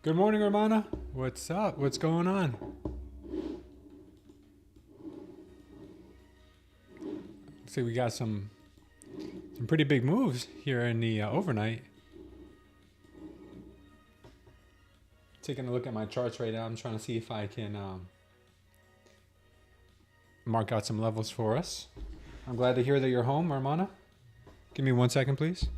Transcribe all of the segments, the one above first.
Good morning, Romana. What's up? What's going on? See, we got some pretty big moves here in the overnight. Taking a look at my charts right now. I'm trying to see if I can mark out some levels for us. I'm glad to hear that you're home, Romana. Give me 1 second, please.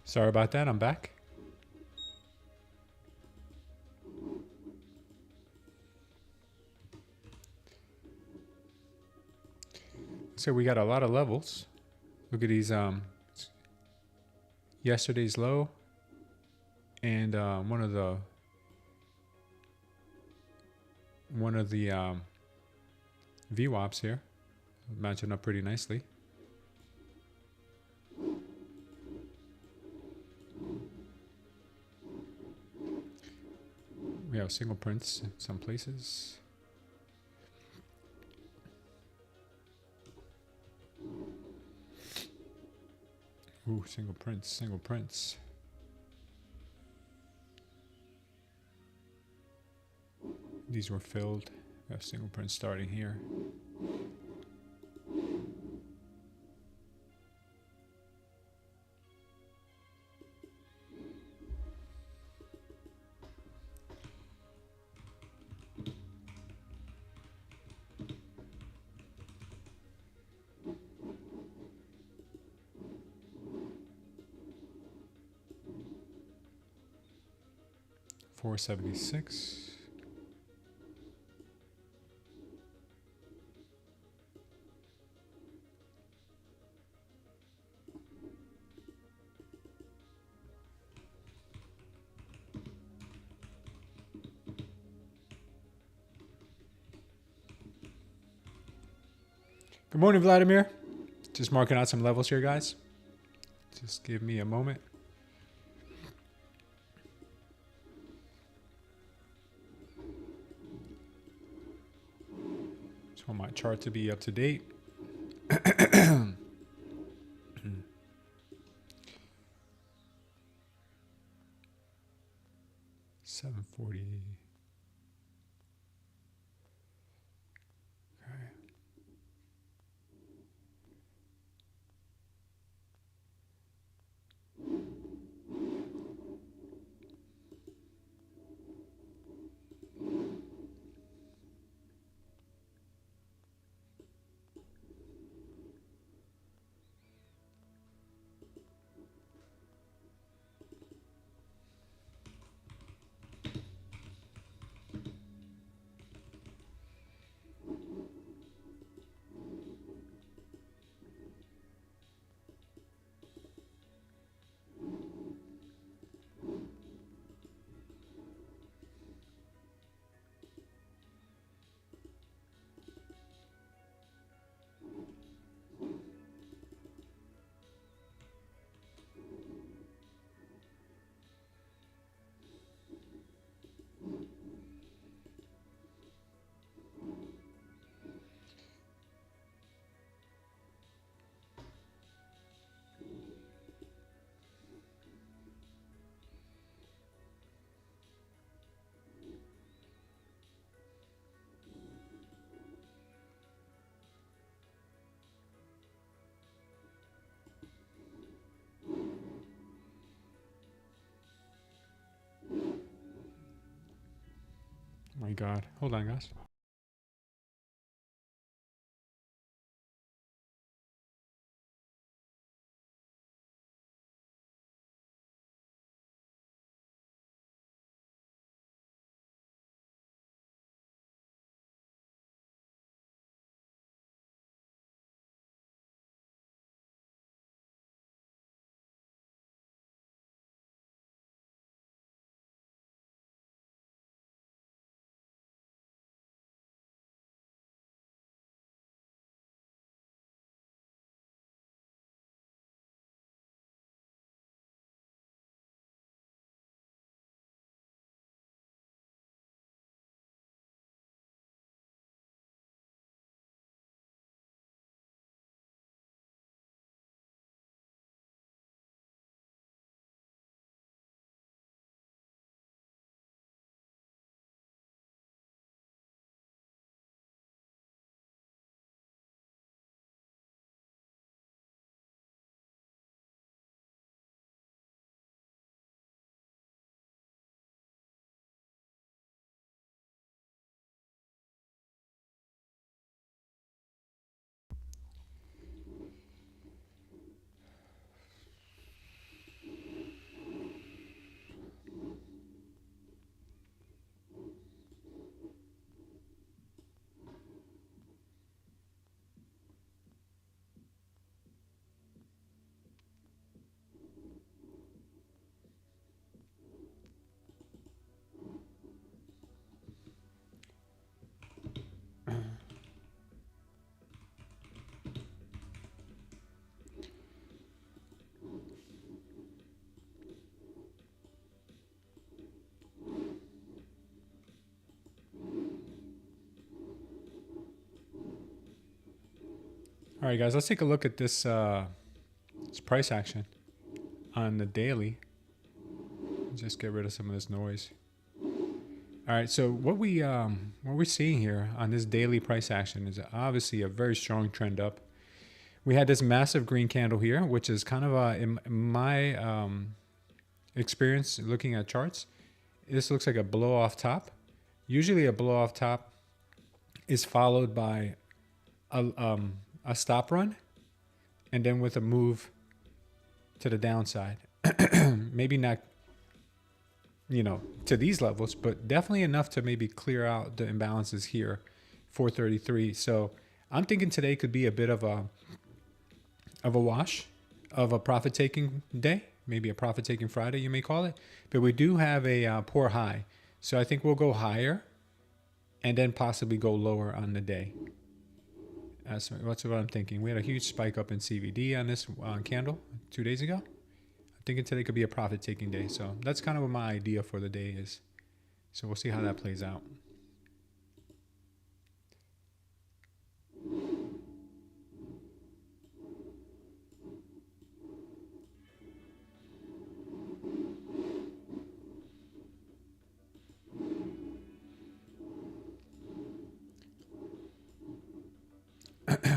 Sorry about that. I'm back. So we got a lot of levels. Look at these. Yesterday's low and one of the VWAPs here, matching up pretty nicely. We have single prints in some places. Ooh, single prints, single prints. These were filled. We have single prints starting here. 476. Good morning, Vladimir. Just marking out some levels here, guys. Just give me a moment. Just want my chart to be up to date. 740. Okay. Oh my God. Hold on, guys. All right, guys, let's take a look at this, this price action on the daily. Just get rid of some of this noise. All right, so what we're seeing here on this daily price action is obviously a very strong trend up. We had this massive green candle here, which is kind of in my experience looking at charts, this looks like a blow off top. Usually a blow off top is followed by a stop run and then with a move to the downside. Maybe not to these levels, but definitely enough to maybe clear out the imbalances here, 433. So I'm thinking today could be a bit of a wash, of a profit taking day, maybe a profit taking Friday, you may call it. But we do have a poor high, so I think we'll go higher, and then possibly go lower on the day. That's what I'm thinking. We had a huge spike up in CVD on this candle 2 days ago. I'm thinking today could be a profit taking day. So that's kind of what my idea for the day is. So we'll see how that plays out.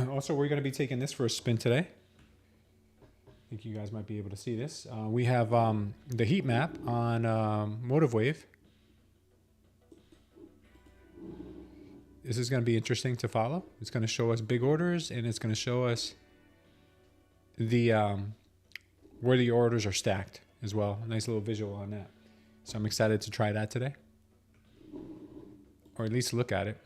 Also, we're going to be taking this for a spin today. I think you guys might be able to see this. We have the heat map on Motive Wave. This is going to be interesting to follow. It's going to show us big orders, and it's going to show us the where the orders are stacked as well. A nice little visual on that. So I'm excited to try that today, or at least look at it.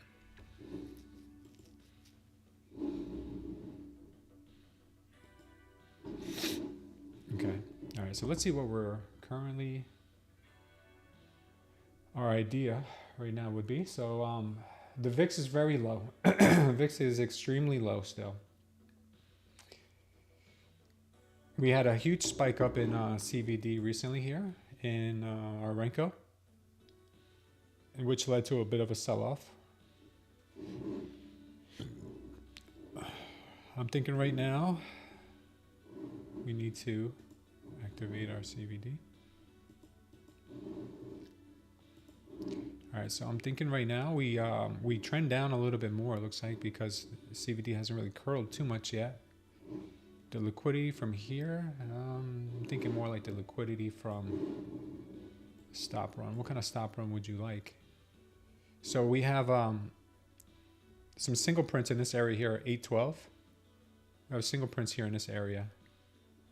Okay. All right. So let's see what we're currently, our idea right now would be. So the VIX is very low. VIX is extremely low still. We had a huge spike up in CVD recently here in our Renko, which led to a bit of a sell-off. I'm thinking right now we need to activate our CVD. All right, so I'm thinking right now we trend down a little bit more, it looks like, because CVD hasn't really curled too much yet. The liquidity from here, I'm thinking more like the liquidity from stop run. What kind of stop run would you like? So we have some single prints in this area here, 812. We have single prints here in this area.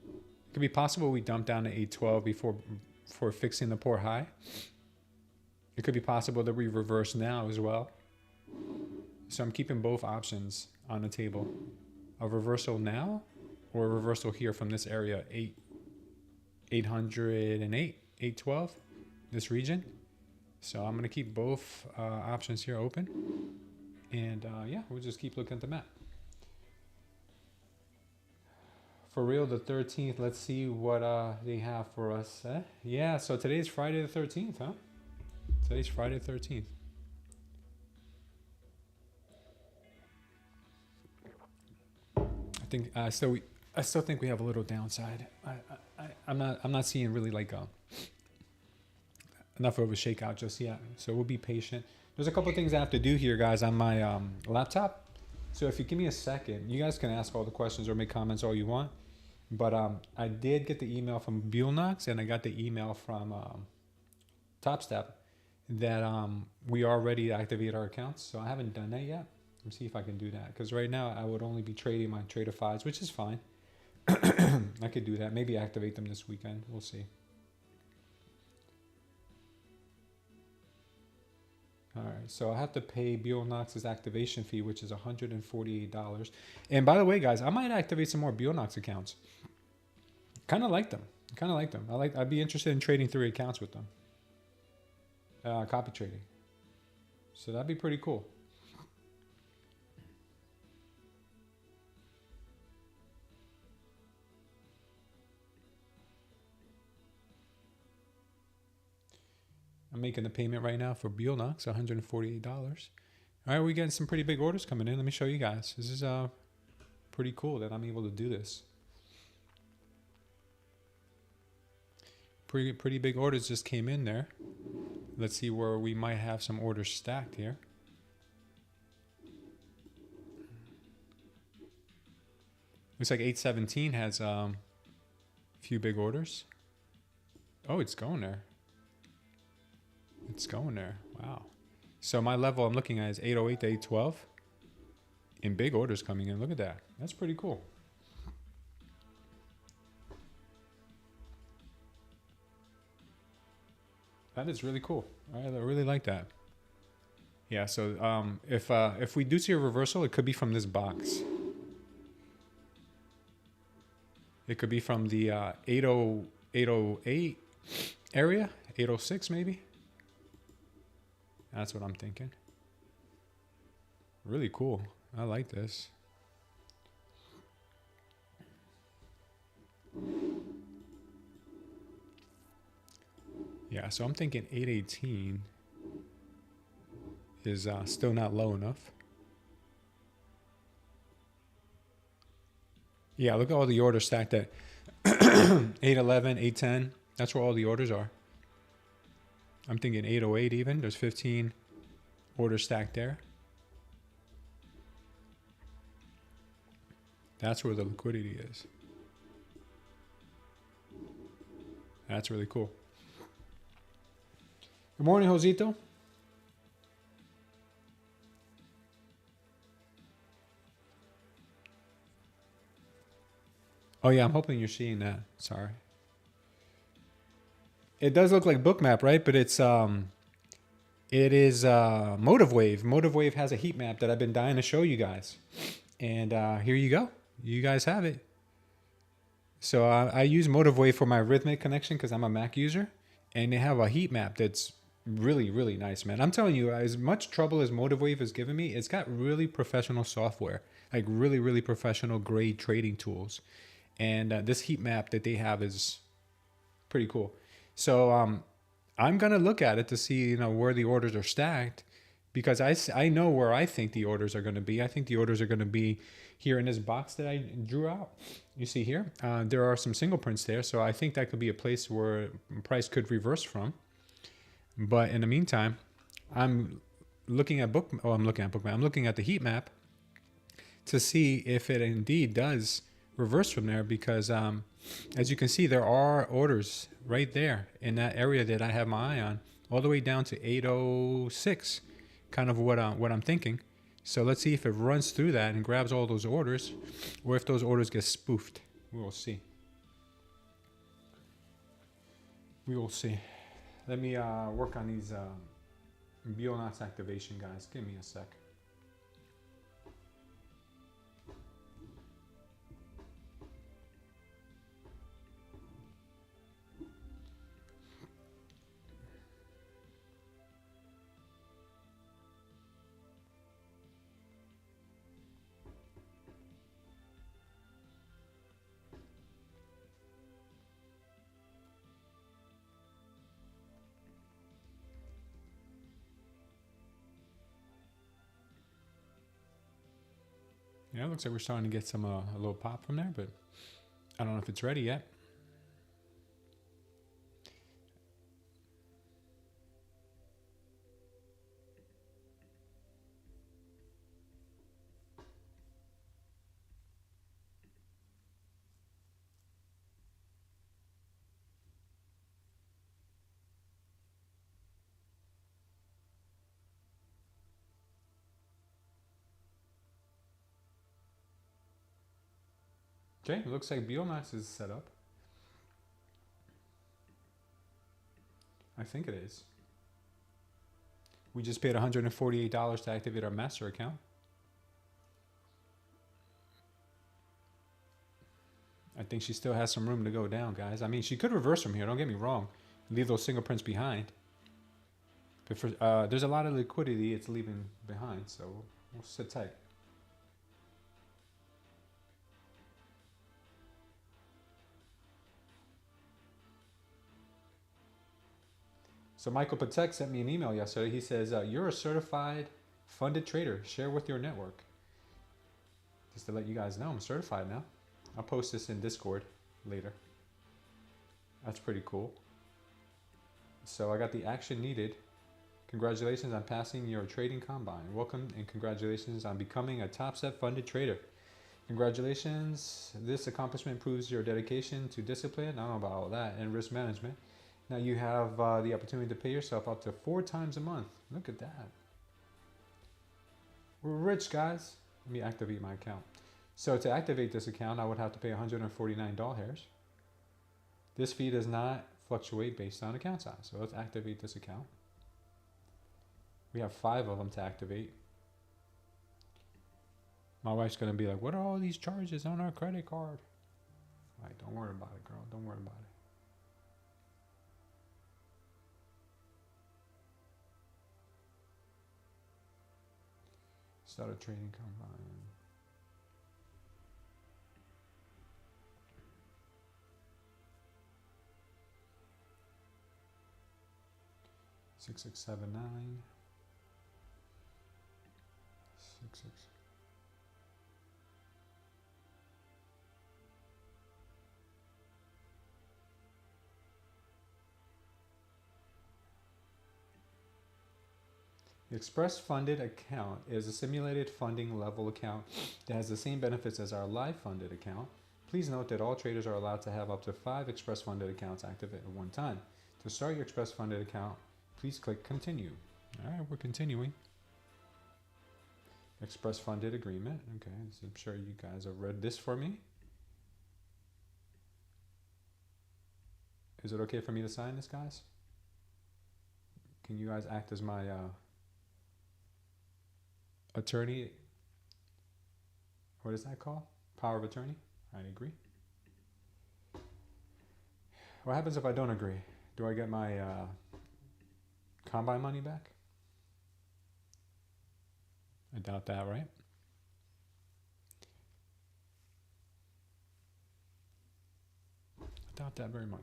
It could be possible we dump down to 812 before fixing the poor high. It could be possible that we reverse now as well. So I'm keeping both options on the table. A reversal now, or a reversal here from this area, 808, 812, this region. So I'm going to keep both options here open. And yeah, we'll just keep looking at the map. For real, the 13th, let's see what they have for us. Yeah, so today's Friday the 13th, huh? Today's Friday the 13th. I think I still think we have a little downside. I'm not seeing really like enough of a shakeout just yet. So we'll be patient. There's a couple of things I have to do here, guys, on my laptop. So if you give me a second, you guys can ask all the questions or make comments all you want. But I did get the email from Bulenox, and I got the email from TopStep that we are ready to activate our accounts. So I haven't done that yet. Let's see if I can do that. Because right now I would only be trading my Tradeifys, which is fine. I could do that. Maybe activate them this weekend. We'll see. All right, so I have to pay Bulenox's activation fee, which is $148. And by the way, guys, I might activate some more Bulenox accounts. Kind of like them. I'd be interested in trading 3 accounts with them. Copy trading. So that'd be pretty cool. I'm making the payment right now for Bulenox, $148. All right, we're getting some pretty big orders coming in. Let me show you guys. This is pretty cool that I'm able to do this. Pretty big orders just came in there. Let's see where we might have some orders stacked here. Looks like 817 has a few big orders. Oh, it's going there. It's going there. Wow. So my level I'm looking at is 808 to 812. In big orders coming in. Look at that. That's pretty cool. That is really cool. I really like that. Yeah, so if we do see a reversal, it could be from this box. It could be from the 808 area, 806 maybe. That's what I'm thinking. Really cool. I like this. Yeah, so I'm thinking 818 is still not low enough. Yeah, look at all the orders stacked at 811, 810. That's where all the orders are. I'm thinking 808 even. There's 15 orders stacked there. That's where the liquidity is. That's really cool. Good morning, Josito. Oh yeah, I'm hoping you're seeing that. Sorry. It does look like Bookmap, right? But it is Motive Wave. Motive Wave has a heat map that I've been dying to show you guys. And here you go. You guys have it. So I use Motive Wave for my Rhythmic connection because I'm a Mac user. And they have a heat map that's really, really nice, man. I'm telling you, as much trouble as Motive Wave has given me, it's got really professional software. Like really, really professional grade trading tools. And this heat map that they have is pretty cool. So I'm going to look at it to see, where the orders are stacked, because I know where I think the orders are going to be. I think the orders are going to be here in this box that I drew out. You see here, there are some single prints there. So I think that could be a place where price could reverse from. But in the meantime, I'm looking at Bookmap. I'm looking at the heat map to see if it indeed does reverse from there, because as you can see, there are orders right there in that area that I have my eye on, all the way down to 806, kind of what I'm thinking. So let's see if it runs through that and grabs all those orders, or if those orders get spoofed. We will see. We will see. Let me work on these Bulenox activation, guys. Give me a sec. Yeah, it looks like we're starting to get some a little pop from there, but I don't know if it's ready yet. Okay, it looks like Bulenox is set up. I think it is. We just paid $148 to activate our master account. I think she still has some room to go down, guys. I mean, she could reverse from here, don't get me wrong. Leave those single prints behind. But for, there's a lot of liquidity it's leaving behind, so we'll sit tight. So Michael Patek sent me an email yesterday. He says, you're a certified funded trader. Share with your network. Just to let you guys know, I'm certified now. I'll post this in Discord later. That's pretty cool. So I got the action needed. Congratulations on passing your trading combine. Welcome and congratulations on becoming a TopStep funded trader. Congratulations. This accomplishment proves your dedication to discipline, I don't know about all that, and risk management. Now you have the opportunity to pay yourself up to 4 times a month. Look at that. We're rich, guys. Let me activate my account. So to activate this account, I would have to pay $149. This fee does not fluctuate based on account size. So let's activate this account. We have 5 of them to activate. My wife's going to be like, what are all these charges on our credit card? All right, don't worry about it, girl. Don't worry about it. Start a trading combine. Six, 6. The Express Funded account is a simulated funding level account that has the same benefits as our live funded account. Please note that all traders are allowed to have up to 5 Express Funded accounts active at one time. To start your Express Funded account, please click Continue. All right, we're continuing. Express Funded agreement. Okay, so I'm sure you guys have read this for me. Is it okay for me to sign this, guys? Can you guys act as my attorney? What is that called? Power of attorney? I agree. What happens if I don't agree? Do I get my combine money back? I doubt that, right? I doubt that very much.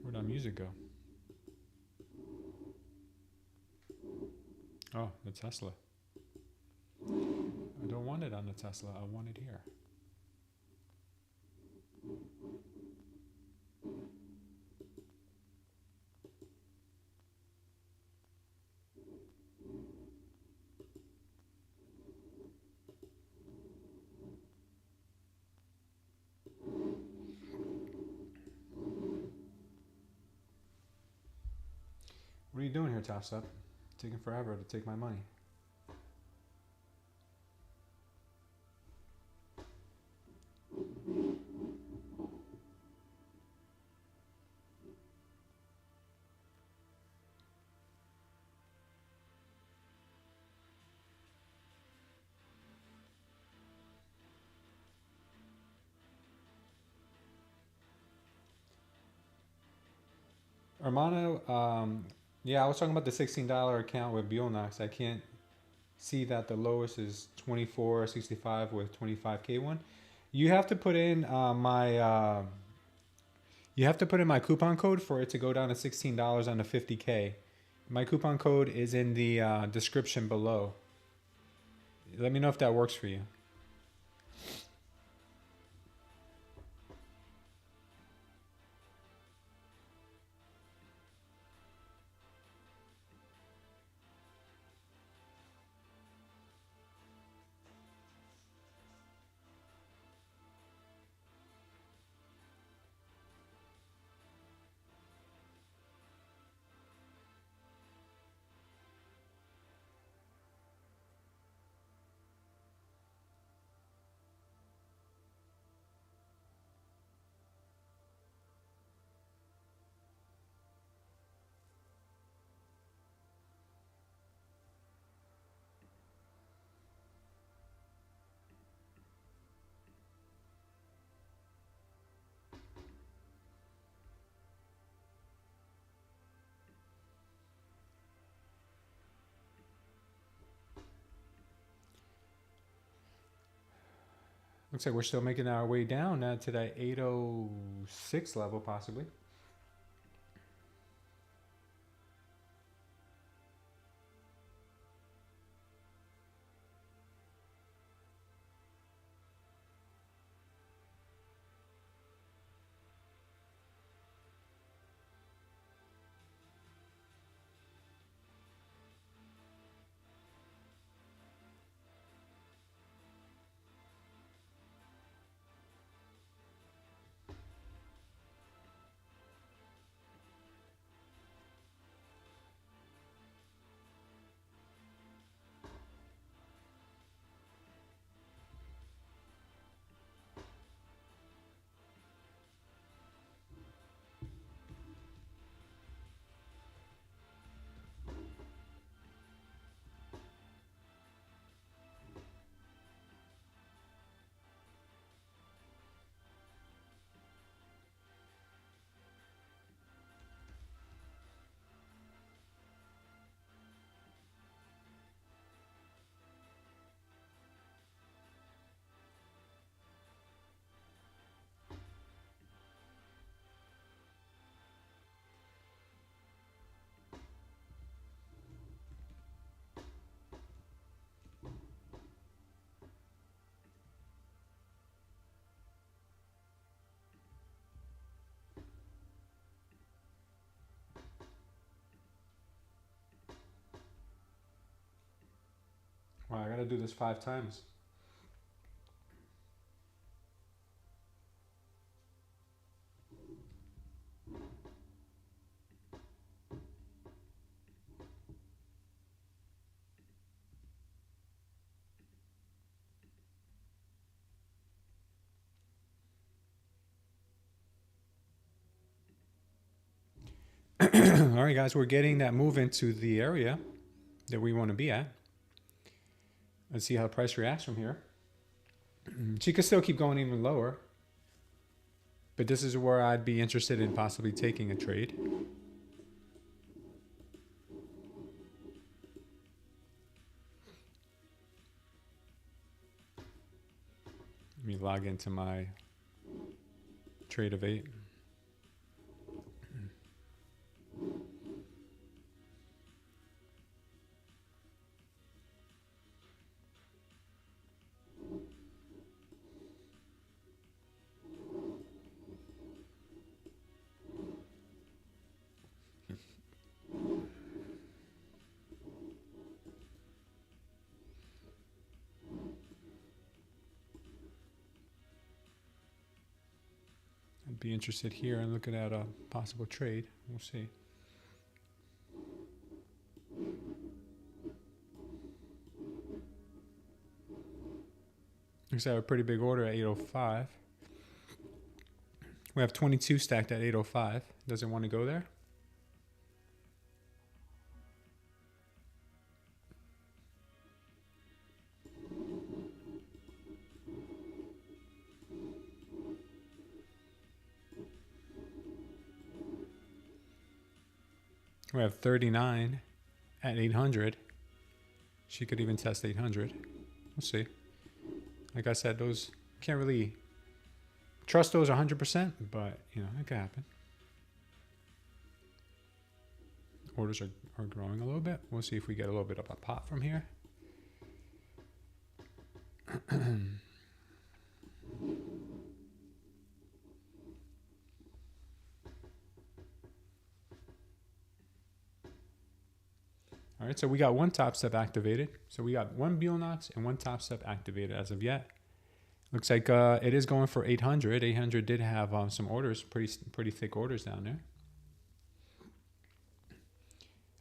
Where'd our music go? Oh, the Tesla. I don't want it on the Tesla. I want it here. What are you doing here, TopStep? Taking forever to take my money. Armano, yeah, I was talking about the $16 account with Bulenox. I can't see that the lowest is 24.65 with 25K one. You have to put in my coupon code for it to go down to $16 on the 50K. My coupon code is in the description below. Let me know if that works for you. Looks like we're still making our way down to that 806 level, possibly. gotta do this 5 times. All right, guys, we're getting that move into the area that we want to be at. Let's see how the price reacts from here. She could still keep going even lower, but this is where I'd be interested in possibly taking a trade. Let me log into my trade of 8. I'd be interested here in looking at a possible trade. We'll see. Looks like a pretty big order at 805. We have 22 stacked at 805. Doesn't want to go there. We have 39 at 800. She could even test 800. We'll see. Like I said, those can't really trust those 100%, but you know, it could happen. Orders are growing a little bit. We'll see if we get a little bit of a pop from here. All right, so we got one TopStep activated. So we got one Bulenox and one TopStep activated as of yet. Looks like it is going for 800. 800 did have some orders, pretty thick orders down there.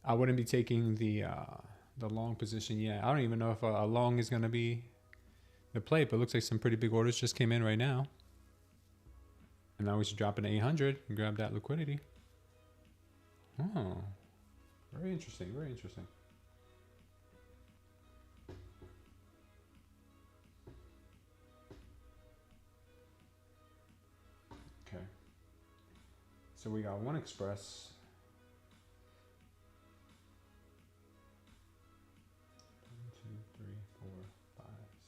I wouldn't be taking the long position yet. I don't even know if a long is going to be the play, but it looks like some pretty big orders just came in right now. And now we should drop in 800 and grab that liquidity. Oh. Very interesting, very interesting. Okay. So we got one express. 1, 2, 3, 4, 5,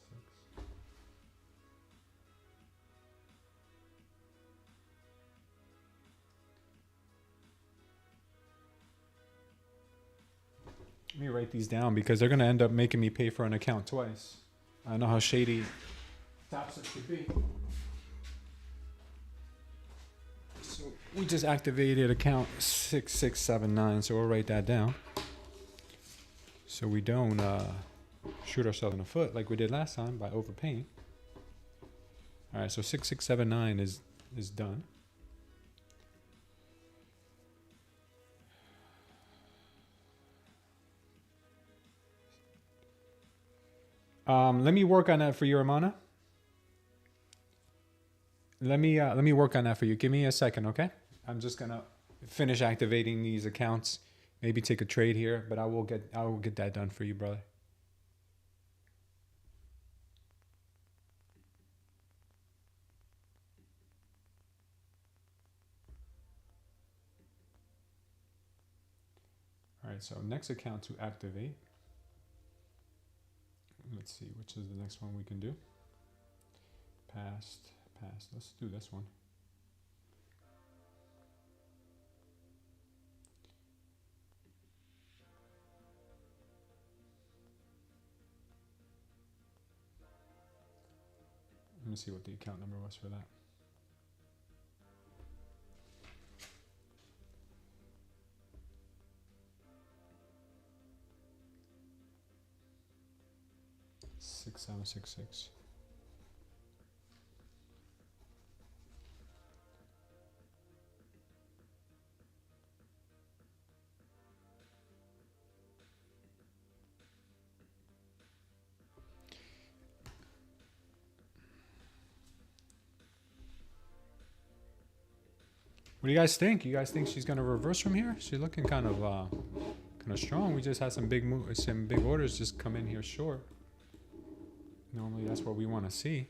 6. Let me write these down because they're going to end up making me pay for an account twice. I know how shady TopStep could be. So we just activated account 6679, so we'll write that down. So we don't shoot ourselves in the foot like we did last time by overpaying. All right, so 6679 is done. Let me work on that for you, Ramona. Let me work on that for you. Give me a second, okay? I'm just gonna finish activating these accounts. Maybe take a trade here, but I will get that done for you, brother. All right, so next account to activate. Let's see, which is the next one we can do. Past. Let's do this one. Let me see what the account number was for that. 6766. What do you guys think? You guys think she's gonna reverse from here? She's looking kind of strong. We just had some big orders just come in here short. Normally that's what we want to see.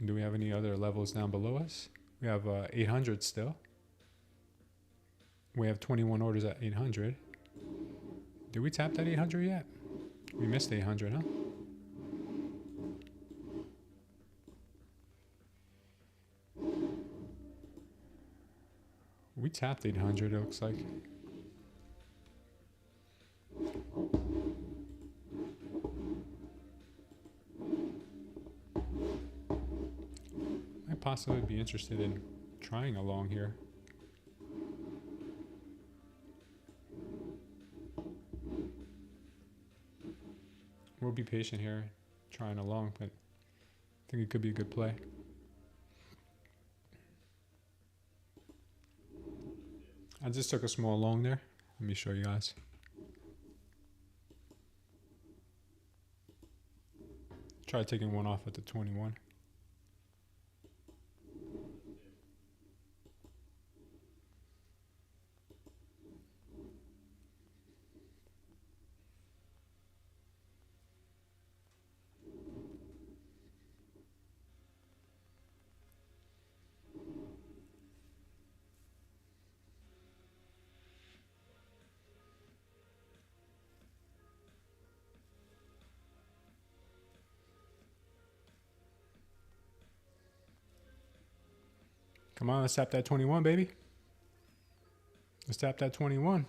Do we have any other levels down below us? We have 800 still. We have 21 orders at 800. Did we tap that 800 yet? We missed 800, huh? We tapped 800, it looks like. Might possibly be interested in trying along here. We'll be patient here, trying along, but I think it could be a good play. I just took a small long there. Let me show you guys. Try taking one off at the 21. Come on, let's tap that 21, baby. Let's tap that 21.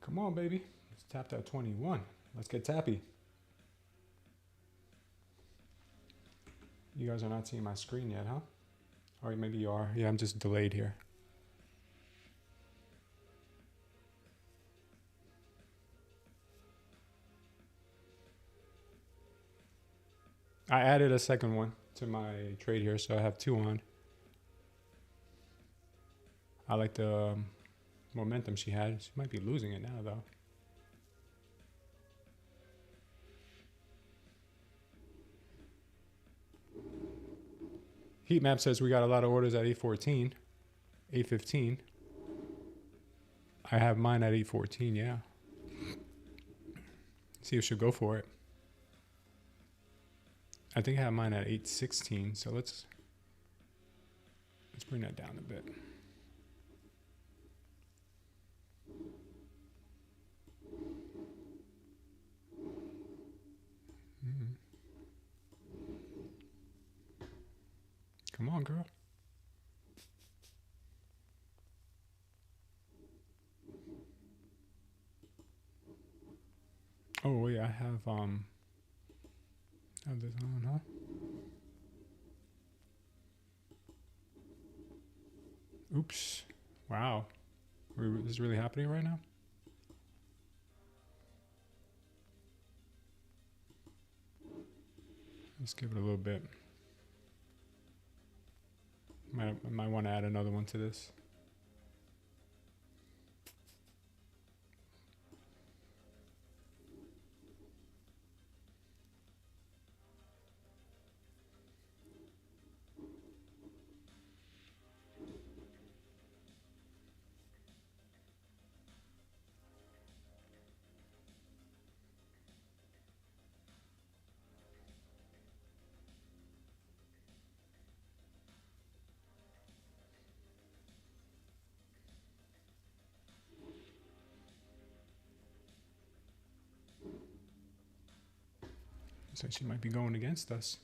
Come on, baby. Let's tap that 21. Let's get tappy. You guys are not seeing my screen yet, huh? Or maybe you are. Yeah, I'm just delayed here. I added a second one to my trade here, so I have two on. I like the momentum she had. She might be losing it now, though. Heat map says we got a lot of orders at 814, 815. I have mine at 814, yeah. See if she'll go for it. I think I have mine at 816, so let's bring that down a bit. Come on, girl. Oh wait, I have this on, huh? Oops. Wow. This is really happening right now? Let's give it a little bit. I might want to add another one to this. So she might be going against us.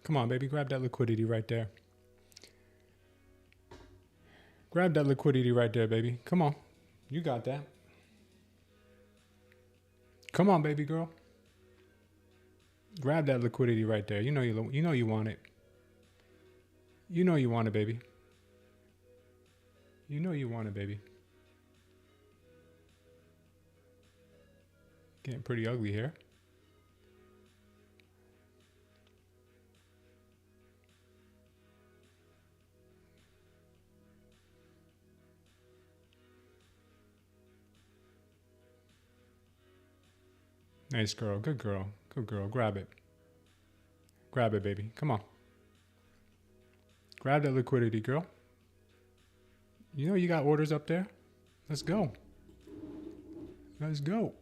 Come on, baby. Grab that liquidity right there. Grab that liquidity right there, baby. Come on. You got that. Come on, baby girl. Grab that liquidity right there. You know you want it. You know you want it, baby. You know you want it, baby. Getting pretty ugly here. Nice girl. Good girl. Good girl. Grab it. Grab it, baby. Come on. Grab that liquidity, girl. You know you got orders up there. Let's go. Let's go.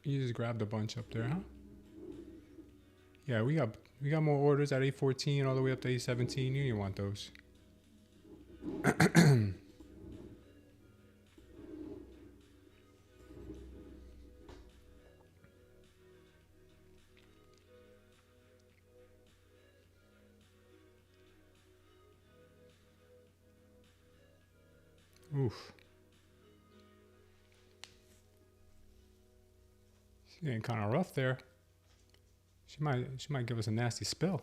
You just grabbed a bunch up there, huh? Yeah, we got more orders at 814 all the way up to 817. You didn't want those. Oof. She's getting kind of rough there. She might give us a nasty spill.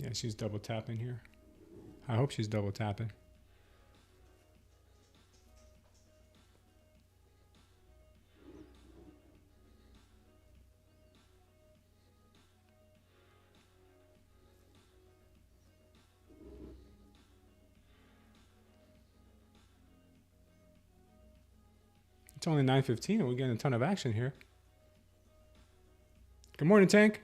Yeah, she's double tapping here. I hope she's double tapping. It's only 9:15 and we're getting a ton of action here. Good morning, Tank.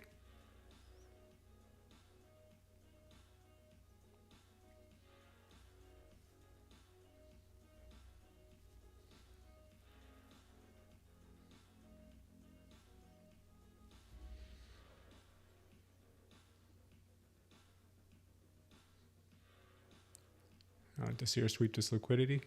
To see her sweep this liquidity.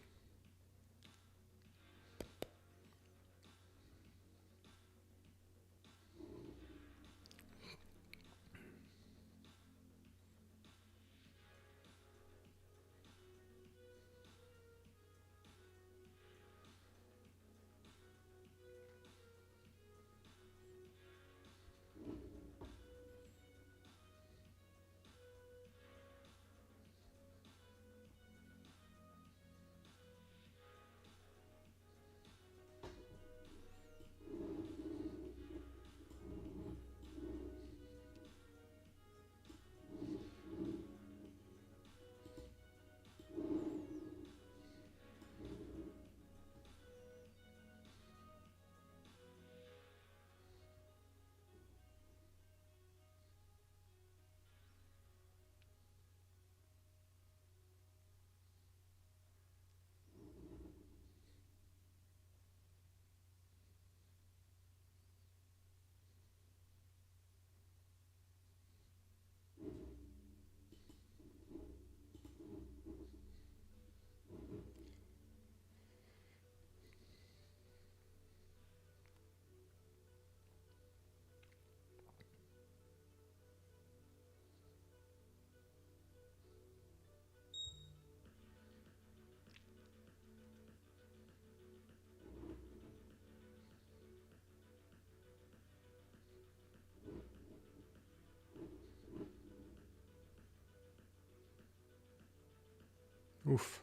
Oof.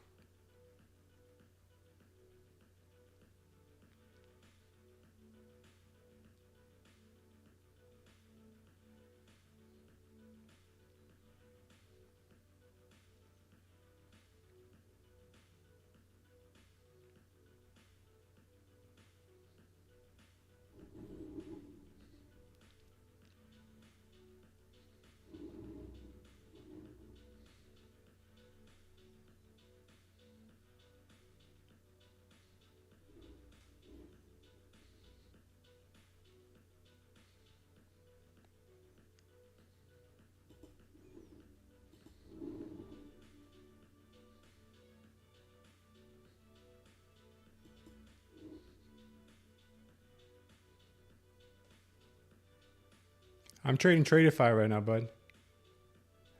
I'm trading Tradeify right now, bud.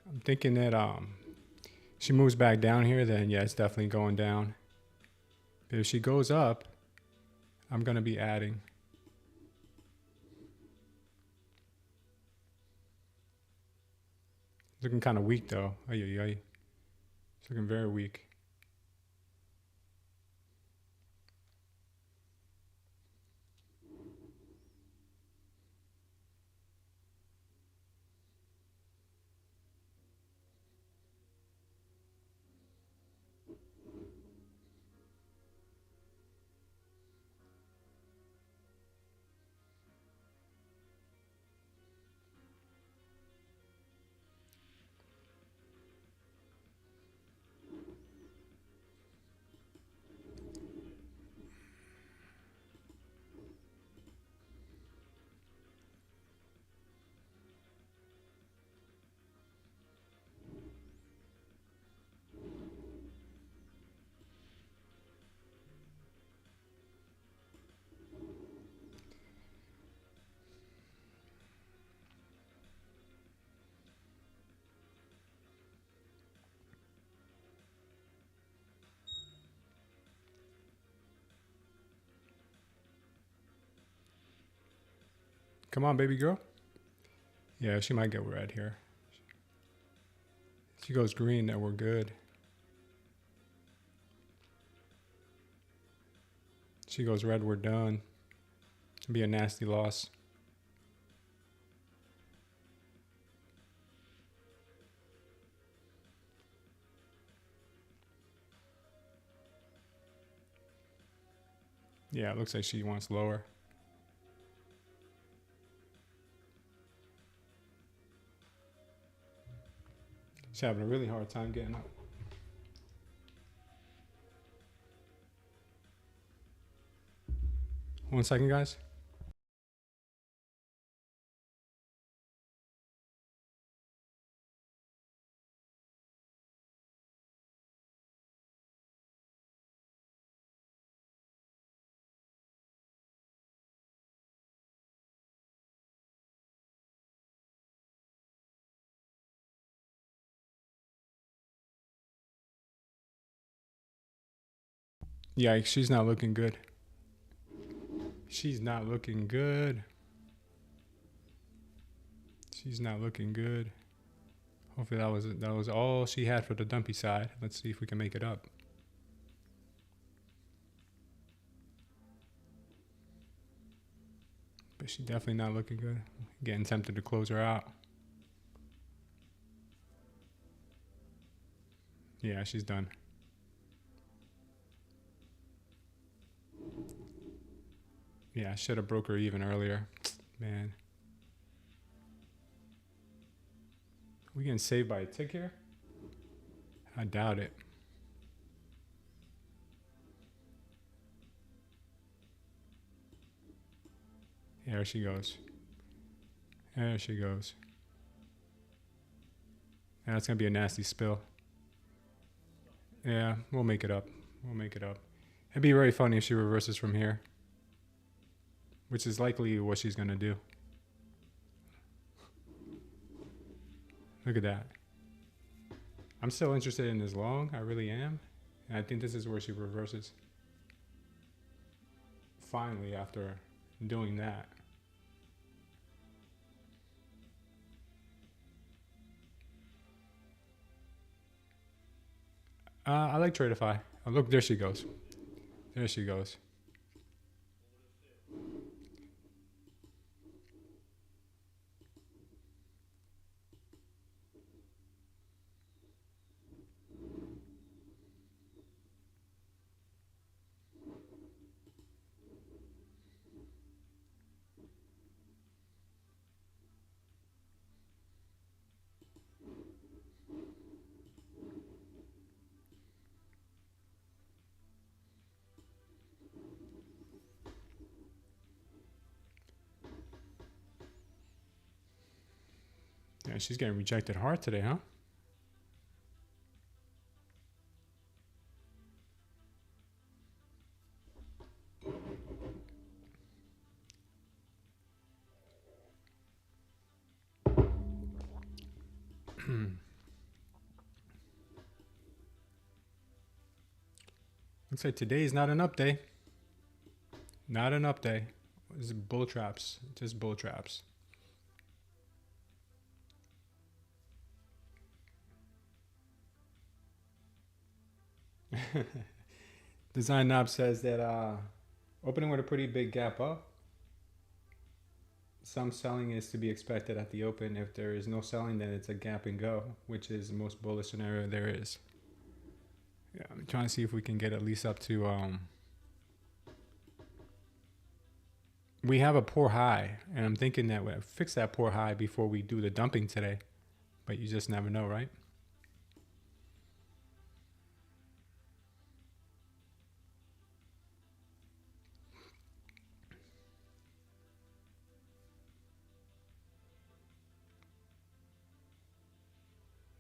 I'm thinking that she moves back down here, then yeah, it's definitely going down. But if she goes up, I'm gonna be adding. Looking kind of weak though. It's looking very weak. Come on, baby girl. Yeah, she might get red here. She goes green, then we're good. She goes red, we're done. It'll be a nasty loss. Yeah, it looks like she wants lower. She's having a really hard time getting up. One second, guys. Yeah, she's not looking good. She's not looking good. She's not looking good. Hopefully that was all she had for the dumpy side. Let's see if we can make it up. But she's definitely not looking good. Getting tempted to close her out. Yeah, she's done. Yeah, I should have broke her even earlier. Man. We getting saved by a tick here? I doubt it. There she goes. There she goes. Yeah, it's going to be a nasty spill. Yeah, we'll make it up. We'll make it up. It'd be very funny if she reverses from here, which is likely what she's going to do. Look at that. I'm still interested in this long. I really am. And I think this is where she reverses. Finally, after doing that. I like Tradeify. Oh, look, there she goes. There she goes. Yeah, she's getting rejected hard today, huh? Looks like today is not an up day. Not an up day. This is bull traps. Just bull traps. Design Knob says that opening with a pretty big gap up. Some selling is to be expected at the open. If there is no selling, then it's a gap and go, which is the most bullish scenario there is. Yeah, I'm trying to see if we can get at least up to we have a poor high, and I'm thinking that we'll fix that poor high before we do the dumping today. But you just never know, right?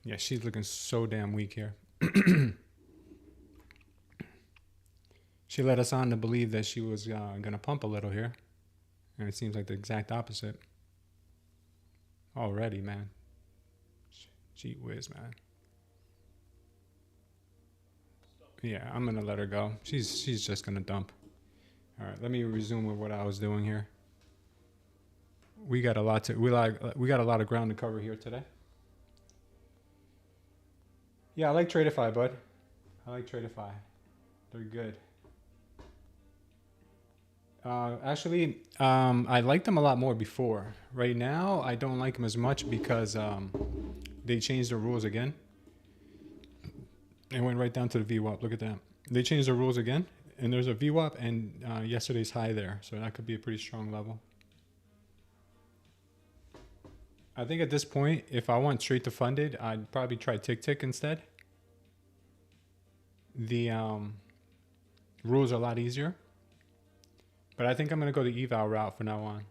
Yeah, she's looking so damn weak here. She led us on to believe that she was going to pump a little here. And it seems like the exact opposite. Already, man. Gee whiz, man. Yeah, I'm going to let her go. She's just going to dump. All right, let me resume with what I was doing here. We got a lot of ground to cover here today. Yeah, I like Tradeify, bud. I like Tradeify. They're good. Actually, I liked them a lot more before. Right now, I don't like them as much because they changed the rules again. It went right down to the VWAP. Look at that. They changed the rules again, and there's a VWAP and yesterday's high there. So that could be a pretty strong level. I think at this point, if I want straight to funded, I'd probably try tick instead. The rules are a lot easier. But I think I'm going to go the eval route from now on.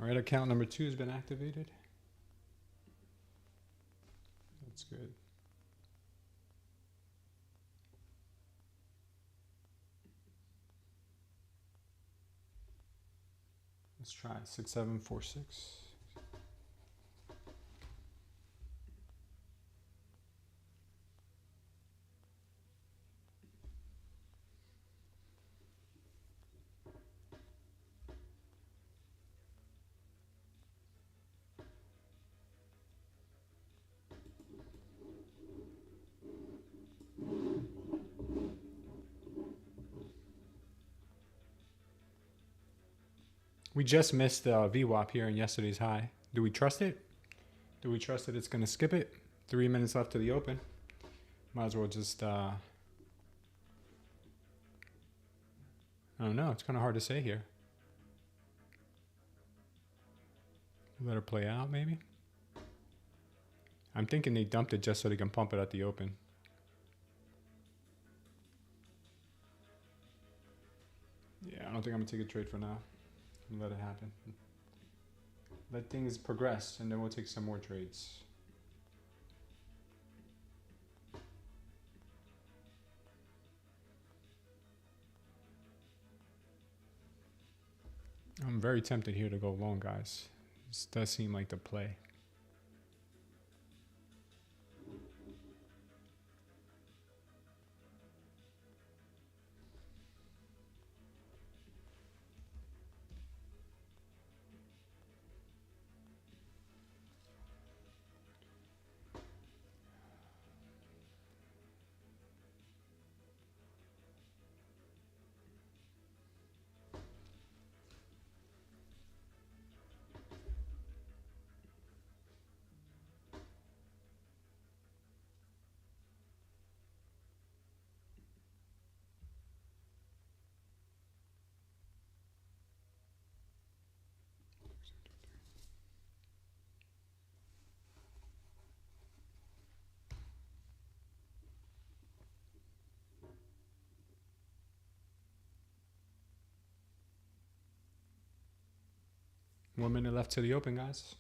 All right, account number 2 has been activated. That's good. Let's try 6746. We just missed VWAP here in yesterday's high. Do we trust it? Do we trust that it's going to skip it? 3 minutes left to the open. Might as well just, I don't know. It's kind of hard to say here. Let her play out, maybe? I'm thinking they dumped it just so they can pump it at the open. Yeah, I don't think I'm going to take a trade for now. Let it happen. Let things progress, and then we'll take some more trades. I'm very tempted here to go long, guys. This does seem like the play. 1 minute left to the open, guys.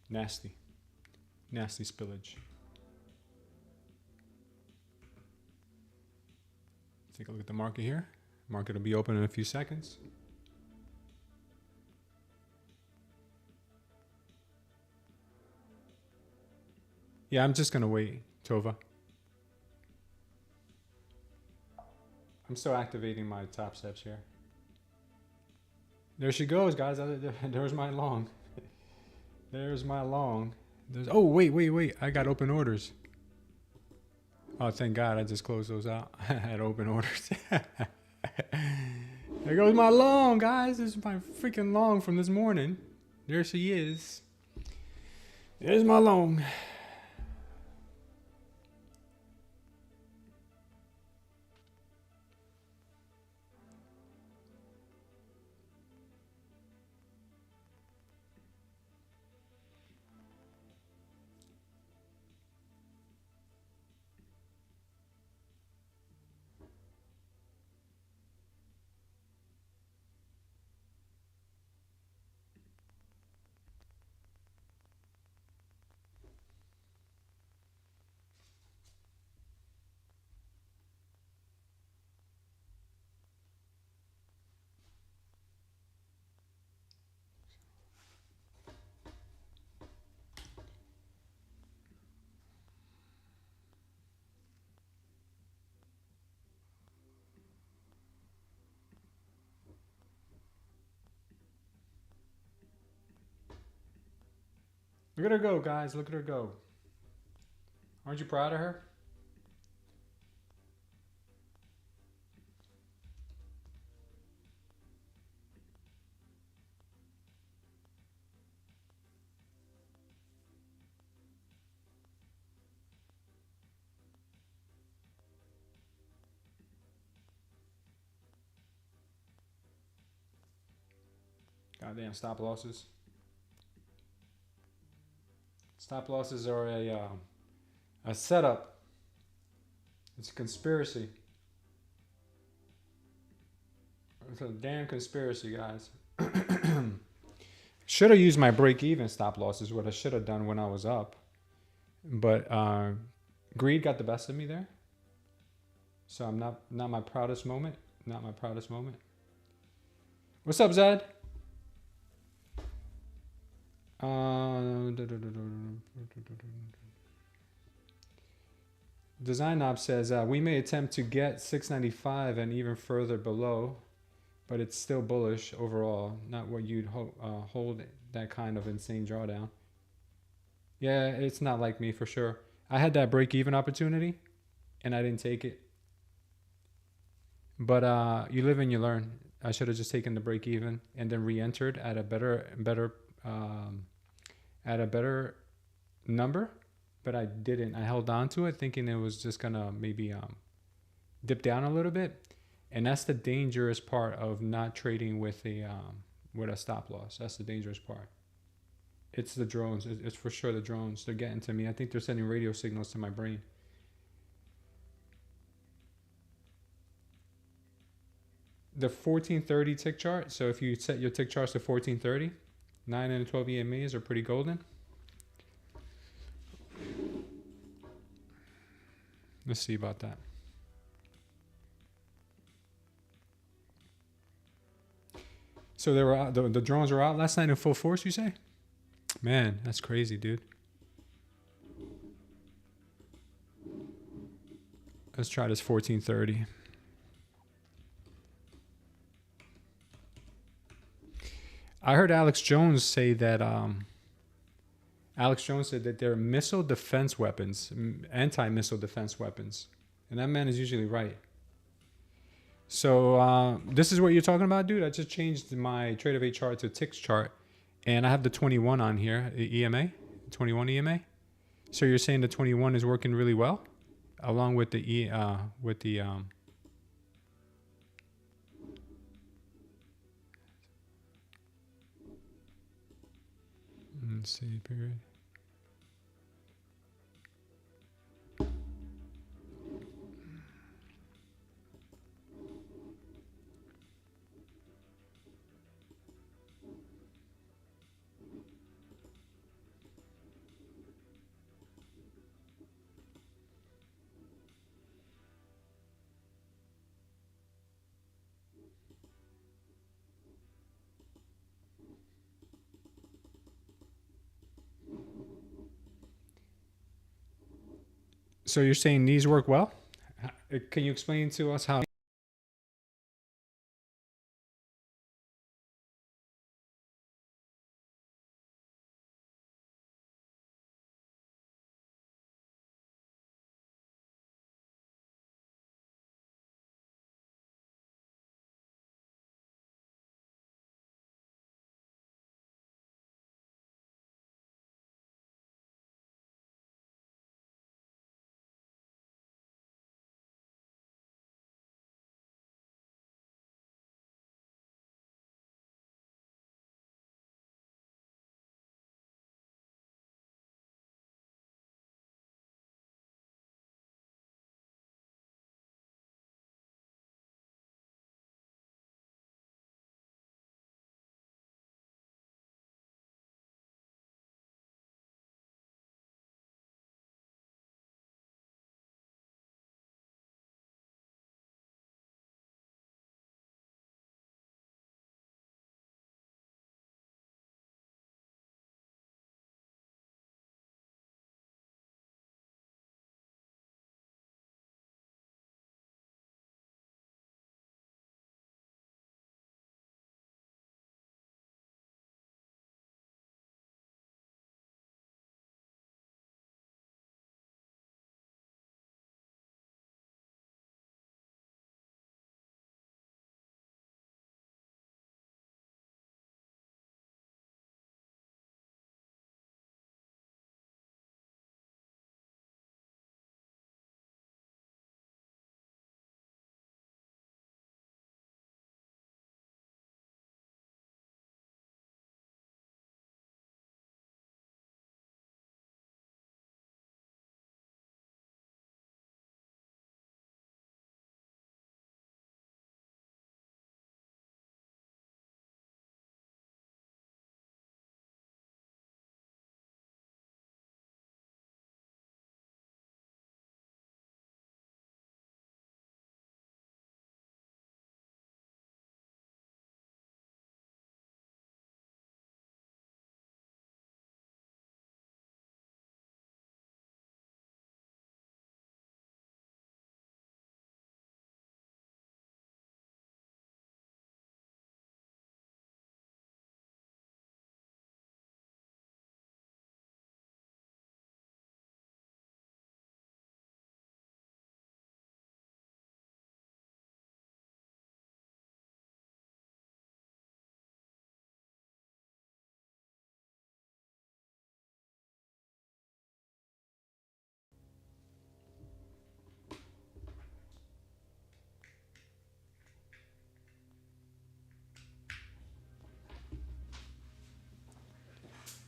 Nasty spillage. Take a look at the market here. Market will be open in a few seconds. Yeah, I'm just gonna wait, Tova. I'm still activating my top steps here. There she goes, guys. There's my long. There's my long. Oh, wait. I got open orders. Oh, thank God. I just closed those out. I had open orders. There goes my long, guys. This is my freaking long from this morning. There she is. There's my long. Look at her go, guys. Look at her go. Aren't you proud of her? Goddamn stop losses. Stop losses are a setup. It's a conspiracy. It's a damn conspiracy, guys. Should have used my break-even stop losses. What I should have done when I was up, but greed got the best of me there. So I'm not my proudest moment. Not my proudest moment. What's up, Zed? Design Knob says we may attempt to get 695 and even further below, but it's still bullish overall. Not what you'd hold that kind of insane drawdown. Yeah, it's not like me for sure. I had that break-even opportunity, and I didn't take it. But you live and you learn. I should have just taken the break-even and then re-entered at a better number, but I didn't. I held on to it thinking it was just gonna maybe dip down a little bit, and that's the dangerous part of not trading with a stop loss. That's the dangerous part. It's the drones. It's for sure the drones. They're getting to me. I think they're sending radio signals to my brain. The 1430 tick chart. So if you set your tick charts to 1430, 9 and 12 EMAs are pretty golden. Let's see about that. So they were out, the drones were out last night in full force, you say? Man, that's crazy, dude. Let's try this 1430. I heard Alex Jones say that they're missile defense weapons, anti-missile defense weapons. And that man is usually right. So this is what you're talking about, dude. I just changed my Tradeify chart to ticks chart, and I have the 21 on here, the EMA, 21 EMA. So you're saying the 21 is working really well, along with the let's see, period. So you're saying these work well? Can you explain to us how?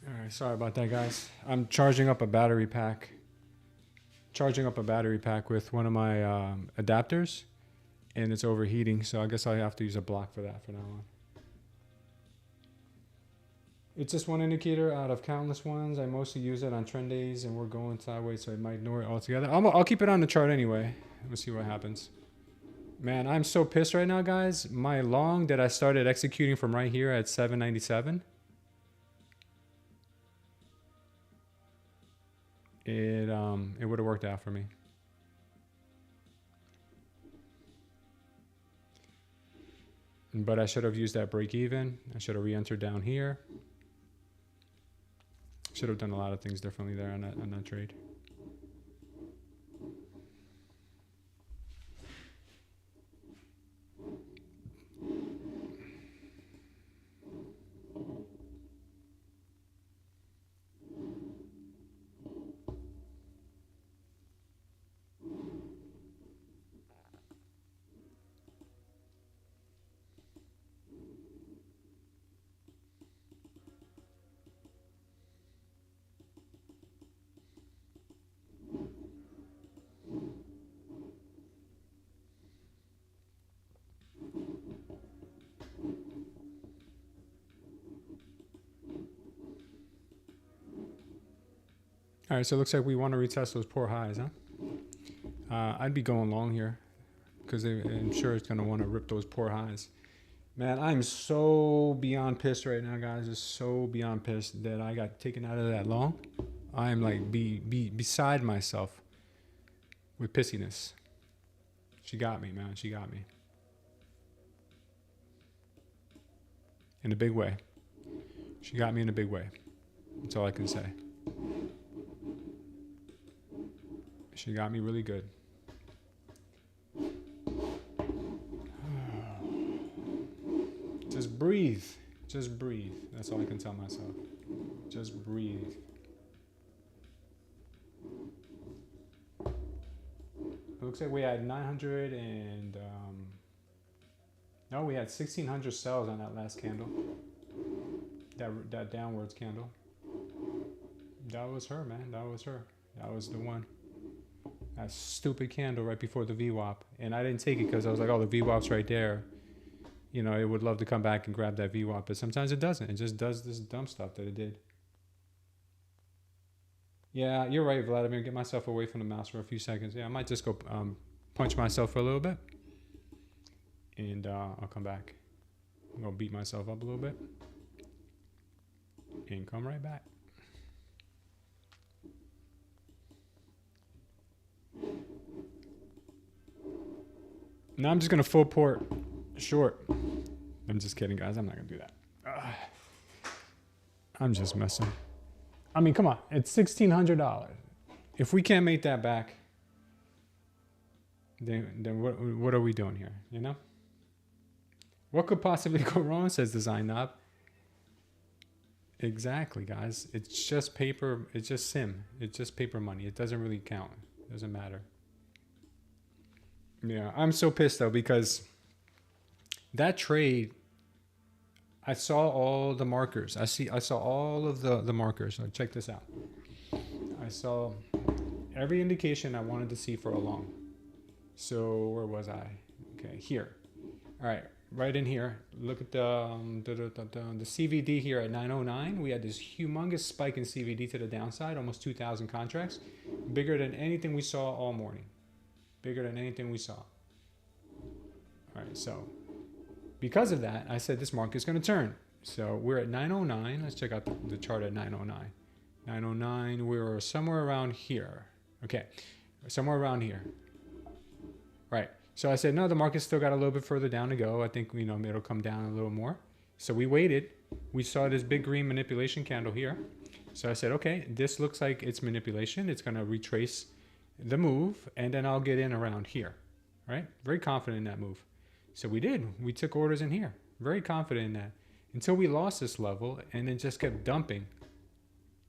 All right, sorry about that, guys. I'm charging up a battery pack. Charging up a battery pack with one of my adapters, and it's overheating, so I guess I have to use a block for that from now on. It's just one indicator out of countless ones. I mostly use it on trend days, and we're going sideways, so I might ignore it altogether. I'll keep it on the chart anyway. We'll see what happens. Man, I'm so pissed right now, guys. My long that I started executing from right here at 797, it would have worked out for me. But I should have used that break even. I should have re-entered down here. Should have done a lot of things differently there on that trade. All right, so it looks like we want to retest those poor highs, huh? I'd be going long here because I'm sure it's going to want to rip those poor highs. Man, I'm so beyond pissed right now, guys. Just so beyond pissed that I got taken out of that long. I'm like beside myself with pissiness. She got me, man. She got me. In a big way. She got me in a big way. That's all I can say. She got me really good. Just breathe. Just breathe. That's all I can tell myself. Just breathe. It looks like we had 900 and no, we had 1,600 sells on that last candle. That downwards candle. That was her, man. That was her. That was the one. That stupid candle right before the VWAP. And I didn't take it because I was like, oh, the VWAP's right there. You know, it would love to come back and grab that VWAP, but sometimes it doesn't. It just does this dumb stuff that it did. Yeah, you're right, Vladimir. Get myself away from the mouse for a few seconds. Yeah, I might just go punch myself for a little bit. And I'll come back. I'm going to beat myself up a little bit. And come right back. Now I'm just going to full port short. I'm just kidding, guys. I'm not going to do that. I'm just messing. I mean, come on. It's $1,600. If we can't make that back, then what are we doing here, you know? What could possibly go wrong, says Design Knob. Exactly, guys. It's just paper. It's just sim. It's just paper money. It doesn't really count. It doesn't matter. Yeah, I'm so pissed, though, because that trade, I saw all the markers. I saw all of the markers. So check this out. I saw every indication I wanted to see for a long. So where was I? Okay, here. All right, right in here. Look at the CVD here at 909. We had this humongous spike in CVD to the downside, almost 2,000 contracts, bigger than anything we saw all morning. Bigger than anything we saw. All right, so because of that, I said this market's going to turn. So we're at 909. Let's check out the chart at 909. 909, we're somewhere around here. Okay, somewhere around here. Right. So I said, no, the market's still got a little bit further down to go. I think, you know, it'll come down a little more. So we waited. We saw this big green manipulation candle here. So I said, okay, this looks like it's manipulation. It's going to retrace the move, and then I'll get in around here. Right? Very confident in that move. So we did. We took orders in here. Very confident in that. Until we lost this level, and then just kept dumping.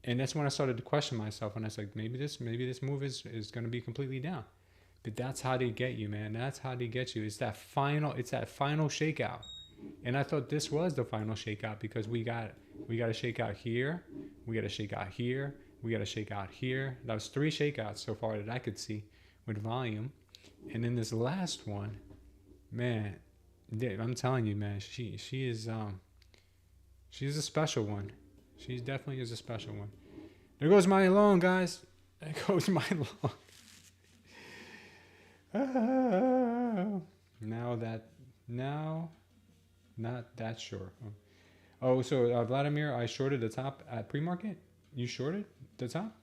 And that's when I started to question myself. And I was like, maybe this move is going to be completely down. But that's how they get you, man. That's how they get you. It's that final shakeout. And I thought this was the final shakeout because we got a shakeout here. We got a shakeout here. We got a shakeout here. That was 3 shakeouts so far that I could see with volume. And then this last one, man, I'm telling you, man, she's a special one. She definitely is a special one. There goes my loan, guys. There goes my loan. Now, not that sure. Oh, so Vladimir, I shorted the top at pre-market. You shorted the top?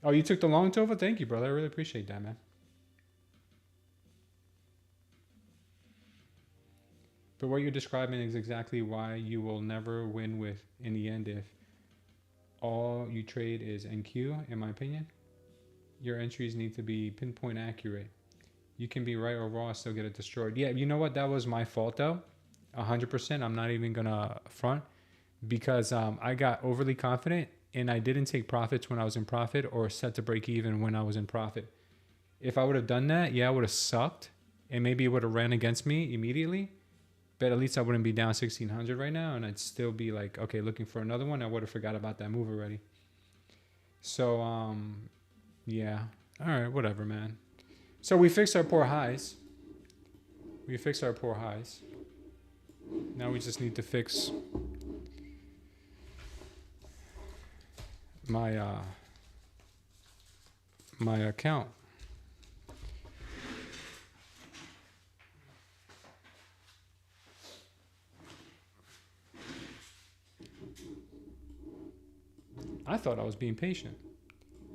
Oh, you took the long, Tova? Thank you, brother. I really appreciate that, man. But what you're describing is exactly why you will never win with, in the end, if all you trade is NQ, in my opinion. Your entries need to be pinpoint accurate. You can be right or wrong, still get it destroyed. Yeah, you know what? That was my fault, though. 100%. I'm not even going to front because I got overly confident and I didn't take profits when I was in profit or set to break even when I was in profit. If I would have done that, yeah, I would have sucked and maybe it would have ran against me immediately. But at least I wouldn't be down 1,600 right now and I'd still be like, okay, looking for another one. I would have forgot about that move already. So, yeah. All right, whatever, man. So we fixed our poor highs. Now we just need to fix my account. I thought I was being patient,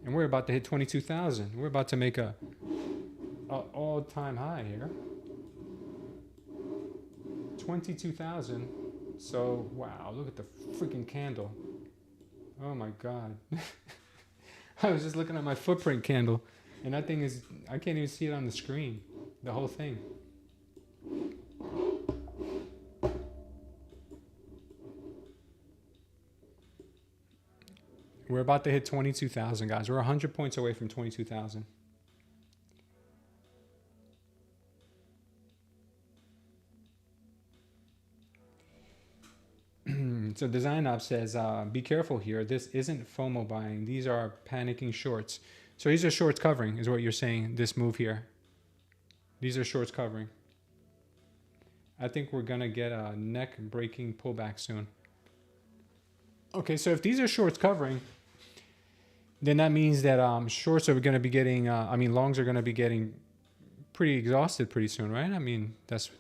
and we're about to hit 22,000. We're about to make a all-time high here. 22,000. So wow, look at the freaking candle. Oh my god. I was just looking at my footprint candle, and that thing is, I can't even see it on the screen, the whole thing. We're about to hit 22,000, guys. We're 100 points away from 22,000. So Design Op says, be careful here. This isn't FOMO buying. These are panicking shorts. So these are shorts covering, is what you're saying, this move here. These are shorts covering. I think we're going to get a neck breaking pullback soon. Okay, so if these are shorts covering, then that means that shorts are going to be getting, longs are going to be getting pretty exhausted pretty soon, right? I mean, that's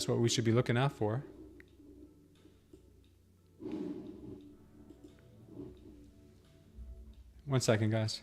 what we should be looking out for. One second, guys.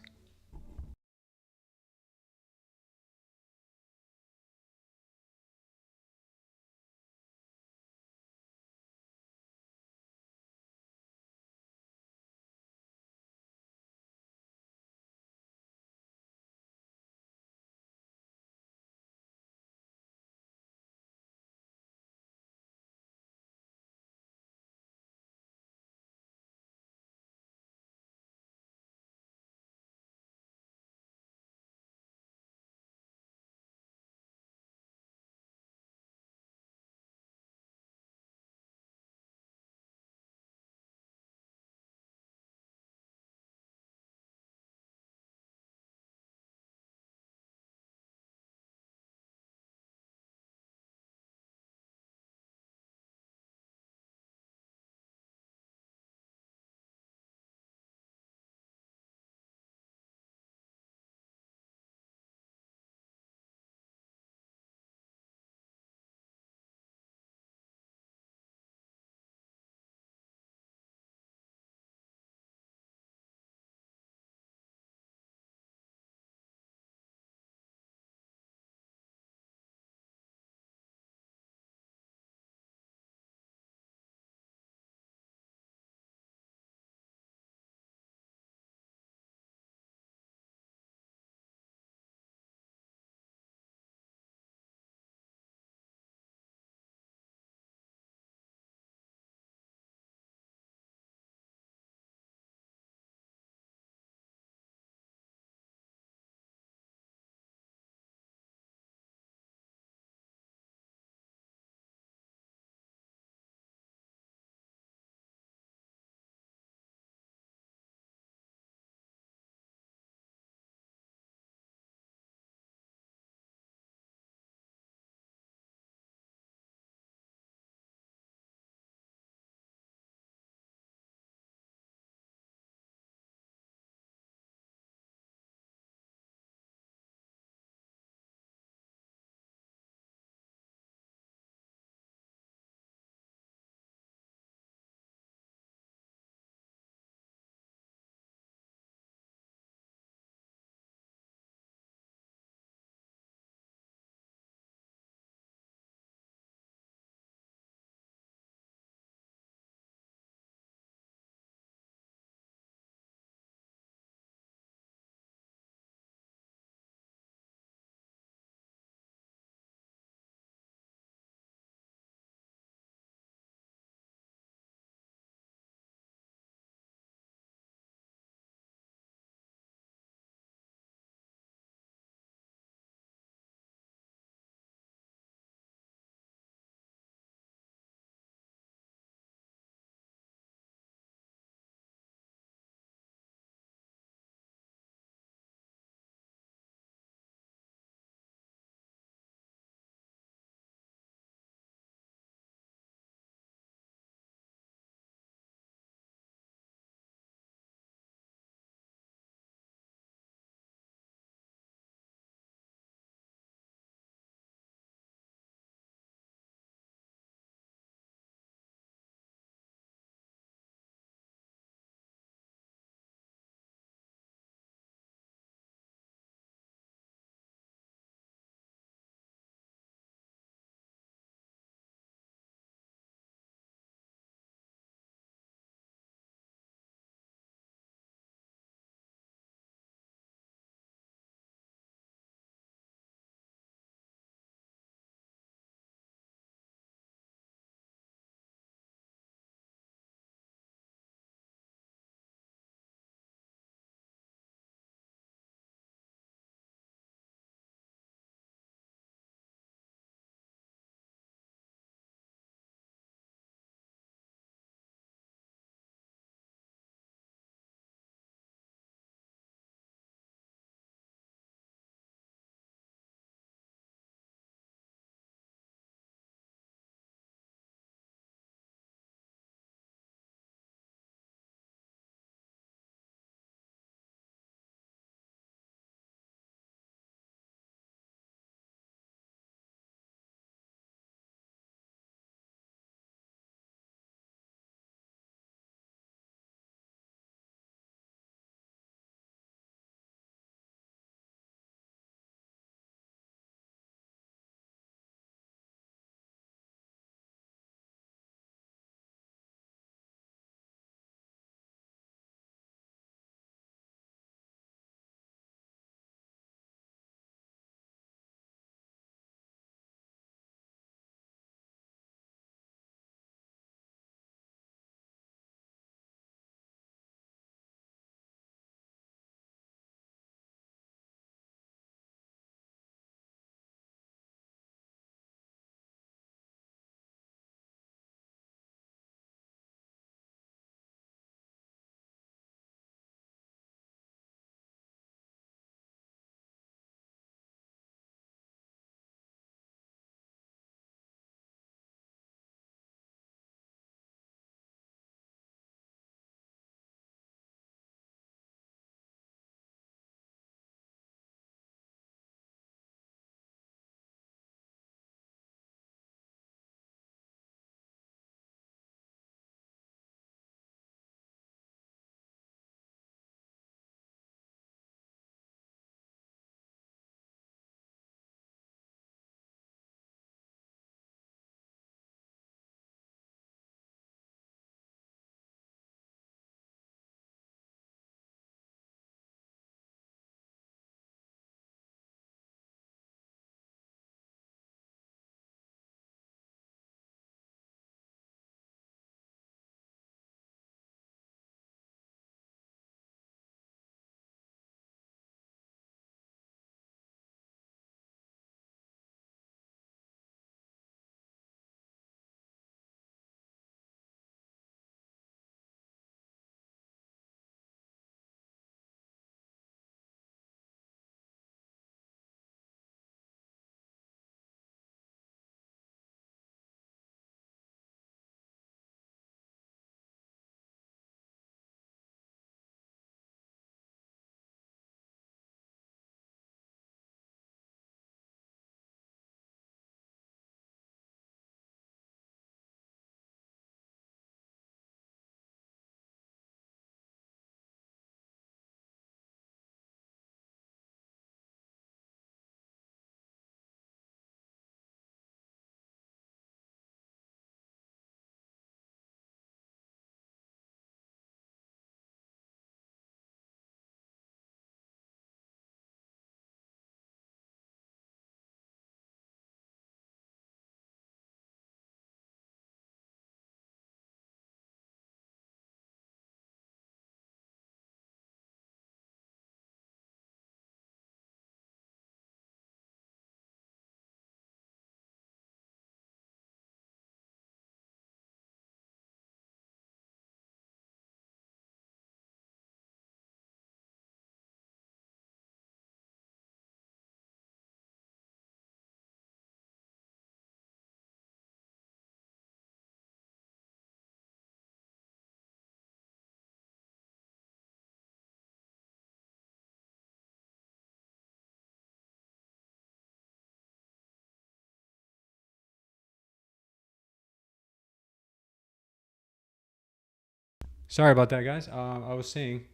Sorry about that, guys. I was saying,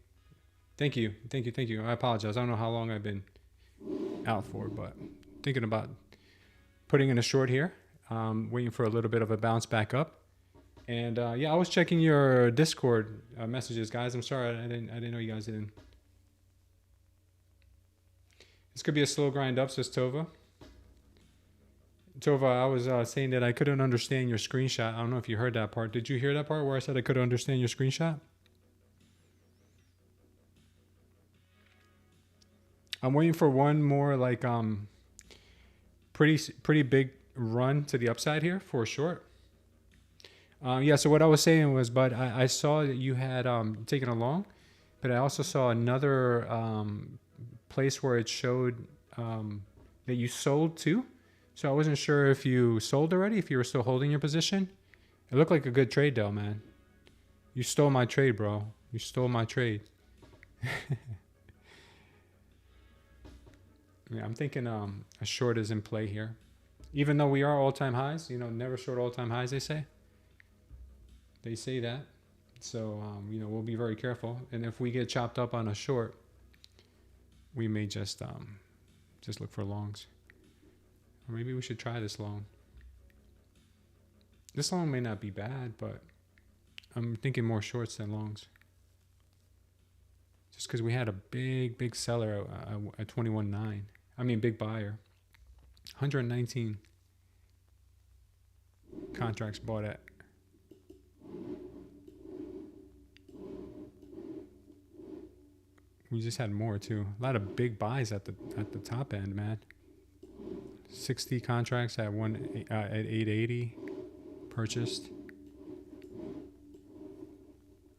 thank you. I apologize. I don't know how long I've been out for, but thinking about putting in a short here. Waiting for a little bit of a bounce back up. And yeah, I was checking your Discord messages, guys. I'm sorry, I didn't know you guys didn't. This could be a slow grind up, says Tova. Tova, I was saying that I couldn't understand your screenshot. I don't know if you heard that part. Did you hear that part where I said I couldn't understand your screenshot? I'm waiting for one more like pretty big run to the upside here for a short. Yeah, so what I was saying was, but I saw that you had taken a long, but I also saw another place where it showed that you sold too. So I wasn't sure if you sold already, if you were still holding your position. It looked like a good trade though, man. You stole my trade, bro. You stole my trade. Yeah, I'm thinking a short is in play here. Even though we are all-time highs, you know, never short all-time highs, they say. They say that. So, you know, we'll be very careful. And if we get chopped up on a short, we may just look for longs. Or maybe we should try this long. This long may not be bad, but I'm thinking more shorts than longs. Just because we had a big seller at 21.9. I mean, big buyer. 119 contracts bought at. We just had more too. A lot of big buys at the top end, man. 60 contracts at 880 purchased.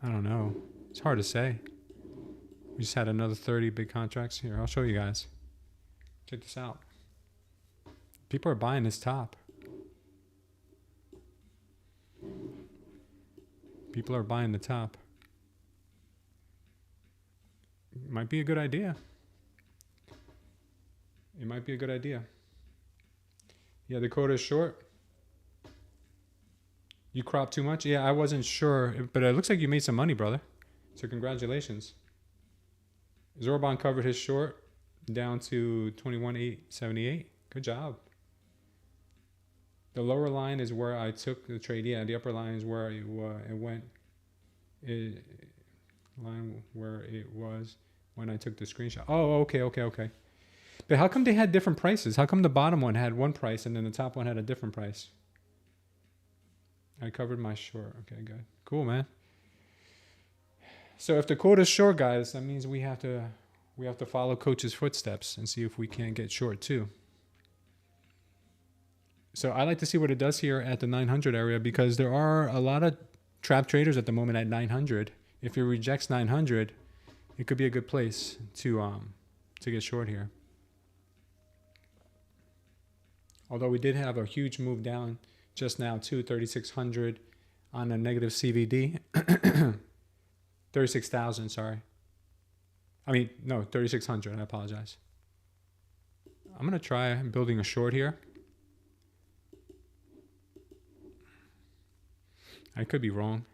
I don't know. It's hard to say. We just had another 30 big contracts here. I'll show you guys. Check this out. People are buying this top. People are buying the top. It might be a good idea. It might be a good idea. Yeah, the quota is short. You cropped too much? Yeah, I wasn't sure, but it looks like you made some money, brother. So congratulations. Zorban covered his short down to 21,878. Good job. The lower line is where I took the trade. Yeah, the upper line is where it went. Line where it was when I took the screenshot. Oh, okay. But how come they had different prices? How come the bottom one had one price and then the top one had a different price? I covered my short. Okay, good. Cool, man. So if the quota's short, guys, that means we have to follow Coach's footsteps and see if we can get short too. So I like to see what it does here at the 900 area because there are a lot of trap traders at the moment at 900. If it rejects 900, it could be a good place to get short here. Although we did have a huge move down just now to 3,600 on a negative CVD. 36,000, sorry. I mean, no, 3,600, I apologize. I'm going to try building a short here. I could be wrong.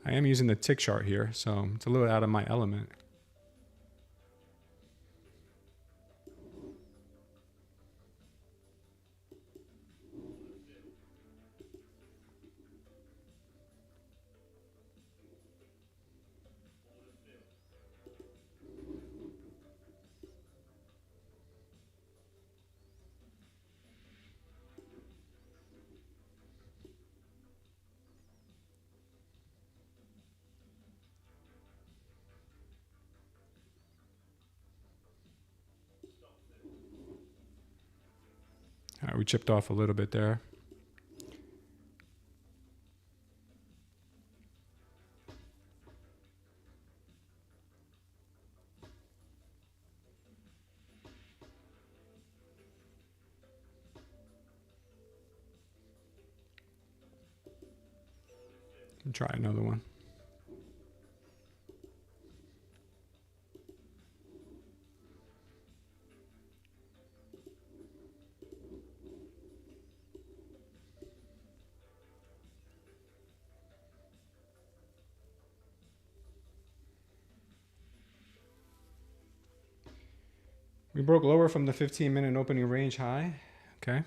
I am using the tick chart here, so it's a little out of my element. All right, we chipped off a little bit there. Try another one. We broke lower from the 15-minute opening range high. Okay.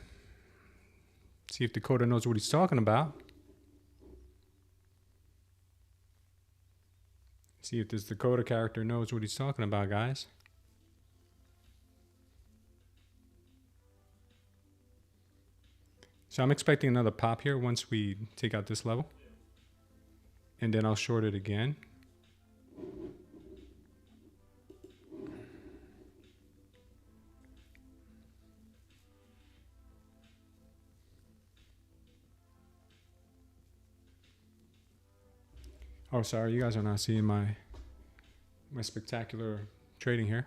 See if Dakota knows what he's talking about. See if this Dakota character knows what he's talking about, guys. So I'm expecting another pop here once we take out this level. And then I'll short it again. Oh, sorry, you guys are not seeing my spectacular trading here.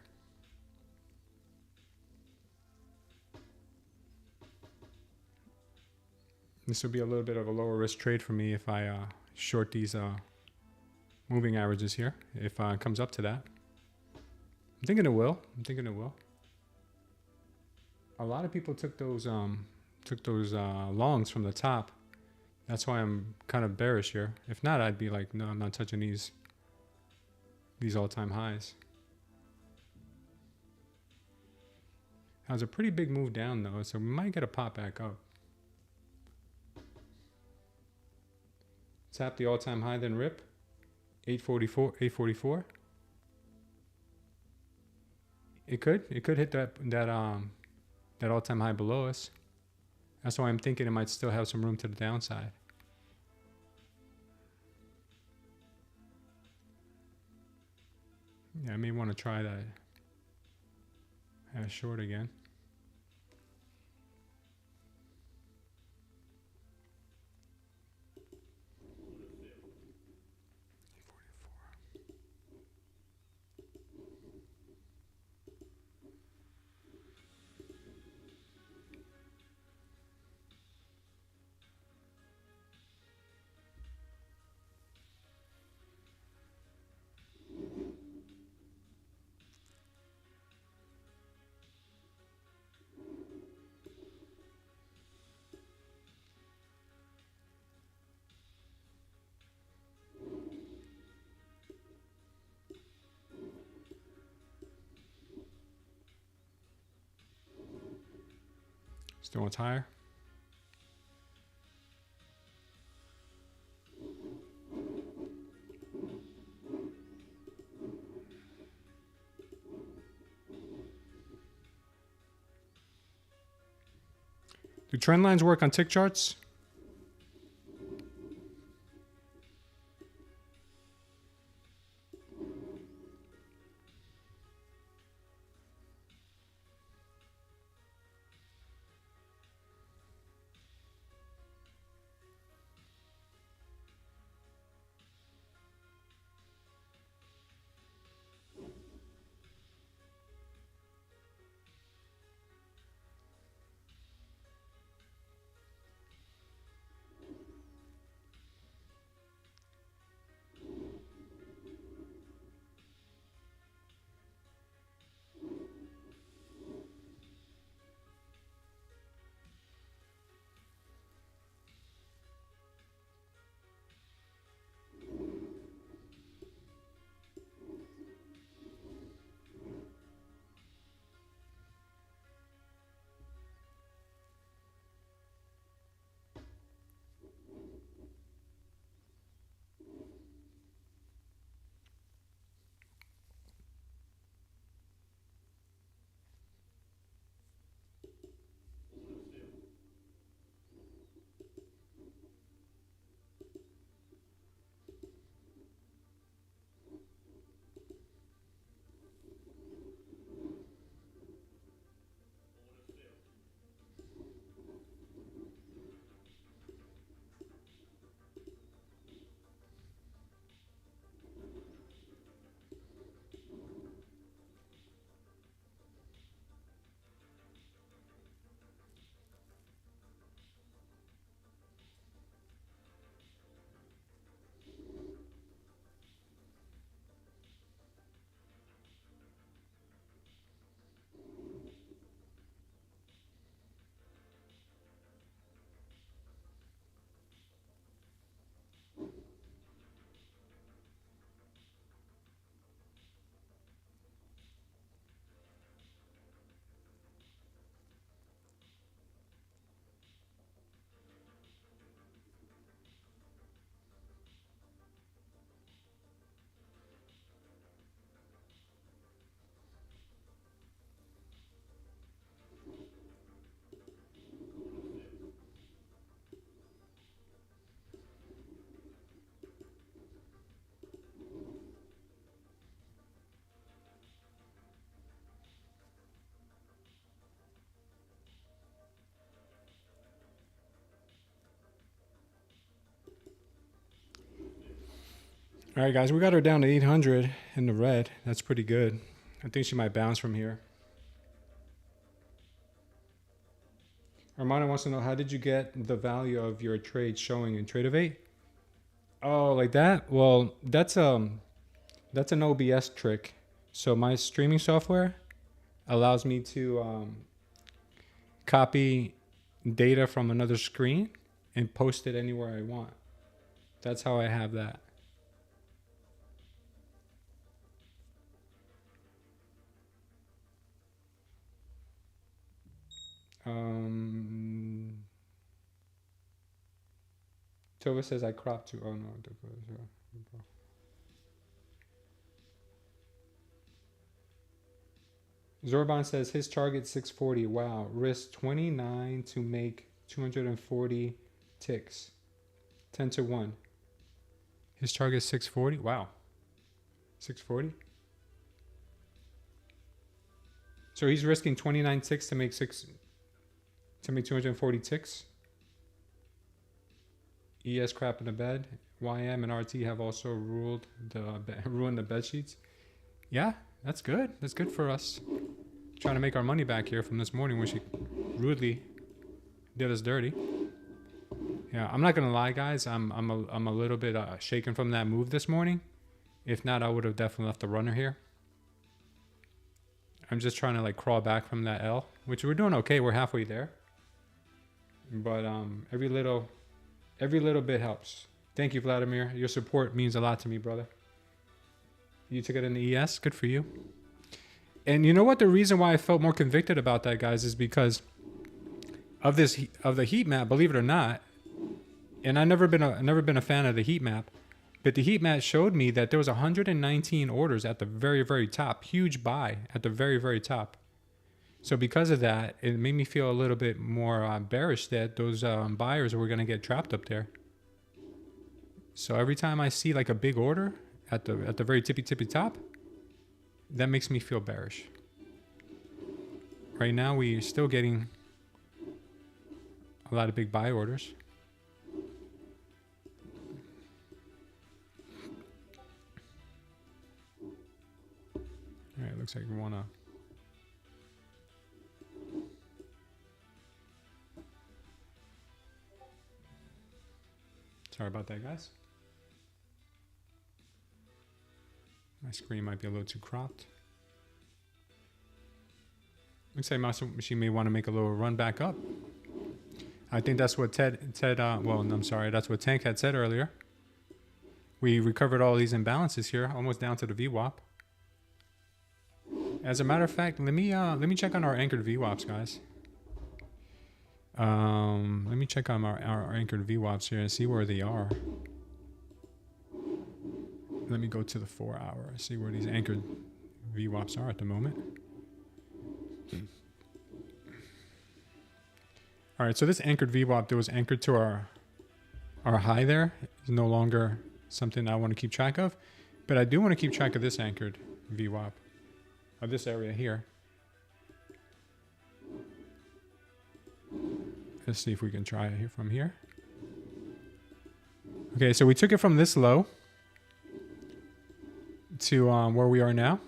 This will be a little bit of a lower risk trade for me if I short these moving averages here, if it comes up to that. I'm thinking it will. A lot of people took those longs from the top. That's why I'm kind of bearish here. If not, I'd be like, no, I'm not touching these all-time highs. That was a pretty big move down though, so we might get a pop back up. Tap the all-time high, then rip. 844. It could hit that all-time high below us. That's why I'm thinking it might still have some room to the downside. Yeah, I may want to try that short again. Still wants higher. Do trend lines work on tick charts? All right, guys, we got her down to 800 in the red. That's pretty good. I think she might bounce from here. Armando wants to know, how did you get the value of your trade showing in Tradeify? Oh, like that? Well, that's an OBS trick. So my streaming software allows me to copy data from another screen and post it anywhere I want. That's how I have that. Tova says I cropped too. Oh no. Zorban says his target 640. Wow. Risk 29 to make 240 ticks. 10 to 1. His target 640. Wow. 640. So he's risking 29 ticks to make 240 ticks. ES crap in the bed. YM and RT have also ruined the bed sheets. Yeah, that's good. That's good for us. Trying to make our money back here from this morning when she rudely did us dirty. Yeah, I'm not gonna lie, guys. I'm a little bit shaken from that move this morning. If not, I would have definitely left the runner here. I'm just trying to like crawl back from that L, which we're doing okay. We're halfway there. But every little bit helps. Thank you, Vladimir. Your support means a lot to me, brother. You took it in the ES. Good for you. And you know what? The reason why I felt more convicted about that, guys, is because of the heat map. Believe it or not, and I've never been a fan of the heat map, but the heat map showed me that there was 119 orders at the very, very top. Huge buy at the very, very top. So because of that, it made me feel a little bit more bearish that those buyers were going to get trapped up there. So every time I see like a big order at the very tippy top, that makes me feel bearish. Right now, we're still getting a lot of big buy orders. All right, looks like we want to... Sorry about that, guys. My screen might be a little too cropped. Looks like she may want to make a little run back up. I think that's what that's what Tank had said earlier. We recovered all these imbalances here, almost down to the VWAP. As a matter of fact, let me check on our anchored VWAPs, guys. Let me check on our anchored VWAPs here and see where they are. Let me go to the 4 hour, see where these anchored VWAPs are at the moment. All right, so this anchored VWAP that was anchored to our high there is no longer something I want to keep track of, but I do want to keep track of this anchored VWAP of this area here. Let's see if we can try it here from here. Okay, so we took it from this low to where we are now.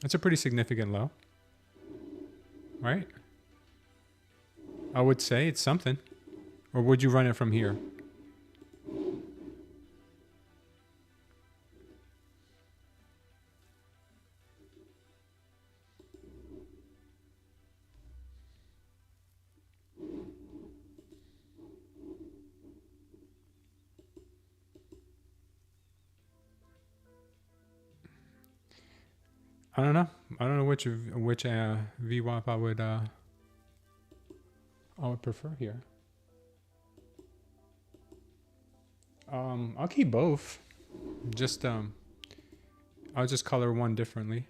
That's a pretty significant low, right? I would say it's something. Or would you run it from here? I don't know. I don't know which VWAP I would prefer here. I'll keep both. I'll just color one differently.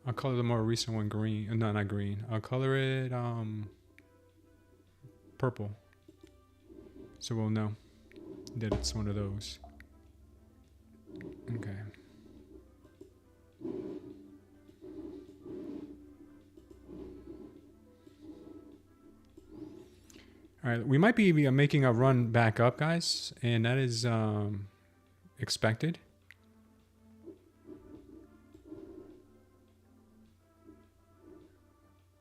I'll color the more recent one green. No, not green. I'll color it purple. So we'll know that it's one of those. Okay. All right, we might be making a run back up, guys, and that is expected.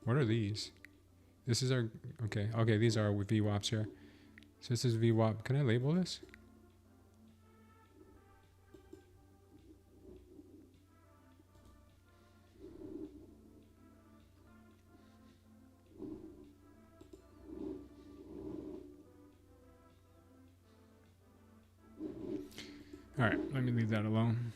What are these? This is our, okay, these are VWAPs here. So this is VWAP. Can I label this? All right, let me leave that alone.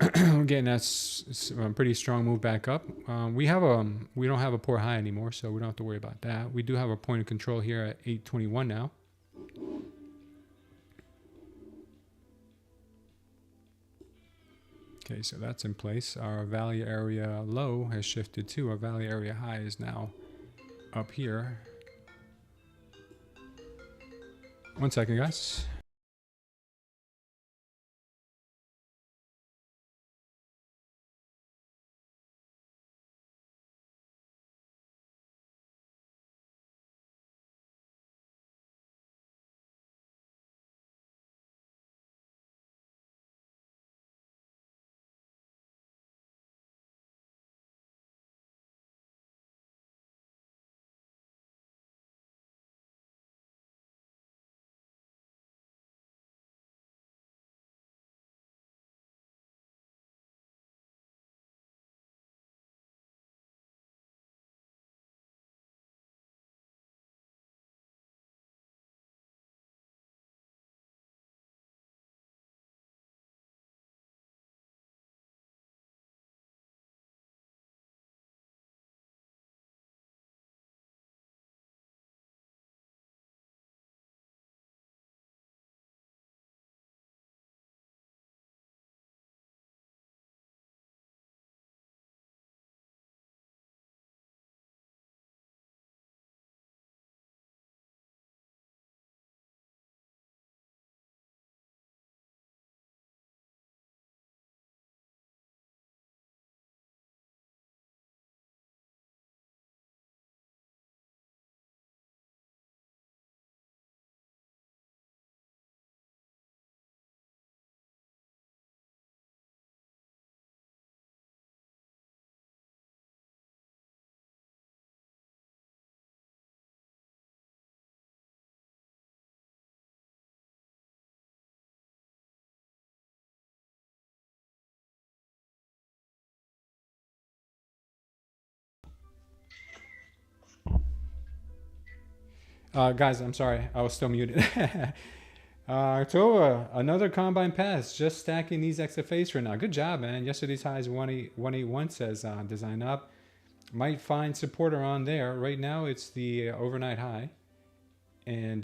Again, that's a pretty strong move back up. We don't have a poor high anymore, so we don't have to worry about that. We do have a point of control here at 821 now. Okay, so that's in place. Our value area low has shifted too. Our value area high is now up here. One second, guys. Guys, I'm sorry, I was still muted. Tova, another combine pass, just stacking these XFAs for now. Good job, man. Yesterday's high is 181, says design up. Might find support around there. Right now, it's the overnight high. And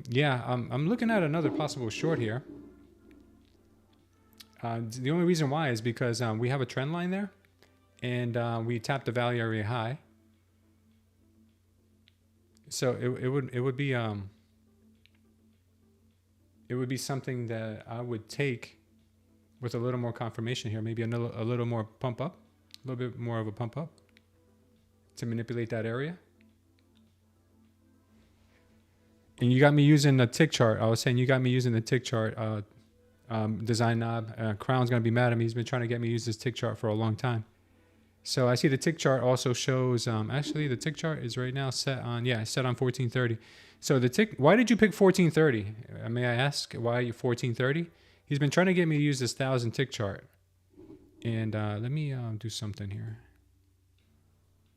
yeah, I'm looking at another possible short here. The only reason why is because we have a trend line there, and we tapped the value area high. So it would be something that I would take with a little more confirmation here, maybe a little more pump up, a little bit more of a pump up to manipulate that area. And you got me using the tick chart. I was saying you got me using the tick chart design knob. Crown's gonna be mad at me. He's been trying to get me to use this tick chart for a long time. So I see the tick chart also shows, actually the tick chart is right now set on, yeah, set on 1430. So the tick, why did you pick 1430? May I ask why you 1430? He's been trying to get me to use this 1000 tick chart. And let me do something here.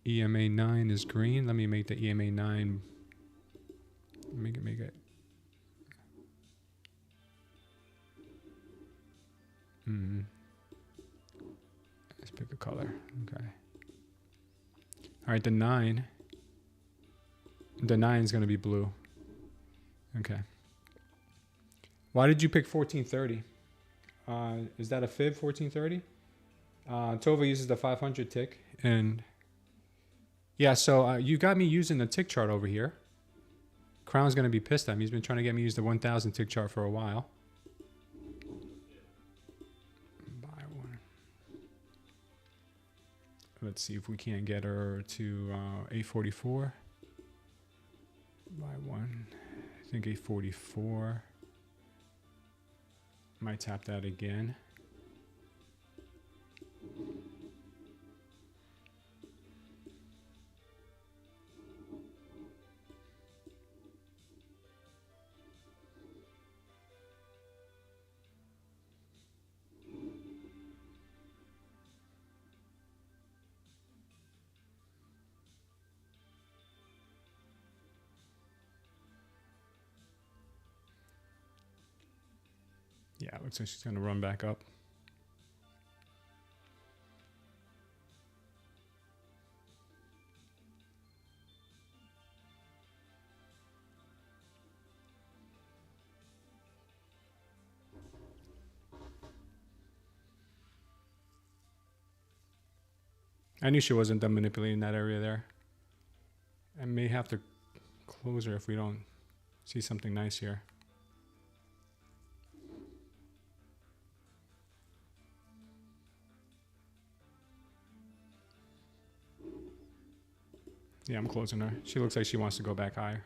EMA 9 is green. Let me make the EMA 9, make it. Let's pick a color. Okay. All right, the 9 is going to be blue. Okay. Why did you pick 1430? Is that a fib, 1430? Tova uses the 500 tick. And yeah, so you got me using the tick chart over here. Crown's going to be pissed at me. He's been trying to get me to use the 1000 tick chart for a while. Buy one. Let's see if we can't get her to 844. Buy one. think 844. Might tap that again. Yeah, it looks like she's going to run back up. I knew she wasn't done manipulating that area there. I may have to close her if we don't see something nice here. Yeah, I'm closing her. She looks like she wants to go back higher.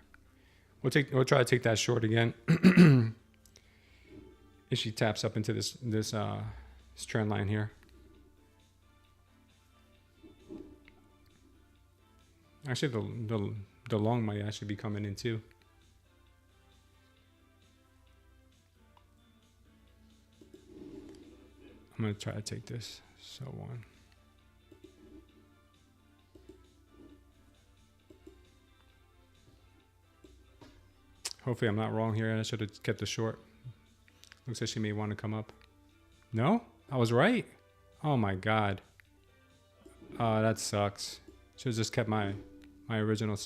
We'll try to take that short again. If she taps up into this trend line here. Actually, the long might actually be coming in too. I'm gonna try to take this. So one. Hopefully I'm not wrong here. I should have kept the short. Looks like she may want to come up. No? I was right. Oh my God. That sucks. Should have just kept my original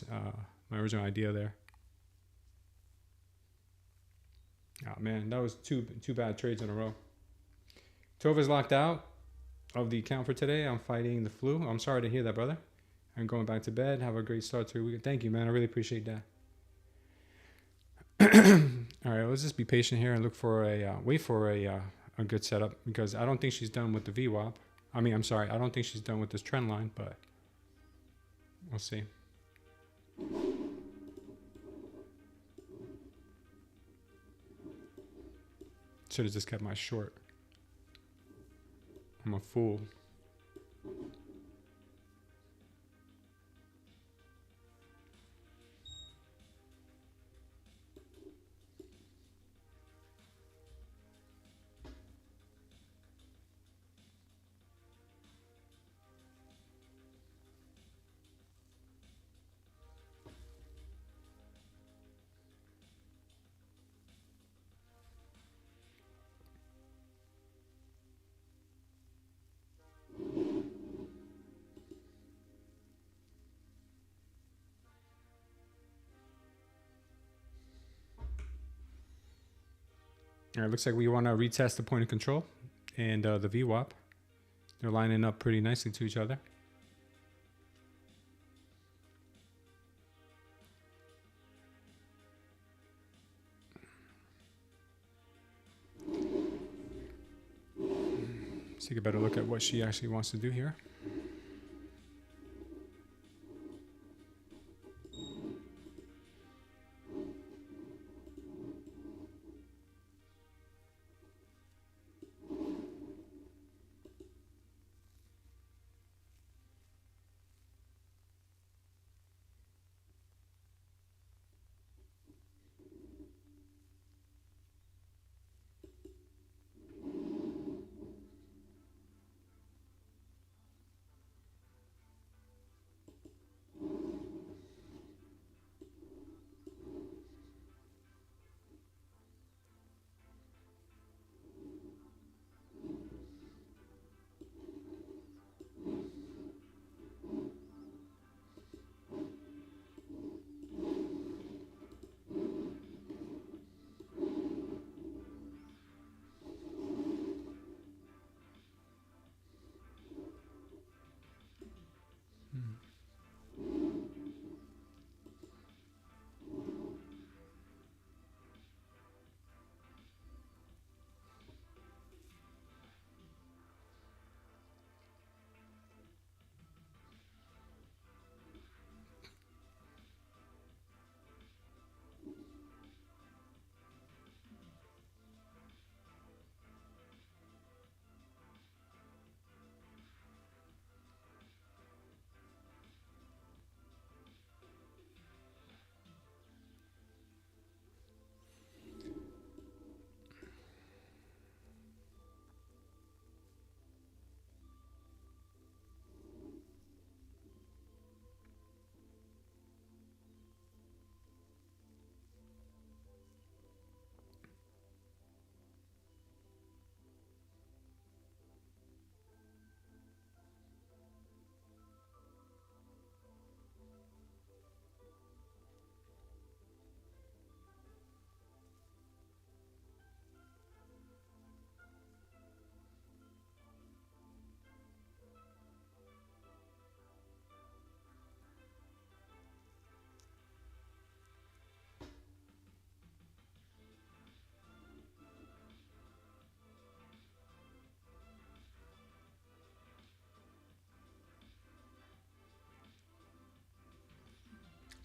idea there. Oh man, that was two bad trades in a row. Tova's locked out of the account for today. I'm fighting the flu. I'm sorry to hear that, brother. I'm going back to bed. Have a great start to your week. Thank you, man. I really appreciate that. All right, let's just be patient here and look for wait for a good setup, because I don't think she's done with the VWAP. I mean, I'm sorry, I don't think she's done with this trend line, but we'll see. Should have just kept my short. I'm a fool. All right, looks like we want to retest the point of control and the VWAP. They're lining up pretty nicely to each other. Let's take a better look at what she actually wants to do here.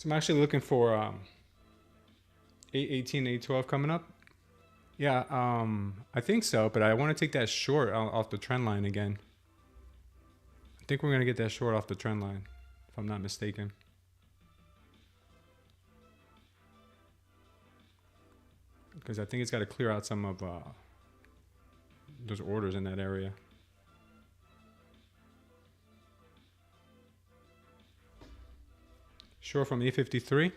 So I'm actually looking for 818, 812 coming up. Yeah, I think so, but I want to take that short off the trend line again. I think we're going to get that short off the trend line, if I'm not mistaken. Because I think it's got to clear out some of those orders in that area. Short from 853.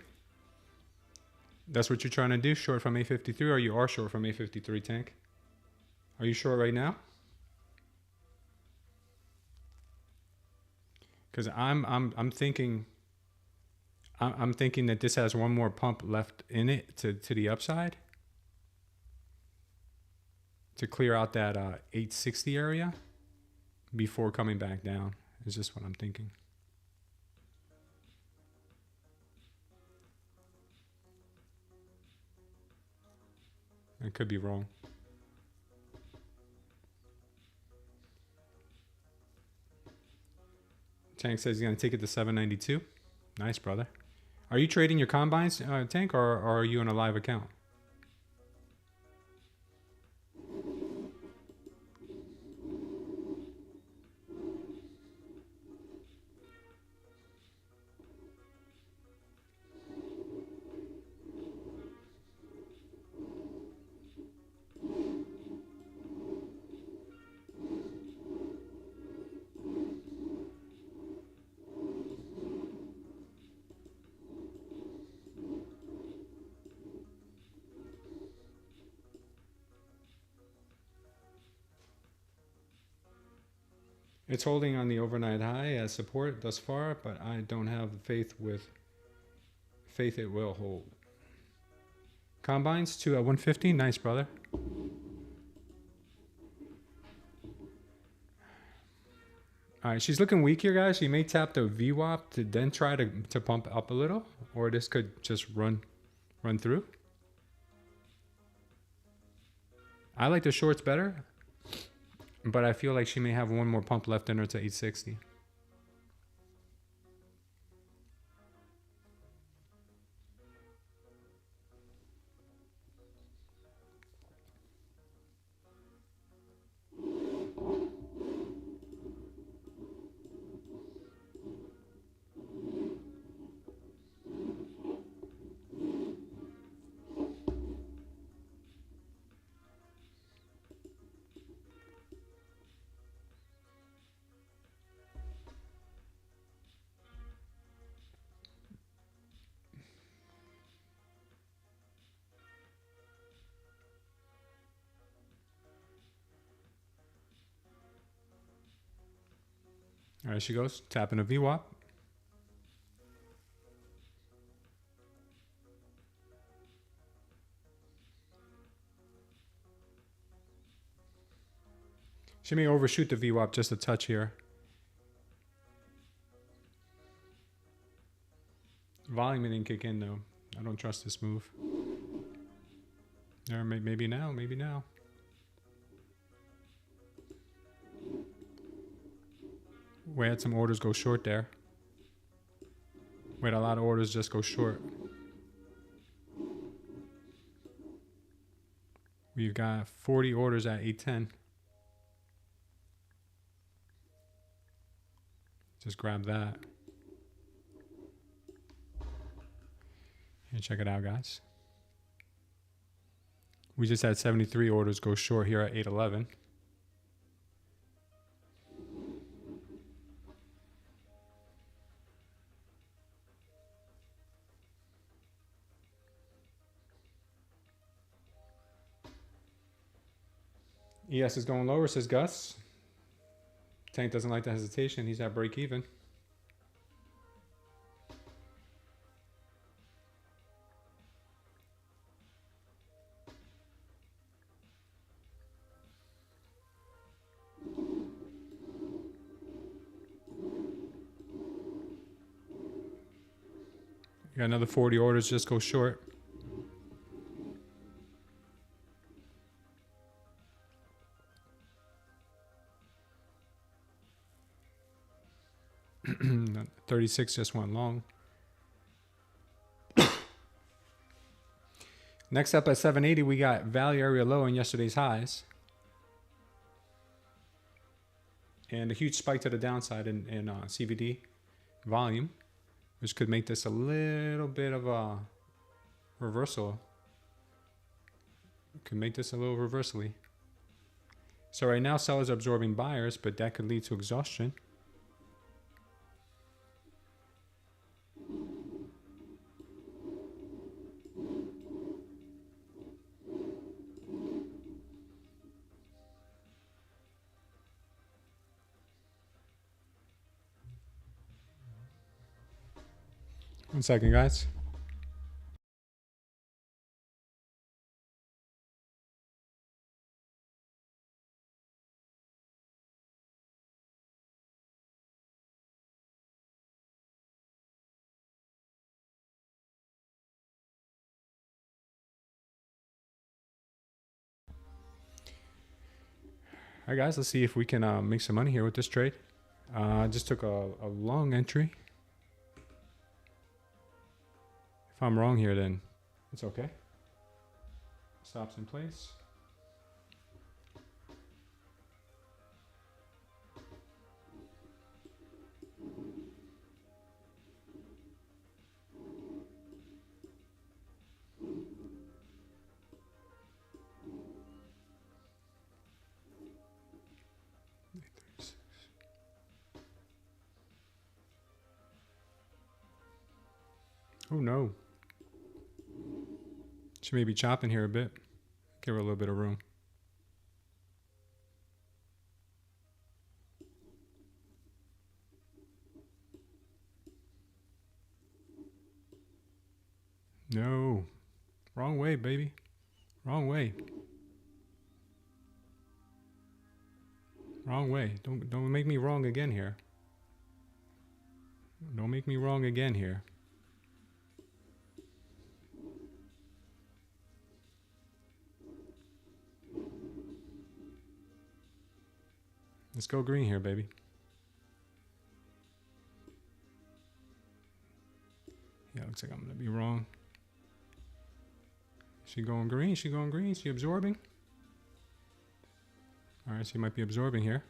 That's what you're trying to do, short from 853, or you are short from 853, Tank? Are you short right now? Because I'm thinking that this has one more pump left in it to the upside to clear out that 860 area before coming back down. Is just what I'm thinking. I could be wrong. Tank says he's going to take it to 792. Nice, brother. Are you trading your combines, Tank, or are you on a live account? It's holding on the overnight high as support thus far, but I don't have faith it will hold. Combines to 150. Nice, brother. All right, she's looking weak here, guys. She may tap the VWAP to then try to pump up a little, or this could just run through. I like the shorts better, but I feel like she may have one more pump left in her to 860. All right, she goes, tapping a VWAP. She may overshoot the VWAP just a touch here. Volume didn't kick in though. I don't trust this move. Or maybe now, maybe now. We had some orders go short there. We had a lot of orders just go short. We've got 40 orders at 810. Just grab that. And check it out, guys. We just had 73 orders go short here at 811. ES is going lower, says Gus. Tank doesn't like the hesitation. He's at break even. Got another 40 orders just go short. $36 just went long. Next up at 780, we got value area low in yesterday's highs. And a huge spike to the downside in CVD volume, which could make this a little bit of a reversal. Could make this a little reversally. So right now, sellers are absorbing buyers, but that could lead to exhaustion. One second, guys. All right, guys, let's see if we can make some money here with this trade. I just took a long entry. If I'm wrong here, then it's okay. Stops in place. Oh no. She may be chopping here a bit. Give her a little bit of room. No. Wrong way, baby. Wrong way. Wrong way. Don't make me wrong again here. Don't make me wrong again here. Let's go green here, baby. Yeah, looks like I'm gonna be wrong. She going green, she going green, she absorbing. All right, she might be absorbing here.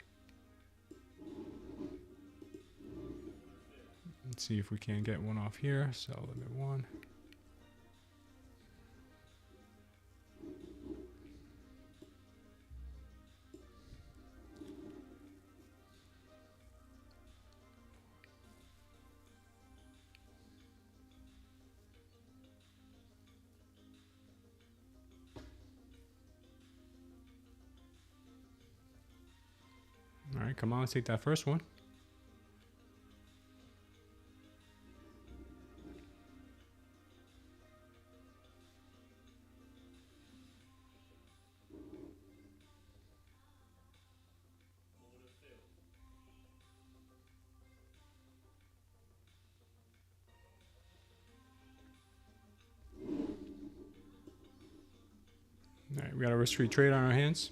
Let's see if we can get one off here. Sell limit one. All right, come on, let's take that first one. All right, we got a risk-free trade on our hands.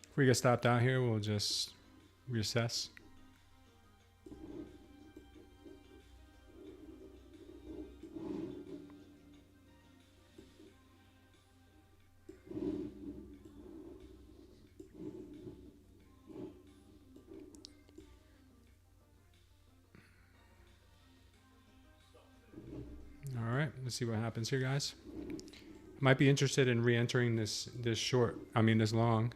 If we get stopped out here, we'll just reassess. All right, let's see what happens here, guys. Might be interested in re-entering this short, this long.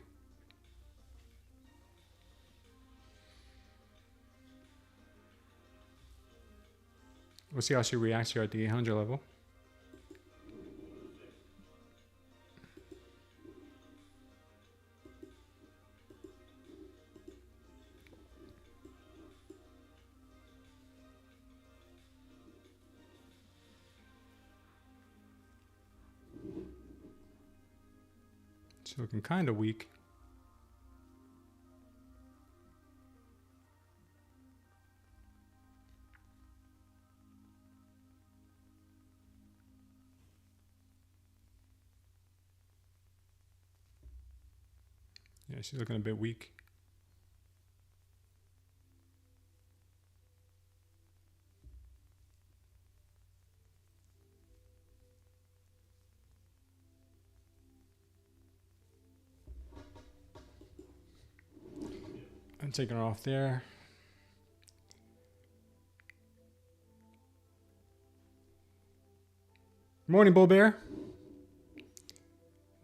We'll see how she reacts here at the 800 level. It's looking kind of weak. Yeah, she's looking a bit weak. I'm taking her off there. Morning, Bull Bear.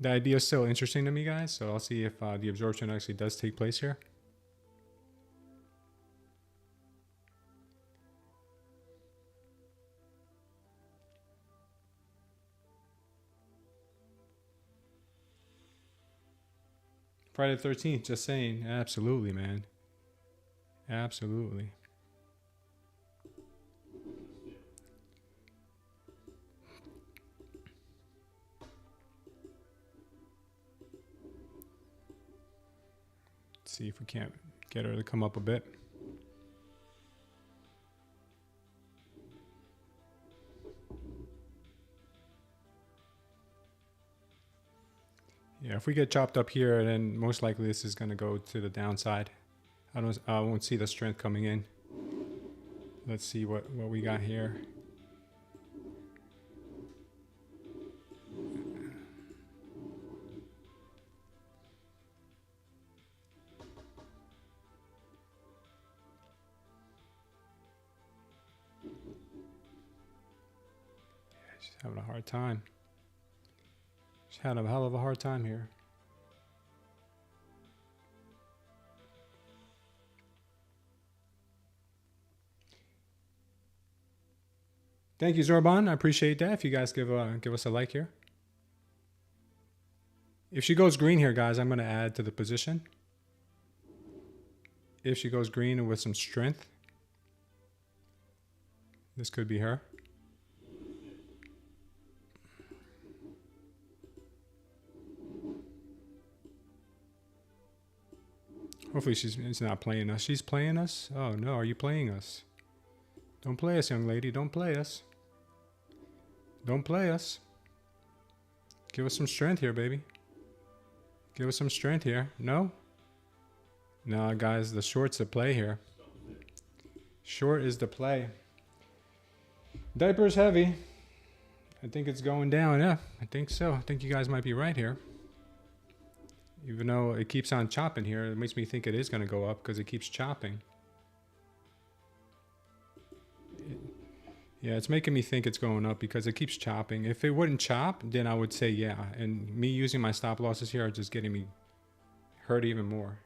The idea is still interesting to me, guys, so I'll see if the absorption actually does take place here. Friday the 13th, just saying. Absolutely, man. Absolutely. Let's see if we can't get her to come up a bit. Yeah, if we get chopped up here, then most likely this is going to go to the downside. I won't see the strength coming in. Let's see what we got here. She's having a hard time. She's had a hell of a hard time here. Thank you, Zorban. I appreciate that. If you guys give us a like here. If she goes green here, guys, I'm going to add to the position. If she goes green with some strength, this could be her. Hopefully she's not playing us. She's playing us? Oh no, are you playing us? Don't play us, young lady. Don't play us. Don't play us. Give us some strength here, baby. Give us some strength here. No? No, guys, the short's the play here. Short is the play. Diaper's heavy. I think it's going down. Yeah, I think so. I think you guys might be right here. Even though it keeps on chopping here, it makes me think it is going to go up because it keeps chopping. Yeah, it's making me think it's going up because it keeps chopping. If it wouldn't chop, then I would say yeah. And me using my stop losses here are just getting me hurt even more.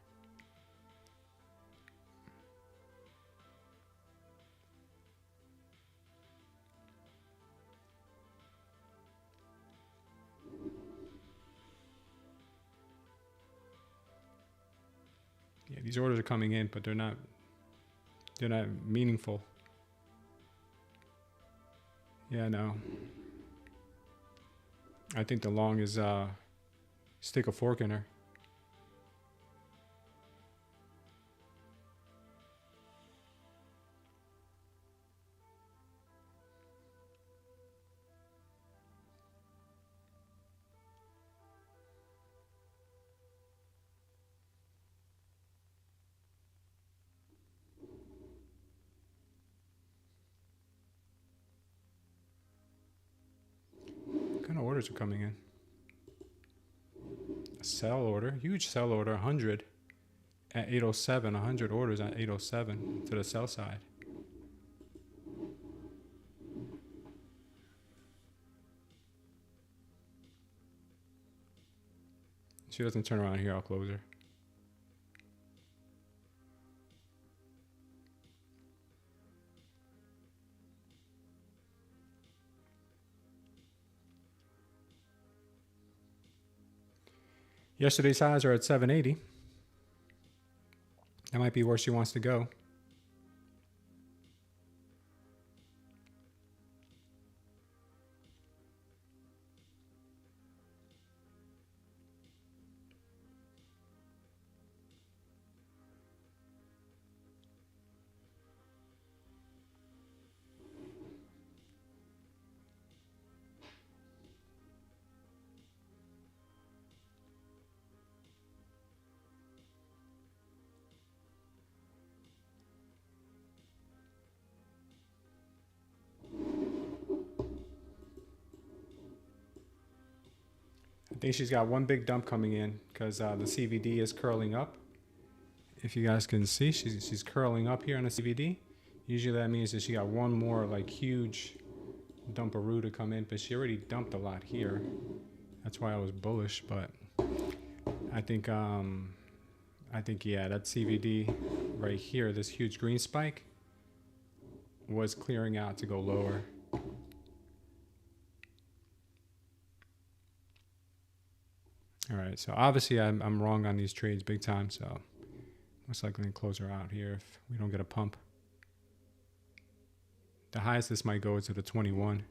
Yeah, these orders are coming in, but they're not meaningful. Yeah, no. I think the long is stick a fork in her. What kind of orders are coming in? A sell order, huge sell order, 100 at 807, 100 orders at 807 to the sell side. If she doesn't turn around here, I'll close her. Yesterday's highs are at 780. That might be where she wants to go. think she's got one big dump coming in because the CVD is curling up. If you guys can see, she's curling up here on the CVD. Usually that means that she got one more like huge dumperoo to come in, but she already dumped a lot here. That's why I was bullish, but I think yeah, that CVD right here, this huge green spike, was clearing out to go lower. All right, so obviously I'm wrong on these trades big time, so most likely gonna close her out here if we don't get a pump. The highest this might go is to the 21.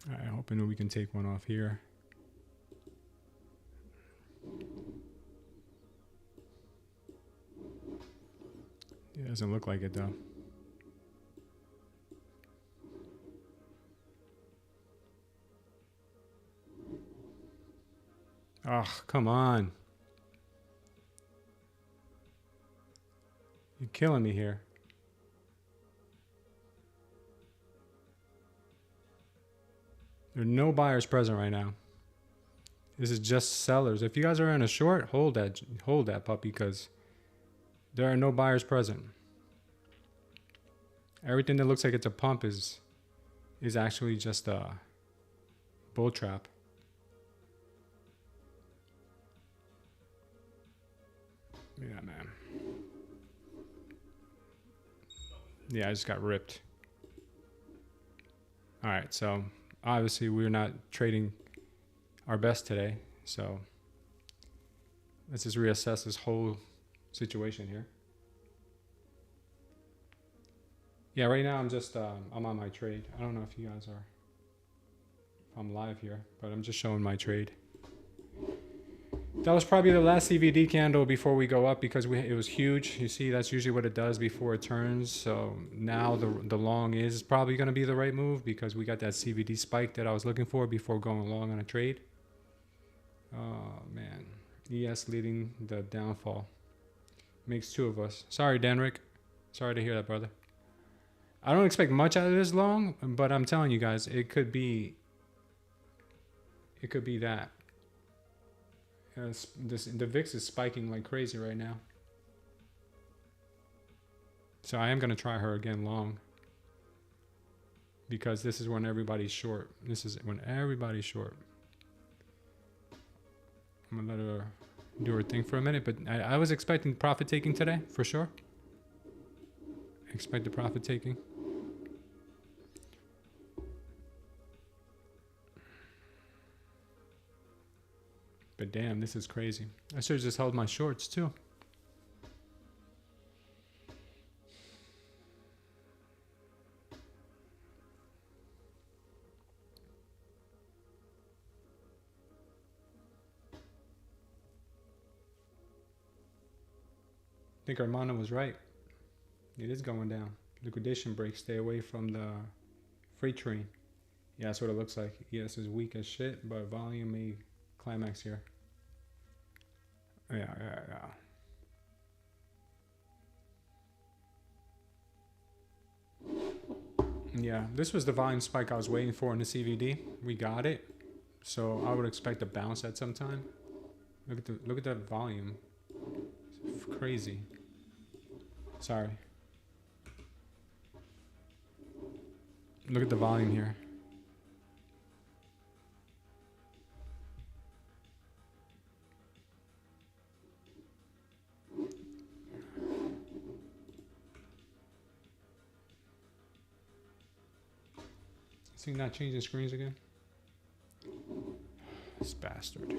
All right, hoping that we can take one off here. It doesn't look like it though. Oh, come on. You're killing me here. There are no buyers present right now. This is just sellers. If you guys are in a short, hold that puppy, because there are no buyers present. Everything that looks like it's a pump is actually just a bull trap. Yeah, man. Yeah, I just got ripped. All right, so obviously we're not trading our best today, so let's just reassess this whole situation here. Yeah, right now I'm just I'm on my trade. I don't know if you guys are, if I'm live here, but I'm just showing my trade. That was probably the last CVD candle before we go up, because it was huge. You see, that's usually what it does before it turns. So now the long is probably going to be the right move, because we got that CVD spike that I was looking for before going long on a trade. Oh man, ES leading the downfall. Makes two of us. Sorry, Danrick. Sorry to hear that, brother. I don't expect much out of this long, but I'm telling you guys, it could be that. The VIX is spiking like crazy right now. So I am going to try her again long, because this is when everybody's short. This is when everybody's short. I'm going to let her do her thing for a minute, but I was expecting profit taking today, for sure. Expect the profit taking. But damn, this is crazy. I should have just held my shorts too. I think Armando was right. It is going down. Liquidation break. Stay away from the freight train. Yeah, that's what it looks like. ES is weak as shit, but volume may climax here. Yeah. Yeah, this was the volume spike I was waiting for in the CVD. We got it. So I would expect a bounce at some time. Look at that volume. It's crazy. Sorry. Look at the volume here. Is he not changing screens again? This bastard.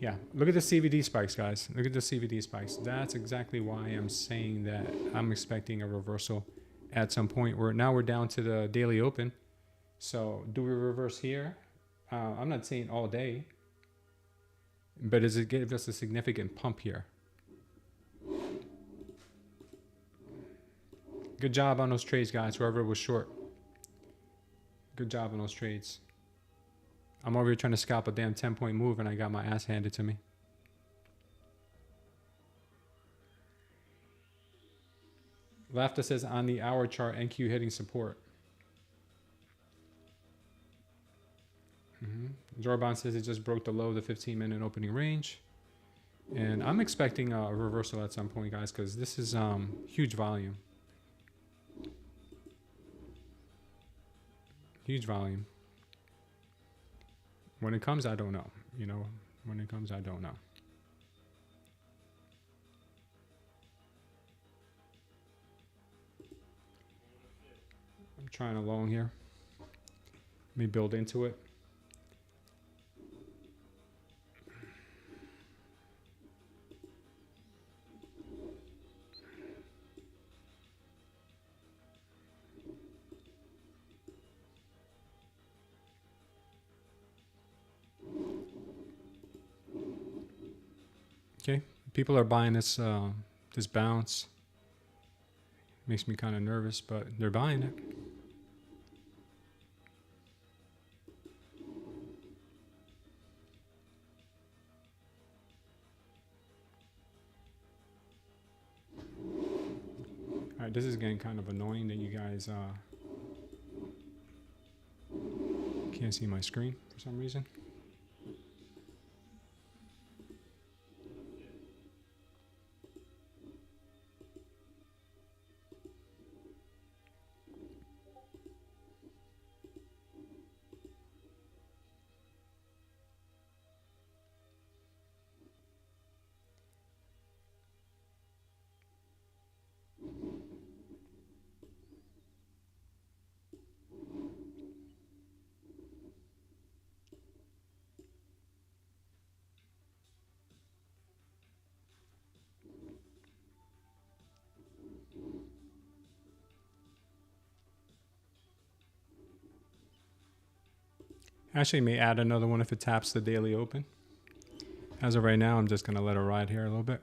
Yeah, look at the CVD spikes, guys. Look at the CVD spikes. That's exactly why I'm saying that I'm expecting a reversal at some point. Now we're down to the daily open. So do we reverse here? I'm not saying all day, but does it give us a significant pump here? Good job on those trades, guys, whoever was short. Good job on those trades. I'm over here trying to scalp a damn 10-point move, and I got my ass handed to me. Lafta says on the hour chart, NQ hitting support. Zorban says it just broke the low of the 15-minute opening range. And I'm expecting a reversal at some point, guys, because this is huge volume. Huge volume. When it comes, I don't know. You know, when it comes, I don't know. I'm trying a long here. Let me build into it. Okay, people are buying this this bounce. Makes me kind of nervous, but they're buying it. All right, this is getting kind of annoying that you guys can't see my screen for some reason. Actually, may add another one if it taps the daily open. As of right now, I'm just going to let it ride here a little bit.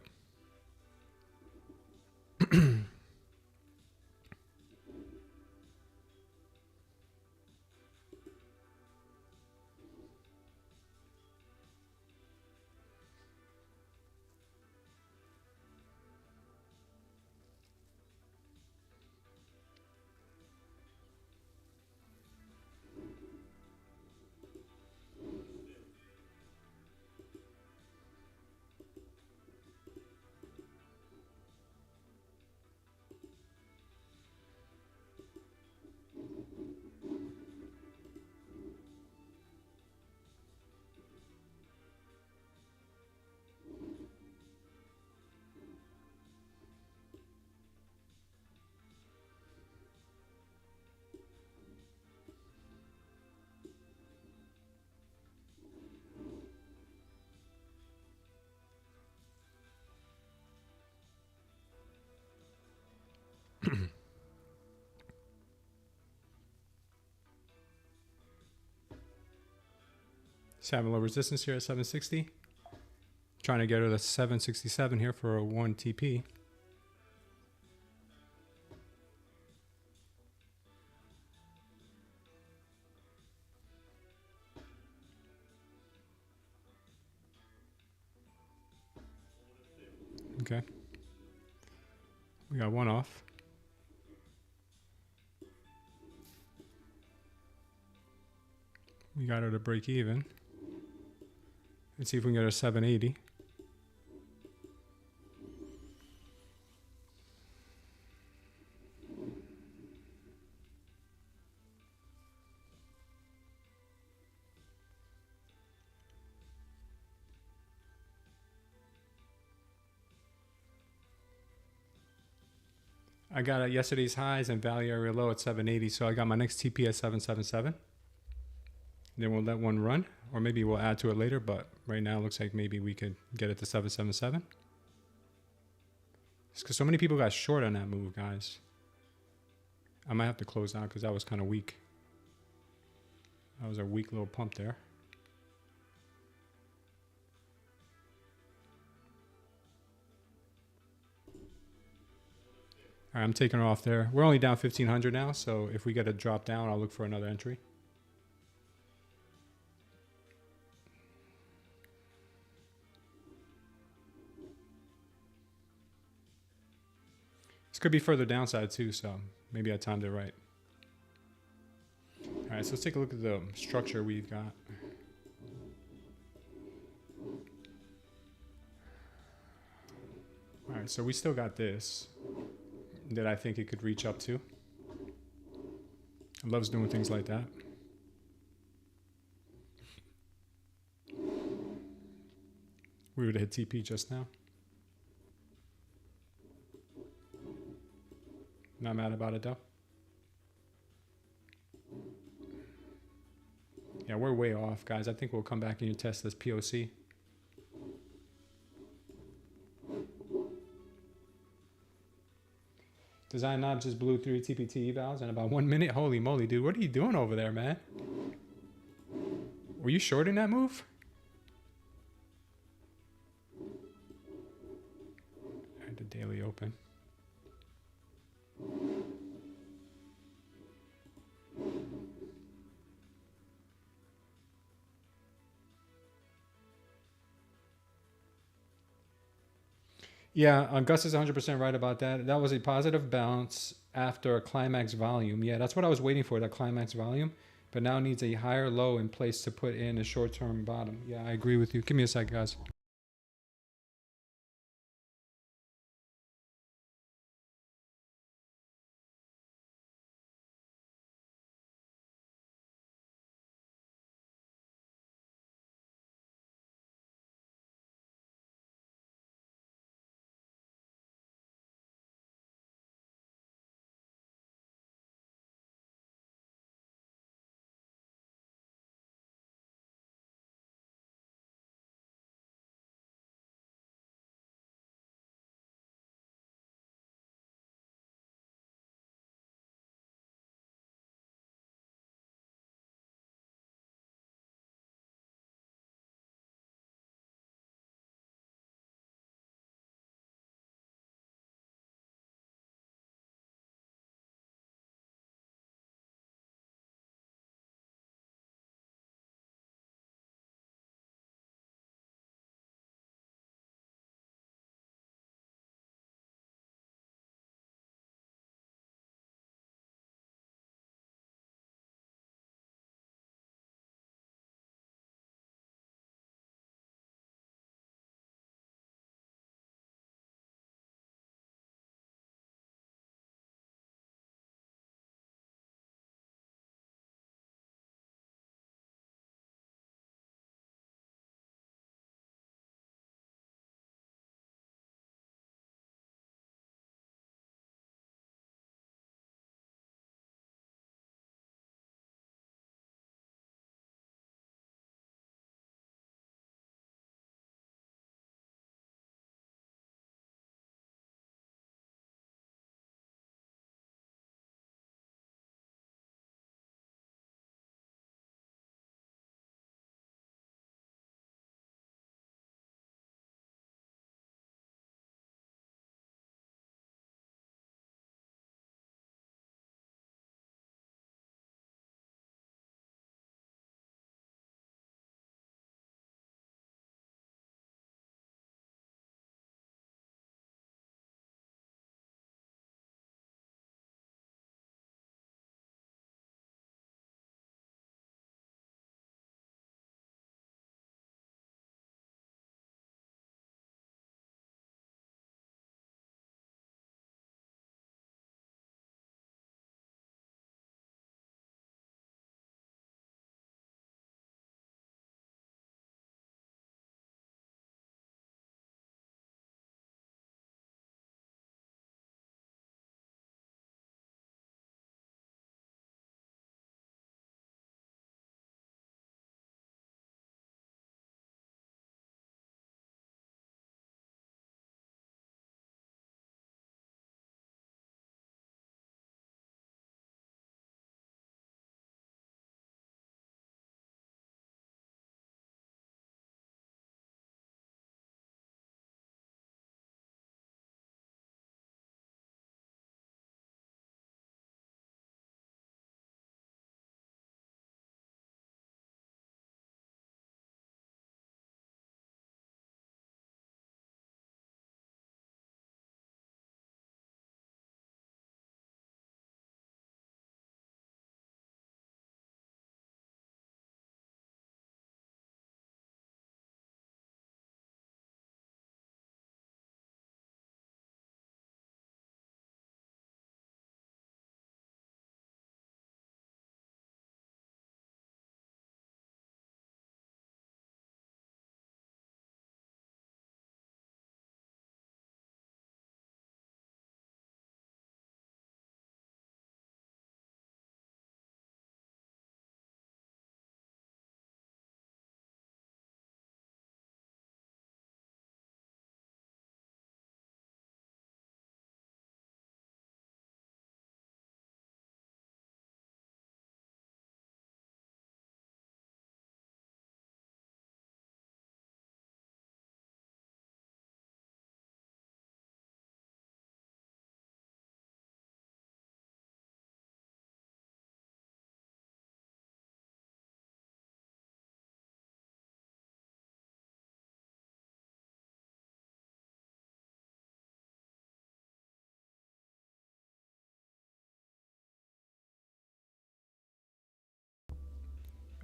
So having low resistance here at 760. Trying to get her to 767 here for a 1 TP. Okay. We got one off. We got her to break even. Let's see if we can get her 780. I got yesterday's highs and value area low at 780, so I got my next TP at 777. Then we'll let one run, or maybe we'll add to it later, but right now it looks like maybe we could get it to 777. It's because so many people got short on that move, guys. I might have to close out because that was kind of weak. That was a weak little pump there. All right, I'm taking it off there. We're only down 1,500 now, so if we get a drop down, I'll look for another entry. This could be further downside too, so maybe I timed it right. All right, so let's take a look at the structure we've got. All right, so we still got this that I think it could reach up to. It loves doing things like that. We would have hit TP just now. Not mad about it though. Yeah, we're way off, guys. I think we'll come back and test this POC. Design Knob just blew 3 TPT evals in about 1 minute. Holy moly, dude. What are you doing over there, man? Were you shorting that move? All right, the daily open. Yeah, Gus is 100% right about that. That was a positive bounce after a climax volume. Yeah, that's what I was waiting for, that climax volume. But now needs a higher low in place to put in a short-term bottom. Yeah, I agree with you. Give me a sec, guys.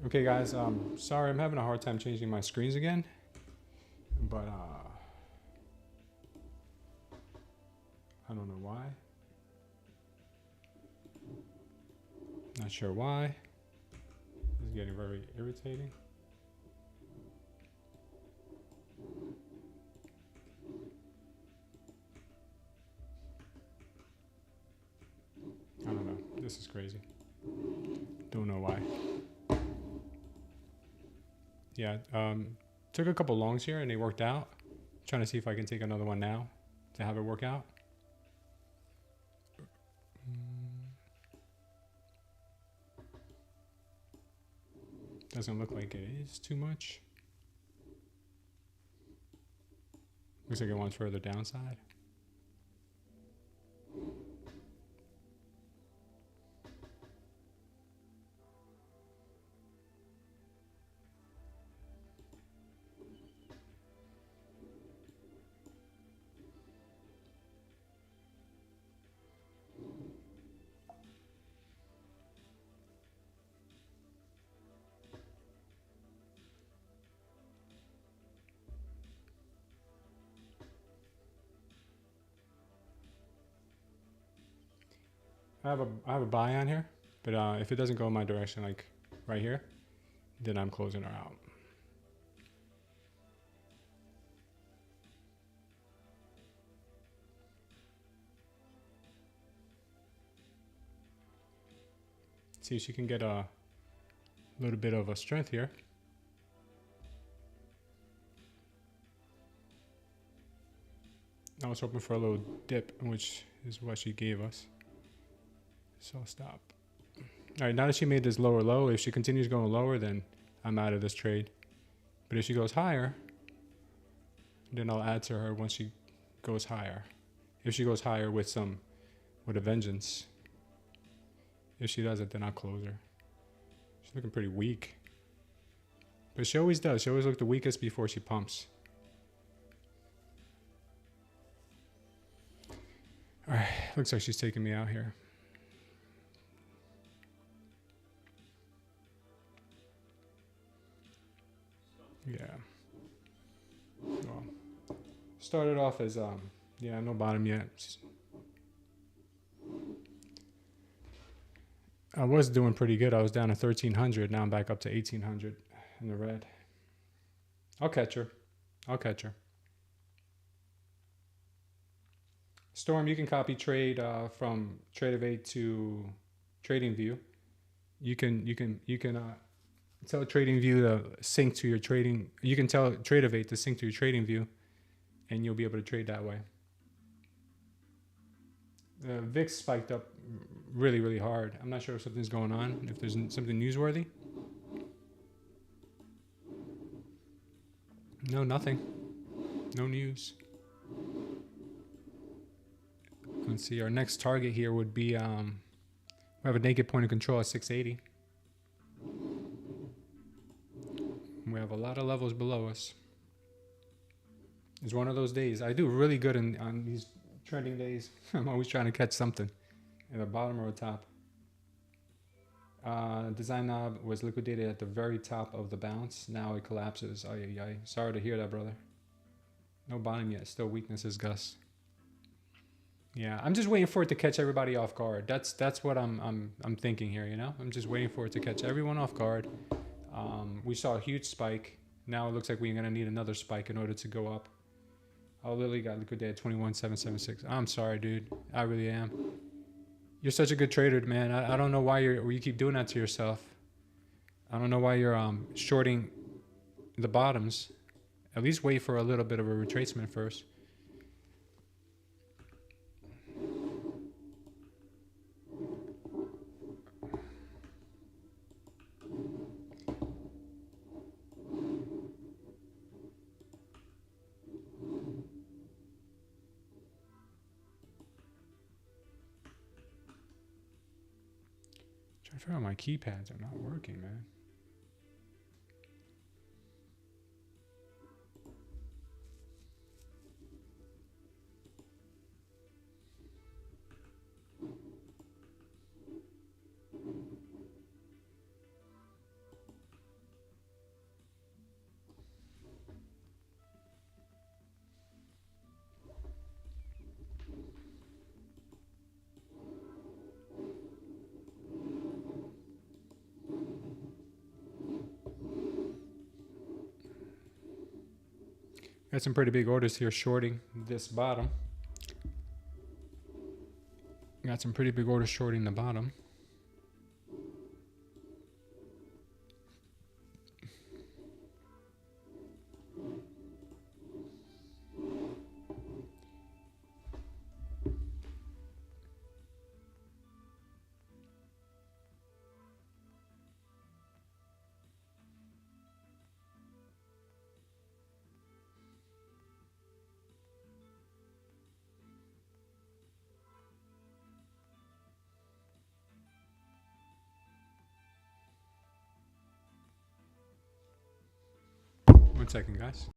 Okay, guys. Sorry, I'm having a hard time changing my screens again, but I don't know why. Not sure why. This is getting very irritating. I don't know. This is crazy. Don't know why. Yeah, took a couple longs here and they worked out. Trying to see if I can take another one now to have it work out. Doesn't look like it is too much. Looks like it wants further downside. I have a buy on here, but if it doesn't go in my direction, like right here, then I'm closing her out. See if she can get a little bit of a strength here. I was hoping for a little dip, which is what she gave us. So I'll stop. All right, now that she made this lower low, if she continues going lower, then I'm out of this trade. But if she goes higher, then I'll add to her once she goes higher. If she goes higher with a vengeance. If she doesn't, then I'll close her. She's looking pretty weak. But she always does. She always looks the weakest before she pumps. All right, looks like she's taking me out here. Yeah. Well, started off as yeah, no bottom yet. I was doing pretty good. I was down to 1300. Now I'm back up to 1800 in the red. I'll catch her. I'll catch her. Storm, you can copy trade from Tradeify to TradingView. You can tell TradingView to sync to your trading. You can tell Tradeify to sync to your TradingView, and you'll be able to trade that way. The VIX spiked up really, really hard. I'm not sure if something's going on, if there's something newsworthy. No, nothing. No news. Let's see, our next target here would be, we have a naked point of control at 680. We have a lot of levels below us. It's one of those days. I do really good on these trending days. I'm always trying to catch something at the bottom or the top. Design knob was liquidated at the very top of the bounce. Now it collapses. Ay, ay, ay. Sorry to hear that, brother. No bottom yet. Still weaknesses, Gus. Yeah, I'm just waiting for it to catch everybody off guard. That's what I'm thinking here. You know, I'm just waiting for it to catch everyone off guard. We saw a huge spike. Now it looks like we're gonna need another spike in order to go up. I literally got liquidated 21,776. I'm sorry, dude. I really am. You're such a good trader, man. I don't know why you keep doing that to yourself. I don't know why you're shorting the bottoms. At least wait for a little bit of a retracement first. Trying to figure out my keypads are not working, man. Got some pretty big orders here shorting this bottom. Got some pretty big orders shorting the bottom. One second, guys.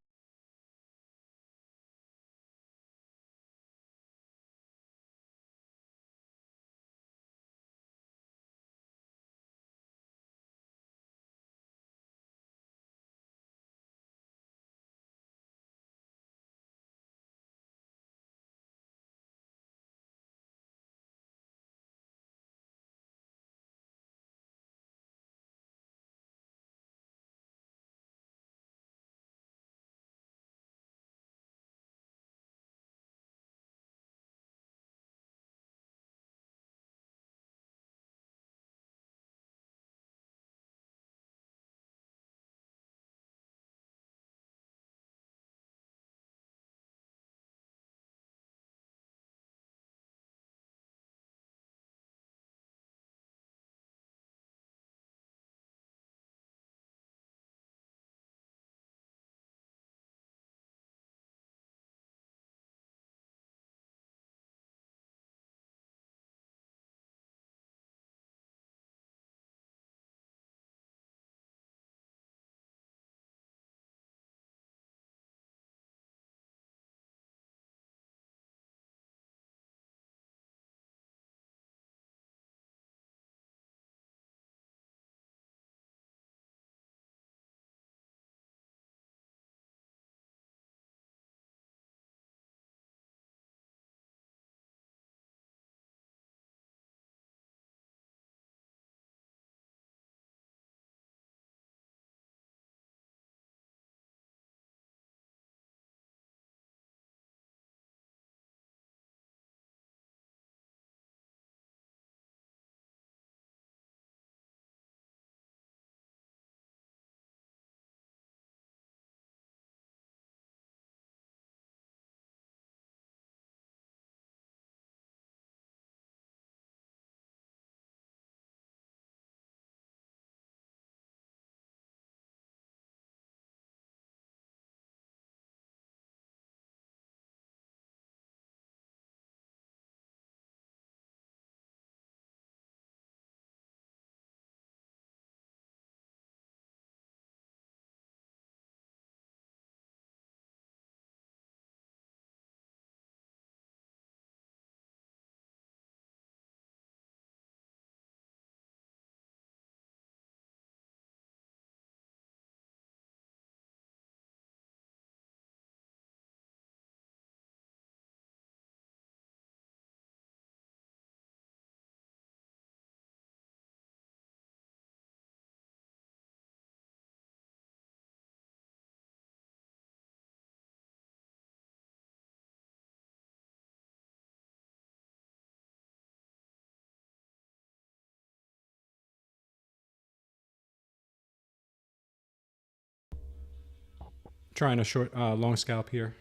Trying a short, long scalp here.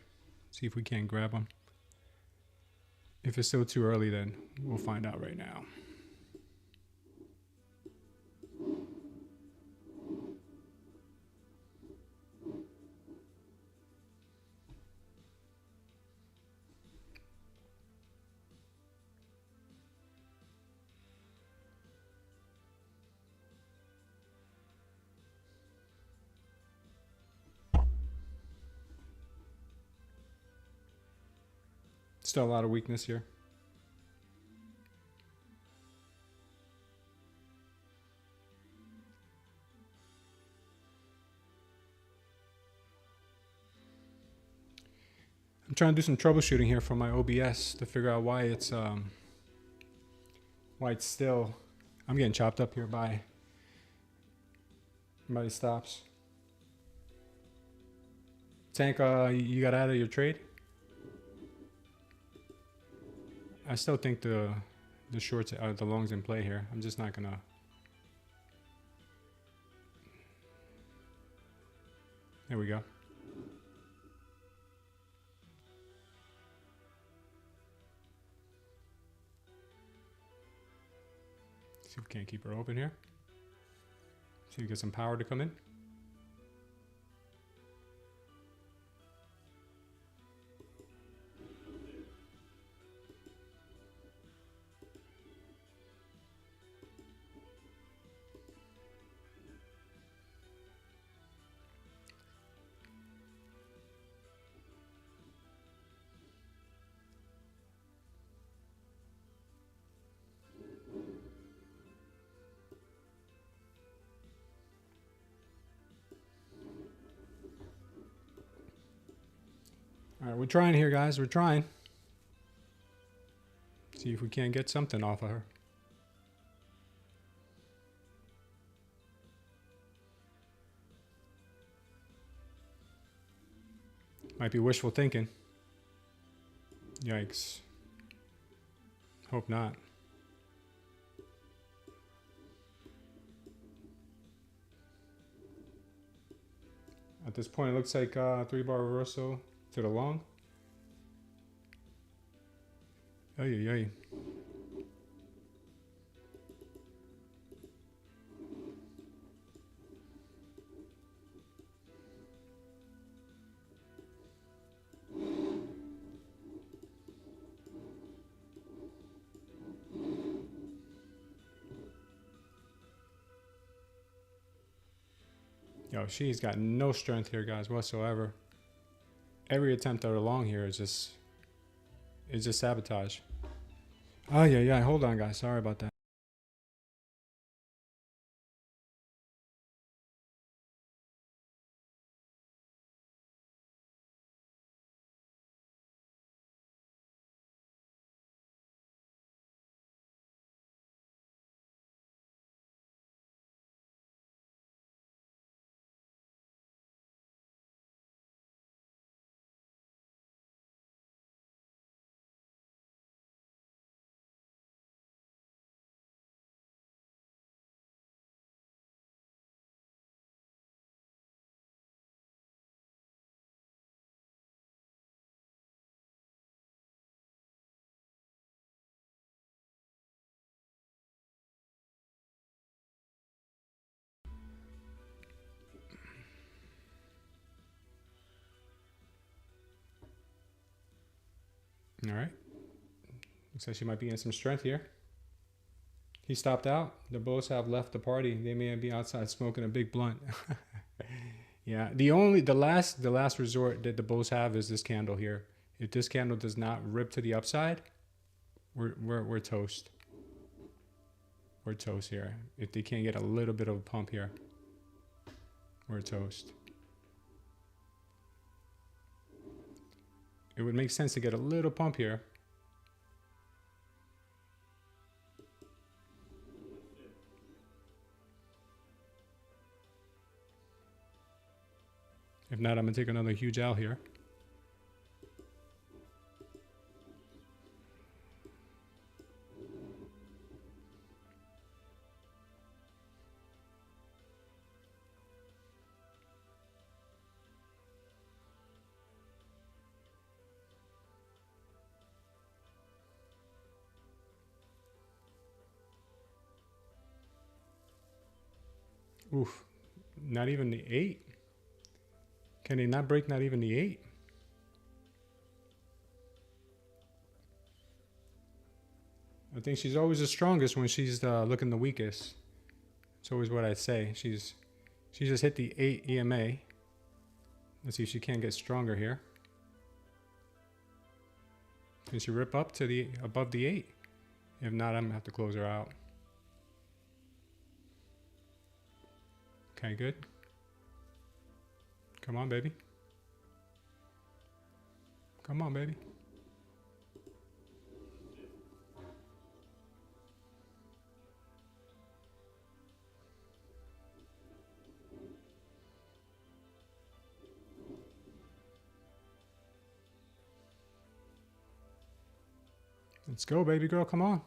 See if we can't grab them. If it's still too early, then we'll find out right now. Still a lot of weakness here. I'm trying to do some troubleshooting here from my OBS to figure out why it's still. I'm getting chopped up here by these stops. Tank, you got out of your trade? I still think the shorts, the longs in play here. I'm just not gonna. There we go. See if we can't keep her open here. See if we get some power to come in. All right, we're trying here, guys. We're trying. See if we can't get something off of her. Might be wishful thinking. Yikes. Hope not. At this point, it looks like 3-bar reversal to the long. Ay, ay, ay. Yo, she's got no strength here, guys, whatsoever. Every attempt at a long here is just sabotage. Oh, yeah. Hold on, guys. Sorry about that. All right. Looks like she might be in some strength here. He stopped out. The bulls have left the party. They may be outside smoking a big blunt. Yeah. The last resort that the bulls have is this candle here. If this candle does not rip to the upside, we're toast. We're toast here. If they can't get a little bit of a pump here, we're toast. It would make sense to get a little pump here. If not, I'm gonna take another huge L here. Oof, not even the 8. Can they not break not even the 8? I think she's always the strongest when she's looking the weakest. It's always what I say. She just hit the 8 EMA. Let's see if she can't get stronger here. Can she rip up to the above the 8? If not, I'm gonna have to close her out. Okay, good. Come on, baby. Come on, baby. Let's go, baby girl. Come on.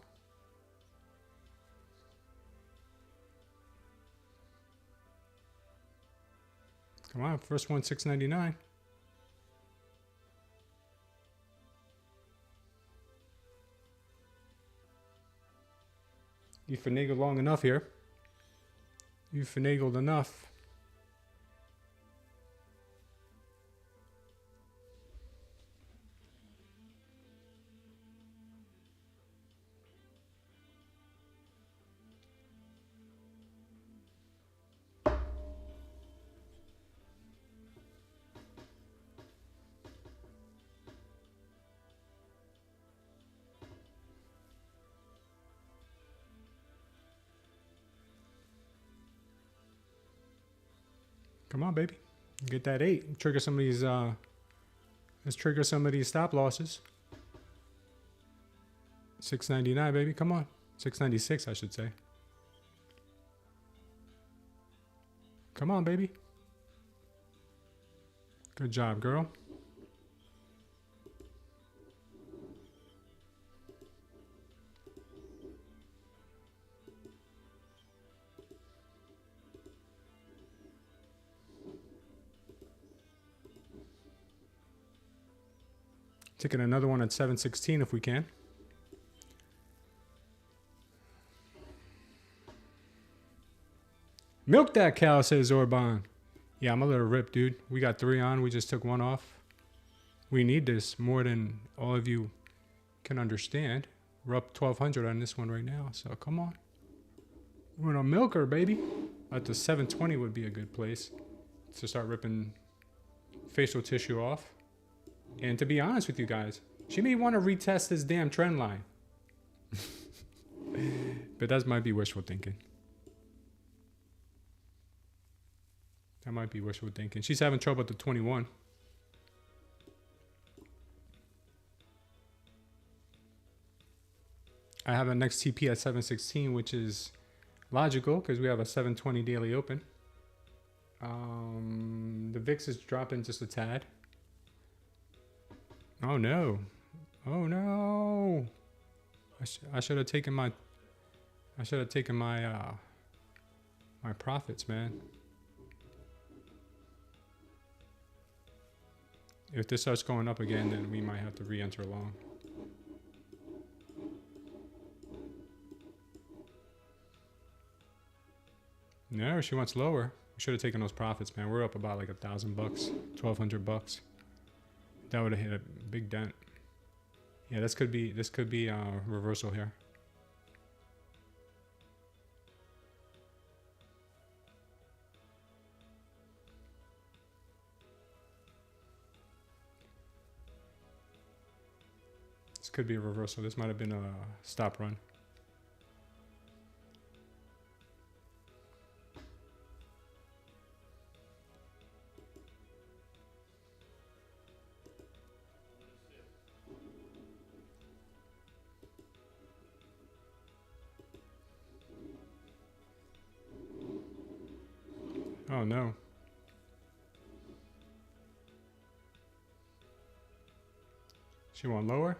Come on. First one, $6.99. You finagled long enough here. You finagled enough. Come on, baby. Get that 8. Trigger some of these, let's trigger some of these stop losses. $6.99, baby. Come on. $6.96, I should say. Come on, baby. Good job, girl. Taking another one at 7.16 if we can. Milk that cow, says Orban. Yeah, I'm a little ripped, dude. We got 3 on. We just took 1 off. We need this more than all of you can understand. We're up 1,200 on this one right now, so come on. We're gonna milk her, baby. At the 720 would be a good place to start ripping facial tissue off. And to be honest with you guys, she may want to retest this damn trend line. But that might be wishful thinking. That might be wishful thinking. She's having trouble at the 21. I have a next TP at 7.16, which is logical because we have a 7.20 daily open. The VIX is dropping just a tad. Oh no! Oh no! I should have taken my my profits, man. If this starts going up again, then we might have to re-enter long. No, she wants lower. We should have taken those profits, man. We're up about like $1,000, $1,200. That would have hit a big dent. Yeah, this could be a reversal here. This could be a reversal. This might have been a stop run. Oh no. She want lower?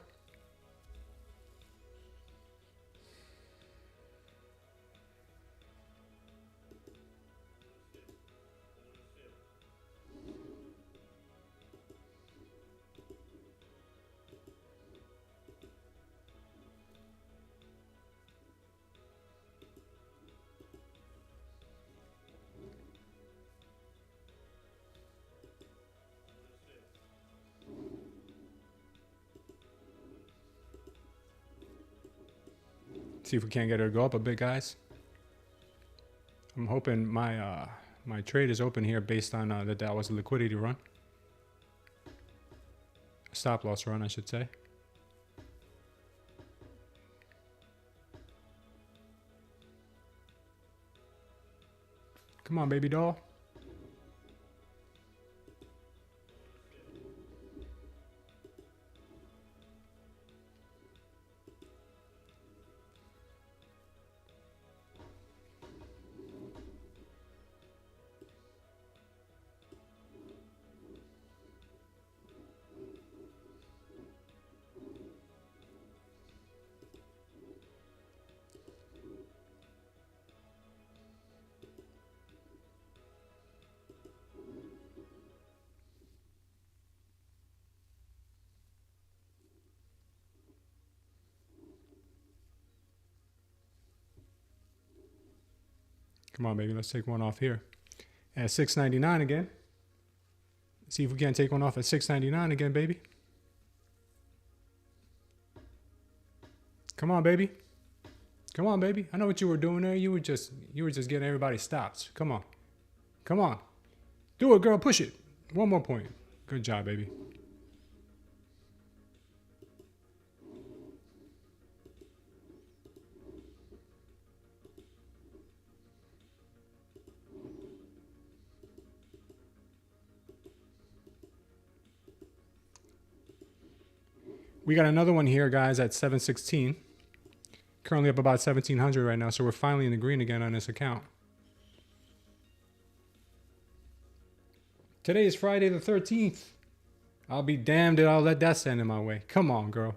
See if we can't get her to go up a bit, guys. I'm hoping my my trade is open here based on that was a liquidity run. A stop loss run, I should say. Come on, baby doll. Come on, baby. Let's take one off here. At $6.99 again. See if we can't take one off at $6.99 again, baby. Come on, baby. Come on, baby. I know what you were doing there. You were just getting everybody stops. Come on. Come on. Do it, girl. Push it. One more point. Good job, baby. We got another one here, guys, at 716. Currently up about 1,700 right now, so we're finally in the green again on this account. Today is Friday the 13th. I'll be damned if I'll let that stand in my way. Come on, girl.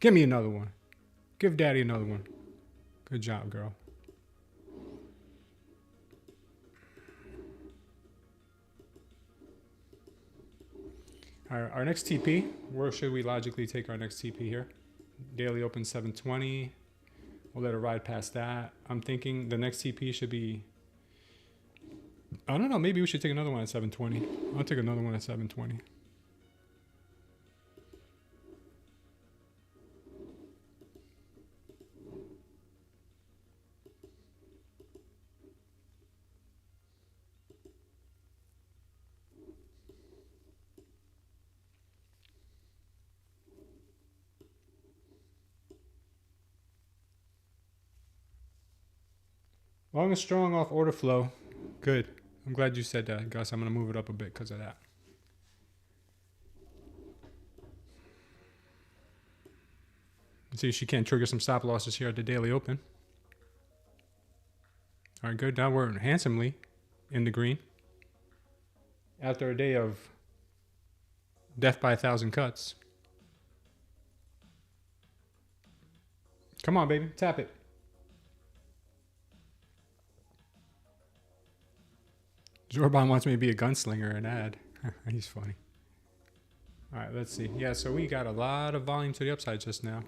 Give me another one. Give daddy another one. Good job, girl. Our next TP, where should we logically take our next TP here? Daily open 720. We'll let it ride past that. I'm thinking the next TP should be, I don't know, maybe we should take another one at 720. I'll take another one at 720. Long and strong off order flow. Good. I'm glad you said that, Gus. I'm going to move it up a bit because of that. Let's see if she can't trigger some stop losses here at the daily open. All right, good. Now we're handsomely in the green. After a day of death by 1,000 cuts. Come on, baby. Tap it. Zorban wants me to be a gunslinger in an ad. He's funny. All right, let's see. Yeah, so we got a lot of volume to the upside just now.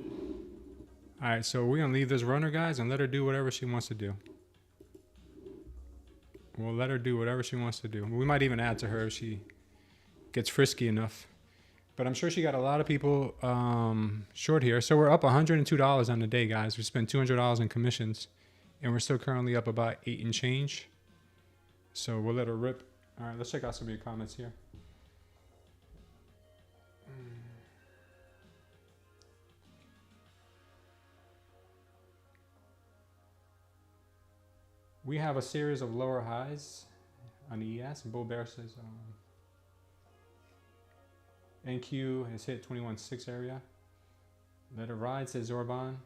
All right, so we're going to leave this runner, guys, and let her do whatever she wants to do. We'll let her do whatever she wants to do. We might even add to her if she gets frisky enough. But I'm sure she got a lot of people short here. So we're up $102 on the day, guys. We spent $200 in commissions, and we're still currently up about 8 and change. So we'll let her rip. All right, let's check out some of your comments here. We have a series of lower highs on the ES. Bull Bear says NQ has hit 21.6 area. Let it ride, says Zorban.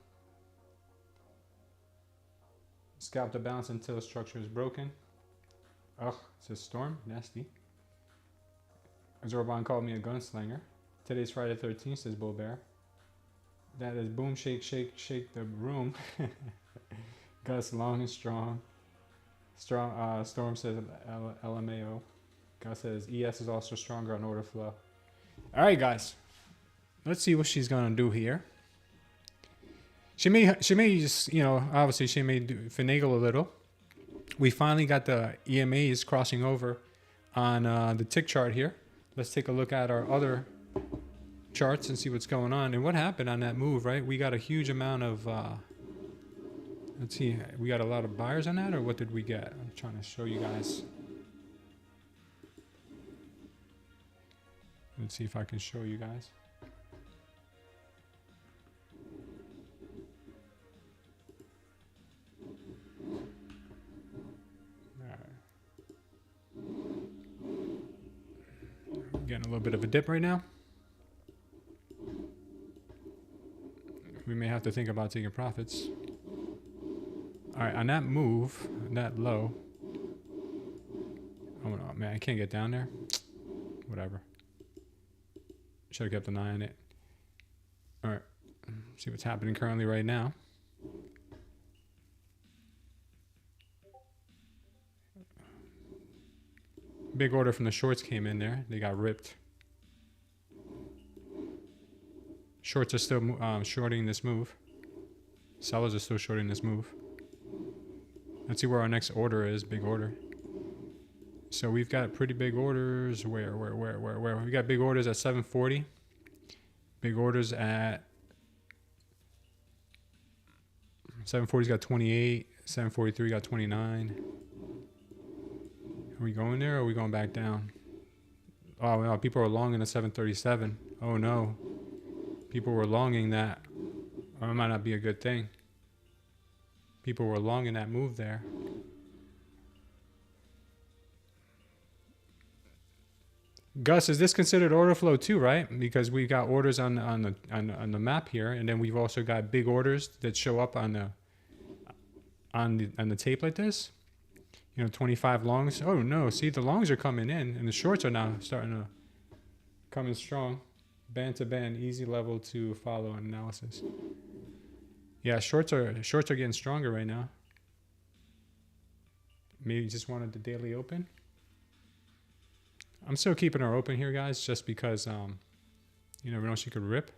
Scalp the bounce until the structure is broken. Ugh, says Storm. Nasty. Zorban called me a gunslinger. Today's Friday 13th, says Bull Bear. That is boom, shake, shake, shake the room. Gus, long and strong. Storm says LMAO. Gus says ES is also stronger on order flow. All right, guys. Let's see what she's going to do here. She may just, obviously she may finagle a little. We finally got the EMAs crossing over on the tick chart here. Let's take a look at our other charts and see what's going on. And what happened on that move, right? We got a huge amount of, let's see, we got a lot of buyers on that, or what did we get? I'm trying to show you guys. Let's see if I can show you guys. Getting a little bit of a dip right now. We may have to think about taking profits. All right, on that move, that low. Oh no, man, I can't get down there. Whatever. Should have kept an eye on it. All right, see what's happening currently right now. Big order from the shorts came in there. They got ripped. Shorts are still shorting this move. Sellers are still shorting this move. Let's see where our next order is, big order. So we've got pretty big orders. Where? We got big orders at 740. Big orders at 740's got 28. 743 got 29. Are we going there or are we going back down? Oh no, people are longing at 737. Oh no. People were longing that. Or it might not be a good thing. People were longing that move there. Gus, is this considered order flow too, right? Because we got orders on the map here, and then we've also got big orders that show up on the tape like this. 25 longs. Oh no, see the longs are coming in, and the shorts are now starting to come in strong. Band to band, easy level to follow an analysis. Yeah, shorts are getting stronger right now. Maybe just wanted the daily open. I'm still keeping her open here, guys, just because you never know, she could rip.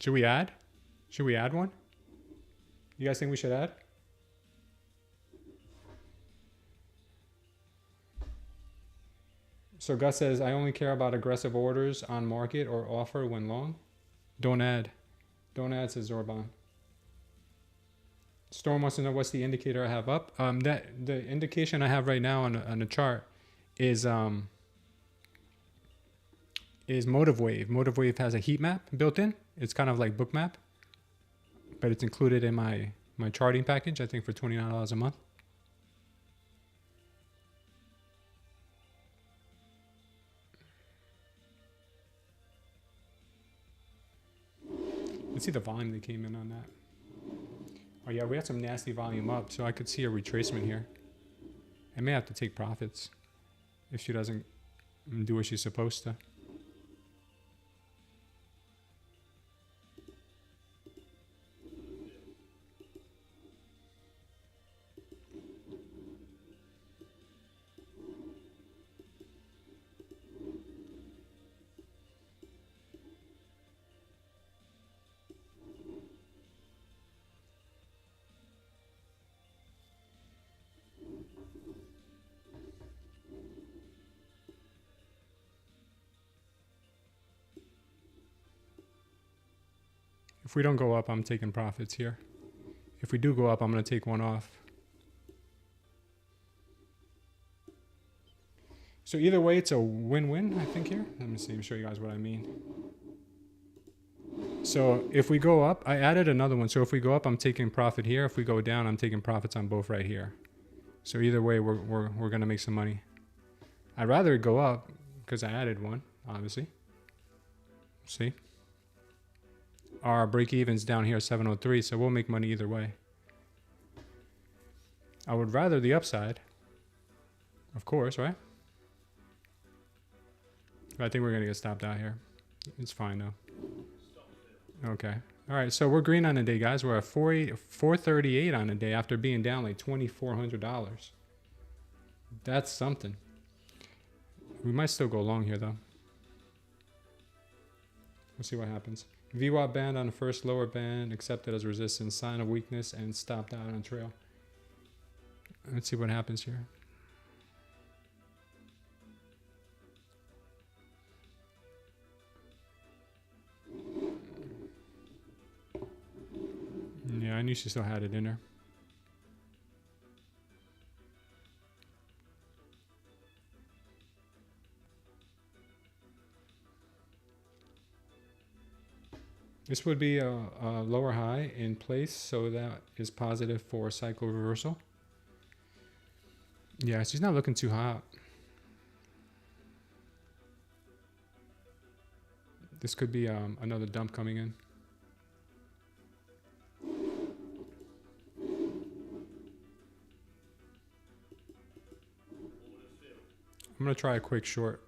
Should we add? Should we add one? You guys think we should add? So Gus says, I only care about aggressive orders on market or offer when long. Don't add. Don't add, says Zorban. Storm wants to know what's the indicator I have up. The indication I have right now on the chart is Motive Wave. Motive Wave has a heat map built in. It's kind of like Bookmap, but it's included in my charting package, I think for $29 a month. Let's see the volume that came in on that. Oh yeah, we had some nasty volume up, so I could see a retracement here. I may have to take profits if she doesn't do what she's supposed to. If we don't go up, I'm taking profits here. If we do go up, I'm going to take one off. So either way, it's a win-win, I think, here. Let me see, show you guys what I mean. So if we go up, I added another one. So if we go up, I'm taking profit here. If we go down, I'm taking profits on both right here. So either way, we're going to make some money. I'd rather go up because I added one, obviously. See? Our break-even's down here at 703, so we'll make money either way. I would rather the upside, of course, right? But I think we're going to get stopped out here. It's fine, though. Okay. All right, so we're green on the day, guys. We're at 438 on the day after being down like $2,400. That's something. We might still go long here, though. We'll see what happens. VWAP band on the first lower band, accepted as resistance, sign of weakness, and stopped out on trail. Let's see what happens here. Yeah, I knew she still had it in her. This would be a lower high in place, so that is positive for cycle reversal. Yeah, she's not looking too hot. This could be another dump coming in. I'm going to try a quick short.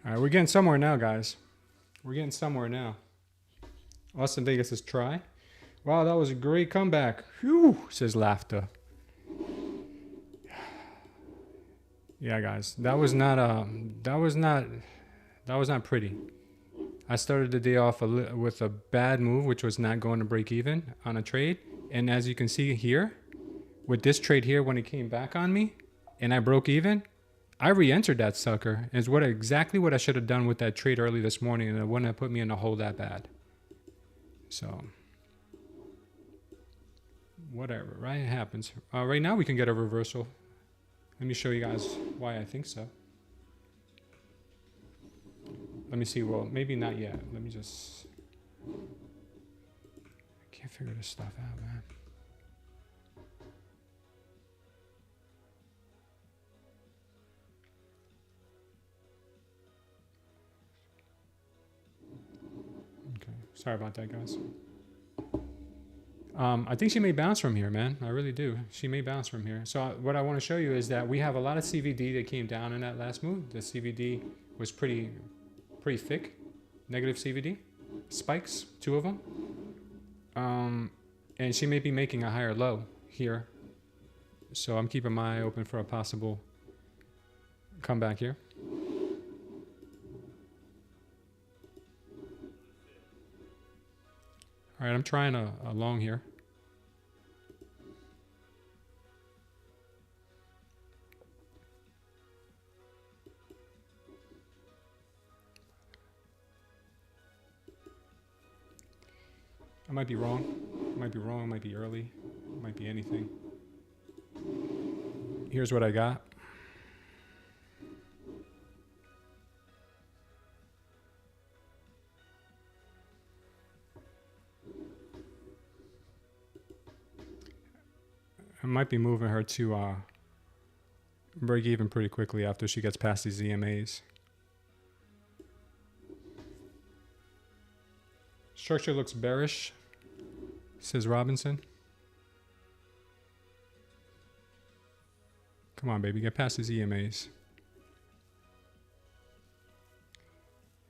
All right, we're getting somewhere now, guys. We're getting somewhere now. Austin Vegas is try. Wow, that was a great comeback. Whew, says Laughter. Yeah, guys, that was not pretty. I started the day off with a bad move, which was not going to break even on a trade. And as you can see here, with this trade here, when it came back on me and I broke even, I re-entered that sucker. It's exactly what I should have done with that trade early this morning, and it wouldn't have put me in a hole that bad. So, whatever, right? It happens. Right now, we can get a reversal. Let me show you guys why I think so. Let me see. Well, maybe not yet. Let me just... I can't figure this stuff out, man. Okay. Sorry about that, guys. I think she may bounce from here, man. I really do. She may bounce from here. So what I want to show you is that we have a lot of CVD that came down in that last move. The CVD was pretty thick. Negative CVD. Spikes, 2 of them. And she may be making a higher low here. So I'm keeping my eye open for a possible comeback here. All right, I'm trying a long here. I might be wrong. It might be wrong. It might be early. It might be anything. Here's what I got. I might be moving her to break even pretty quickly after she gets past these EMAs. Structure looks bearish, says Robinson. Come on, baby, get past these EMAs.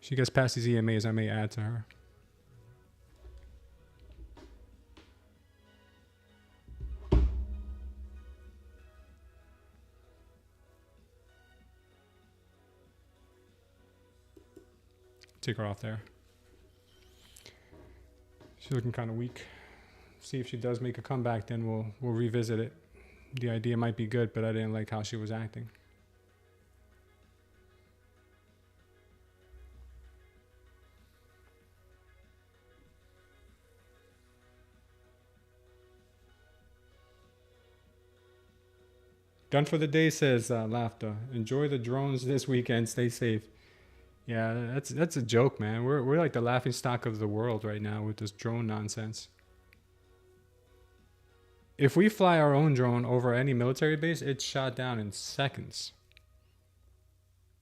If she gets past these EMAs, I may add to her. Take her off there. She's looking kind of weak. See if she does make a comeback, then we'll revisit it. The idea might be good, but I didn't like how she was acting. Done for the day, says Laughter. Enjoy the drones this weekend. Stay safe. Yeah, that's a joke, man. We're like the laughing stock of the world right now with this drone nonsense. If we fly our own drone over any military base, it's shot down in seconds.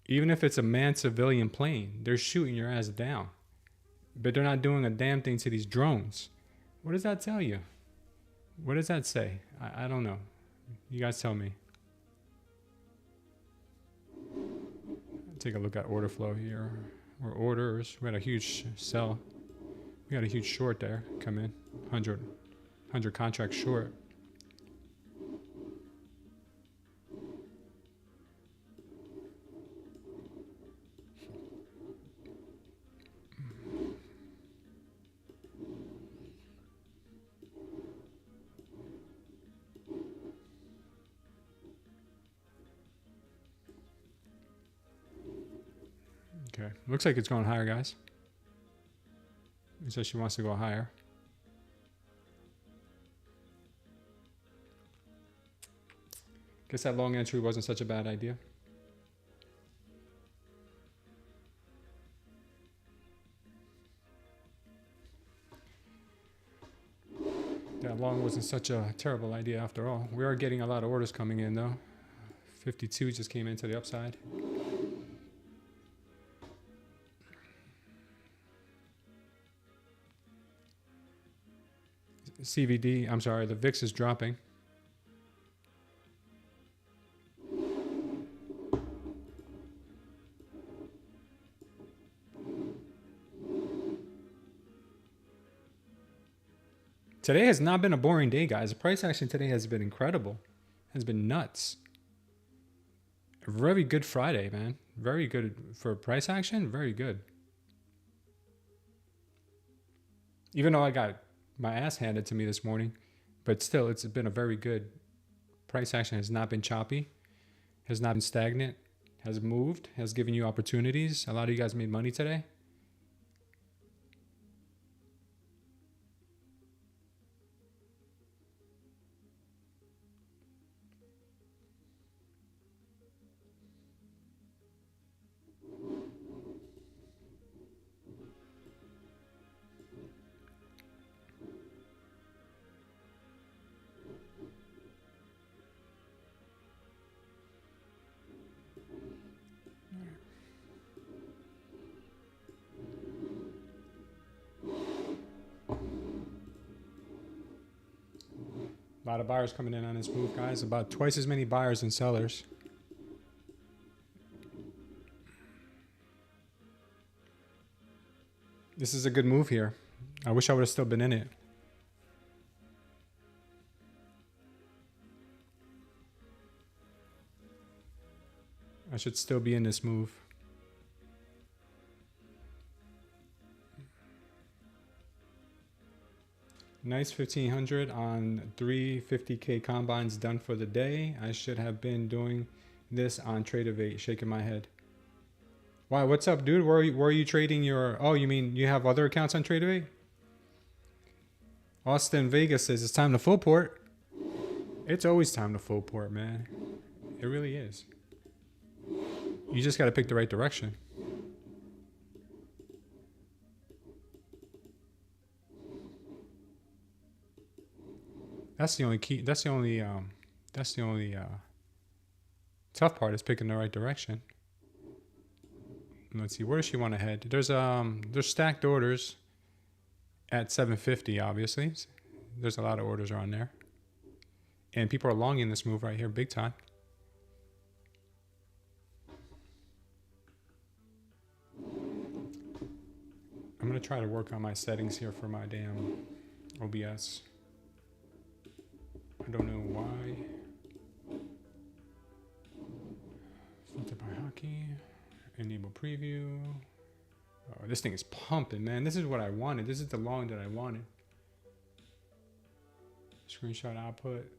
Even if it's a manned civilian plane, they're shooting your ass down. But they're not doing a damn thing to these drones. What does that tell you? What does that say? I don't know. You guys tell me. Take a look at order flow here, or orders. We had a huge sell. We had a huge short there come in, 100 contracts short. Okay, looks like it's going higher, guys. It says she wants to go higher. Guess that long entry wasn't such a bad idea. That long wasn't such a terrible idea after all. We are getting a lot of orders coming in though. 52 just came into the upside. CVD, I'm sorry, the VIX is dropping. Today has not been a boring day, guys. The price action today has been incredible. Has been nuts. A very good Friday, man. Very good for price action. Very good. Even though I got my ass handed to me this morning, but still, it's been a very good price action. Has not been choppy, has not been stagnant, has moved, has given you opportunities. A lot of you guys made money today. A lot of buyers coming in on this move, guys. About twice as many buyers than sellers. This is a good move here. I wish I would have still been in it. I should still be in this move. Nice 1500 on 350K combines done for the day. I should have been doing this on Tradeify. Shaking my head. Why? What's up, dude? Where are you trading your... Oh, you mean you have other accounts on Tradeify? Austin Vegas says it's time to full port. It's always time to full port, man. It really is. You just got to pick the right direction. That's the only key. That's the only tough part is picking the right direction. Let's see, where does she want to head? There's stacked orders at 750, obviously. There's a lot of orders around there. And people are longing this move right here big time. I'm going to try to work on my settings here for my damn OBS. I don't know why. Filter by hockey. Enable preview. Oh, this thing is pumping, man. This is what I wanted. This is the long that I wanted. Screenshot output.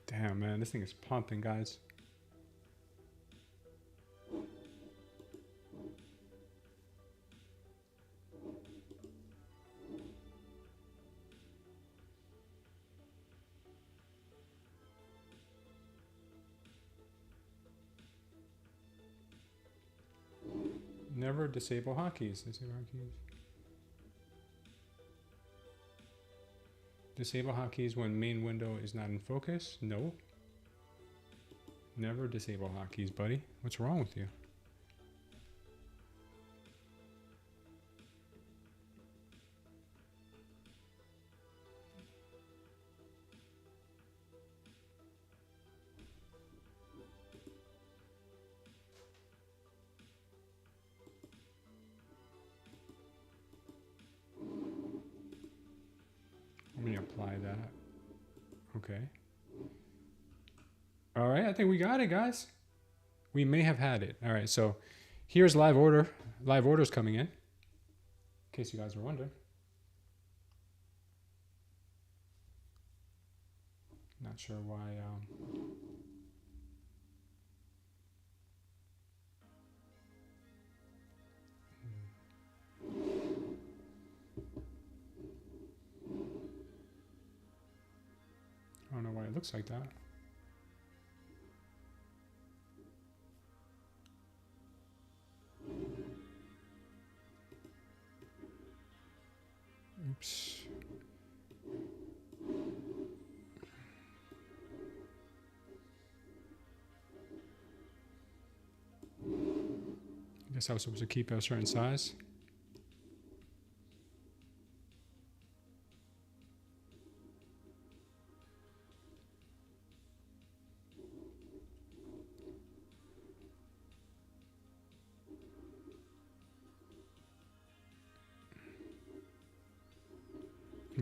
Damn, man. This thing is pumping, guys. Never disable hotkeys. Disable hotkeys. Disable hotkeys when main window is not in focus? No. Never disable hotkeys, buddy. What's wrong with you? Let me apply that. Okay. All right, I think we got it, guys. We may have had it. All right, so here's live order. Live orders coming in case you guys were wondering. Not sure why. I don't know why it looks like that. Oops. I guess I was supposed to keep it a certain size.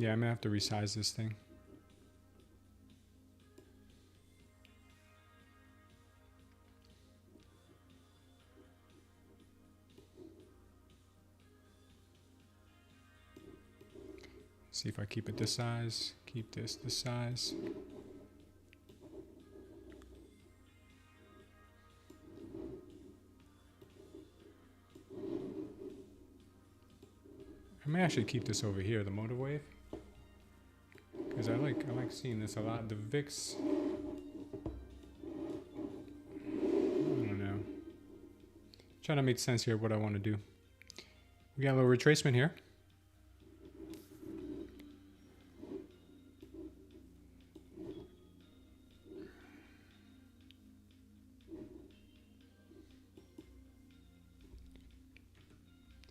Yeah, I may have to resize this thing. See if I keep it this size, keep this size. I may actually keep this over here, the motor wave, because I like seeing this a lot. The VIX, I don't know. Trying to make sense here of what I want to do. We got a little retracement here.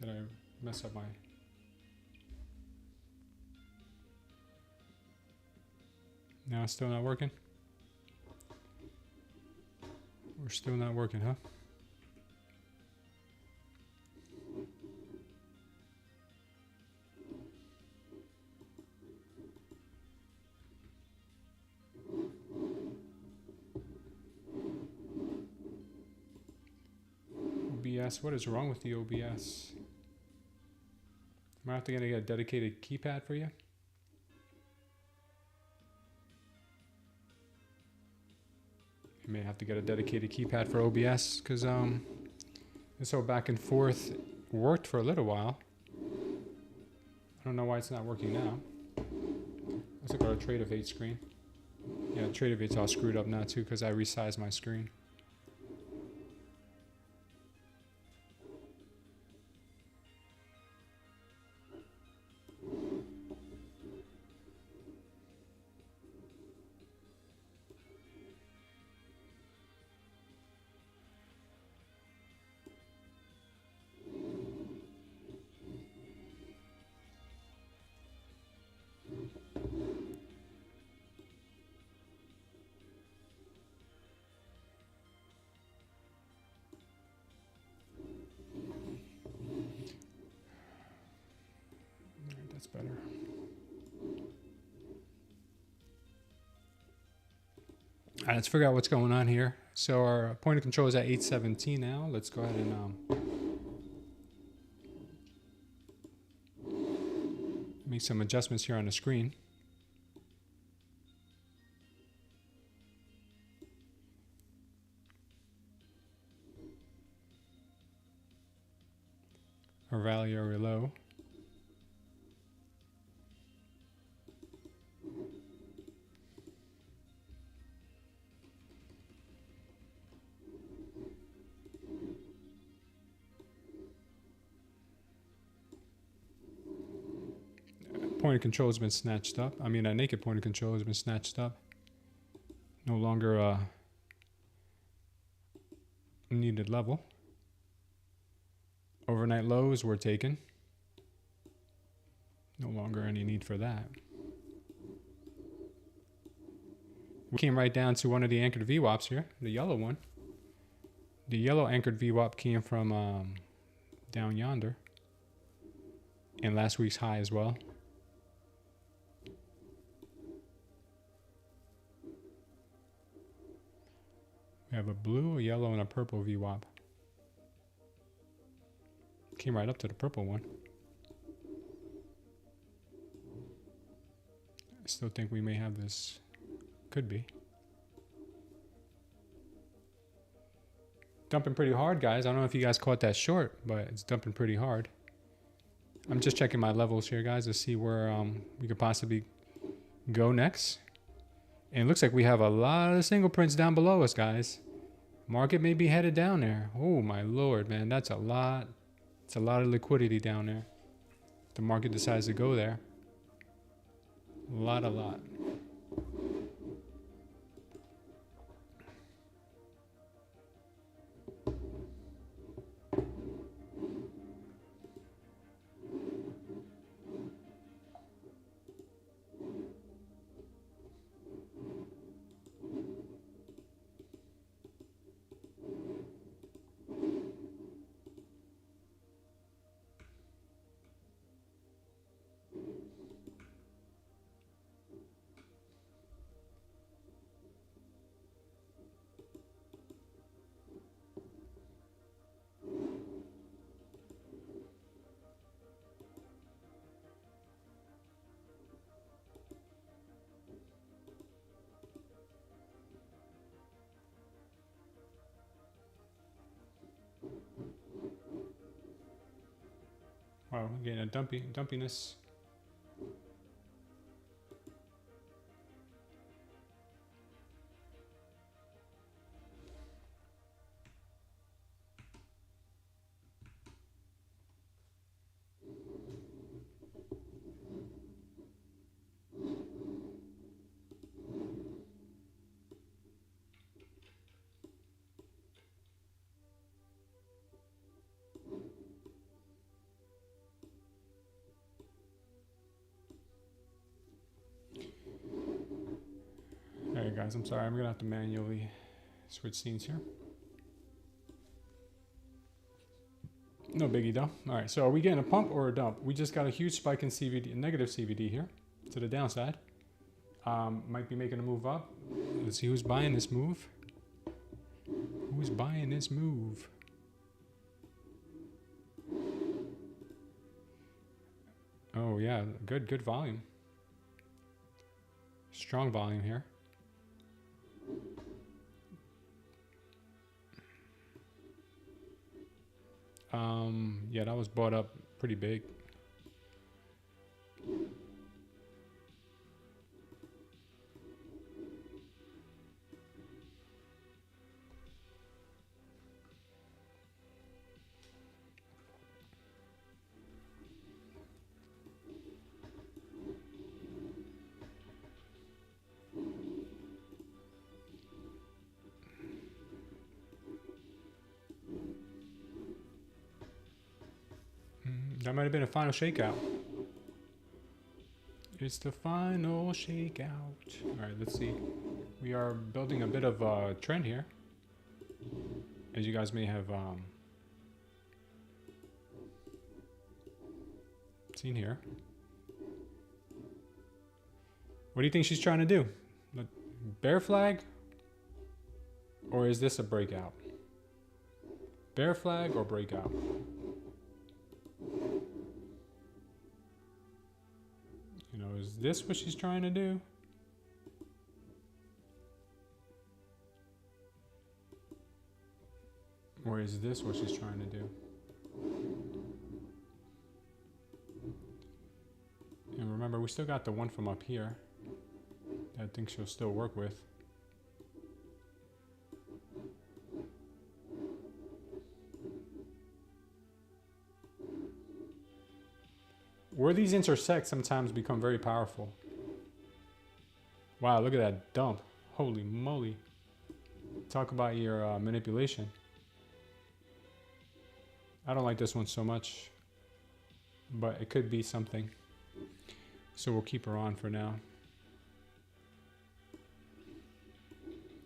Did I mess up my... No, it's still not working? We're still not working, huh? OBS, what is wrong with the OBS? Am I have to get a dedicated keypad for you? I may have to get a dedicated keypad for OBS because this whole back and forth worked for a little while. I don't know why it's not working now. Let's look at our Tradeify screen. Yeah, Tradeify's all screwed up now too because I resized my screen. That's better. All right, let's figure out what's going on here. So our point of control is at 817 now. Let's go ahead and make some adjustments here on the screen. Our value or low. Point of control has been snatched up. I mean, a naked point of control has been snatched up. No longer a needed level. Overnight lows were taken. No longer any need for that. We came right down to one of the anchored VWAPs here, the yellow one. The yellow anchored VWAP came from down yonder. And last week's high as well. We have a blue, a yellow, and a purple VWAP. Came right up to the purple one. I still think we may have this. Could be. Dumping pretty hard, guys. I don't know if you guys caught that short, but it's dumping pretty hard. I'm just checking my levels here, guys, to see where we could possibly go next. And it looks like we have a lot of single prints down below us, guys. Market may be headed down there. Oh, my Lord, man. That's a lot. It's a lot of liquidity down there. If the market decides to go there. A lot. Wow, again, a dumpiness. Alright guys, I'm sorry, I'm gonna have to manually switch scenes here. No biggie though. Alright, so are we getting a pump or a dump? We just got a huge spike in CVD, negative CVD here to the downside. Might be making a move up. Let's see who's buying this move. Who's buying this move? Oh yeah, good volume. Strong volume here. Yeah, that was bought up pretty big. That might have been a final shakeout. It's the final shakeout. All right, let's see. We are building a bit of a trend here, as you guys may have seen here. What do you think she's trying to do? Bear flag? Or is this a breakout? Bear flag or breakout? You know, is this what she's trying to do? Or is this what she's trying to do? And remember, we still got the one from up here that I think she'll still work with. Where these intersect sometimes become very powerful. Wow, look at that dump. Holy moly. Talk about your manipulation. I don't like this one so much, but it could be something. So we'll keep her on for now.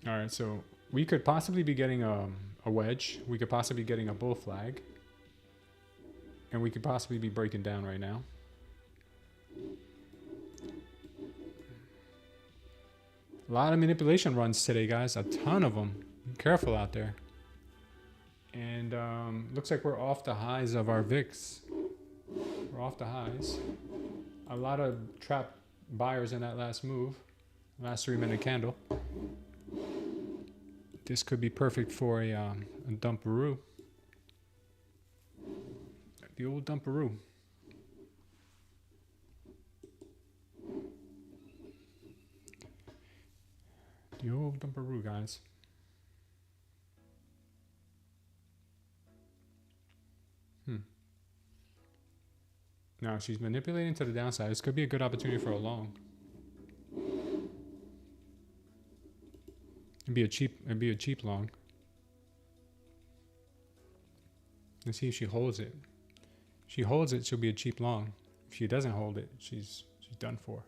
All right, so we could possibly be getting a wedge. We could possibly be getting a bull flag. And we could possibly be breaking down right now. A lot of manipulation runs today, guys. A ton of them. Be careful out there. And looks like we're off the highs of our VIX. We're off the highs. A lot of trap buyers in that last move. Last 3-minute candle. This could be perfect for a dumperoo. The old dumperoo. The old dumperoo, guys. Now she's manipulating to the downside. This could be a good opportunity for a long. It'd be a cheap long. Let's see if she holds it. If she holds it, she'll be a cheap long. If she doesn't hold it, she's done for.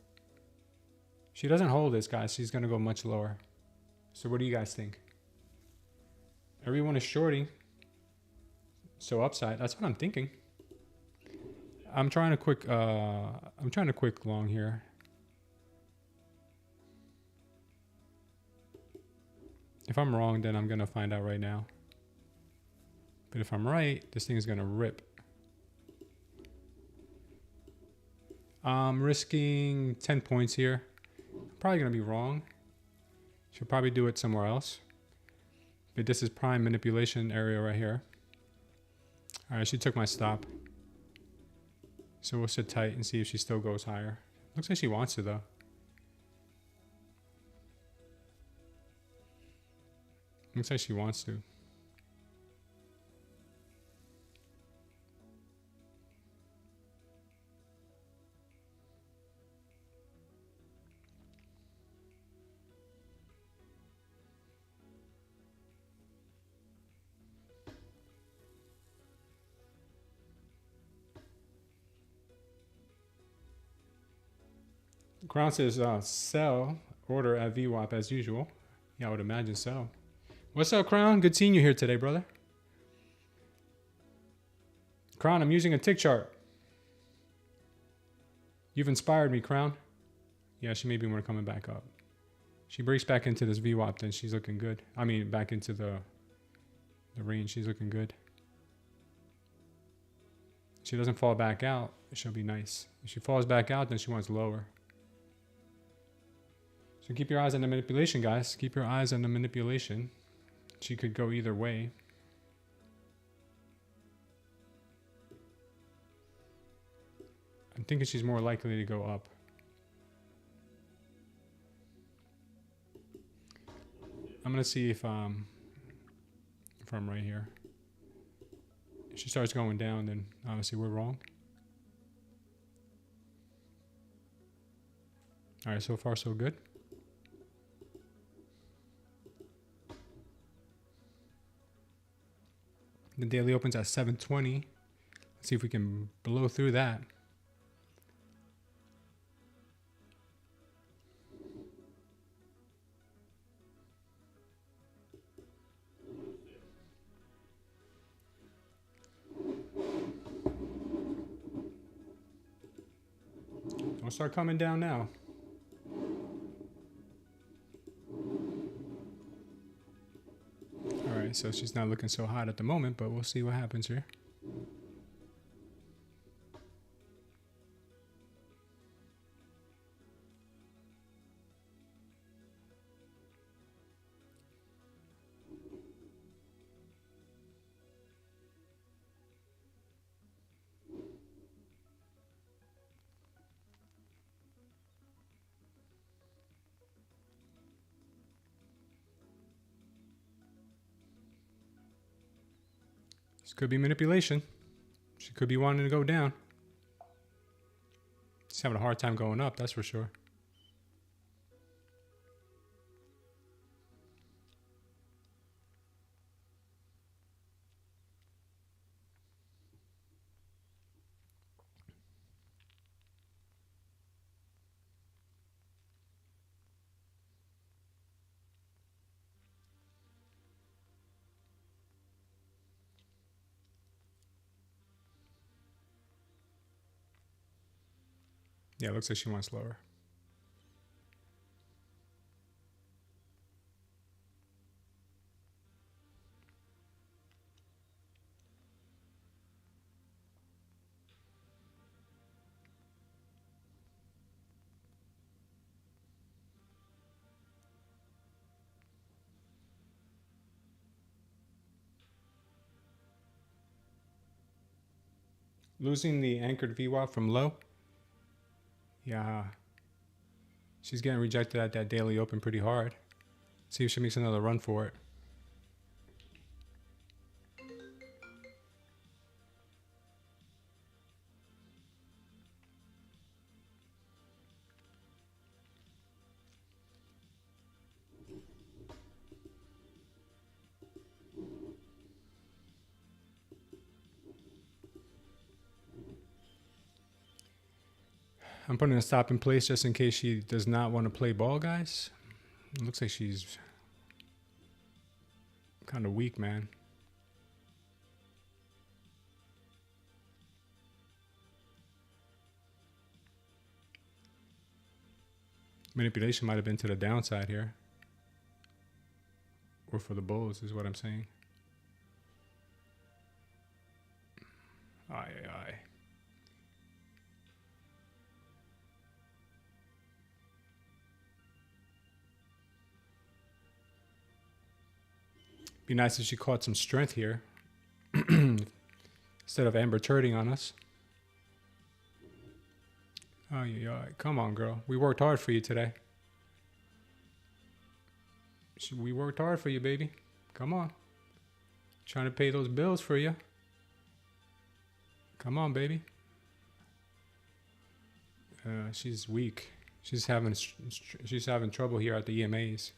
If she doesn't hold this, guys, she's gonna go much lower. So what do you guys think? Everyone is shorting. So upside. That's what I'm thinking. I'm trying to quick long here. If I'm wrong, then I'm gonna find out right now. But if I'm right, this thing is gonna rip. I'm risking 10 points here. I'm probably gonna be wrong. She'll probably do it somewhere else. But this is prime manipulation area right here. All right, she took my stop. So we'll sit tight and see if she still goes higher. Looks like she wants to though. Looks like she wants to. Crown says sell order at VWAP as usual. Yeah, I would imagine so. What's up, Crown? Good seeing you here today, brother. Crown, I'm using a tick chart. You've inspired me, Crown. Yeah, she may be more coming back up. She breaks back into this VWAP, then she's looking good. I mean, back into the range, she's looking good. If she doesn't fall back out, she'll be nice. If she falls back out, then she wants lower. So keep your eyes on the manipulation, guys. Keep your eyes on the manipulation. She could go either way. I'm thinking she's more likely to go up. I'm gonna see if I'm right here. If she starts going down, then obviously we're wrong. All right, so far so good. The daily opens at 720. Let's see if we can blow through that. Don't start coming down now. All right, so she's not looking so hot at the moment, but we'll see what happens here. This could be manipulation. She could be wanting to go down. She's having a hard time going up, that's for sure. Yeah, it looks like she wants lower. Losing the anchored VWAP from low. Yeah. She's getting rejected at that daily open pretty hard. See if she makes another run for it. I'm putting a stop in place just in case she does not want to play ball, guys. It looks like she's kind of weak, man. Manipulation might have been to the downside here. Or for the bulls is what I'm saying. Aye, aye, aye. Be nice if she caught some strength here. Instead of amber turning on us. Oh, yeah. Come on, girl. We worked hard for you today. We worked hard for you, baby. Come on. Trying to pay those bills for you. Come on, baby. She's weak. She's having trouble here at the EMAs.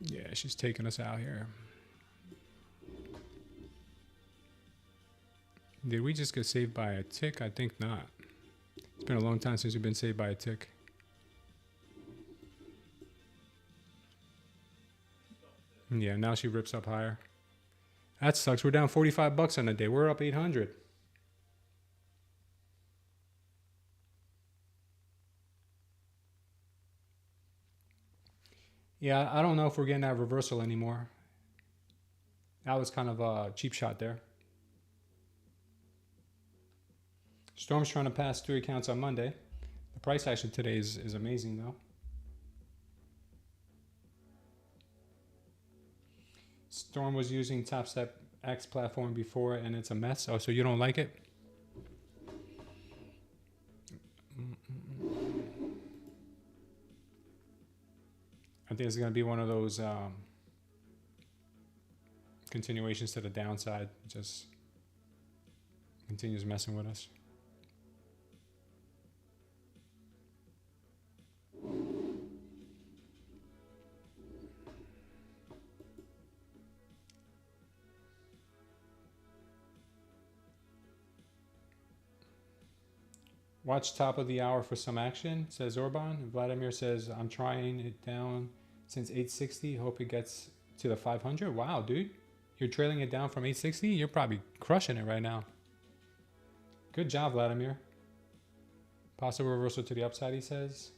Yeah, she's taking us out here. Did we just get saved by a tick? I think not. It's been a long time since we've been saved by a tick. Yeah, now she rips up higher. That sucks. We're down 45 bucks on the day. We're up 800. Yeah, I don't know if we're getting that reversal anymore. That was kind of a cheap shot there. Storm's trying to pass 3 accounts on Monday. The price action today is amazing, though. Storm was using TopStep X platform before, and it's a mess. Oh, so you don't like it? I think it's going to be one of those continuations to the downside. Just continues messing with us. Watch top of the hour for some action, says Orban. Vladimir says, I'm trying it down since 860. Hope it gets to the 500. Wow, dude. You're trailing it down from 860? You're probably crushing it right now. Good job, Vladimir. Possible reversal to the upside, he says.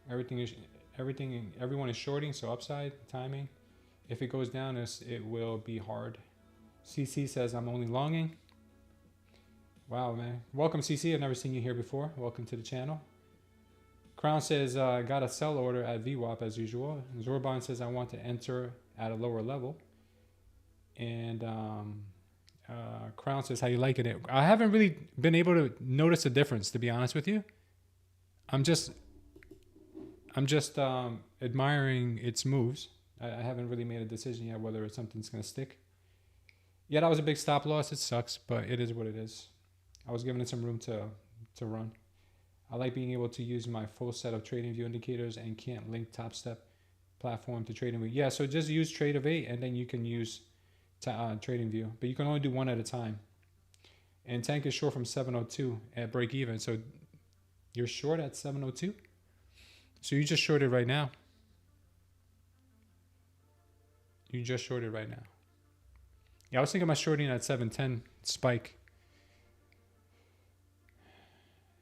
Everyone is shorting, so upside, timing. If it goes down, it will be hard. CC says, I'm only longing. Wow, man. Welcome, CC. I've never seen you here before. Welcome to the channel. Crown says, got a sell order at VWAP as usual. Zorban says, I want to enter at a lower level. And Crown says, how you liking it? I haven't really been able to notice a difference, to be honest with you. I'm just admiring its moves. I haven't really made a decision yet whether it's something that's going to stick. Yeah, that was a big stop loss. It sucks, but it is what it is. I was giving it some room to run. I like being able to use my full set of trading view indicators and can't link TopStep platform to trading view. Yeah, so just use Trade of 8 and then you can use trading view, but you can only do one at a time. And Tank is short from 702 at break even. So you're short at 702. So you just shorted right now. You just shorted right now. Yeah, I was thinking about shorting at 710 spike.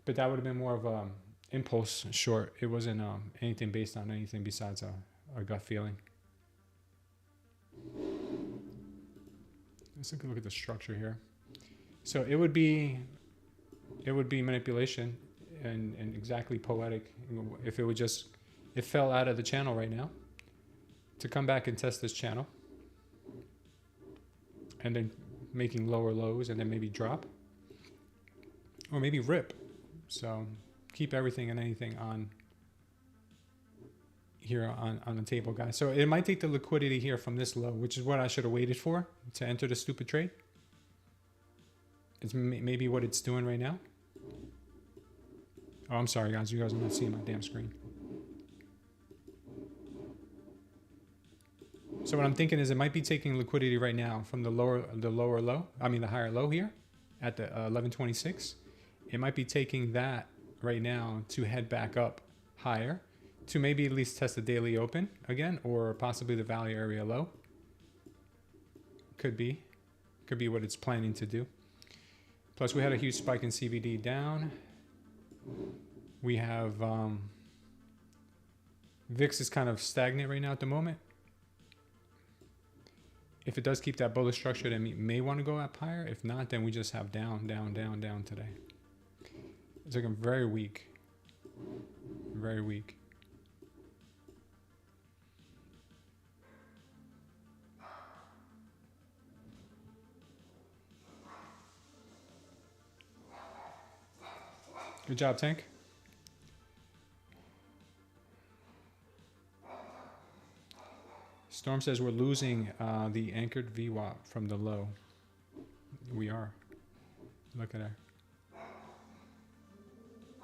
But that would have been more of an impulse short. It wasn't anything based on anything besides a gut feeling. Let's take a look at the structure here. So it would be manipulation and exactly poetic if it fell out of the channel right now to come back and test this channel and then making lower lows and then maybe drop or maybe rip. So keep everything and anything on here on the table, guys. So it might take the liquidity here from this low, which is what I should have waited for to enter the stupid trade. It's maybe what it's doing right now. Oh, I'm sorry, guys. You guys are not seeing my damn screen. So what I'm thinking is it might be taking liquidity right now from the higher low here at the 1126. It might be taking that right now to head back up higher to maybe at least test the daily open again, or possibly the value area low. Could be what it's planning to do. Plus we had a huge spike in CVD down. We have VIX is kind of stagnant right now at the moment. If it does keep that bullish structure, then we may want to go up higher. If not, then we just have down, down, down, down today. It's looking very weak. Very weak. Good job, Tank. Storm says we're losing the anchored VWAP from the low. We are. Look at her.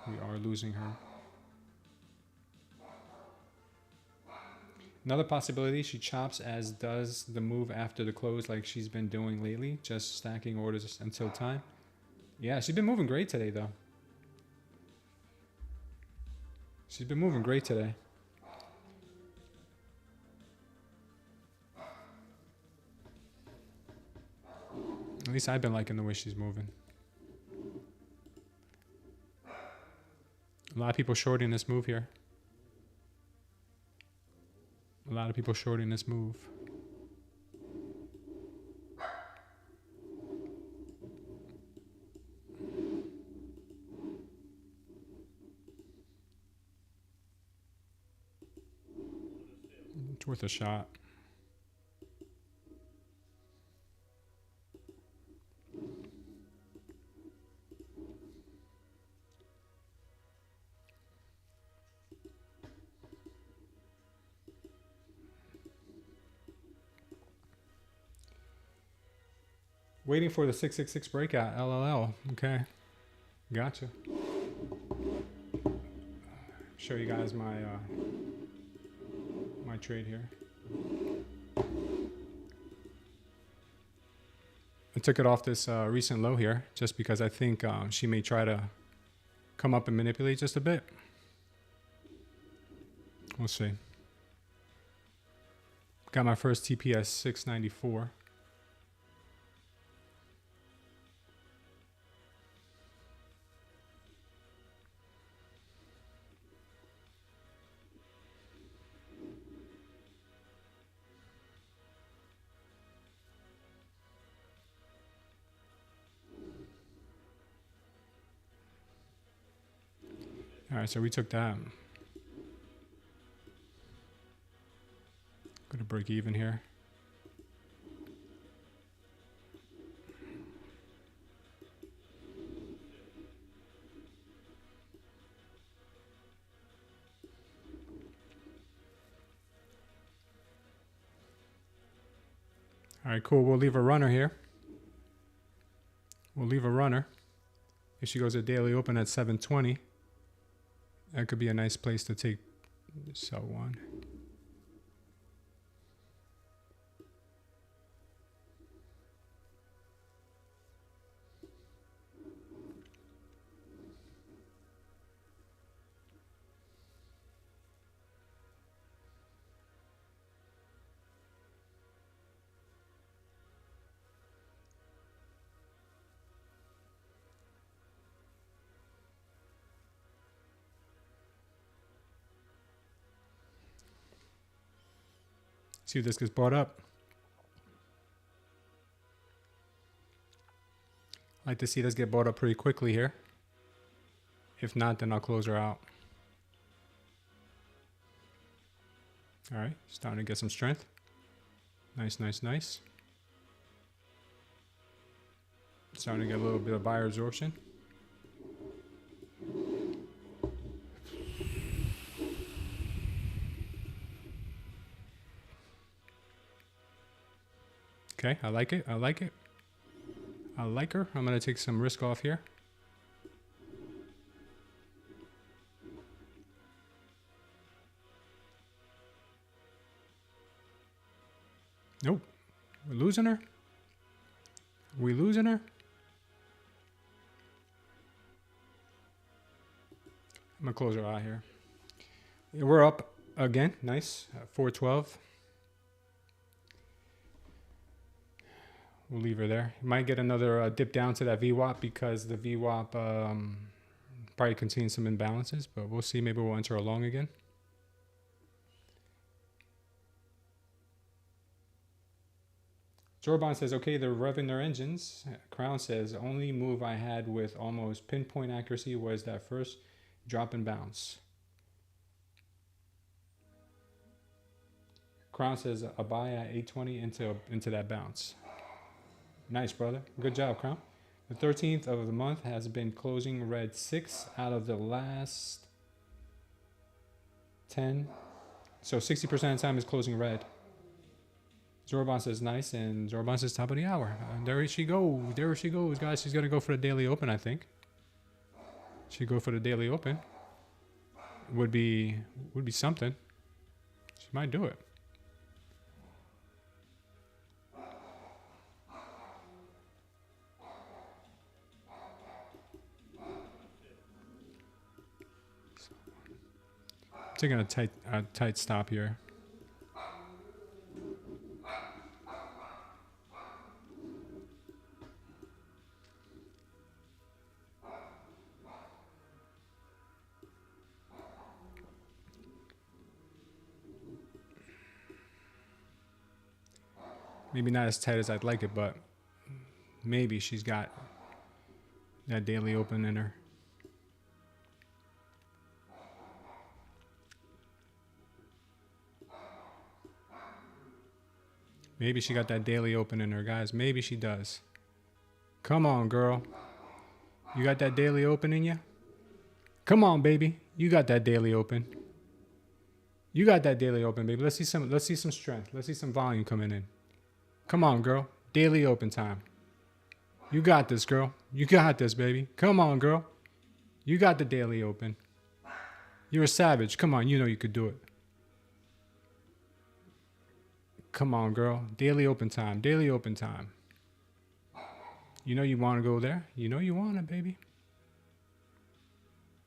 We are losing her. Another possibility, she chops as does the move after the close like she's been doing lately, just stacking orders until time. Yeah, she's been moving great today though. She's been moving great today. At least I've been liking the way she's moving. A lot of people shorting this move here. A lot of people shorting this move. It's worth a shot. Waiting for the 666 breakout, LLL. Okay, gotcha. Show you guys my my trade here. I took it off this recent low here just because I think she may try to come up and manipulate just a bit. We'll see. Got my first TPS 694. All right, so we took that. Gonna break even here. All right, cool. We'll leave a runner here. We'll leave a runner. If she goes a daily open at 720, that could be a nice place to take sell one. See if this gets bought up. I like to see this get bought up pretty quickly here. If not, then I'll close her out. All right, starting to get some strength. Nice, nice, nice. Starting to get a little bit of buyer absorption. Okay, I like it. I like it. I like her. I'm going to take some risk off here. Nope. We're losing her. We losing her. I'm going to close her out here. We're up again. Nice. 412. We'll leave her there. Might get another dip down to that VWAP because the VWAP probably contains some imbalances, but we'll see. Maybe we'll enter along again. Jorban says, okay, they're revving their engines. Crown says, only move I had with almost pinpoint accuracy was that first drop and bounce. Crown says, a buy at 820 into that bounce. Nice, brother. Good job, Crown. The 13th of the month has been closing red 6 out of the last 10. So 60% of the time is closing red. Zorban says nice, and Zorban says top of the hour. There she goes. There she goes, guys. She's going to go for the daily open, I think. She'd go for the daily open. Would be something. She might do it. Taking a tight stop here. Maybe not as tight as I'd like it, but maybe she's got that daily open in her. Maybe she got that daily open in her, guys. Maybe she does. Come on, girl. You got that daily open in you? Come on, baby. You got that daily open. You got that daily open, baby. Let's see some strength. Let's see some volume coming in. Come on, girl. Daily open time. You got this, girl. You got this, baby. Come on, girl. You got the daily open. You're a savage. Come on, you know you could do it. Come on, girl. Daily open time. Daily open time. You know you want to go there. You know you want it, baby.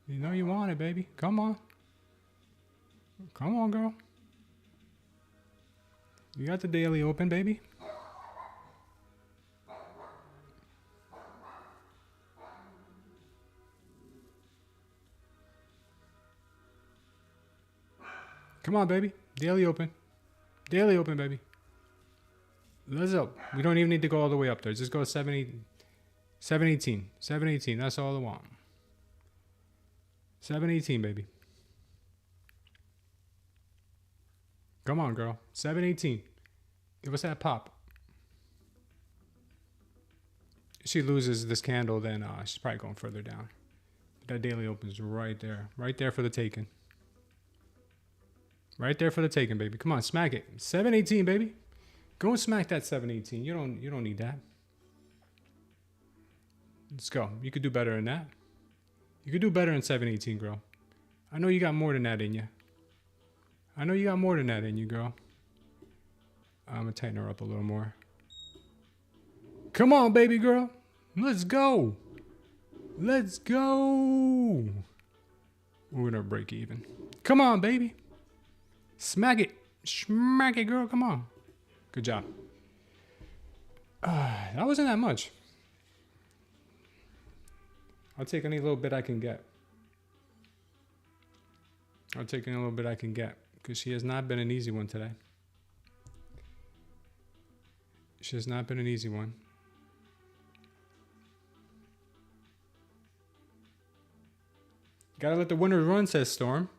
You know you want it, baby. Come on. Come on, girl. You got the daily open, baby. Come on, baby. Daily open. Daily open, baby. Let's go. We don't even need to go all the way up there. Just go 718. 718. That's all I want. 718, baby. Come on, girl. 718. Give us that pop. If she loses this candle, then she's probably going further down. That daily opens right there. Right there for the taking. Right there for the taking, baby. Come on, smack it. 718, baby. Go and smack that 718. You don't need that. Let's go. You could do better than that. You could do better than 718, girl. I know you got more than that in you. I know you got more than that in you, girl. I'm going to tighten her up a little more. Come on, baby girl. Let's go. Let's go. We're going to break even. Come on, baby. Smack it. Smack it, girl. Come on. Good job. That wasn't that much. I'll take any little bit I can get. I'll take any little bit I can get. Because she has not been an easy one today. She has not been an easy one. Gotta let the winners run, says Storm.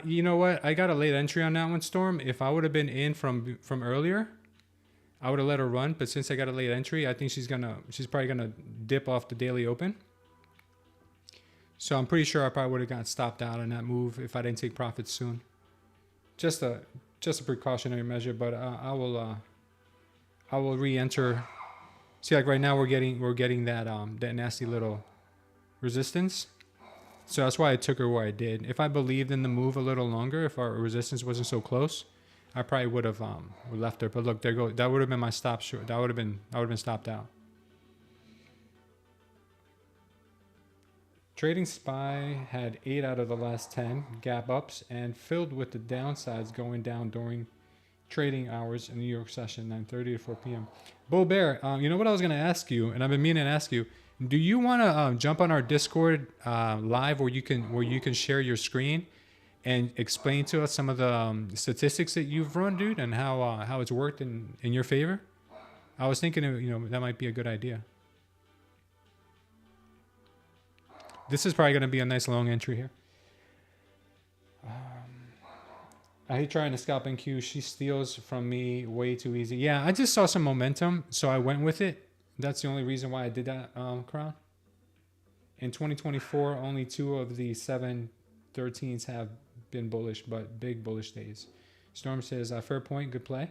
You know what? I got a late entry on that one, Storm. If I would have been in from earlier, I would have let her run. But since I got a late entry, I think she's probably gonna dip off the daily open. So I'm pretty sure I probably would have gotten stopped out on that move if I didn't take profits soon. Just a precautionary measure, but I will re-enter. See, like right now we're getting that nasty little resistance. So that's why I took her where I did. If I believed in the move a little longer, if our resistance wasn't so close, I probably would have left her. But look, there go. That would have been my stop short. I would have been stopped out. Trading Spy had 8 out of the last 10 gap ups and filled with the downsides going down during trading hours in the New York session, 9:30 to 4 p.m. Bo Bear, you know what I was going to ask you, and I've been meaning to ask you. Do you want to jump on our Discord live where you can share your screen and explain to us some of the statistics that you've run, dude, and how it's worked in your favor? I was thinking, that might be a good idea. This is probably going to be a nice long entry here. I hate trying to scalp in Q. She steals from me way too easy. Yeah, I just saw some momentum, so I went with it. That's the only reason why I did that, Crown. In 2024, only 2 of the 7 13s have been bullish, but big bullish days. Storm says, fair point, good play.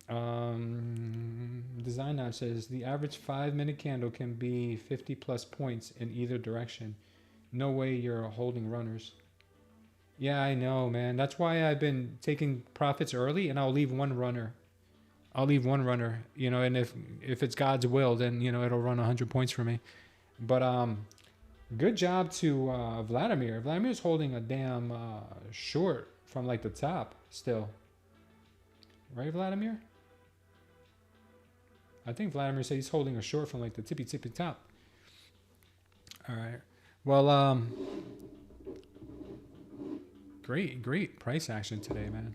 Design Now says, the average 5-minute candle can be 50 plus points in either direction. No way you're holding runners. Yeah, I know, man. That's why I've been taking profits early, and I'll leave one runner. You know, and if it's God's will, then, you know, it'll run 100 points for me. But good job to Vladimir. Vladimir's holding a damn short from like the top still. Right, Vladimir? I think Vladimir said he's holding a short from like the tippy top. All right. Well, great price action today, man.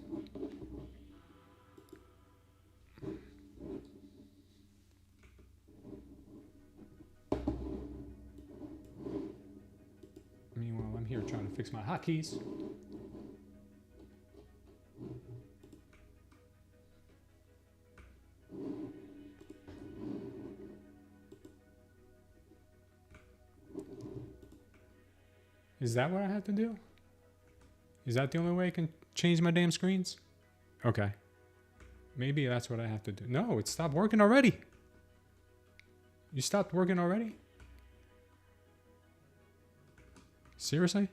Meanwhile, I'm here trying to fix my hotkeys. Is that what I have to do? Is that the only way I can change my damn screens? Okay. Maybe that's what I have to do. No, it stopped working already. You stopped working already? Seriously?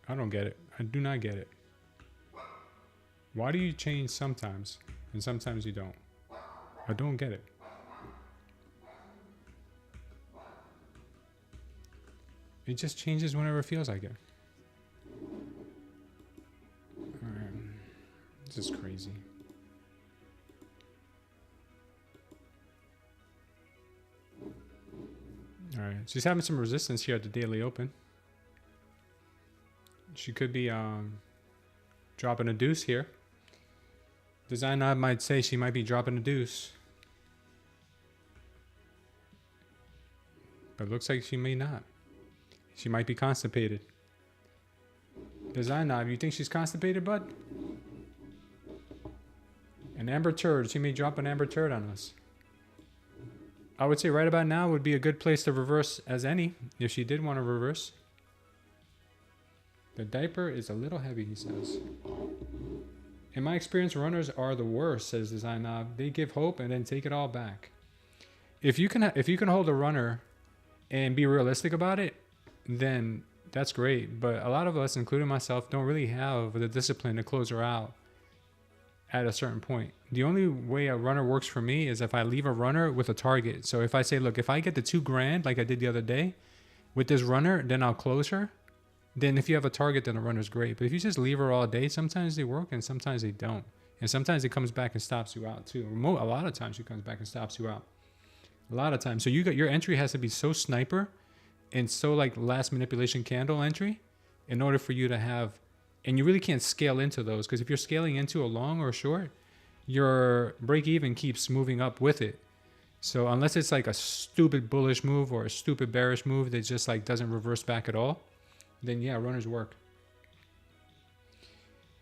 I don't get it. I do not get it. Why do you change sometimes and sometimes you don't? I don't get it. It just changes whenever it feels like it. Alright. This is crazy. Alright. She's having some resistance here at the daily open. She could be dropping a deuce here. Design Knob might say she might be dropping a deuce. But it looks like she may not. She might be constipated. Design Knob, you think she's constipated, bud? An amber turd. She may drop an amber turd on us. I would say right about now would be a good place to reverse as any, if she did want to reverse. The diaper is a little heavy, he says. In my experience, runners are the worst, says Design Knob. They give hope and then take it all back. If you can hold a runner and be realistic about it, then that's great. But a lot of us, including myself, don't really have the discipline to close her out at a certain point. The only way a runner works for me is if I leave a runner with a target. So if I say, look, if I get the $2,000 like I did the other day with this runner, then I'll close her. Then if you have a target, then the runner's great. But if you just leave her all day, sometimes they work and sometimes they don't. And sometimes it comes back and stops you out too. A lot of times she comes back and stops you out. A lot of times. So your entry has to be so sniper and so like last manipulation candle entry in order for you to have, and you really can't scale into those, because if you're scaling into a long or a short, your break even keeps moving up with it. So unless it's like a stupid bullish move or a stupid bearish move that just like doesn't reverse back at all, then yeah, runners work.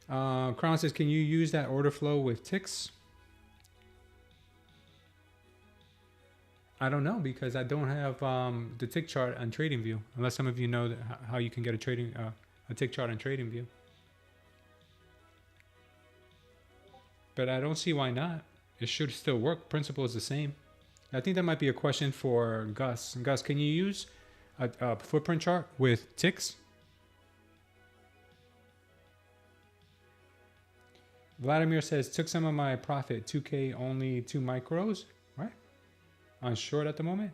Crown says, can you use that order flow with ticks? I don't know, because I don't have the tick chart on TradingView, unless some of you know how you can get a tick chart on TradingView. But I don't see why not. It should still work. Principle is the same. I think that might be a question for Gus. Gus, can you use a footprint chart with ticks? Vladimir says, took some of my profit, 2K, only 2 micros, right? On short at the moment.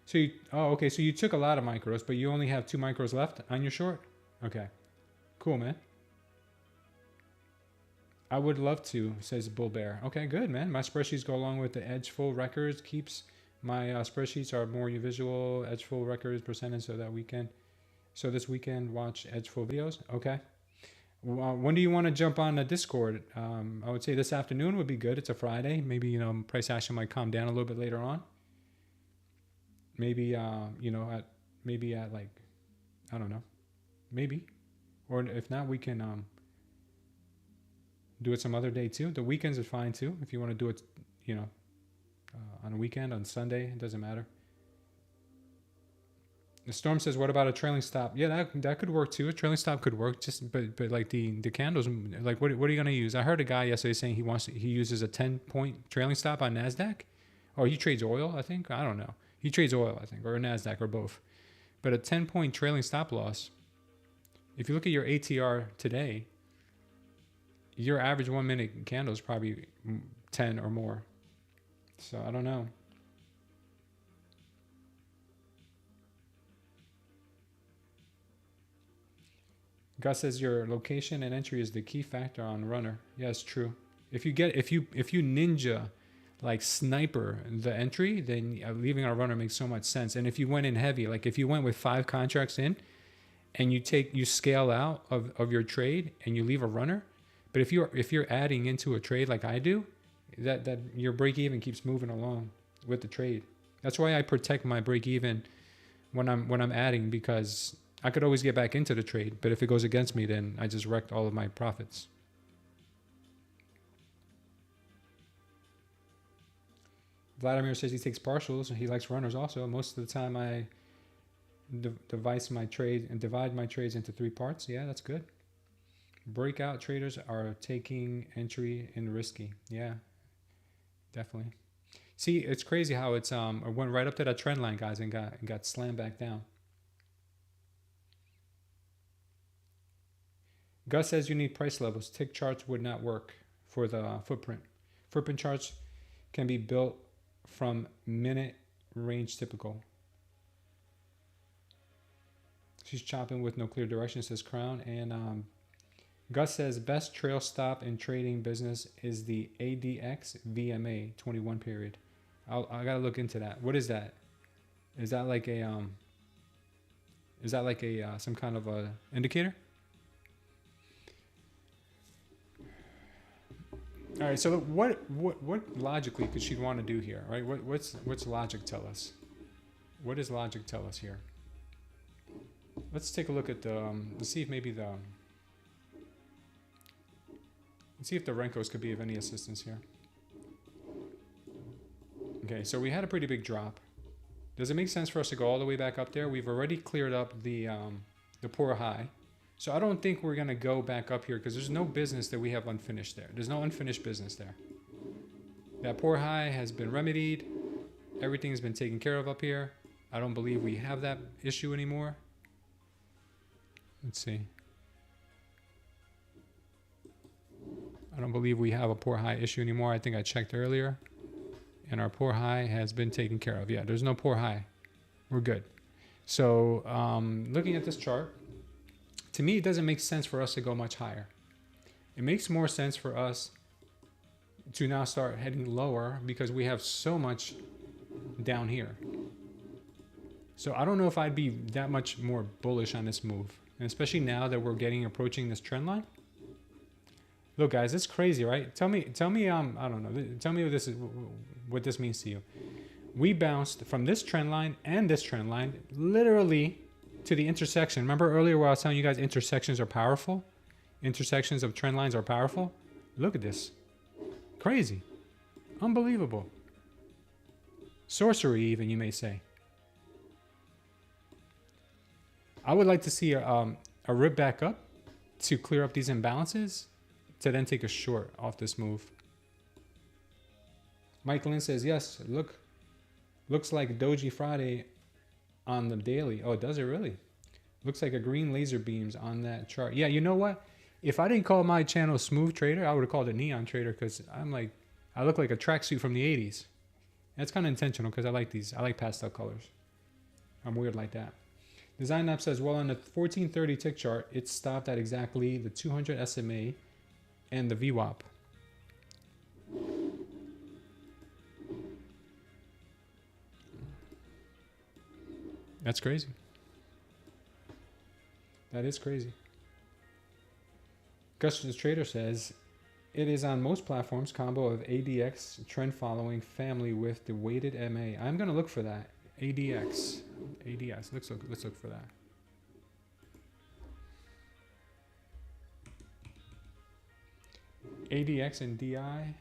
So okay, so you took a lot of micros, but you only have 2 micros left on your short? Okay, cool, man. I would love to, says Bull Bear. Okay, good, man. My spreadsheets go along with the edge full records, keeps my spreadsheets are more visual, edge full records percentage, so this weekend watch edge full videos. Okay. When do you want to jump on the Discord? I would say this afternoon would be good. It's a Friday. Maybe, price action might calm down a little bit later on. maybe you know, at like, I don't know, maybe, or if not, we can do it some other day too. The weekends are fine too if you want to do it, you know, on a weekend, on Sunday, it doesn't matter. The Storm says, "What about a trailing stop?" Yeah, that could work too. A trailing stop could work. Just but like the candles, like what are you gonna use? I heard a guy yesterday saying he uses a 10-point trailing stop on Nasdaq, or he trades oil. I think, I don't know. He trades oil, I think, or Nasdaq, or both. But a 10-point trailing stop loss. If you look at your ATR today, your average 1 minute candle is probably 10 or more. So I don't know. Gus says your location and entry is the key factor on runner. Yeah, it's true. If you ninja, like sniper the entry, then leaving our runner makes so much sense. And if you went in heavy, like if you went with 5 contracts in, and you scale out of your trade and you leave a runner, but if you're adding into a trade like I do, that your break even keeps moving along with the trade. That's why I protect my break even when I'm adding, because I could always get back into the trade, but if it goes against me, then I just wrecked all of my profits. Vladimir says he takes partials and he likes runners also. Most of the time I divide my trades into 3 parts. Yeah, that's good. Breakout traders are taking entry in risky. Yeah, definitely. See, it's crazy how it's it went right up to that trend line, guys, and got slammed back down. Gus says you need price levels. Tick charts would not work for the footprint. Footprint charts can be built from minute range typical. She's chopping with no clear direction, says Crown. And Gus says best trail stop in trading business is the ADX VMA 21 period. I gotta look into that. What is that? Is that like a some kind of a indicator? All right. So what logically could she want to do here? Right? What's logic tell us? What does logic tell us here? Let's take a look at the. Let's see if maybe the. Let's see if the Renkos could be of any assistance here. Okay, so we had a pretty big drop. Does it make sense for us to go all the way back up there? We've already cleared up the poor high. So I don't think we're going to go back up here because there's no business that we have unfinished there. There's no unfinished business there. That poor high has been remedied. Everything's been taken care of up here. I don't believe we have that issue anymore. Let's see. I don't believe we have a poor high issue anymore. I think I checked earlier. And our poor high has been taken care of. Yeah, there's no poor high. We're good. So looking at this chart, to me, it doesn't make sense for us to go much higher. It makes more sense for us to now start heading lower because we have so much down here. So I don't know if I'd be that much more bullish on this move. And especially now that we're approaching this trend line. Look, guys, it's crazy, right? Tell me, I don't know. Tell me what this means to you. We bounced from this trend line and this trend line literally to the intersection. Remember earlier where I was telling you guys intersections are powerful? Intersections of trend lines are powerful? Look at this. Crazy. Unbelievable. Sorcery, even, you may say. I would like to see a rip back up to clear up these imbalances to then take a short off this move. Mike Lynn says, yes, looks like Doji Friday on the daily. Oh, does it really? Looks like a green laser beams on that chart. Yeah, you know what? If I didn't call my channel Smooth Trader, I would have called it Neon Trader because I look like a tracksuit from the 80s. That's kind of intentional because I like these. I like pastel colors. I'm weird like that. Design Lab says, well, on the 1430 tick chart, it stopped at exactly the 200 SMA and the VWAP. That's crazy. That is crazy. Gus the Trader says, it is on most platforms combo of ADX trend following family with the weighted MA. I'm going to look for that. ADX. ADX. Let's look for that. ADX and DI.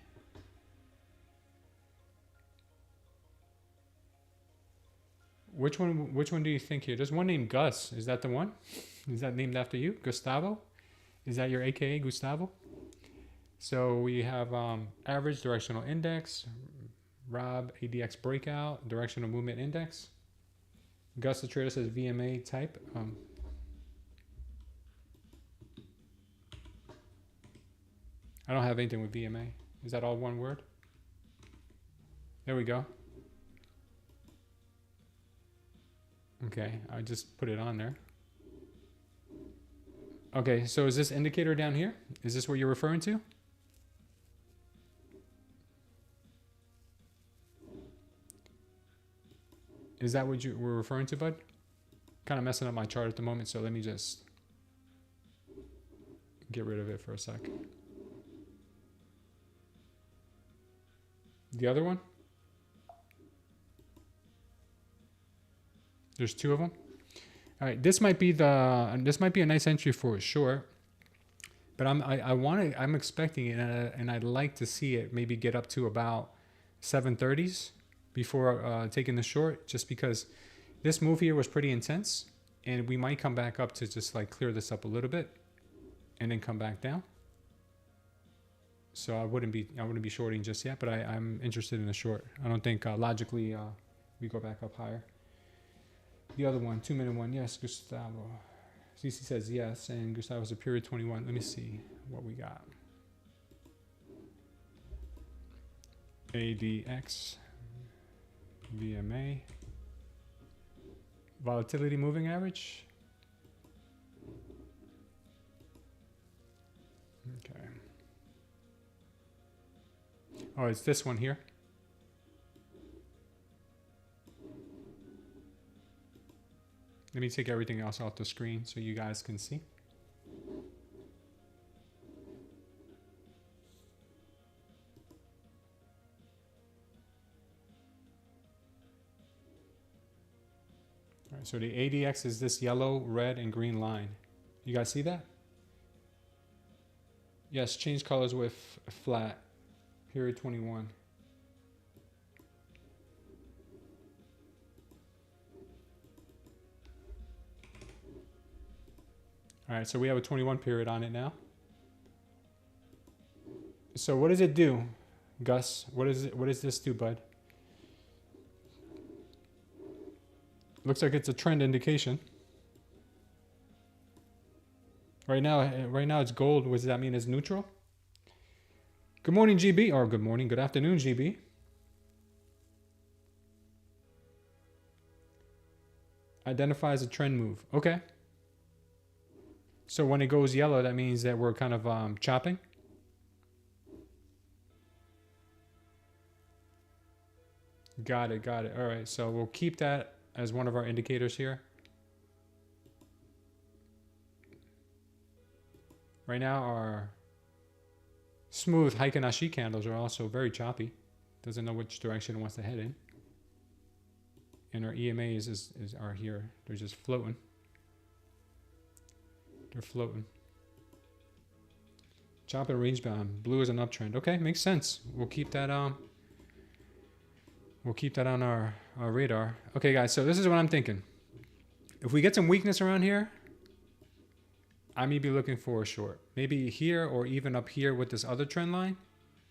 Which one do you think here? There's one named Gus. Is that the one? Is that named after you? Gustavo? Is that your AKA Gustavo? So we have average directional index, Rob ADX breakout, directional movement index. Gus the trader says VMA type. I don't have anything with VMA. Is that all one word? There we go. Okay, I just put it on there. Okay, so is this indicator down here? Is this what you're referring to? Is that what you were referring to, bud? Kind of messing up my chart at the moment, so let me just get rid of it for a sec. The other one? There's two of them. All right, this might be a nice entry for sure, but I'm expecting it, and I'd like to see it maybe get up to about 730s before taking the short, just because this move here was pretty intense, and we might come back up to just like clear this up a little bit, and then come back down. So I wouldn't be shorting just yet, but I'm interested in a short. I don't think logically we go back up higher. The other one, 2-minute one, yes, Gustavo. CC says yes, and Gustavo's a period 21. Let me see what we got. ADX, VMA, volatility moving average. Okay. Oh, it's this one here. Let me take everything else off the screen so you guys can see. All right, so the ADX is this yellow, red, and green line. You guys see that? Yes, change colors with flat, period 21. All right, so we have a 21 period on it now. So what does it do, Gus? What does this do, bud? Looks like it's a trend indication. Right now it's gold. What does that mean? It's neutral? Good morning, GB. Or good morning, good afternoon, GB. Identifies a trend move. Okay. So when it goes yellow, that means that we're kind of chopping. Got it, got it. All right, so we'll keep that as one of our indicators here. Right now, our smooth Heiken Ashi candles are also very choppy. Doesn't know which direction it wants to head in. And our EMAs are here. They're just floating. They're floating. Chop and range bound. Blue is an uptrend. Okay, makes sense. We'll keep that on our radar. Okay, guys, so this is what I'm thinking. If we get some weakness around here, I may be looking for a short. Maybe here or even up here with this other trend line,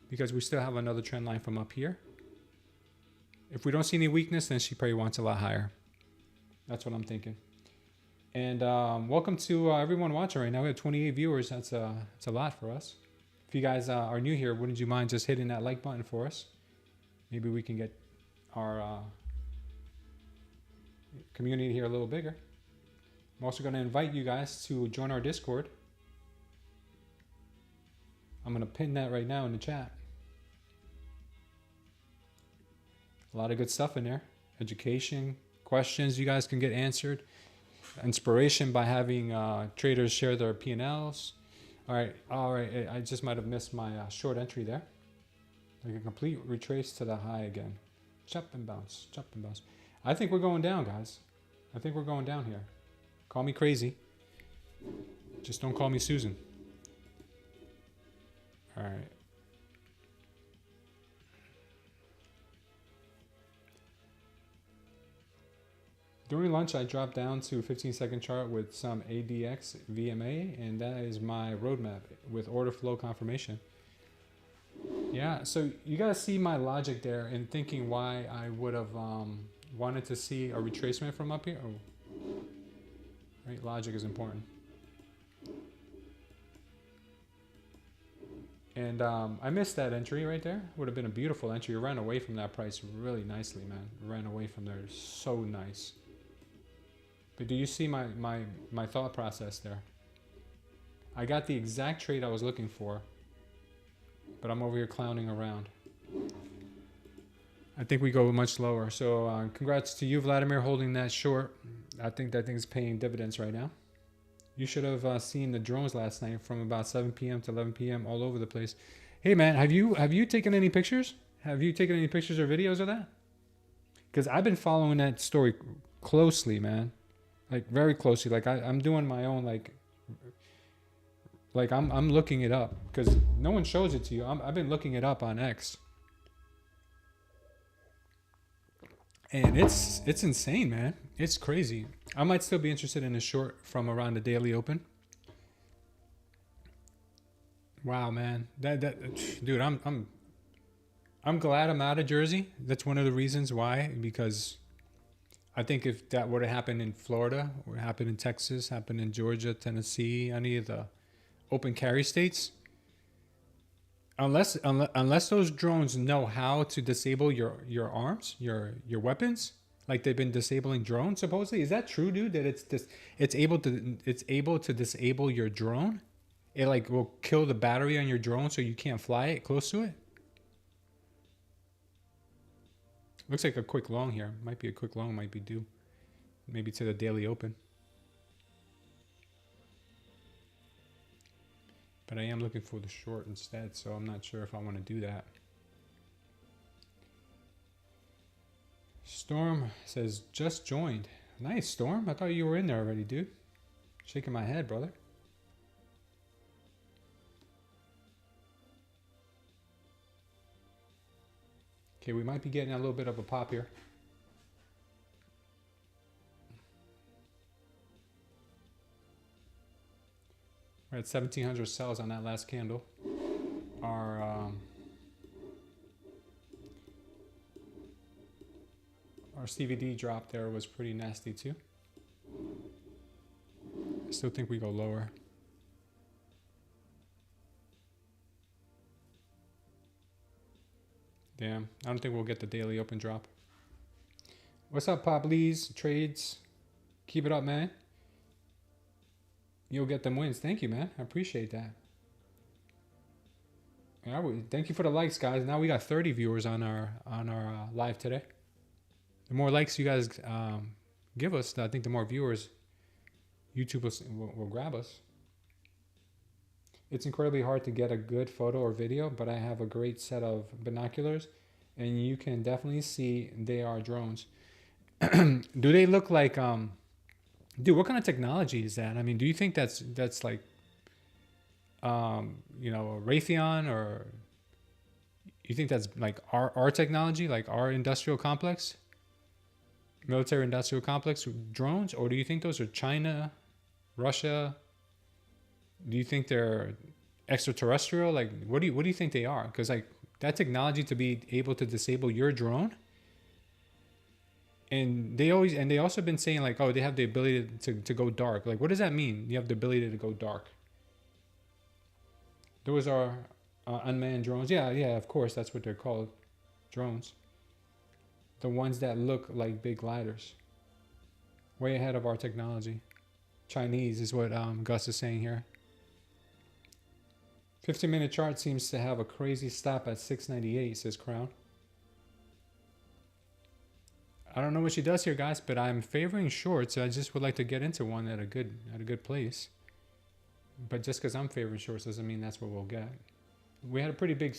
because we still have another trend line from up here. If we don't see any weakness, then she probably wants a lot higher. That's what I'm thinking. And welcome to everyone watching right now. We have 28 viewers. That's a lot for us. If you guys are new here, wouldn't you mind just hitting that like button for us? Maybe we can get our community here a little bigger. I'm also going to invite you guys to join our Discord. I'm going to pin that right now in the chat. A lot of good stuff in there. Education, questions you guys can get answered. Inspiration by having traders share their P&Ls. All right. I just might have missed my short entry there. Like a complete retrace to the high again. Chop and bounce, chop and bounce. I think we're going down, guys. I think we're going down here. Call me crazy. Just don't call me Susan. All right. During lunch, I dropped down to 15-second chart with some ADX VMA, and that is my roadmap with order flow confirmation. Yeah, so you guys see my logic there in thinking why I would have wanted to see a retracement from up here. Oh, right, logic is important. And I missed that entry right there. Would have been a beautiful entry. You ran away from that price really nicely, man. Ran away from there so nice. But do you see my thought process there? I got the exact trade I was looking for, but I'm over here clowning around. I think we go much lower. So congrats to you, Vladimir, holding that short. I think that thing's paying dividends right now. You should have seen the drones last night from about 7 p.m. to 11 p.m. all over the place. Hey, man, have you taken any pictures? Have you taken any pictures or videos of that? Because I've been following that story closely, man. Like very closely. Like I'm doing my own like I'm looking it up because no one shows it to you. I've been looking it up on X. And it's insane, man. It's crazy. I might still be interested in a short from around the daily open. Wow, man. Dude, I'm glad I'm out of Jersey. That's one of the reasons why, because I think if that would have happened in Florida, or happened in Texas, happened in Georgia, Tennessee, any of the open carry states, unless those drones know how to disable your arms, your weapons, like they've been disabling drones supposedly. Is that true, dude? That it's able to disable your drone? It like will kill the battery on your drone so you can't fly it close to it? Looks like a quick long here. Might be a quick long, might be due. Maybe to the daily open. But I am looking for the short instead, so I'm not sure if I want to do that. Storm says, just joined. Nice, Storm. I thought you were in there already, dude. Shaking my head, brother. Okay, we might be getting a little bit of a pop here. We're at 1,700 sells on that last candle. Our CVD drop there was pretty nasty too. I still think we go lower. Damn, I don't think we'll get the daily open drop. What's up, Pop Lee's Trades? Keep it up, man. You'll get them wins. Thank you, man. I appreciate that. Yeah, thank you for the likes, guys. Now we got 30 viewers on our live today. The more likes you guys give us, I think the more viewers YouTube will grab us. It's incredibly hard to get a good photo or video, but I have a great set of binoculars, and you can definitely see they are drones. Do they look like dude, what kind of technology is that? I mean, do you think that's like you know, Raytheon, or you think that's like our technology, like our industrial complex, military industrial complex drones, or do you think those are China, Russia? Do you think they're extraterrestrial? Like, what do you think they are? Because like that technology to be able to disable your drone, and they also been saying like, oh, they have the ability to go dark. Like, what does that mean? You have the ability to go dark. Those are unmanned drones. Yeah, of course, that's what they're called, drones. The ones that look like big gliders. Way ahead of our technology. Chinese is what Gus is saying here. 15-minute chart seems to have a crazy stop at 698, says Crown. I don't know what she does here, guys, but I'm favoring shorts. I just would like to get into one at a good place. But just because I'm favoring shorts doesn't mean that's what we'll get. We had a pretty big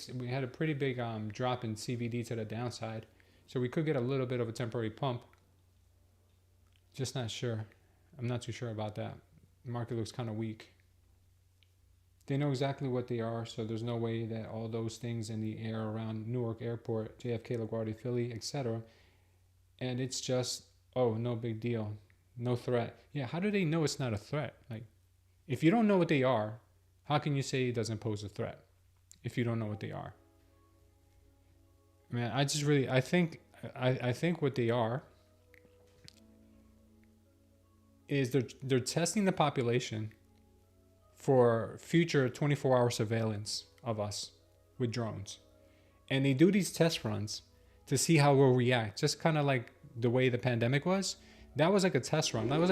drop in CVD to the downside, so we could get a little bit of a temporary pump. Just not sure. I'm not too sure about that. The market looks kind of weak. They know exactly what they are, so there's no way that all those things in the air around Newark Airport, JFK, LaGuardia, Philly, etc. And it's just, oh, no big deal. No threat. Yeah, how do they know it's not a threat? Like, if you don't know what they are, how can you say it doesn't pose a threat if you don't know what they are? Man, I think what they are is they're testing the population for future 24-hour surveillance of us with drones. And they do these test runs to see how we'll react. Just kind of like the way the pandemic was. That was like a test run. That was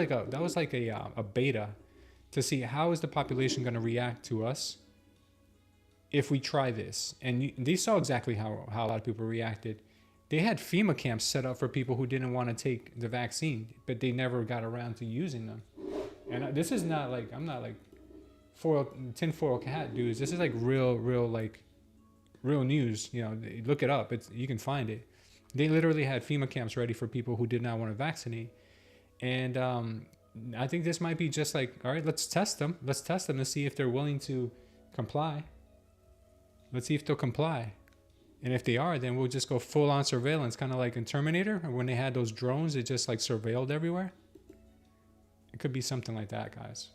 like a beta to see how is the population going to react to us if we try this. And they saw exactly how a lot of people reacted. They had FEMA camps set up for people who didn't want to take the vaccine, but they never got around to using them. And this is not like, I'm not like tinfoil hat dudes. This is like real news. You know, look it up. You can find it. They literally had FEMA camps ready for people who did not want to vaccinate. And I think this might be just like, all right, let's test them. Let's test them to see if they're willing to comply. Let's see if they'll comply. And if they are, then we'll just go full on surveillance, kind of like in Terminator, when they had those drones, it just like surveilled everywhere. It could be something like that, guys.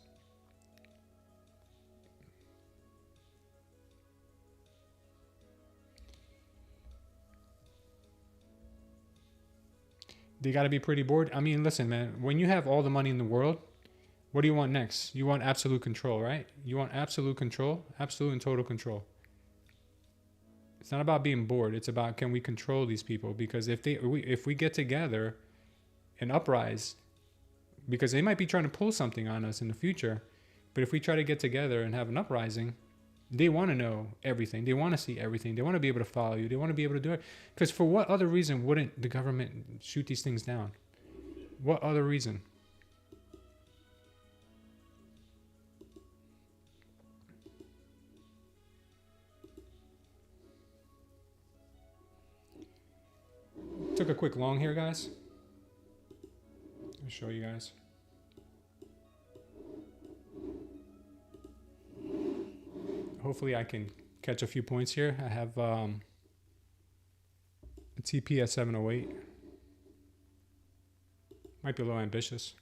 They got to be pretty bored. I mean, listen, man, when you have all the money in the world, what do you want next? You want absolute control, right? You want absolute control, absolute and total control. It's not about being bored. It's about, can we control these people? Because if we get together and uprise, because they might be trying to pull something on us in the future, but if we try to get together and have an uprising, they want to know everything. They want to see everything. They want to be able to follow you. They want to be able to do it. Because for what other reason wouldn't the government shoot these things down? What other reason? Took a quick long here, guys. I'll show you guys. Hopefully I can catch a few points here. I have a TP at 708. Might be a little ambitious,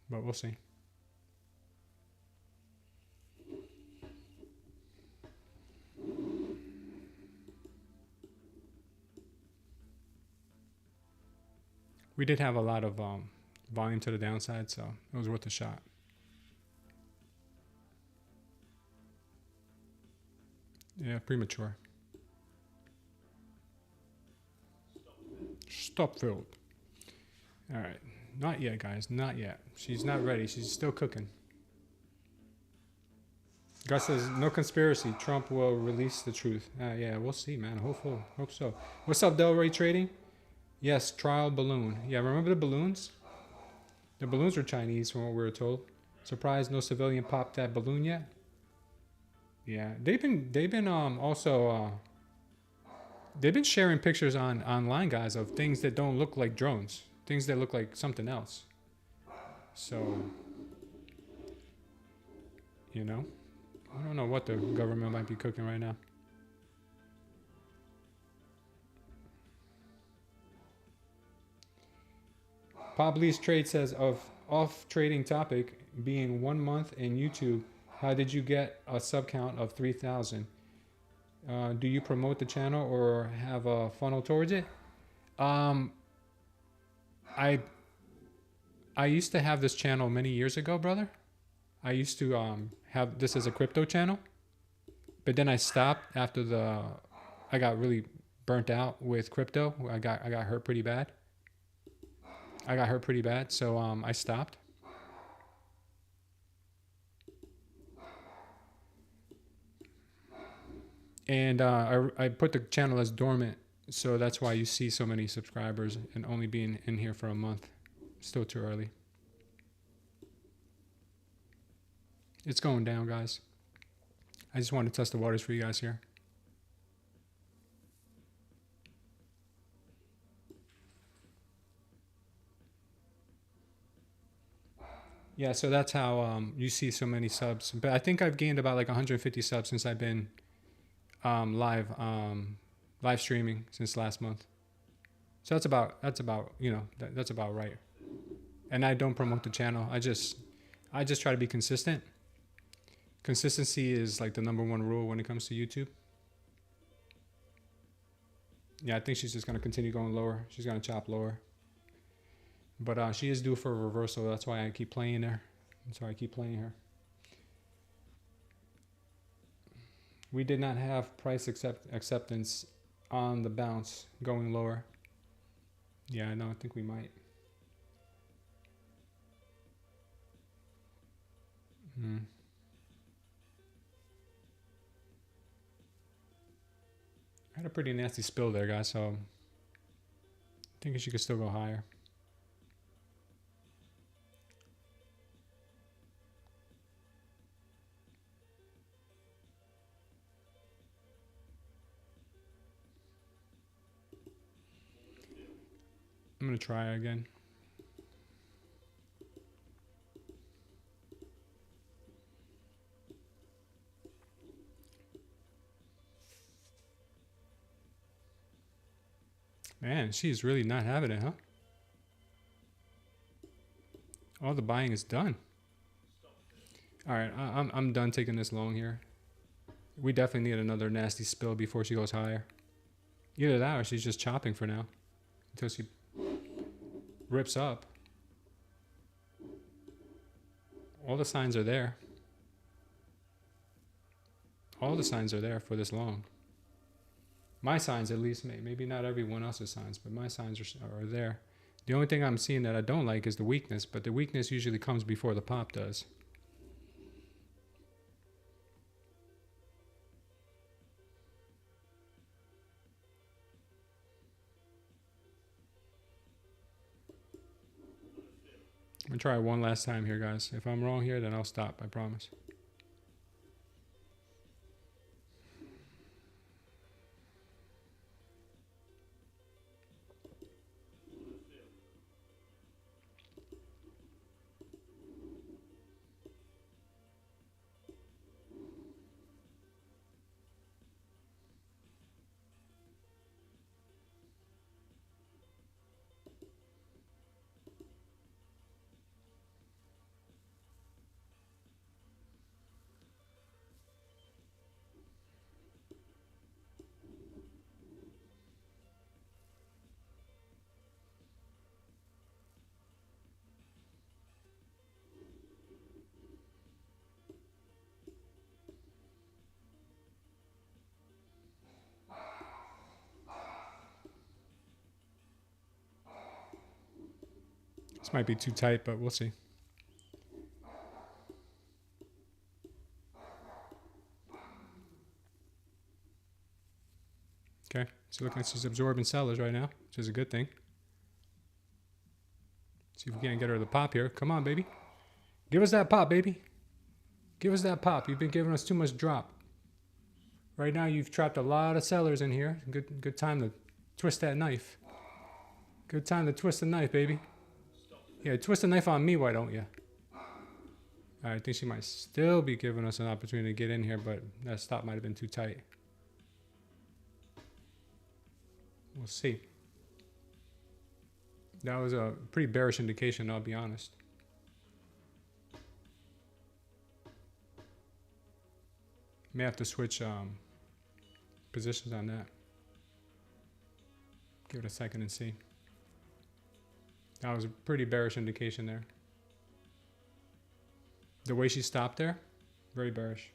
but we'll see. We did have a lot of volume to the downside, so it was worth a shot. Yeah, premature. Stop filled. All right. Not yet, guys. Not yet. She's not ready. She's still cooking. Gus says, no conspiracy. Trump will release the truth. Yeah, we'll see, man. Hope so. What's up, Delray Trading? Yes, trial balloon. Yeah, remember the balloons? The balloons were Chinese from what we were told. Surprised no civilian popped that balloon yet? Yeah, they've been also they've been sharing pictures online, guys, of things that don't look like drones, things that look like something else. So, you know, I don't know what the government might be cooking right now. Pablis Trade says, of off trading topic being 1 month in YouTube, how did you get a sub count of 3,000? Do you promote the channel or have a funnel towards it? I used to have this channel many years ago, brother. I used to have this as a crypto channel, but then I stopped after I got really burnt out with crypto. I got hurt pretty bad. So I stopped. And I put the channel as dormant, so that's why you see so many subscribers and only being in here for a month. Still too early. It's going down, guys. I just want to test the waters for you guys here. Yeah, so that's how you see so many subs. But I think I've gained about like 150 subs since I've been live streaming since last month. So that's about that's about right. And I don't promote the channel. I just try to be consistent. Consistency is like the #1 rule when it comes to YouTube. Yeah, I think she's just gonna continue going lower. She's gonna chop lower. But she is due for a reversal. That's why I keep playing her. That's why I keep playing her. We did not have price acceptance on the bounce going lower. Yeah, no, I think we might. I had a pretty nasty spill there, guys, so I'm thinking she could still go higher. I'm going to try again. Man, she's really not having it, huh? All the buying is done. All right, I'm done taking this long here. We definitely need another nasty spill before she goes higher. Either that or she's just chopping for now until she rips up. All the signs are there. All the signs are there for this long. My signs, at least, maybe not everyone else's signs, but my signs are there. The only thing I'm seeing that I don't like is the weakness, but the weakness usually comes before the pop does. I'm going to try it one last time here, guys. If I'm wrong here, then I'll stop, I promise. This might be too tight, but we'll see. Okay, so looking like she's absorbing sellers right now, which is a good thing. See if we can't get her to pop here. Come on, baby. Give us that pop, baby. Give us that pop. You've been giving us too much drop. Right now, you've trapped a lot of sellers in here. Good time to twist that knife. Good time to twist the knife, baby. Yeah, twist the knife on me, why don't you? I think she might still be giving us an opportunity to get in here, but that stop might have been too tight. We'll see. That was a pretty bearish indication, I'll be honest. May have to switch positions on that. Give it a second and see. That was a pretty bearish indication there. The way she stopped there, very bearish.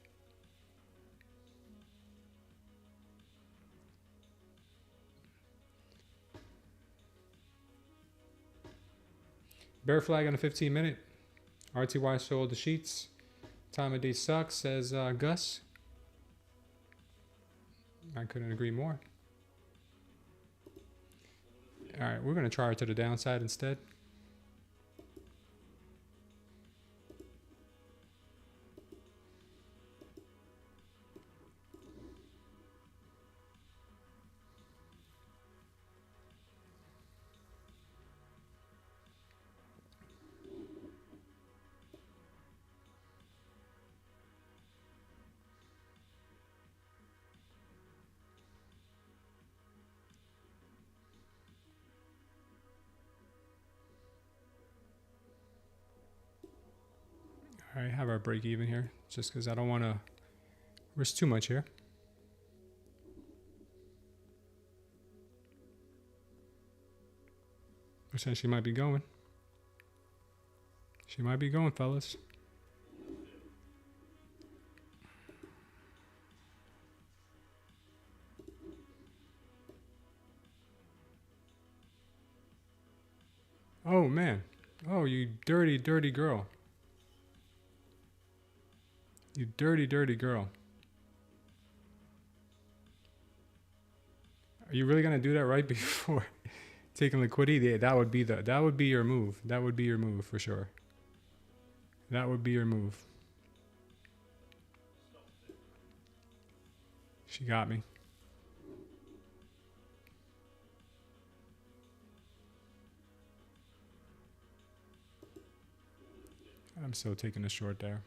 Bear flag on the 15-minute. RTY sold the sheets. Time of day sucks, says Gus. I couldn't agree more. All right, we're going to try her to the downside instead. right, have our break even here, just because I don't want to risk too much here. Percent she might be going. She might be going, fellas. Oh, man. Oh, you dirty, dirty girl. You dirty, dirty girl. Are you really going to do that right before taking liquidity? Yeah, that would be your move. That would be your move for sure. That would be your move. She got me. I'm still taking a short there.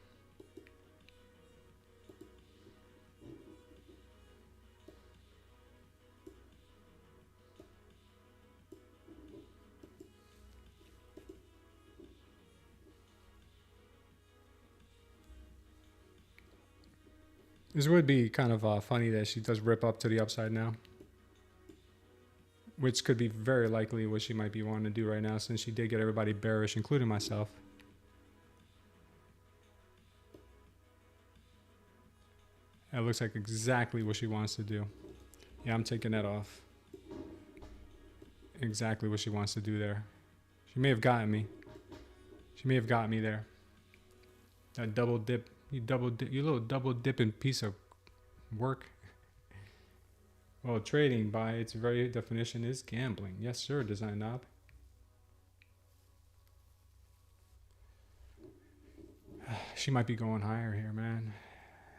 This would be kind of funny that she does rip up to the upside now, which could be very likely what she might be wanting to do right now, since she did get everybody bearish, including myself. That looks like exactly what she wants to do. Yeah, I'm taking that off. Exactly what she wants to do there. She may have gotten me. She may have got me there. That double dip. You little double dipping piece of work. Well, trading by its very definition is gambling. Yes, sir, Design Knob. She might be going higher here, man.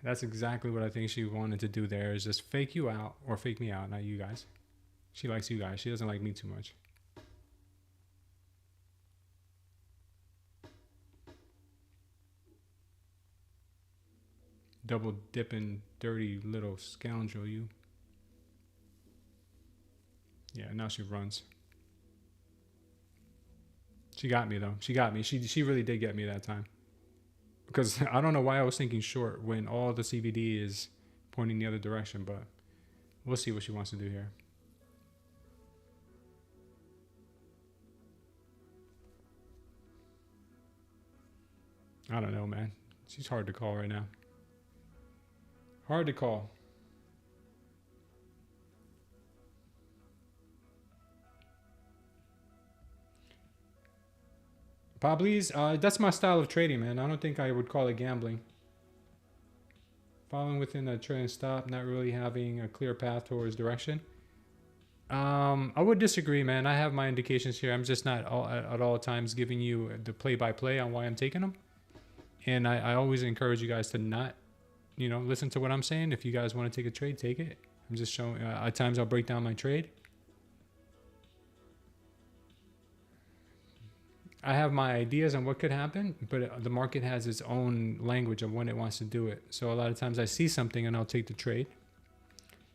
That's exactly what I think she wanted to do there, is just fake you out, or fake me out, not you guys. She likes you guys. She doesn't like me too much. Double dipping, dirty little scoundrel, you. Yeah, now she runs. She got me, though. She got me. She really did get me that time. Because I don't know why I was thinking short when all the CVD is pointing the other direction, but we'll see what she wants to do here. I don't know, man. She's hard to call right now. Hard to call. Pablis, that's my style of trading, man. I don't think I would call it gambling. Following within a trend stop, not really having a clear path towards direction. I would disagree, man. I have my indications here. I'm just not at all times giving you the play-by-play on why I'm taking them. And I always encourage you guys to not, listen to what I'm saying. If you guys want to take a trade, take it. I'm just showing, at times I'll break down my trade. I have my ideas on what could happen, but the market has its own language of when it wants to do it. So a lot of times I see something and I'll take the trade.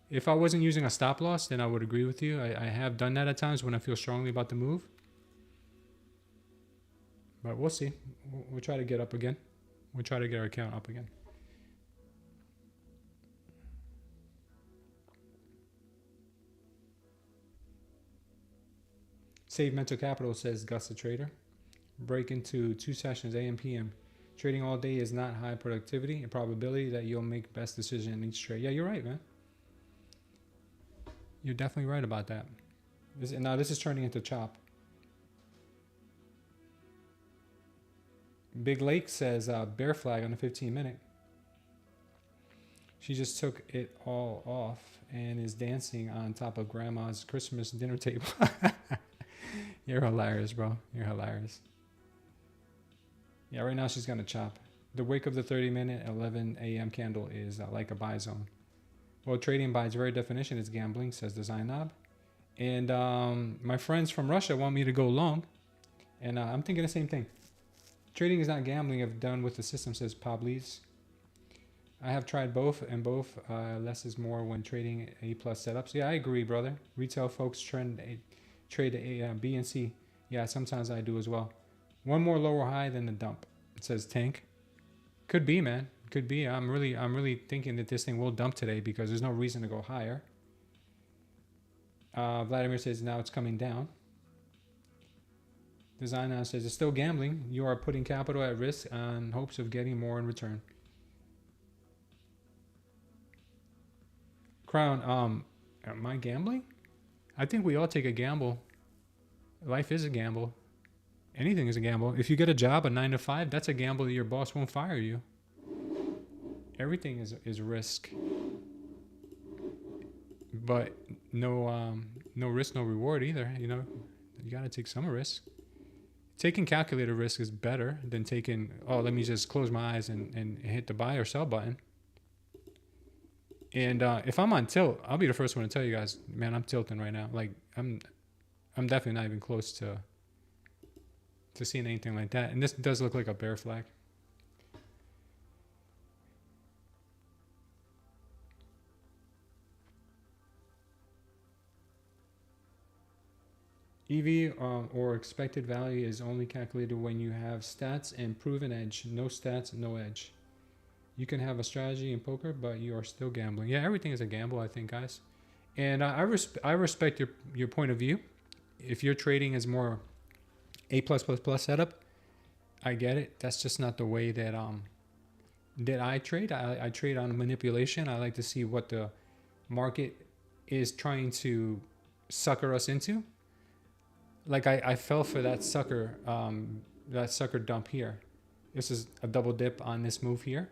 If I wasn't using a stop loss, then I would agree with you. I have done that at times when I feel strongly about the move. But we'll see. We'll try to get up again. We'll try to get our account up again. Save mental capital, says Gus the Trader. Break into 2 sessions, AM, PM. Trading all day is not high productivity and probability that you'll make best decision in each trade. Yeah, you're right, man. You're definitely right about that. Now this is turning into chop. Big Lake says bear flag on the 15-minute. She just took it all off and is dancing on top of grandma's Christmas dinner table. You're hilarious, bro. You're hilarious. Yeah, right now she's going to chop. The wick of the 30-minute 11 a.m. candle is like a buy zone. Well, trading by its very definition is gambling, says Design Knob. And my friends from Russia want me to go long. And I'm thinking the same thing. Trading is not gambling if done with the system, says Pablis. I have tried both, and both less is more when trading A+ setups. Yeah, I agree, brother. Retail folks trade A, B, and C. Yeah, sometimes I do as well. One more lower high than the dump. It says tank. Could be, man. Could be. I'm really thinking that this thing will dump today because there's no reason to go higher. Vladimir says now it's coming down. Designer says it's still gambling. You are putting capital at risk on hopes of getting more in return. Crown, am I gambling? I think we all take a gamble. Life is a gamble. Anything is a gamble. If you get a job, a 9 to 5, that's a gamble that your boss won't fire you. Everything is risk. But no risk, no reward either. You know, you got to take some risk. Taking calculated risk is better than taking, oh, let me just close my eyes and hit the buy or sell button. And if I'm on tilt, I'll be the first one to tell you guys, man, I'm tilting right now. Like I'm definitely not even close to seeing anything like that. And this does look like a bear flag. EV or expected value is only calculated when you have stats and proven edge. No stats, no edge. You can have a strategy in poker, but you are still gambling. Yeah, everything is a gamble, I think, guys. And I respect your point of view. If your trading is more A+++ setup, I get it. That's just not the way that I trade. I trade on manipulation. I like to see what the market is trying to sucker us into. Like I fell for that sucker dump here. This is a double dip on this move here,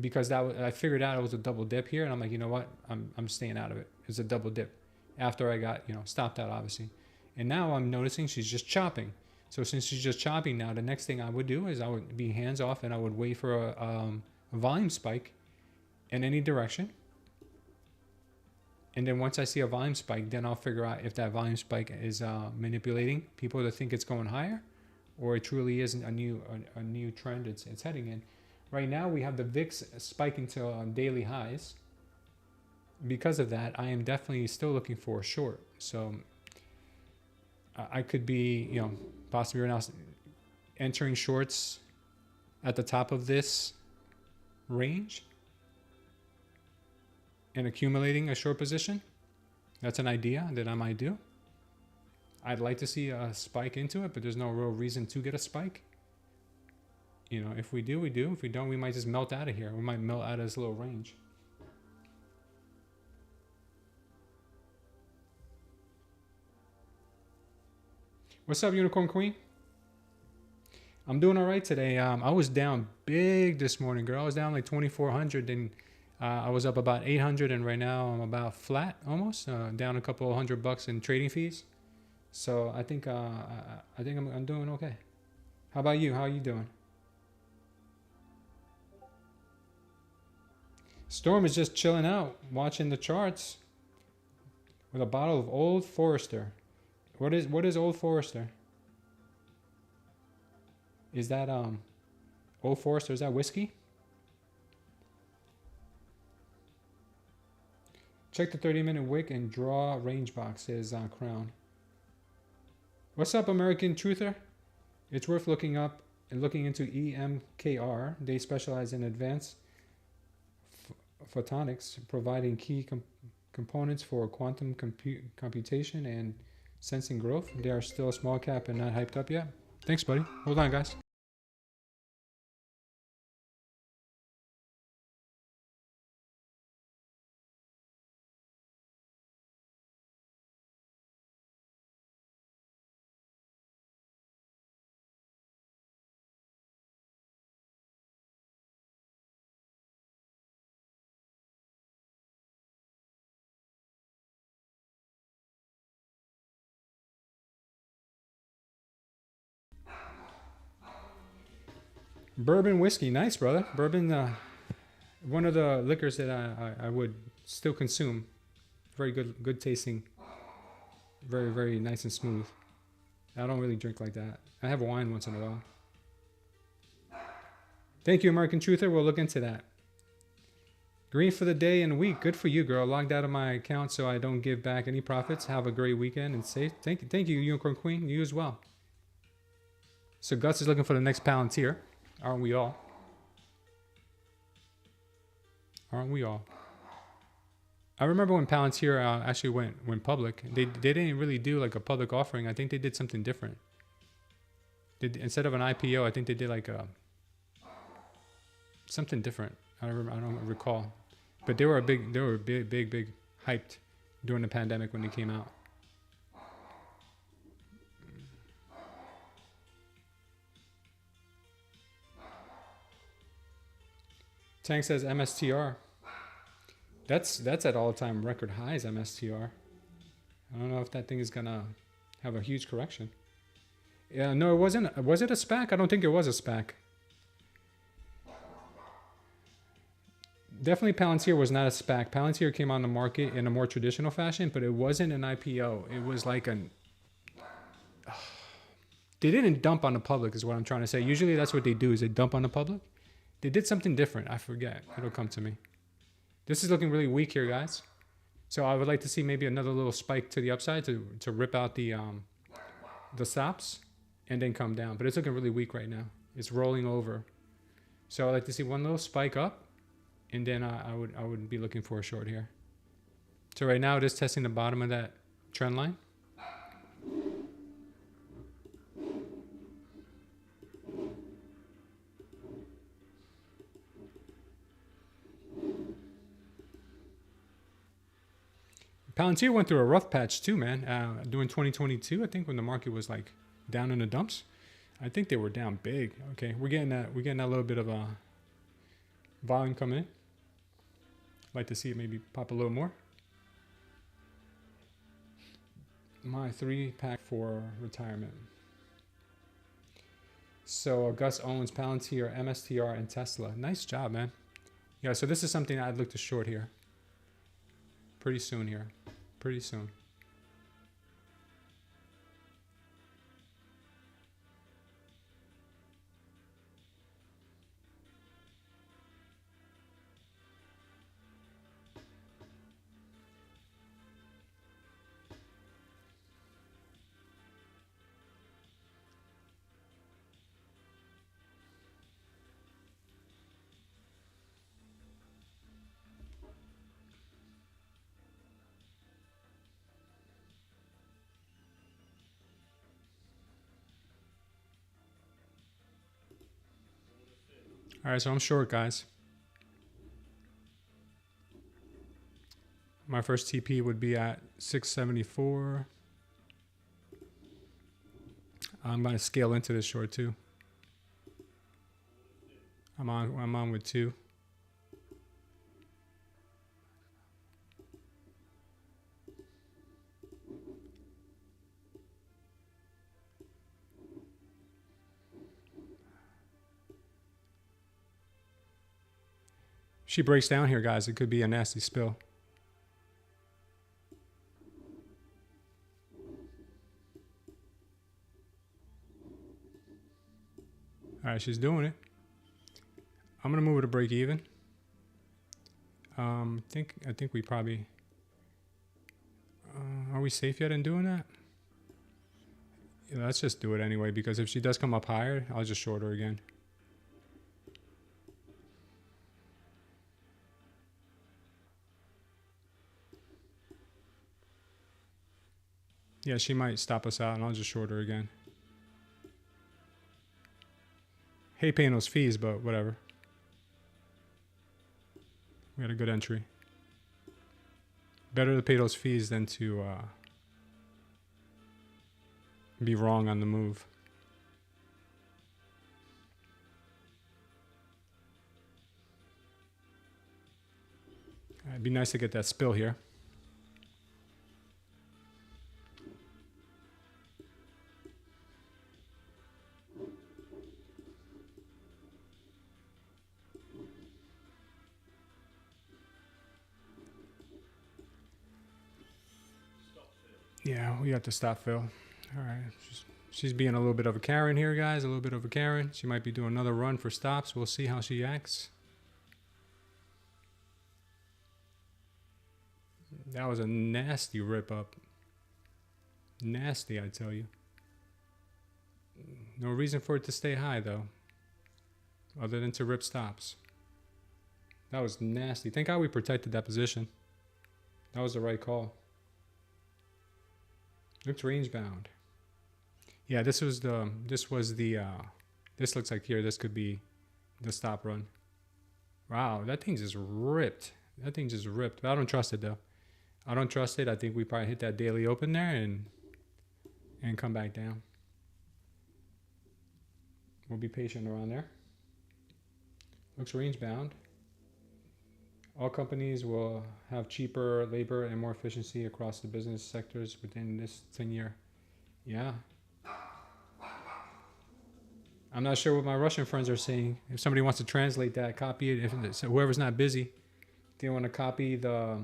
because I figured out it was a double dip here, and I'm like, you know what, I'm staying out of it. It's a double dip after I got, you know, stopped out obviously, and now I'm noticing she's just chopping. So since she's just chopping now, the next thing I would do is I would be hands off and I would wait for a volume spike in any direction. And then once I see a volume spike, then I'll figure out if that volume spike is manipulating people to think it's going higher, or it truly isn't a new trend it's heading in. Right now we have the VIX spiking to daily highs. Because of that, I am definitely still looking for a short. So I could be, you know, possibly right now entering shorts at the top of this range and accumulating a short position. That's an idea that I might do. I'd like to see a spike into it, but there's no real reason to get a spike. You know, if we do, we do. If we don't, we might just melt out of here. We might melt out of this little range. What's up, Unicorn Queen? I'm doing all right today. I was down big this morning, girl. I was down like 2,400, and I was up about 800, and right now I'm about flat almost, down a couple of $100 in trading fees. So I think I'm doing okay. How about you? How are you doing? Storm is just chilling out, watching the charts with a bottle of Old Forester. What is Old Forester? Is that Old Forester? Is that whiskey? Check the 30-minute wick and draw range box, says Crown. What's up, American Truther? It's worth looking up and looking into EMKR. They specialize in advanced photonics, providing key components for quantum computation and sensing growth. They are still a small cap and not hyped up yet. Thanks, buddy. Hold on, guys. Bourbon whiskey, nice, brother. Bourbon, one of the liquors that I would still consume. Very good tasting. Very, very nice and smooth. I don't really drink like that. I have wine once in a while. Thank you, American Truther. We'll look into that. Green for the day and week. Good for you, girl. Logged out of my account so I don't give back any profits. Have a great weekend and safe. Thank you, Unicorn Queen. You as well. So Gus is looking for the next Palantir. Aren't we all? Aren't we all? I remember when Palantir actually went public. They didn't really do like a public offering. I think they did something different. Instead of an IPO, I think they did like something different. I don't recall. But they were big hyped during the pandemic when they came out. Tank says MSTR. That's at all-time record highs, MSTR. I don't know if that thing is gonna have a huge correction. Yeah, no, it wasn't. Was it a SPAC? I don't think it was a SPAC. Definitely Palantir was not a SPAC. Palantir came on the market in a more traditional fashion, but it wasn't an IPO. It was like an... They didn't dump on the public is what I'm trying to say. Usually that's what they do, is they dump on the public. They did something different. I forget. It'll come to me. This is looking really weak here, guys. So I would like to see maybe another little spike to the upside to rip out the stops and then come down. But it's looking really weak right now. It's rolling over. So I'd like to see one little spike up, and then I would be looking for a short here. So right now it is testing the bottom of that trend line. Palantir went through a rough patch too, man. During 2022, I think when the market was like down in the dumps, I think they were down big. Okay, we're getting that little bit of a volume coming in. Like to see it maybe pop a little more. My 3-pack for retirement. So Gus owns Palantir, MSTR, and Tesla. Nice job, man. Yeah, so this is something I'd look to short here. Pretty soon here. Pretty soon. All right, so I'm short, guys. My first TP would be at 674. I'm going to scale into this short too. I'm on with 2. She breaks down here, guys. It could be a nasty spill. All right, she's doing it. I'm gonna move it to break even. I think we probably are we safe yet in doing that? Yeah, let's just do it anyway, because if she does come up higher, I'll just short her again. Yeah, she might stop us out, and I'll just short her again. Hate paying those fees, but whatever. We had a good entry. Better to pay those fees than to be wrong on the move. It'd be nice to get that spill here. Yeah, we got to stop Phil. All right. She's being a little bit of a Karen here, guys. A little bit of a Karen. She might be doing another run for stops. We'll see how she acts. That was a nasty rip up. Nasty, I tell you. No reason for it to stay high, though, other than to rip stops. That was nasty. Thank God we protected that position. That was the right call. Looks range bound. Yeah, this looks like here, this could be the stop run. Wow, that thing just ripped. That thing just ripped. But I don't trust it though. I don't trust it. I think we probably hit that daily open there and come back down. We'll be patient around there. Looks range bound. All companies will have cheaper labor and more efficiency across the business sectors within this 10-year. Yeah. I'm not sure what my Russian friends are saying. If somebody wants to translate that, copy it. If whoever's not busy, they want to copy the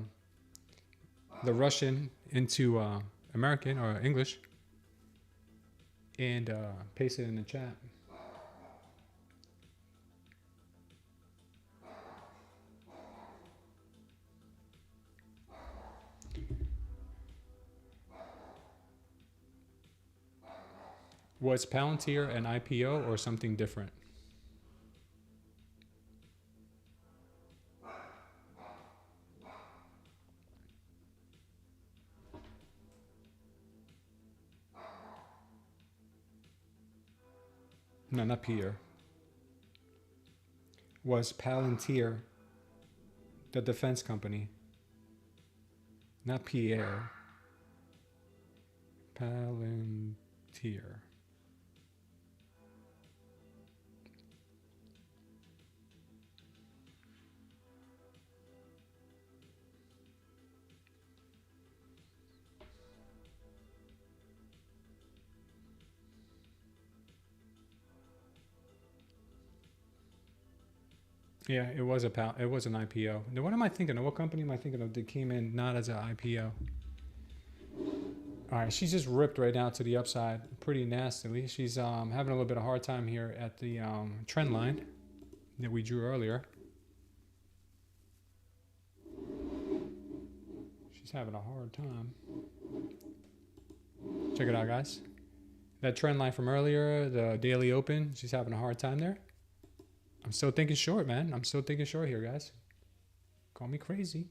Russian into American or English and paste it in the chat. Was Palantir an IPO or something different? No, not Pierre. Was Palantir the defense company? Not Pierre. Palantir. Yeah, it was an IPO. Now, what am I thinking of? What company am I thinking of that came in not as an IPO? All right, she's just ripped right down to the upside pretty nastily. She's having a little bit of hard time here at the trend line that we drew earlier. She's having a hard time. Check it out, guys. That trend line from earlier, the daily open, she's having a hard time there. I'm still thinking short, man. I'm still thinking short here, guys. Call me crazy.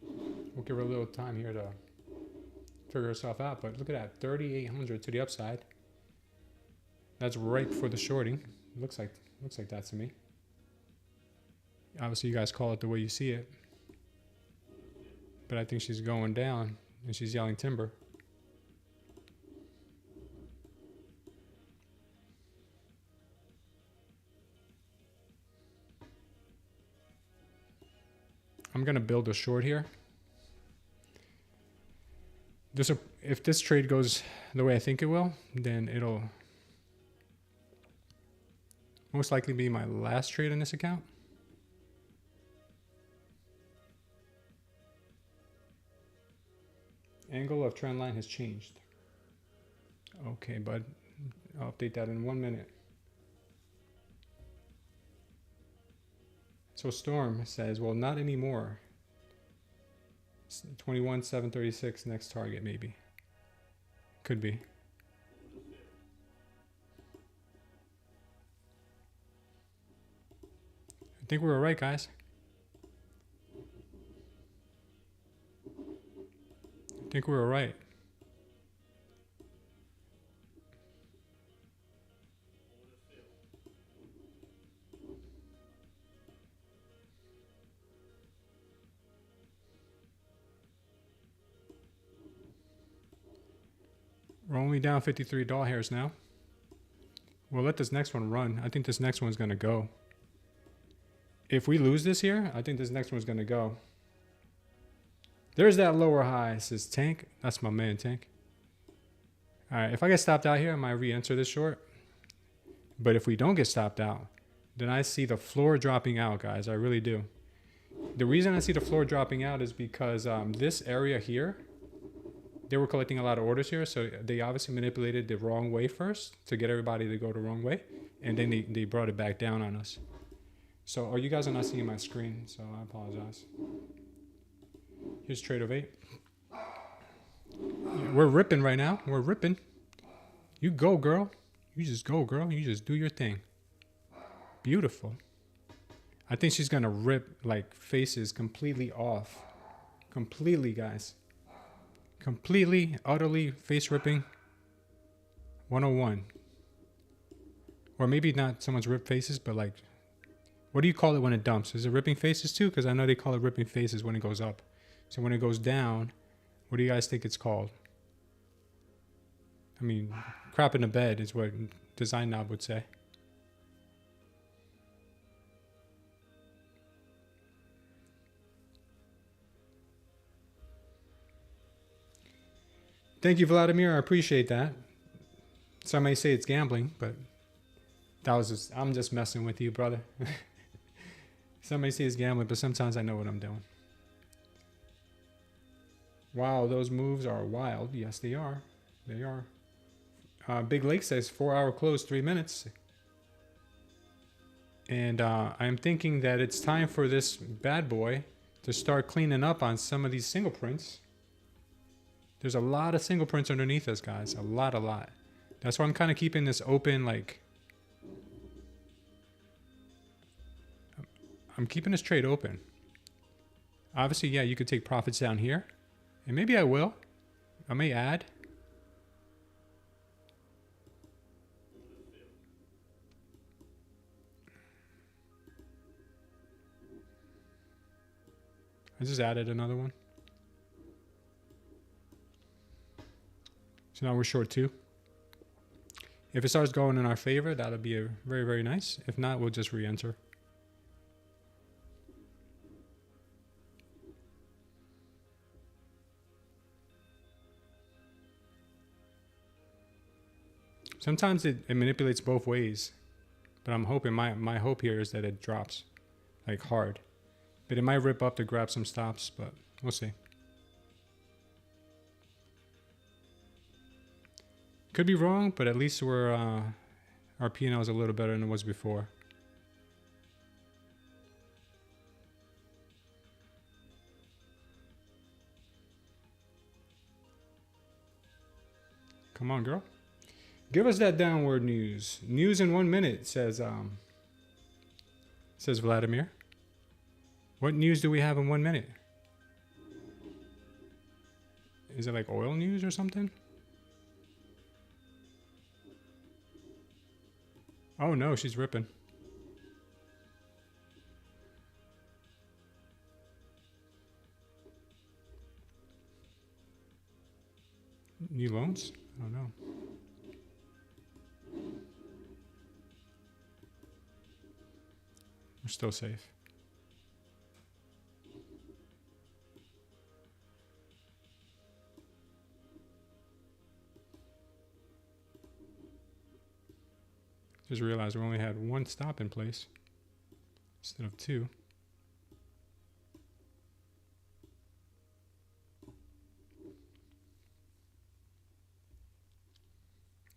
We'll give her a little time here to figure herself out. But look at that, 3,800 to the upside. That's right for the shorting. Looks like that to me. Obviously, you guys call it the way you see it. But I think she's going down and she's yelling timber. I'm going to build a short here. If this trade goes the way I think it will, then it'll most likely be my last trade in this account. Angle of trend line has changed. Okay, bud. I'll update that in 1 minute. So Storm says, well, not anymore. 21,736 next target, maybe. Could be. I think we were right, guys. I think we were right. We're only down 53 doll hairs now. We'll let this next one run. I think this next one's going to go. If we lose this here, I think this next one's going to go. There's that lower high, says Tank. That's my man, Tank. All right, if I get stopped out here, I might re-enter this short. But if we don't get stopped out, then I see the floor dropping out, guys. I really do. The reason I see the floor dropping out is because this area here, they were collecting a lot of orders here. So they obviously manipulated the wrong way first to get everybody to go the wrong way. And then they brought it back down on us. So, you guys are not seeing my screen, so I apologize. Here's trade of 8. We're ripping right now. We're ripping. You go, girl. You just go, girl. You just do your thing. Beautiful. I think she's going to rip like faces completely off. Completely, guys. Completely, utterly face ripping. 101. Or maybe not someone's ripped faces, but like, what do you call it when it dumps? Is it ripping faces too? Because I know they call it ripping faces when it goes up. So when it goes down, what do you guys think it's called? I mean, crap in the bed is what Design Knob would say. Thank you, Vladimir. I appreciate that. Some may say it's gambling, but that was just, I'm just messing with you, brother. Some may say it's gambling, but sometimes I know what I'm doing. Wow, those moves are wild. Yes, they are. They are. Big Lake says 4-hour close, 3 minutes. And I'm thinking that it's time for this bad boy to start cleaning up on some of these single prints. There's a lot of single prints underneath us, guys. A lot. That's why I'm kind of keeping this open, like... I'm keeping this trade open. Obviously, yeah, you could take profits down here. And maybe I will. I may add. I just added another one. So now we're short 2. If it starts going in our favor, that'll be a very, very nice. If not, we'll just re-enter. Sometimes it manipulates both ways. But I'm hoping, my hope here is that it drops like hard. But it might rip up to grab some stops, but we'll see. Could be wrong, but at least we're our P&L is a little better than it was before. Come on, girl. Give us that downward news. News in 1 minute, says Vladimir. What news do we have in 1 minute? Is it like oil news or something? Oh no, she's ripping. New loans? I don't know. We're still safe. Just realized we only had 1 stop in place instead of 2.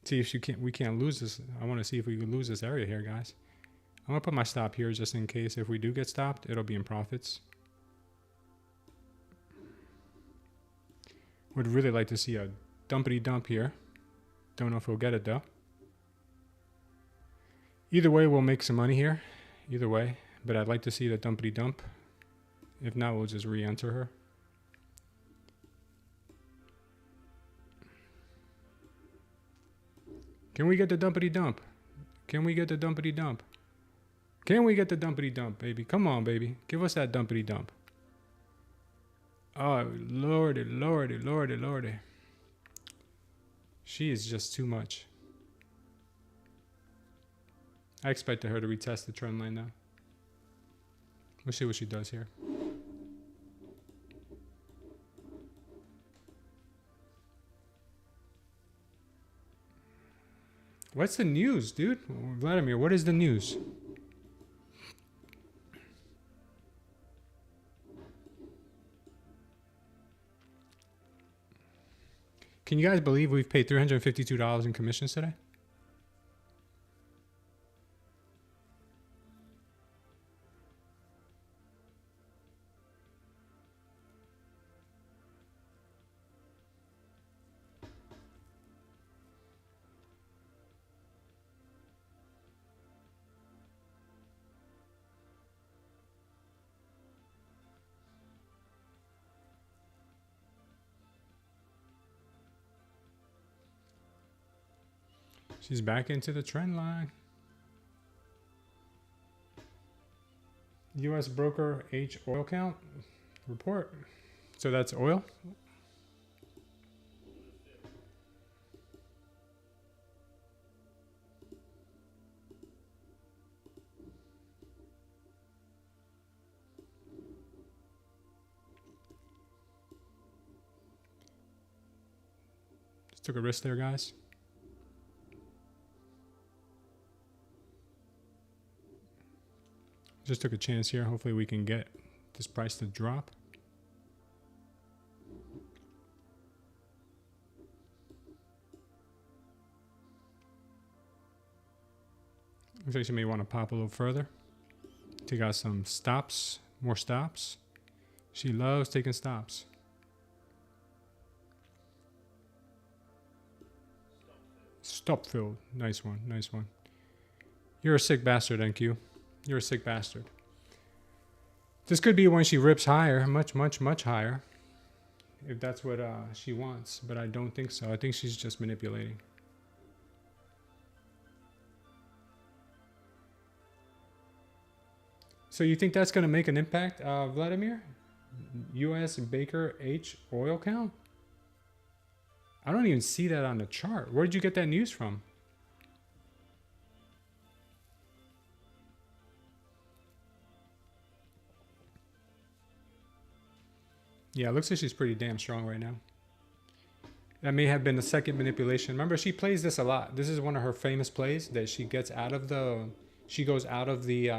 See if we can't lose this. I want to see if we can lose this area here, guys. I'm gonna put my stop here just in case if we do get stopped, it'll be in profits. Would really like to see a dumpity dump here. Don't know if we'll get it though. Either way, we'll make some money here. Either way, but I'd like to see the dumpity dump. If not, we'll just re-enter her. Can we get the dumpity dump? Can we get the dumpity dump? Can we get the dumpity dump, baby? Come on, baby. Give us that dumpity dump. Oh, lordy, lordy, lordy, lordy. She is just too much. I expected her to retest the trend line now. We'll see what she does here. What's the news, dude? Vladimir, what is the news? Can you guys believe we've paid $352 in commissions today? She's back into the trend line. U.S. broker H oil count report. So that's oil. Just took a risk there, guys. Just took a chance here. Hopefully we can get this price to drop. Looks like she may want to pop a little further. Take out some stops, more stops. She loves taking stops. Stop filled. Nice one, nice one. You're a sick bastard, NQ. You're a sick bastard. This could be when she rips higher, much, much, much higher. If that's what she wants. But I don't think so. I think she's just manipulating. So you think that's going to make an impact, Vladimir? U.S. Baker H oil count? I don't even see that on the chart. Where did you get that news from? Yeah, it looks like she's pretty damn strong right now. That may have been the second manipulation. Remember, she plays this a lot. This is one of her famous plays that she gets out of the... She goes out of the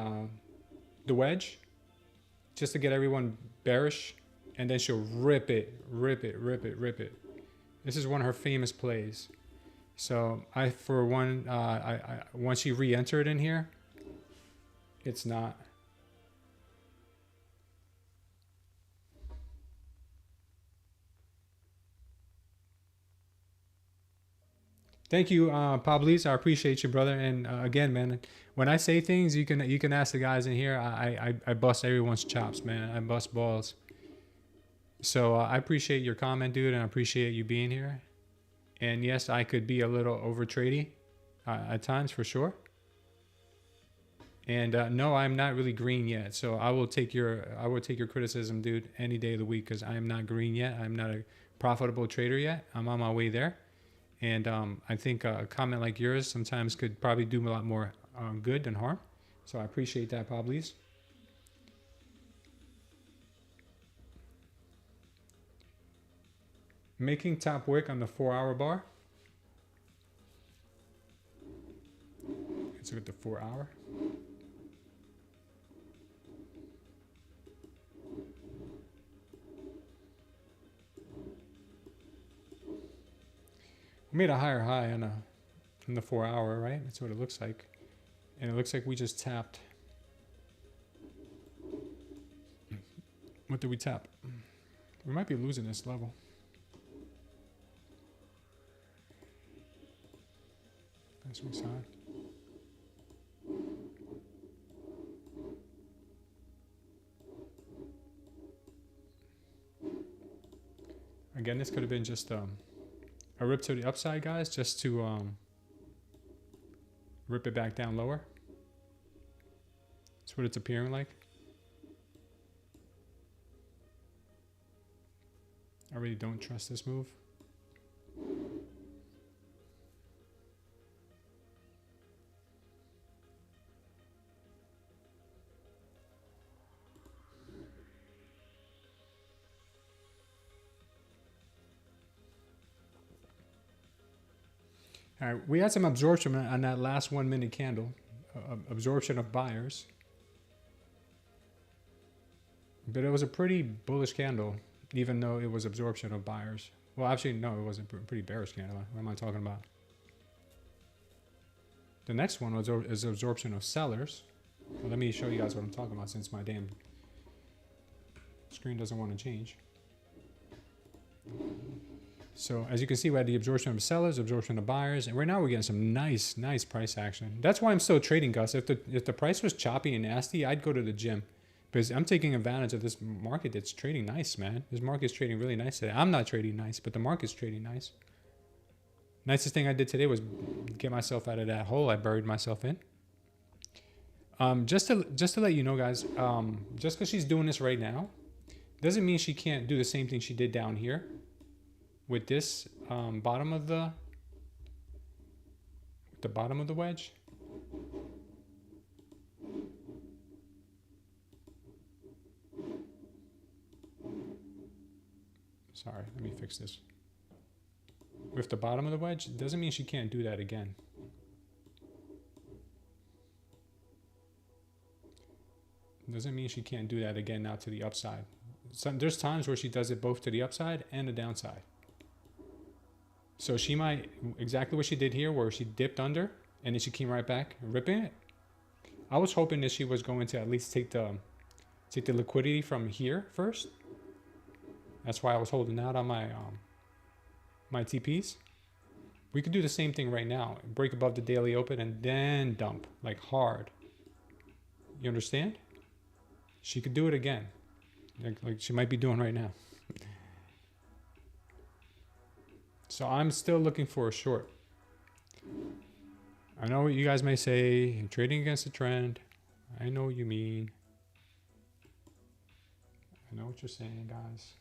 wedge just to get everyone bearish. And then she'll rip it, rip it, rip it, rip it. This is one of her famous plays. So I, for one, once she re-entered in here, it's not... Thank you, Pablis. I appreciate you, brother. And again, man, when I say things, you can ask the guys in here. I bust everyone's chops, man. I bust balls. So I appreciate your comment, dude, and I appreciate you being here. And yes, I could be a little over trady at times, for sure. And no, I'm not really green yet. So I will take your criticism, dude, any day of the week, because I am not green yet. I'm not a profitable trader yet. I'm on my way there. And I think a comment like yours sometimes could probably do a lot more good than harm. So I appreciate that, Pablis. Making top wick on the 4-hour bar. Let's look at the 4-hour. We made a higher high on the 4-hour, right? That's what it looks like. And it looks like we just tapped. What did we tap? We might be losing this level. That's my side. Again, this could have been just a rip to the upside, guys, just to rip it back down lower. That's what it's appearing like. I really don't trust this move. All right, we had some absorption on that last 1 minute candle, absorption of buyers. But it was a pretty bullish candle, even though it was absorption of buyers. Well, actually, no, it was a pretty bearish candle. What am I talking about? The next one is absorption of sellers. Well, let me show you guys what I'm talking about since my damn screen doesn't want to change. So as you can see, we had the absorption of sellers, absorption of buyers, and right now we're getting some nice price action. That's why I'm still trading, Gus. If the price was choppy and nasty, I'd go to the gym because I'm taking advantage of this market that's trading nice, man. This market's trading really nice today. I'm not trading nice, but the market's trading nice. Nicest thing I did today was get myself out of that hole I buried myself in. Just to let you know, guys, just because she's doing this right now doesn't mean she can't do the same thing she did down here with this bottom of the wedge. Sorry, let me fix this. With the bottom of the wedge, doesn't mean she can't do that again. Doesn't mean she can't do that again now to the upside. There's times where she does it both to the upside and the downside. So she might, exactly what she did here, where she dipped under and then she came right back ripping it. I was hoping that she was going to at least take the liquidity from here first. That's why I was holding out on my my TPs. We could do the same thing right now. Break above the daily open and then dump like hard. You understand? She could do it again, like she might be doing right now. So I'm still looking for a short. I know what you guys may say, I'm trading against the trend. I know what you mean. I know what you're saying, guys.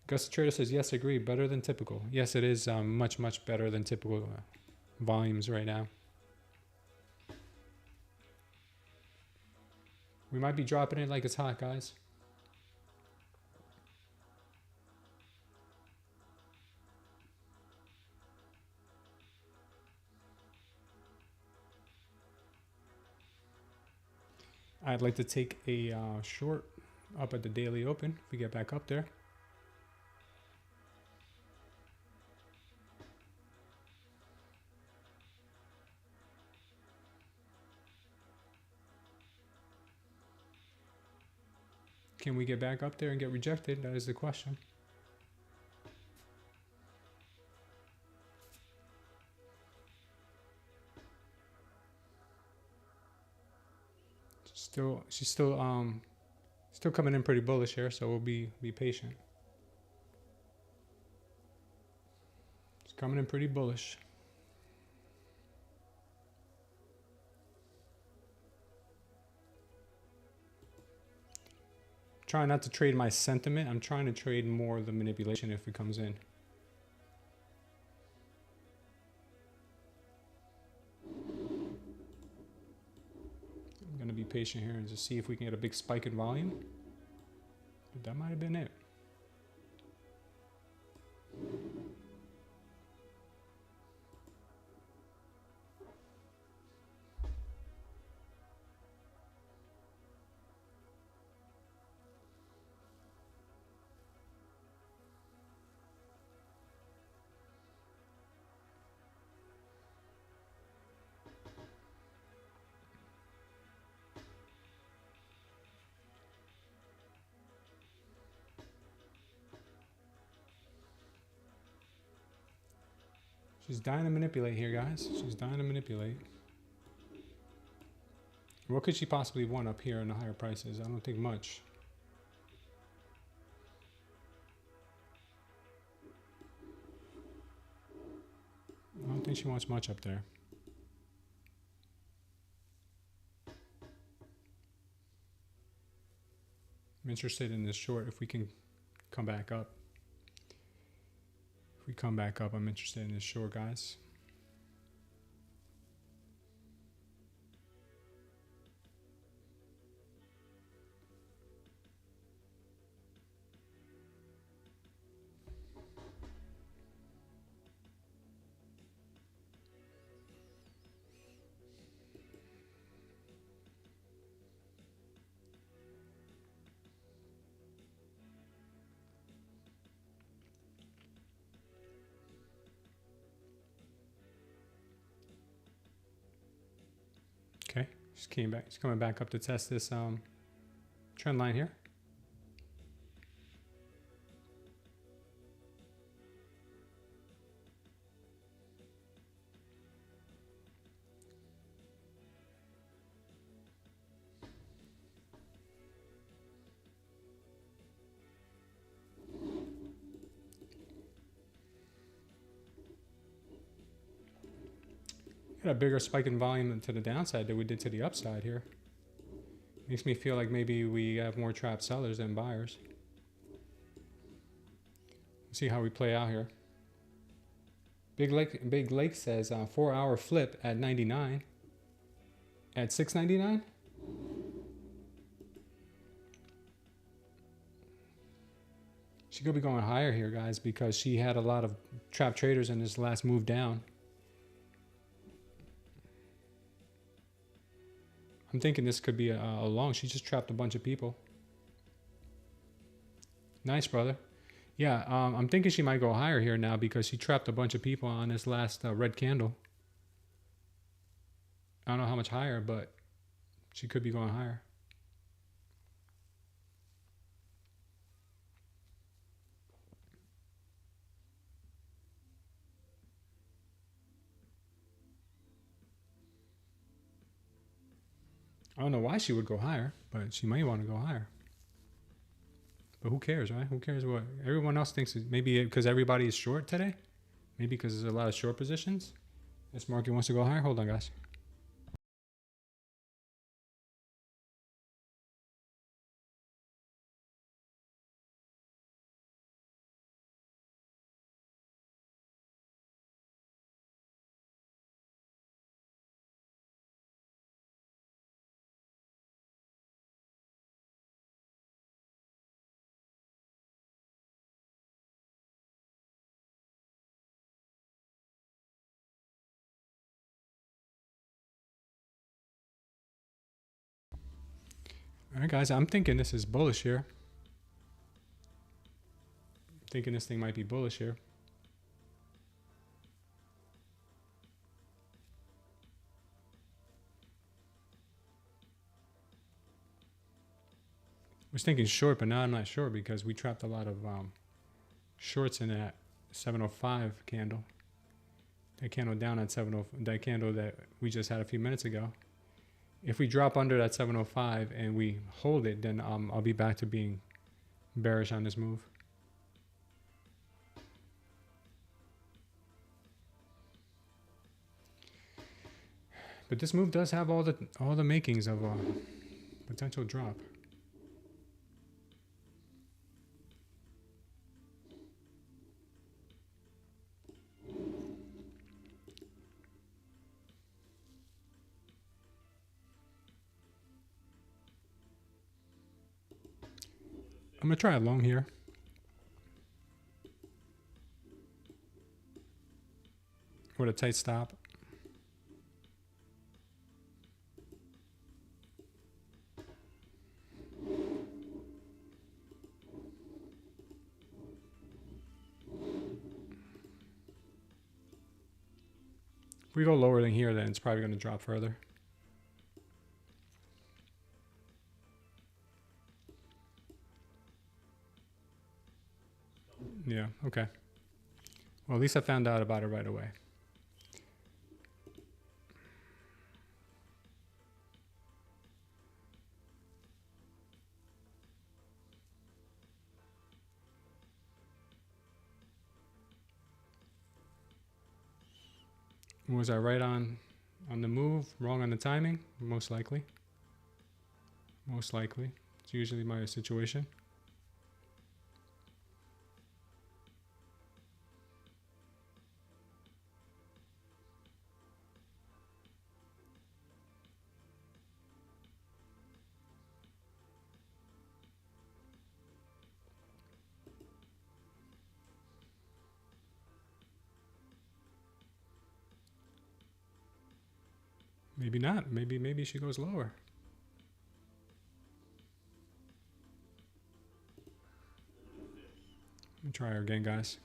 Gus the Trader says, yes, agree, better than typical. Yes, it is much, much better than typical volumes right now. We might be dropping it like it's hot, guys. I'd like to take a short up at the daily open if we get back up there. Can we get back up there and get rejected? That is the question. She's still coming in pretty bullish here, so we'll be patient. It's coming in pretty bullish. Trying not to trade my sentiment. I'm trying to trade more the manipulation if it comes in. I'm going to be patient here and just see if we can get a big spike in volume. But that might have been it. She's dying to manipulate here, guys. She's dying to manipulate. What could she possibly want up here in the higher prices? I don't think much. I don't think she wants much up there. I'm interested in this short if we can come back up. If we come back up, I'm interested in this short, guys. Okay, just came back. Just coming back up to test this trend line here. Got a bigger spike in volume to the downside than we did to the upside here. Makes me feel like maybe we have more trapped sellers than buyers. Let's see how we play out here. Big Lake says 4-hour flip at 99. At 6.99. She could be going higher here, guys, because she had a lot of trap traders in this last move down. I'm thinking this could be a long. She just trapped a bunch of people. Nice, brother. Yeah, I'm thinking she might go higher here now because she trapped a bunch of people on this last red candle. I don't know how much higher, but she could be going higher. I don't know why she would go higher, but she might want to go higher. But who cares, right? Who cares what everyone else thinks? Maybe because everybody is short today? Maybe because there's a lot of short positions? This market wants to go higher? Hold on, guys. All right, guys, I'm thinking this is bullish here. I'm thinking this thing might be bullish here. I was thinking short, but now I'm not sure because we trapped a lot of shorts in that 705 candle. That candle down at 705, that candle that we just had a few minutes ago. If we drop under that 705 and we hold it, then I'll be back to being bearish on this move. But this move does have all the makings of a potential drop. I'm gonna try a long here. With a tight stop. If we go lower than here, then it's probably going to drop further. Yeah, okay. Well, at least I found out about it right away. Was I right on the move, wrong on the timing? Most likely. Most likely. It's usually my situation. Maybe not. Maybe she goes lower. Let me try her again, guys.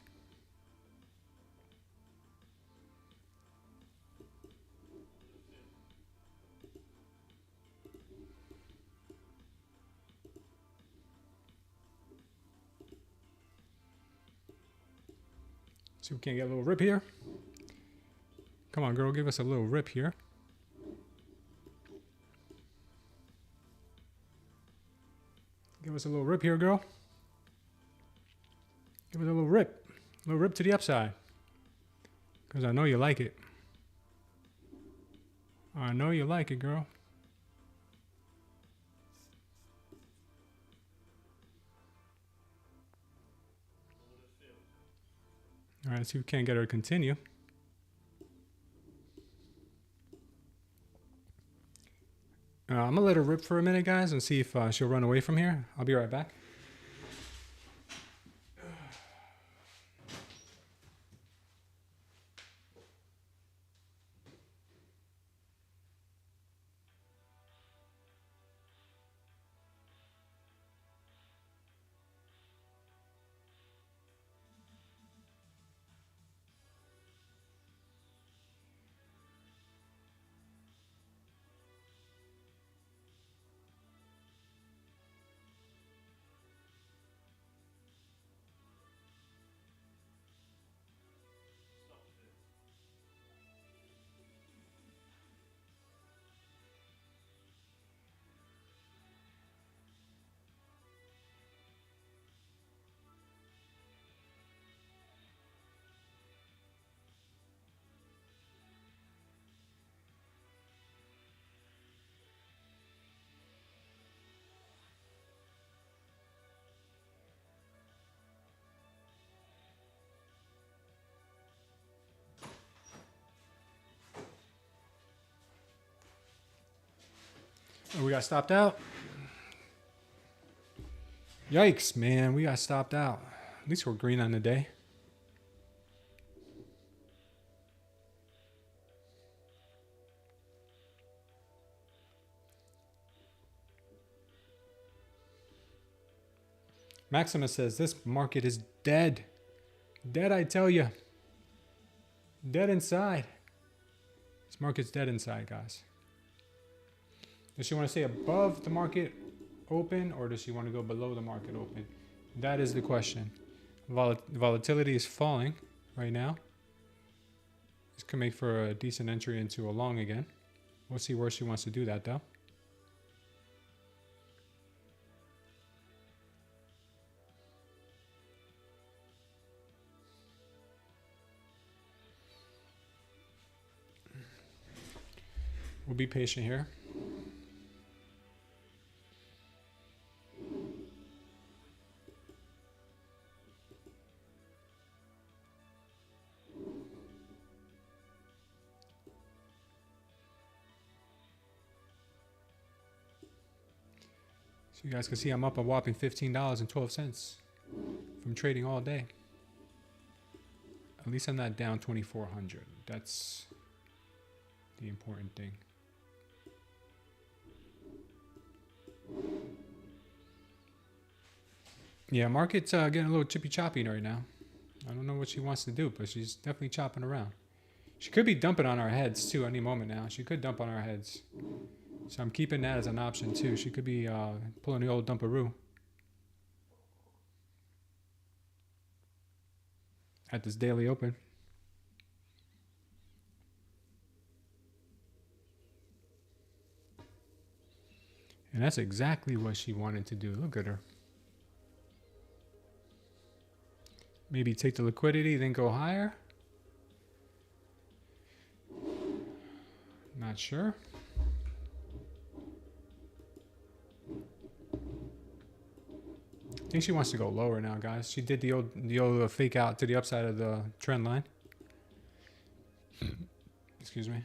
See if we can't get a little rip here. Come on, girl, give us a little rip here. Give us a little rip here, girl. Give us a little rip to the upside. Because I know you like it. I know you like it, girl. All right, see if we can't get her to continue. I'm gonna let her rip for a minute, guys, and see if she'll run away from here. I'll be right back. Oh, we got stopped out. Yikes, man, we got stopped out. At least we're green on the day. Maximus says this market is dead. Dead, I tell you. Dead inside. This market's dead inside, guys. Does she want to stay above the market open, or does she want to go below the market open? That is the question. Volatility is falling right now. This could make for a decent entry into a long again. We'll see where she wants to do that, though. We'll be patient here. So you guys can see I'm up a whopping $15.12 from trading all day. At least I'm not down 2,400. That's the important thing. Yeah, market's getting a little chippy choppy right now. I don't know what she wants to do, but she's definitely chopping around. She could be dumping on our heads too any moment now. She could dump on our heads. So I'm keeping that as an option too. She could be pulling the old dumperoo at this daily open. And that's exactly what she wanted to do. Look at her. Maybe take the liquidity, then go higher. Not sure. I think she wants to go lower now, guys. She did the old fake out to the upside of the trend line. Excuse me.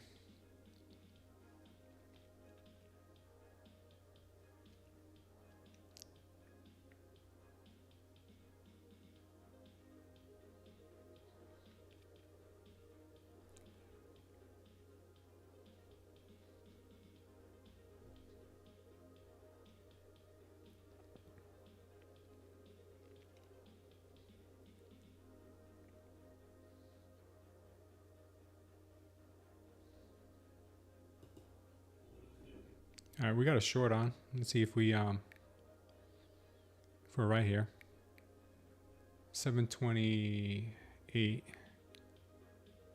All right, we got a short on. Let's see if we're right here. 728,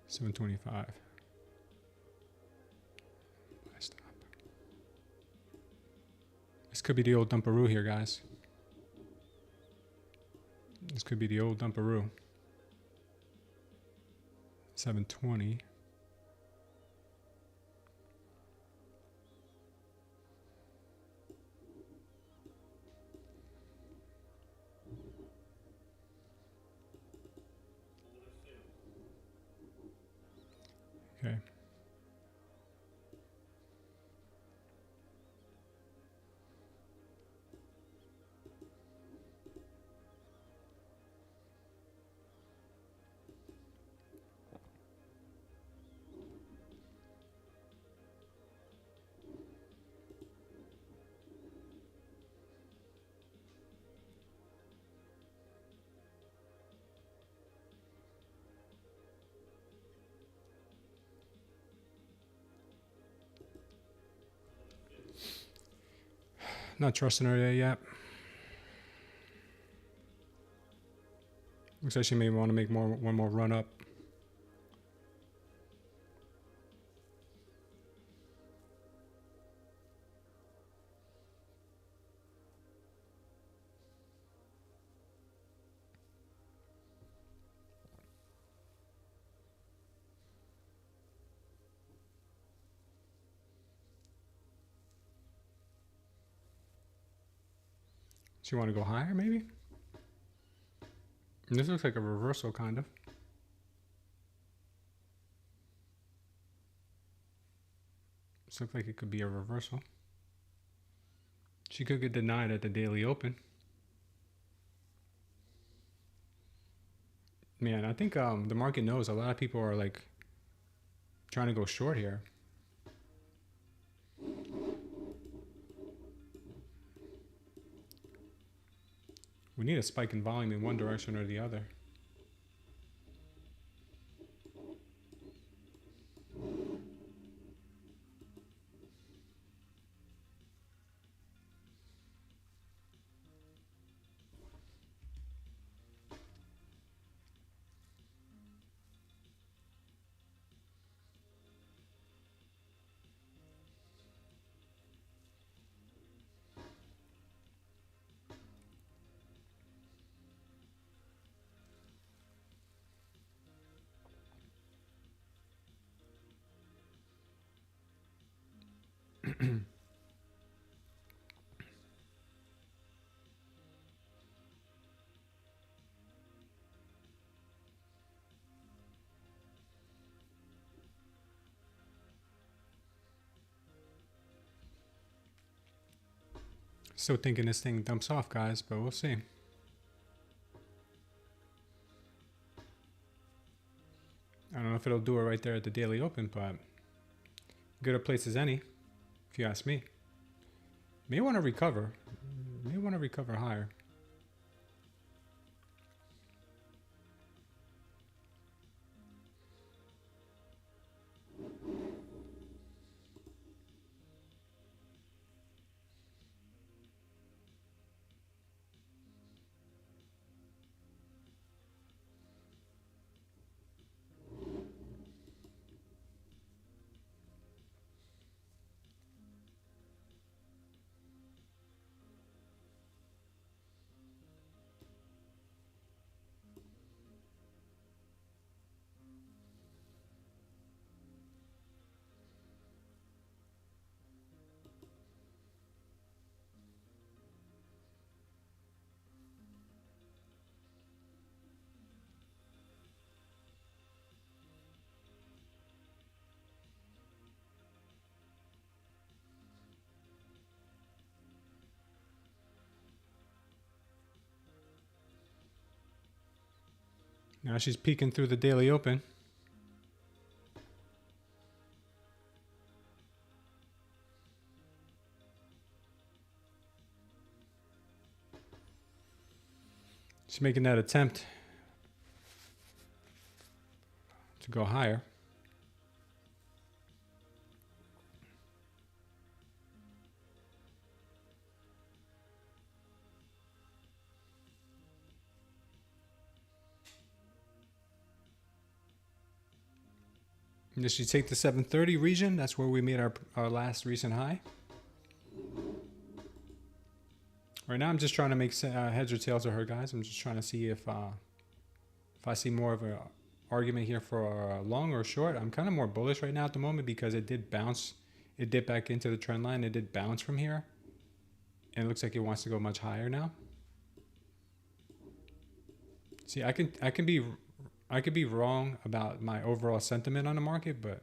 725. Stop. This could be the old dumperoo here, guys. This could be the old dumperoo. 720. Okay. Not trusting her there yet. Looks like she may want to make one more run up. She want to go higher, maybe? This looks like a reversal, kind of. This looks like it could be a reversal. She could get denied at the daily open. Man, I think the market knows a lot of people are like trying to go short here. We need a spike in volume in one direction or the other. Still thinking this thing dumps off, guys, but we'll see. I don't know if it'll do it right there at the daily open, but good a place as any, if you ask me. May want to recover. May want to recover higher. Now she's peeking through the daily open. She's making that attempt to go higher. Does she take the 730 region? That's where we made our last recent high. Right now I'm just trying to make heads or tails of her, guys. I'm just trying to see if I see more of an argument here for a long or short. I'm kind of more bullish right now at the moment because it did bounce. It dipped back into the trend line. It did bounce from here. And it looks like it wants to go much higher now. See, I could be wrong about my overall sentiment on the market, but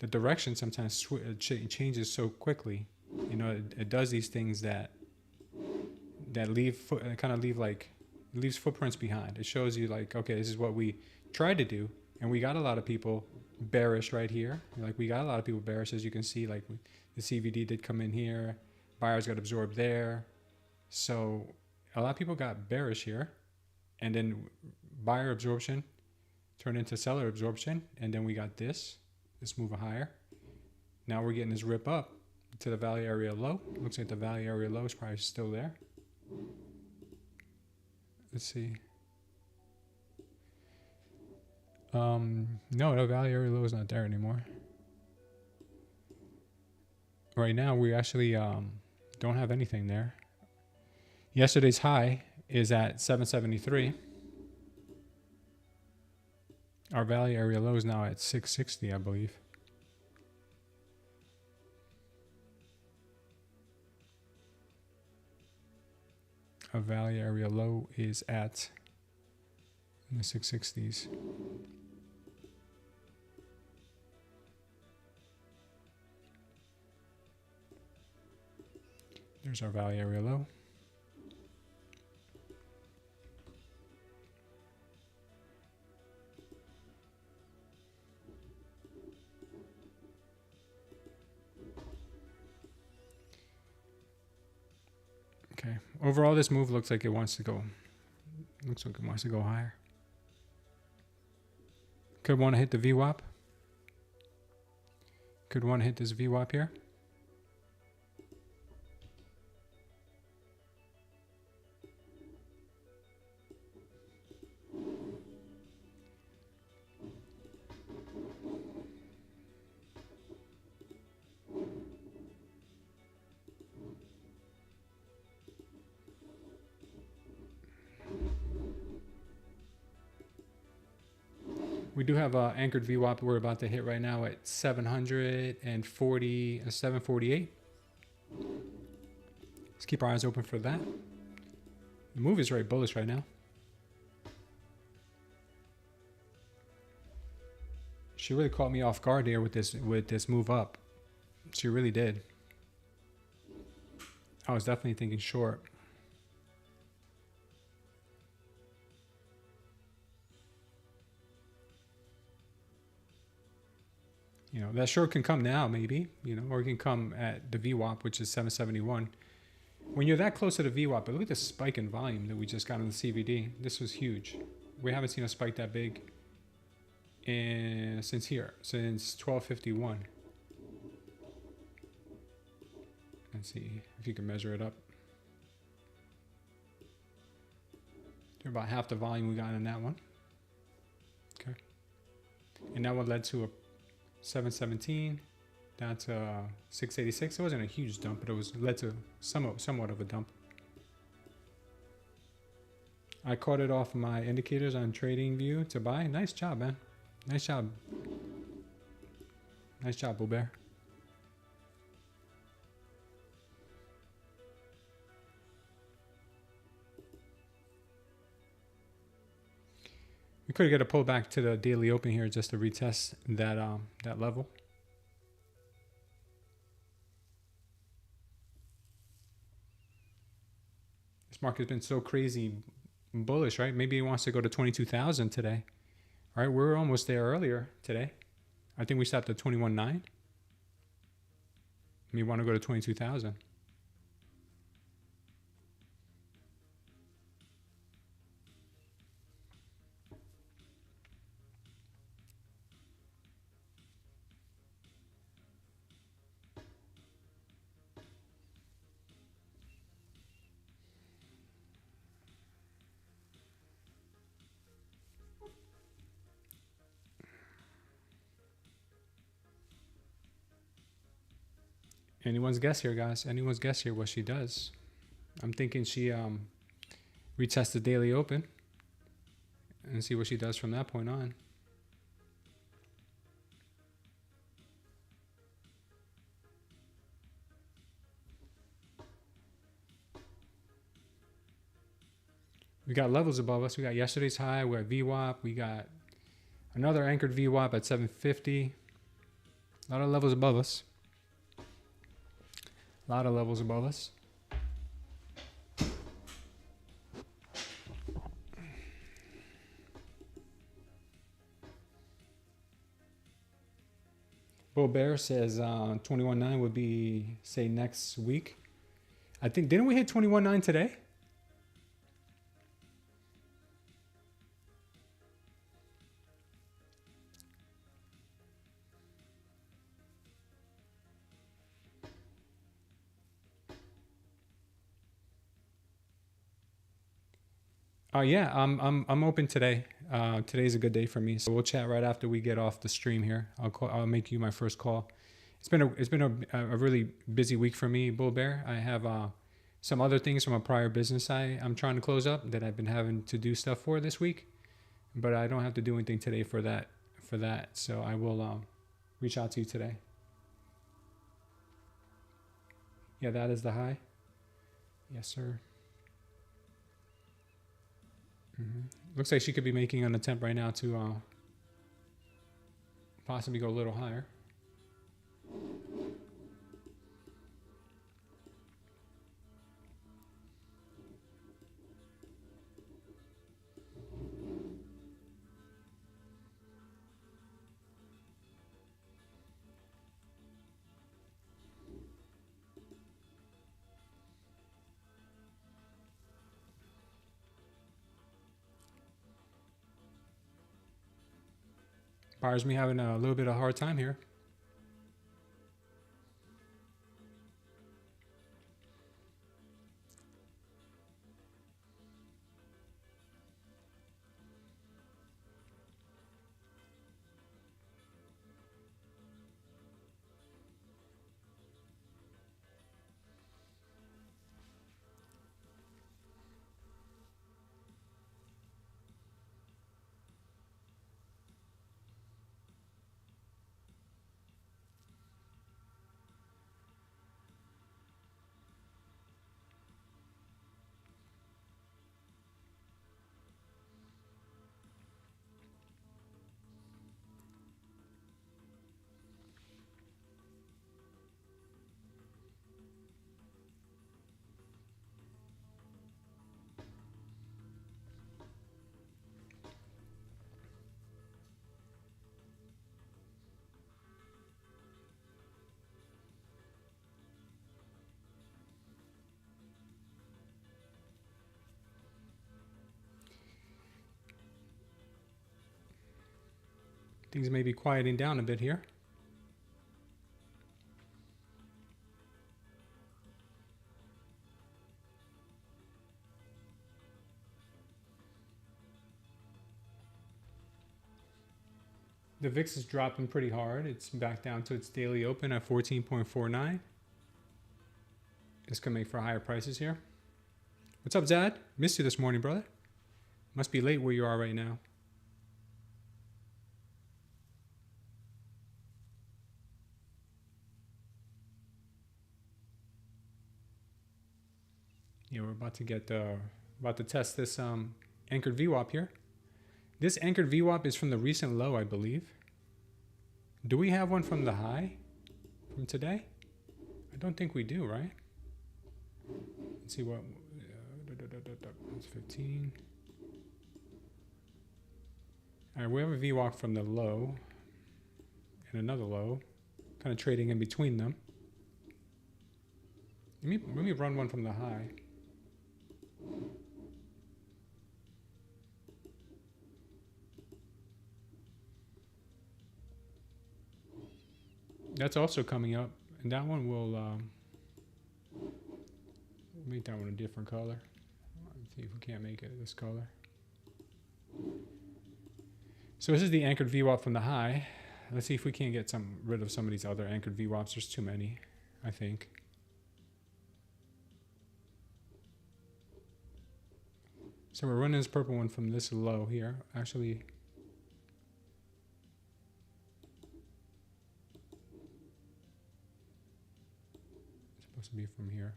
the direction sometimes changes so quickly. You know, it does these things that leaves footprints behind. It shows you like, okay, this is what we tried to do, and we got a lot of people bearish right here. Like we got a lot of people bearish, as you can see. Like the CVD did come in here, buyers got absorbed there, so a lot of people got bearish here, and then buyer absorption turned into seller absorption, and then we got this move higher. Now we're getting this rip up to the value area low. Looks like the value area low is probably still there. Let's see. No, the value area low is not there anymore. Right now, we actually don't have anything there. Yesterday's high is at 773. Our value area low is now at 660, I believe. Our value area low is at in the 660s. There's our value area low. Okay. Overall, this move looks like it wants to go. Looks like it wants to go higher. Could want to hit the VWAP. Could want to hit this VWAP here. We do have an anchored VWAP we're about to hit right now at 748. Let's keep our eyes open for that. The move is very bullish right now. She really caught me off guard here with this move up. She really did. I was definitely thinking short. You know, that short can come now, maybe, you know, or it can come at the VWAP, which is 771. When you're that close to the VWAP, but look at the spike in volume that we just got on the CVD. This was huge. We haven't seen a spike that big since 1251. Let's see if you can measure it up. They're about half the volume we got in that one. Okay. And that one led to a 717 down to 686. It wasn't a huge dump, but it led to somewhat of a dump. I caught it off my indicators on TradingView to buy. Nice job, man. Nice job. Nice job, Bull Bear. We could get a pullback to the daily open here just to retest that level. This market's been so crazy bullish, right? Maybe it wants to go to 22,000 today. All right, we're almost there earlier today. I think we stopped at 21.9. We want to go to 22,000. Anyone's guess here, guys. Anyone's guess here what she does. I'm thinking she retests the daily open and see what she does from that point on. We got levels above us. We got yesterday's high. We're at VWAP. We got another anchored VWAP at 750. A lot of levels above us. A lot of levels above us. Bull Bear says 21.9 would be, say, next week. I think, didn't we hit 21.9 today? Yeah, I'm open today. Today's a good day for me, so we'll chat right after we get off the stream here. I'll make you my first call. It's been a really busy week for me, Bull Bear. I have some other things from a prior business I'm trying to close up that I've been having to do stuff for this week, but I don't have to do anything today for that. So I will reach out to you today. Yeah, that is the high. Yes, sir. Looks like she could be making an attempt right now to possibly go a little higher. Buyers me having a little bit of a hard time here. Things may be quieting down a bit here. The VIX is dropping pretty hard. It's back down to its daily open at 14.49. This could make for higher prices here. What's up, Zad? Missed you this morning, brother. Must be late where you are right now. Yeah, we're about to test this anchored VWAP here. This anchored VWAP is from the recent low, I believe. Do we have one from the high from today? I don't think we do, right? Let's see what. It's 15. All right, we have a VWAP from the low and another low, kind of trading in between them. Let me run one from the high. That's also coming up, and that one will make that one a different color. Let's see if we can't make it this color. So this is the anchored VWAP from the high. Let's see if we can't get rid of some of these other anchored VWAPs. There's too many, I think. So we're running this purple one from this low here. Actually, it's supposed to be from here.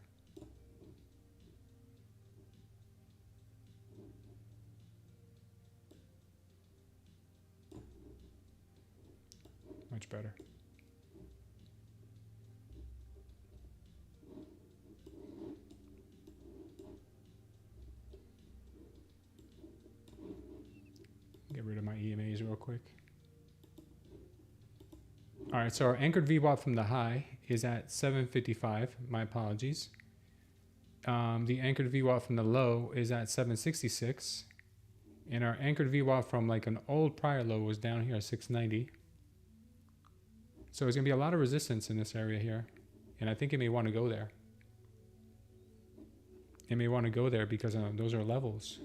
Much better. real quick. All right, so our anchored VWAP from the high is at 755. My apologies. The anchored VWAP from the low is at 766. And our anchored VWAP from like an old prior low was down here at 690. So there's going to be a lot of resistance in this area here. And I think it may want to go there. It may want to go there because those are levels.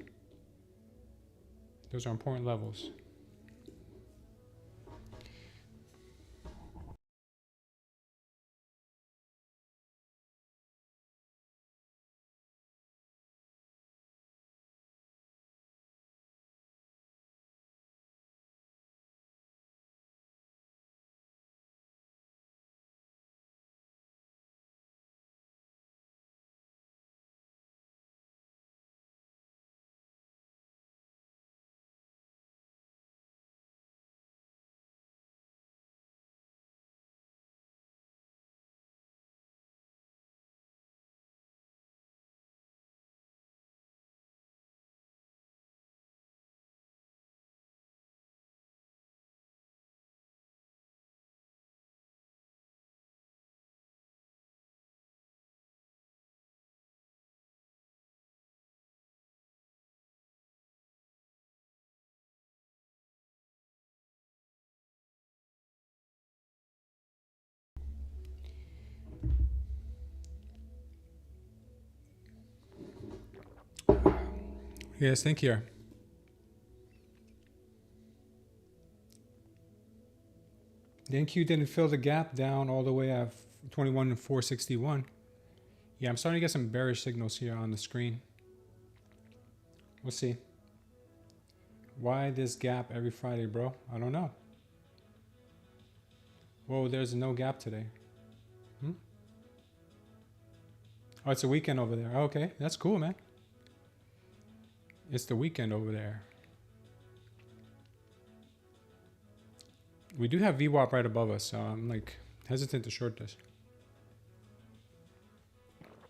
Those are important levels. Yes, think here. The NQ didn't fill the gap down all the way at 21,461. Yeah, I'm starting to get some bearish signals here on the screen. We'll see. Why this gap every Friday, bro? I don't know. Whoa, there's no gap today. Oh, it's a weekend over there. Okay, that's cool, man. It's the weekend over there. We do have VWAP right above us, so I'm like hesitant to short this.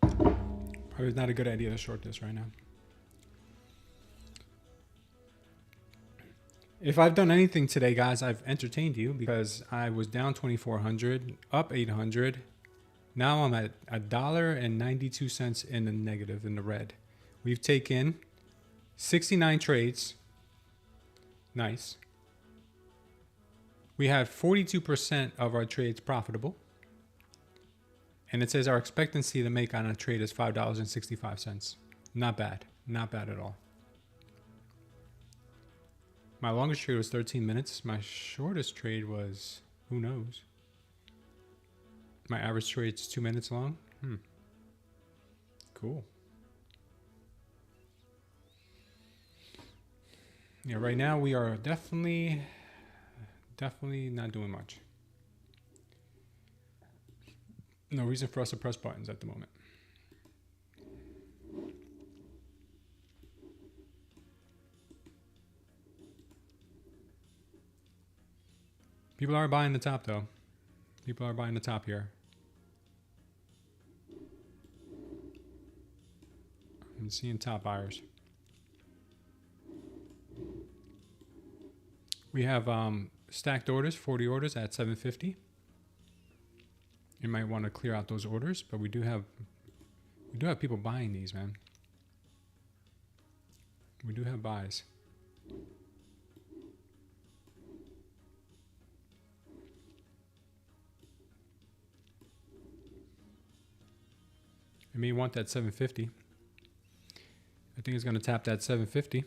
Probably not a good idea to short this right now. If I've done anything today, guys, I've entertained you because I was down 2,400, up 800. Now I'm at $1.92 in the negative, in the red. We've taken 69 trades. Nice. We have 42% of our trades profitable. And it says our expectancy to make on a trade is $5.65. Not bad. Not bad at all. My longest trade was 13 minutes. My shortest trade was, who knows? My average trade is 2 minutes long. Cool. Yeah, right now we are definitely not doing much. No reason for us to press buttons at the moment. People are buying the top though. People are buying the top here. I'm seeing top buyers. We have stacked orders, 40 orders at 750. You might want to clear out those orders, but we do have people buying these, man. We do have buys. I may want that 750. I think it's going to tap that 750.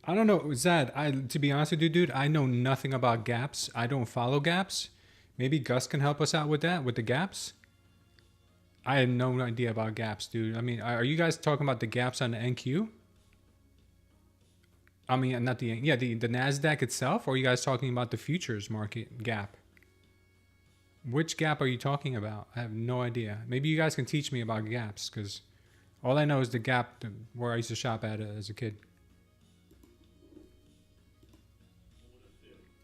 I don't know, Zad. To be honest with you, dude, I know nothing about gaps. I don't follow gaps. Maybe Gus can help us out with that, with the gaps. I have no idea about gaps, dude. I mean, are you guys talking about the gaps on the NQ? I mean, not the Nasdaq itself, or are you guys talking about the futures market gap? Which gap are you talking about? I have no idea. Maybe you guys can teach me about gaps, because all I know is the gap where I used to shop at as a kid.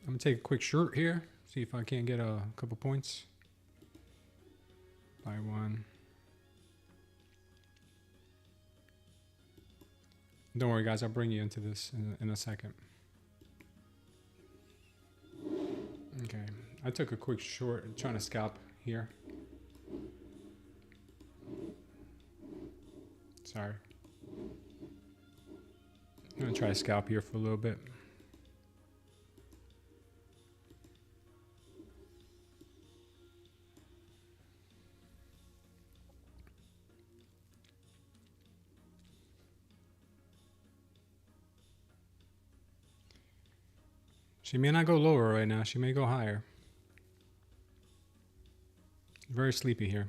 I'm gonna take a quick short here, see if I can't get a couple points. Buy one. Don't worry, guys. I'll bring you into this in a second. Okay. I took a quick short trying to scalp here. Sorry. I'm going to try to scalp here for a little bit. She may not go lower right now. She may go higher. Very sleepy here.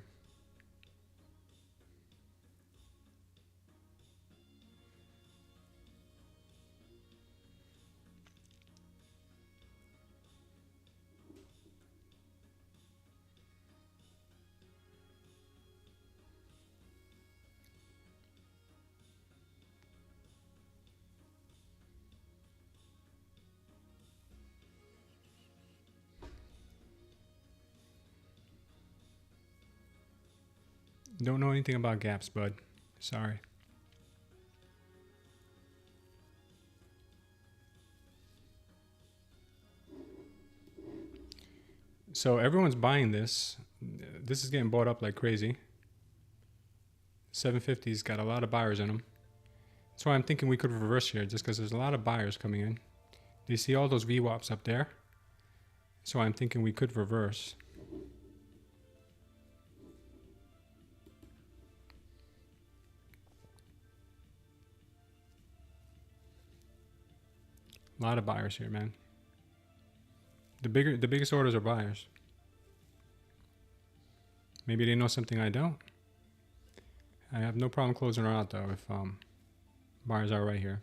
Don't know anything about gaps, bud. Sorry. So everyone's buying this. This is getting bought up like crazy. 750's got a lot of buyers in them. That's why I'm thinking we could reverse here, just because there's a lot of buyers coming in. Do you see all those VWAPs up there? So I'm thinking we could reverse. A lot of buyers here, man. The biggest orders are buyers. Maybe they know something I don't. I have no problem closing her out though if buyers are right here.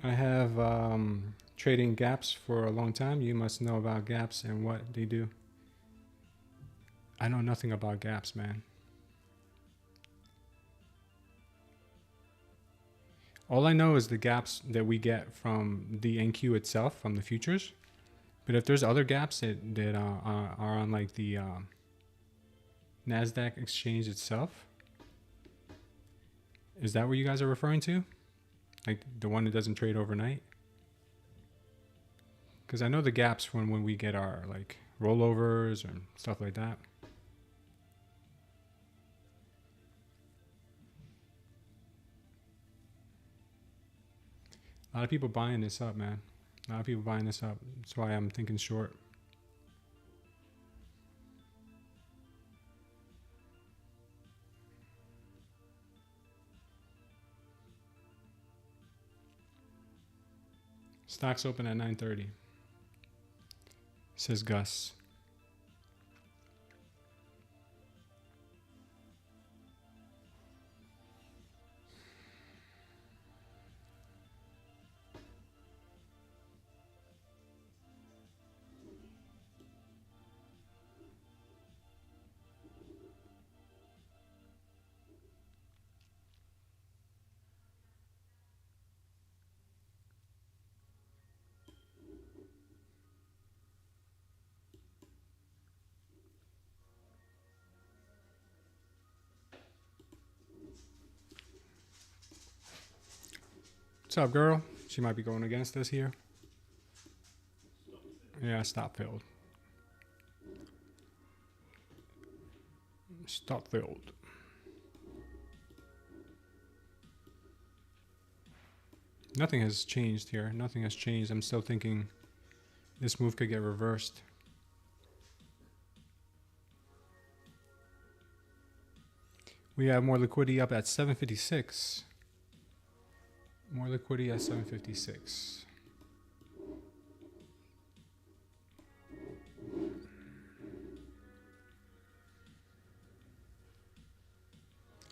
I have trading gaps for a long time. You must know about gaps and what they do. I know nothing about gaps, man. All I know is the gaps that we get from the NQ itself, from the futures. But if there's other gaps that are on like the Nasdaq exchange itself, is that what you guys are referring to? Like the one that doesn't trade overnight? Because I know the gaps when we get our like rollovers and stuff like that. A lot of people buying this up, man. A lot of people buying this up. That's why I'm thinking short. Stocks open at 9:30. Says Gus. What's up, girl? She might be going against us here. Yeah, stop filled. Stop filled. Nothing has changed here. Nothing has changed. I'm still thinking this move could get reversed. We have more liquidity up at 756. More liquidity at 756.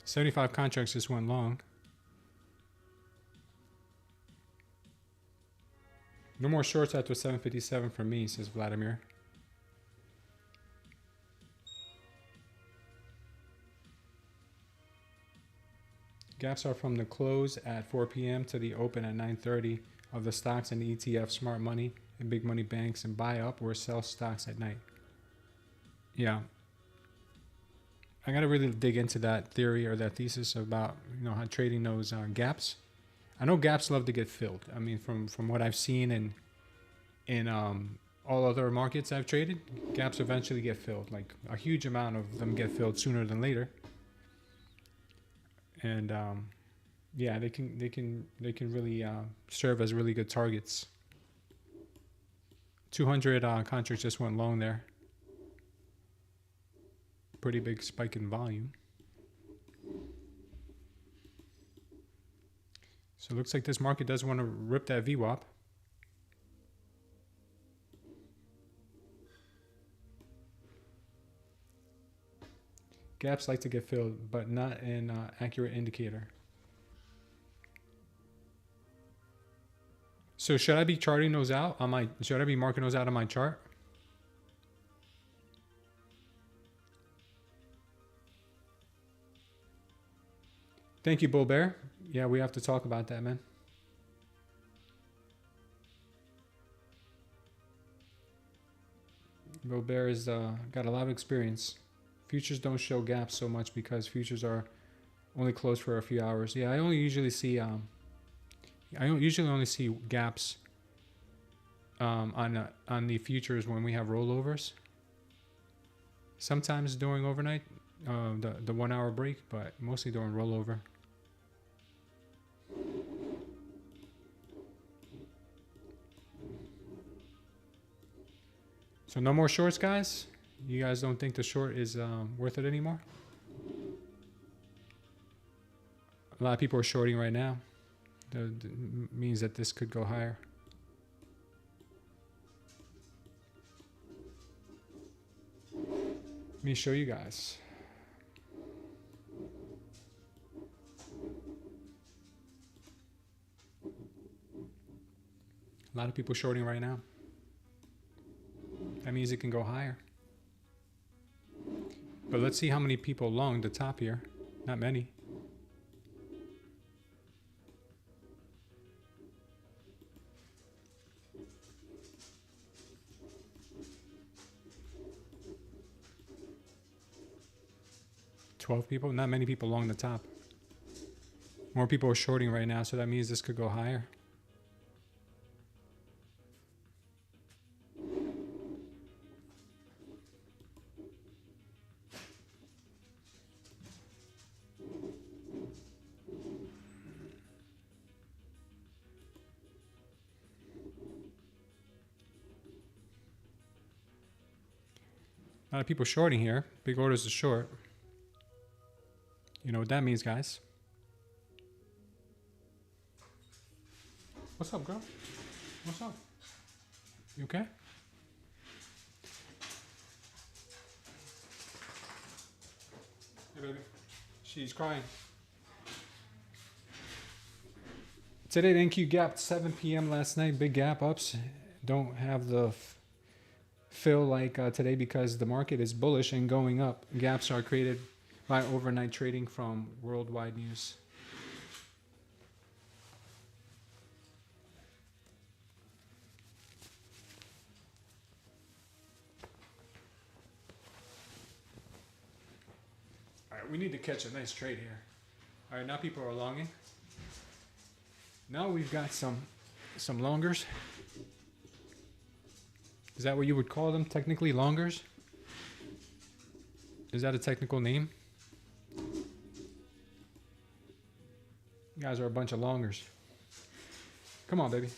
$75 contracts just went long. No more shorts after 757 for me, says Vladimir. Gaps are from the close at 4 p.m. to the open at 9:30 of the stocks and the ETF smart money and big money banks and buy up or sell stocks at night. Yeah. I got to really dig into that theory or that thesis about, you know, how trading those gaps. I know gaps love to get filled. I mean, from what I've seen in all other markets I've traded, gaps eventually get filled. Like a huge amount of them get filled sooner than later. And yeah, they can really serve as really good targets. 200 contracts just went long there. Pretty big spike in volume. So it looks like this market does want to rip that VWAP. Gaps like to get filled, but not an accurate indicator. So should I be charting those out on my, should I be marking those out on my chart? Thank you, Bull Bear. Yeah, we have to talk about that, man. Bull Bear has got a lot of experience. Futures don't show gaps so much because futures are only closed for a few hours. Yeah, I usually only see gaps on the futures when we have rollovers. Sometimes during overnight, the 1 hour break, but mostly during rollover. So no more shorts, guys? You guys don't think the short is worth it anymore? A lot of people are shorting right now. That means that this could go higher. Let me show you guys. A lot of people shorting right now. That means it can go higher. But let's see how many people long the top here. Not many. People, not many people along the top. More people are shorting right now, so that means this could go higher. A lot of people shorting here. Big orders are short. You know what that means, guys. What's up, girl? What's up? You okay? Hey, baby. She's crying. Today, the NQ gapped 7 p.m. last night. Big gap ups. Don't have the fill like today because the market is bullish and going up. Gaps are created by overnight trading from worldwide news. All right, we need to catch a nice trade here. All right, now people are longing. Now we've got some longers. Is that what you would call them? Technically longers? Is that a technical name? You guys are a bunch of longers. Come on, baby.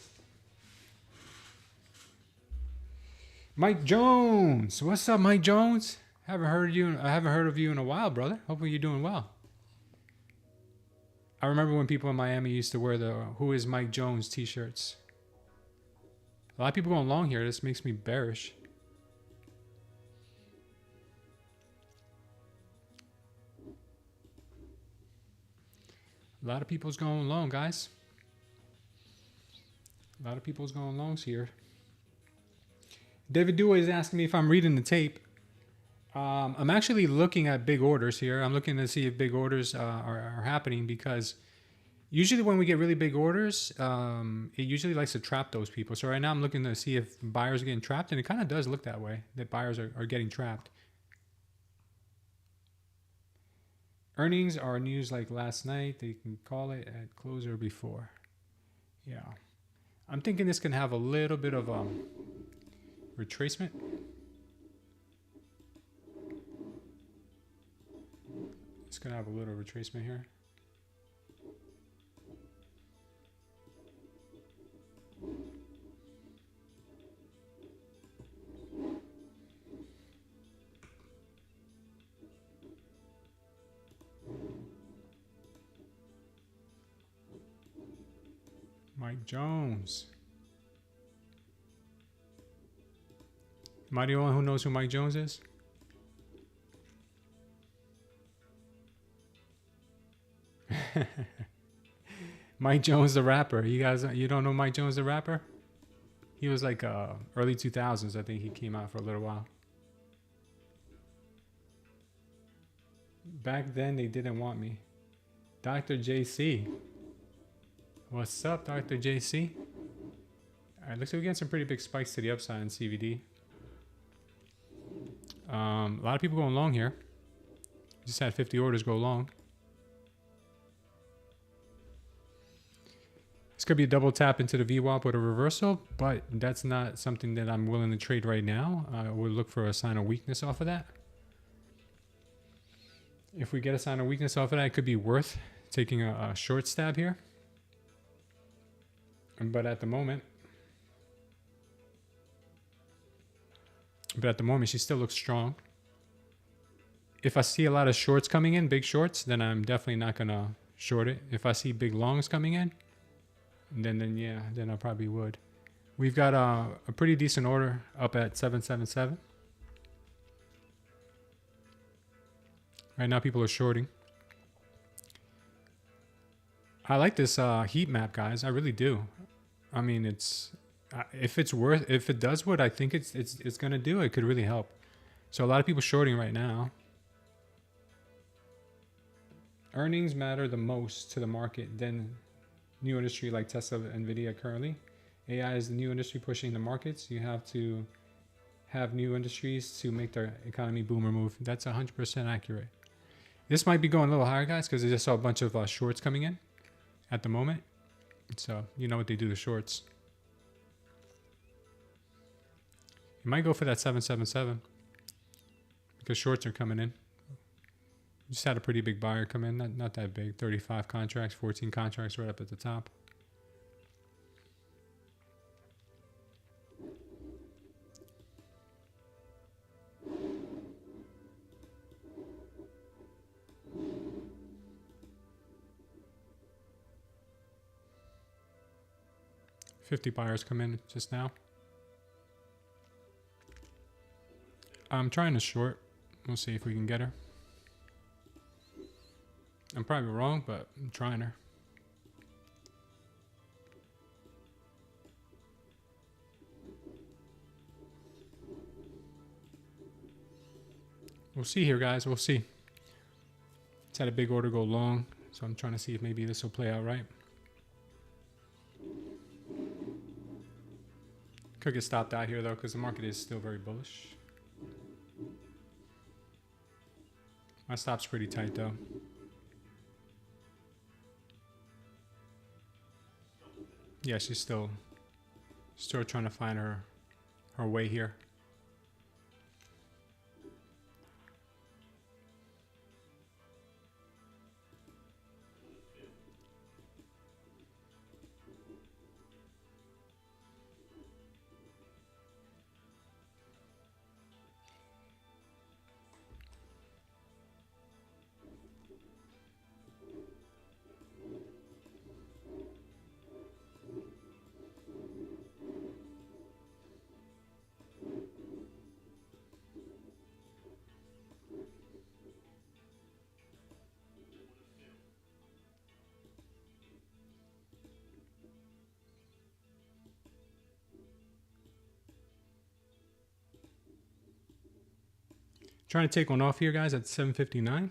Mike Jones. What's up, Mike Jones? I haven't heard of you in a while, brother. Hopefully you're doing well. I remember when people in Miami used to wear the "Who is Mike Jones" t-shirts. A lot of people going long here. This makes me bearish. A lot of people's going long, guys. A lot of people's going longs here. David Dewey is asking me if I'm reading the tape. I'm actually looking at big orders here. I'm looking to see if big orders are happening because, Usually when we get really big orders, it usually likes to trap those people. So right now I'm looking to see if buyers are getting trapped, and it kind of does look that way, that buyers are getting trapped. Earnings are news like last night. They can call it at close or before. Yeah. I'm thinking this can have a little bit of retracement. It's going to have a little retracement here. Mike Jones. Am I the only one who knows who Mike Jones is? Mike Jones the rapper. You don't know Mike Jones the rapper? He was like early 2000s. I think he came out for a little while. Back then they didn't want me. Dr. JC. What's up, Dr. JC? All right, looks like we get some pretty big spikes to the upside in CVD. A lot of people going long here. Just had 50 orders go long. This could be a double tap into the VWAP with a reversal, but that's not something that I'm willing to trade right now. I would look for a sign of weakness off of that. If we get a sign of weakness off of that, it could be worth taking a short stab here. But at the moment, she still looks strong. If I see a lot of shorts coming in, big shorts, then I'm definitely not going to short it. If I see big longs coming in, then I probably would. We've got a pretty decent order up at 777. Right now people are shorting. I like this heat map, guys. I really do. I mean, if it does what I think it's gonna do, it could really help. So a lot of people shorting right now. Earnings matter the most to the market than new industry like Tesla and Nvidia currently. AI is the new industry pushing the markets. You have to have new industries to make the economy boom or move. That's 100% accurate. This might be going a little higher, guys, because I just saw a bunch of shorts coming in at the moment. So you know what they do to shorts. You might go for that 777 because shorts are coming in. Just had a pretty big buyer come in, not that big, 35 contracts, 14 contracts right up at the top. $50 buyers come in just now. I'm trying to short. We'll see if we can get her. I'm probably wrong, but I'm trying her. We'll see here, guys. We'll see. It's had a big order go long, so I'm trying to see if maybe this will play out right. Could get stopped out here, though, because the market is still very bullish. My stop's pretty tight, though. Yeah, she's still trying to find her way here. Trying to take one off here, guys, at 759.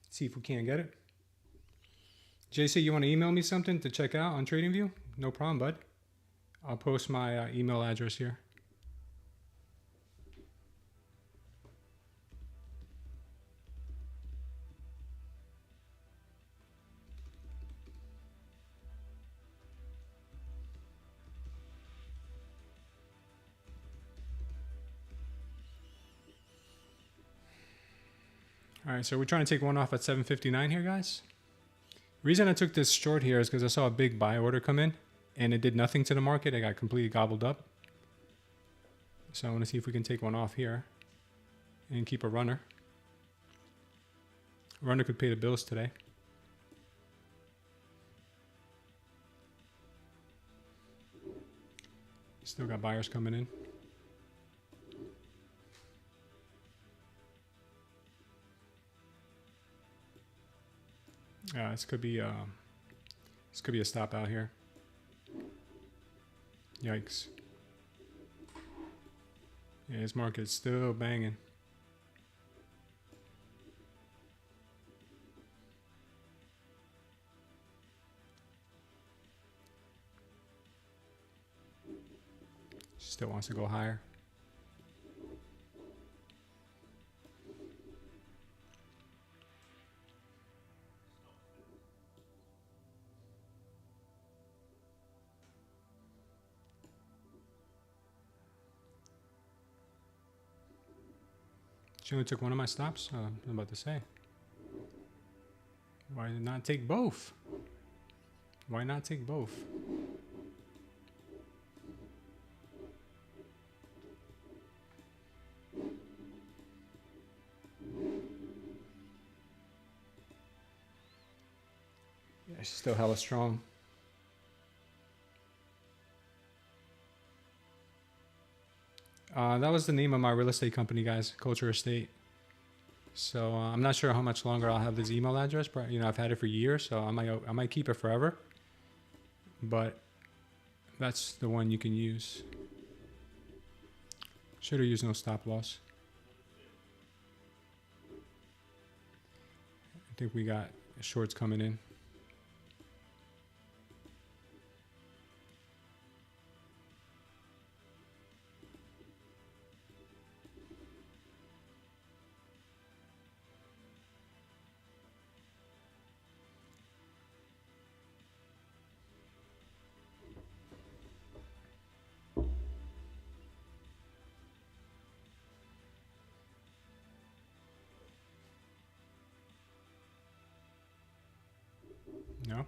See if we can't get it. JC, you want to email me something to check out on TradingView? No problem, bud. I'll post my email address here. All right, so we're trying to take one off at 759 here, guys. The reason I took this short here is because I saw a big buy order come in and it did nothing to the market. It got completely gobbled up. So I want to see if we can take one off here and keep a runner. A runner could pay the bills today. Still got buyers coming in. This could be a stop out here. Yikes. Yeah, this market's still banging. Still wants to go higher. She only took one of my stops. I'm about to say. Why not take both? Why not take both? Yeah, she's still hella strong. That was the name of my real estate company, guys, Culture Estate. So I'm not sure how much longer I'll have this email address, but you know, I've had it for years, so I might keep it forever. But that's the one you can use. Should have used no stop loss. I think we got shorts coming in. No?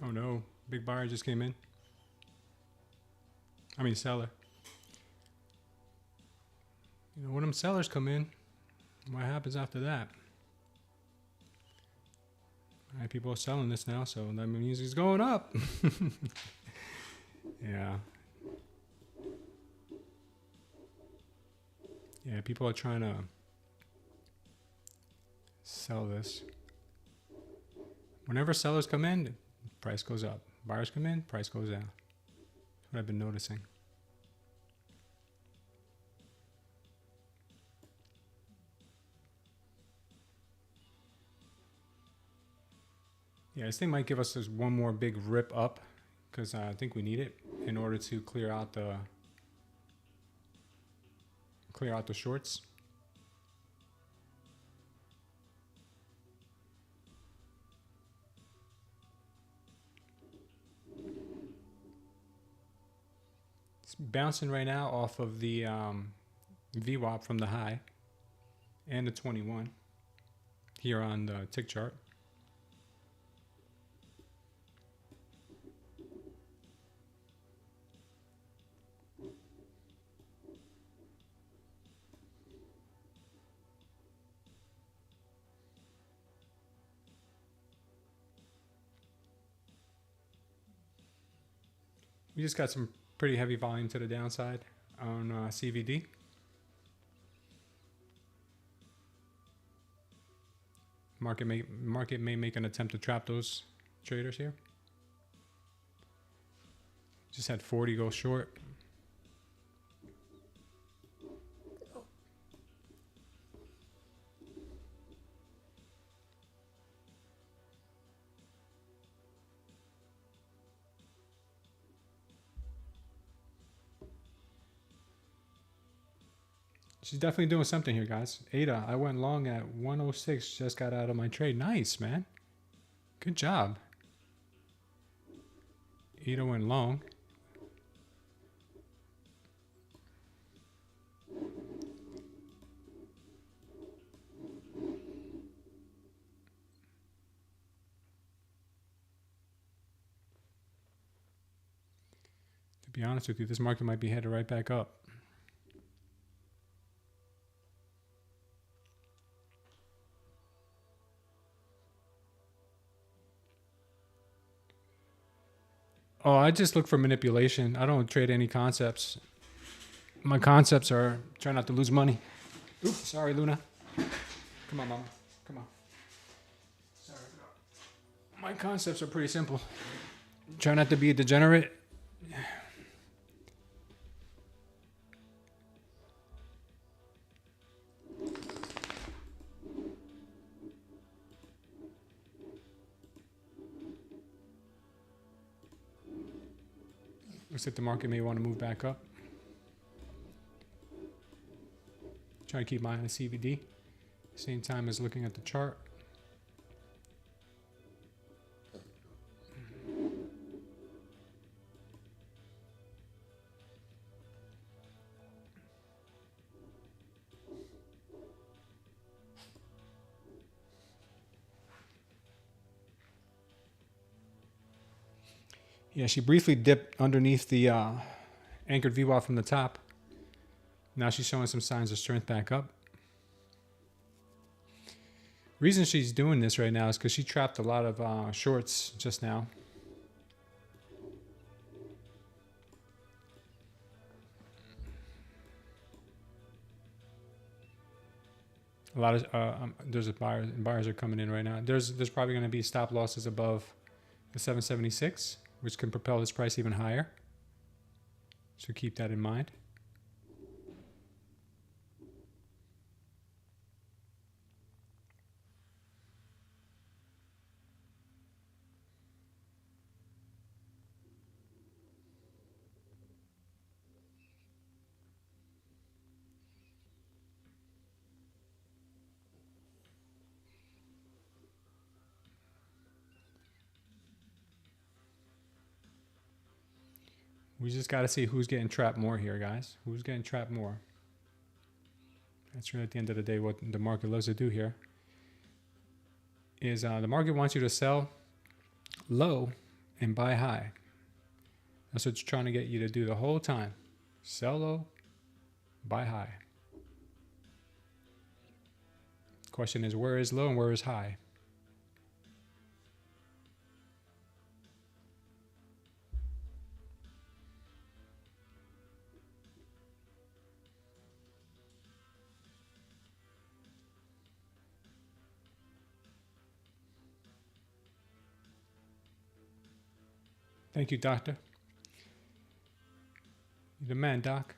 Oh no, big buyer just came in. I mean seller. You know, when them sellers come in, what happens after that? All right, people are selling this now, so that means it's going up. Yeah. Yeah, people are trying to sell this. Whenever sellers come in, price goes up. Buyers come in, price goes down. That's what I've been noticing. Yeah, this thing might give us this one more big rip up because I think we need it in order to clear out the shorts. It's bouncing right now off of the VWAP from the high and the 21 here on the tick chart. We just got some pretty heavy volume to the downside on CVD. Market may make an attempt to trap those traders here. Just had 40 go short. She's definitely doing something here, guys. Ada, I went long at 106. Just got out of my trade. Nice, man. Good job. Ada went long. To be honest with you, this market might be headed right back up. Oh, I just look for manipulation. I don't trade any concepts. My concepts are try not to lose money. Oops, sorry, Luna. Come on, Mama. Come on. Sorry. My concepts are pretty simple. Try not to be a degenerate. Looks like the market may want to move back up. Trying to keep my eye on the CVD. Same time as looking at the chart. Yeah, she briefly dipped underneath the anchored VWAP from the top. Now she's showing some signs of strength back up. Reason she's doing this right now is because she trapped a lot of shorts just now. A lot of there's a buyers are coming in right now. There's probably going to be stop losses above the 776. Which can propel this price even higher. So keep that in mind. We just got to see who's getting trapped more here, guys. Who's getting trapped more? That's really at the end of the day what the market loves to do here. Is the market wants you to sell low and buy high. That's what it's trying to get you to do the whole time. Sell low, buy high. Question is, where is low and where is high? Thank you, doctor. You're the man, doc.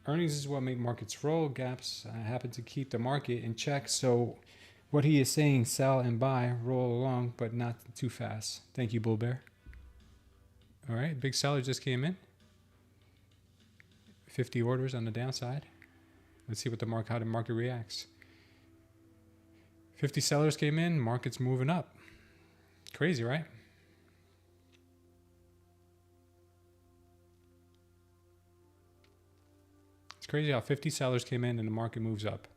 Earnings is what make markets roll. Gaps happen to keep the market in check. So what he is saying, sell and buy, roll along, but not too fast. Thank you, Bull Bear. All right, big seller just came in. 50 orders on the downside. Let's see what how the market reacts. 50 sellers came in, market's moving up. Crazy, right? It's crazy how 50 sellers came in and the market moves up.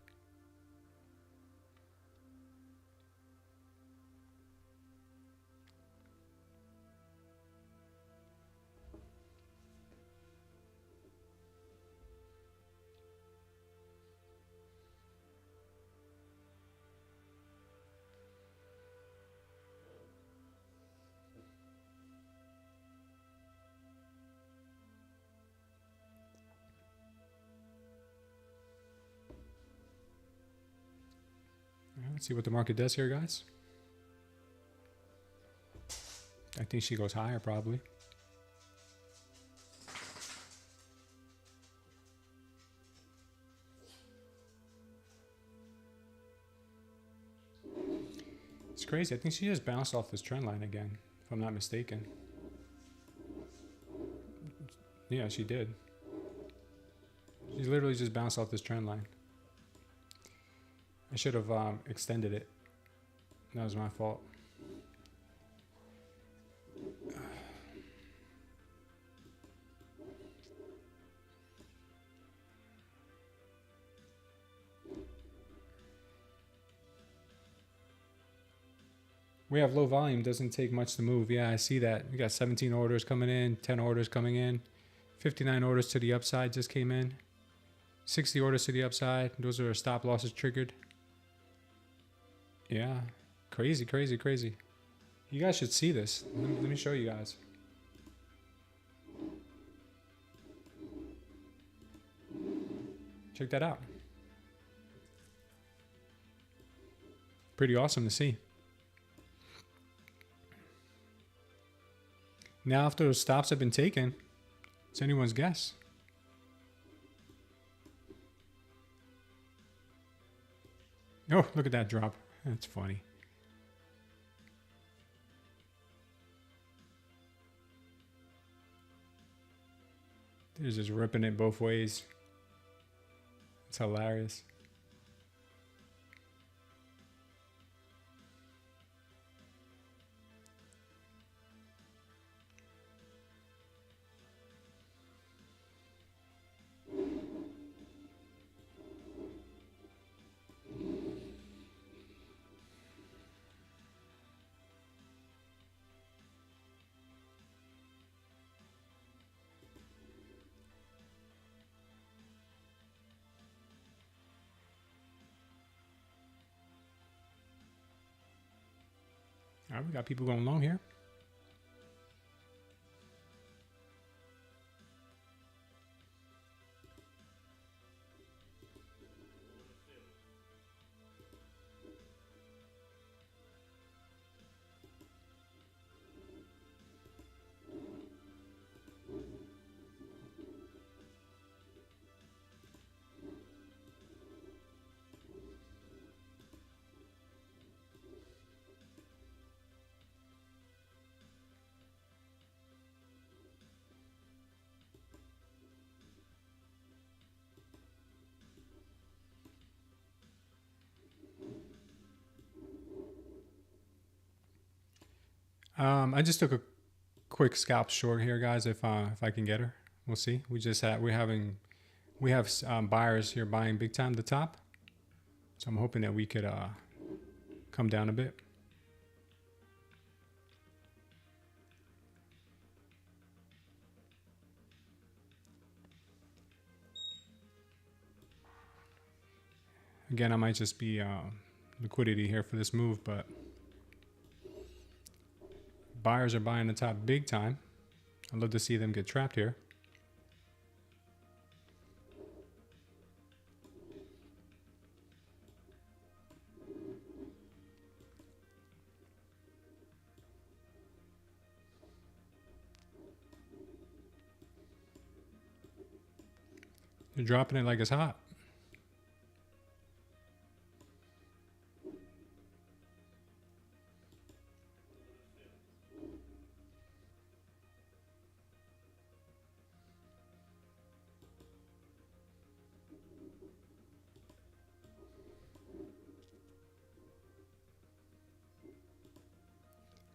Let's see what the market does here, guys. I think she goes higher probably. It's crazy. I think she just bounced off this trend line again, if I'm not mistaken. Yeah, she did. She literally just bounced off this trend line. I should have extended it. That was my fault. We have low volume, doesn't take much to move. Yeah, I see that. We got 17 orders coming in, 10 orders coming in, 59 orders to the upside just came in, 60 orders to the upside. Those are stop losses triggered. Yeah, crazy, crazy, crazy. You guys should see this. Let me show you guys. Check that out. Pretty awesome to see. Now, after those stops have been taken, it's anyone's guess. Oh, look at that drop. That's funny. They're just ripping it both ways. It's hilarious. All right, we got people going long here. I just took a quick scalp short here, guys. If I can get her, we'll see. We have buyers here buying big time the top, so I'm hoping that we could come down a bit. Again, I might just be liquidity here for this move, but buyers are buying the top big time. I'd love to see them get trapped here. They're dropping it like it's hot.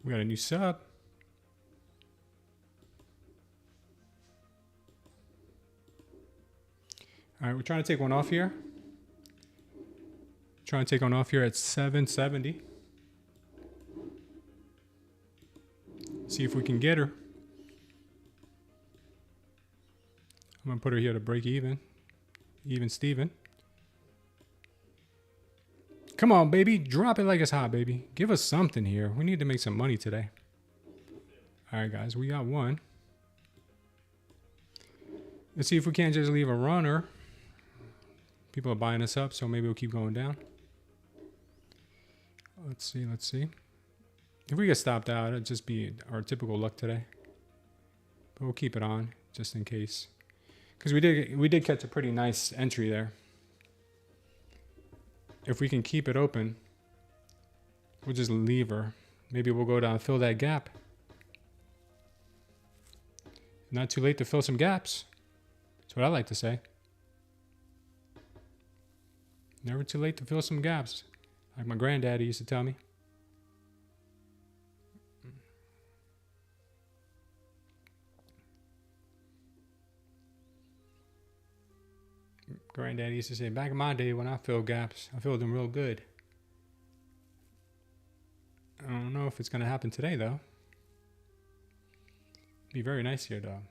We got a new sub. All right, we're trying to take one off here. Trying to take one off here at 770. See if we can get her. I'm gonna put her here to break even. Even Steven. Come on, baby. Drop it like it's hot, baby. Give us something here. We need to make some money today. All right, guys. We got one. Let's see if we can't just leave a runner. People are buying us up, so maybe we'll keep going down. Let's see. Let's see. If we get stopped out, it'd just be our typical luck today. But we'll keep it on just in case, because we did catch a pretty nice entry there. If we can keep it open, we'll just leave her. Maybe we'll go down, fill that gap. Not too late to fill some gaps. That's what I like to say. Never too late to fill some gaps, like my granddaddy used to tell me. Granddaddy used to say, back in my day when I filled gaps, I filled them real good. I don't know if it's going to happen today, though. Be very nice here, though.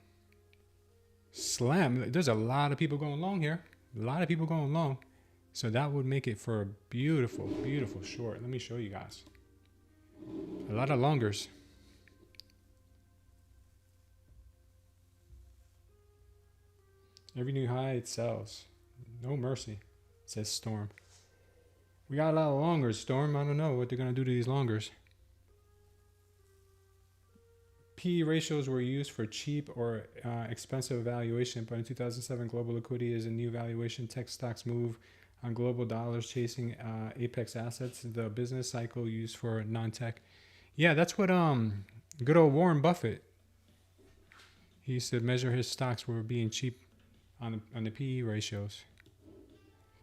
Slam. There's a lot of people going long here. A lot of people going long. So that would make it for a beautiful, beautiful short. Let me show you guys. A lot of longers. Every new high, it sells. No mercy. It says Storm. We got a lot of longers, Storm. I don't know what they're going to do to these longers. PE ratios were used for cheap or expensive valuation, but in 2007, global liquidity is a new valuation. Tech stocks move on global dollars chasing apex assets. The business cycle used for non-tech. Yeah, that's what good old Warren Buffett, he used to measure his stocks were being cheap on the PE ratios.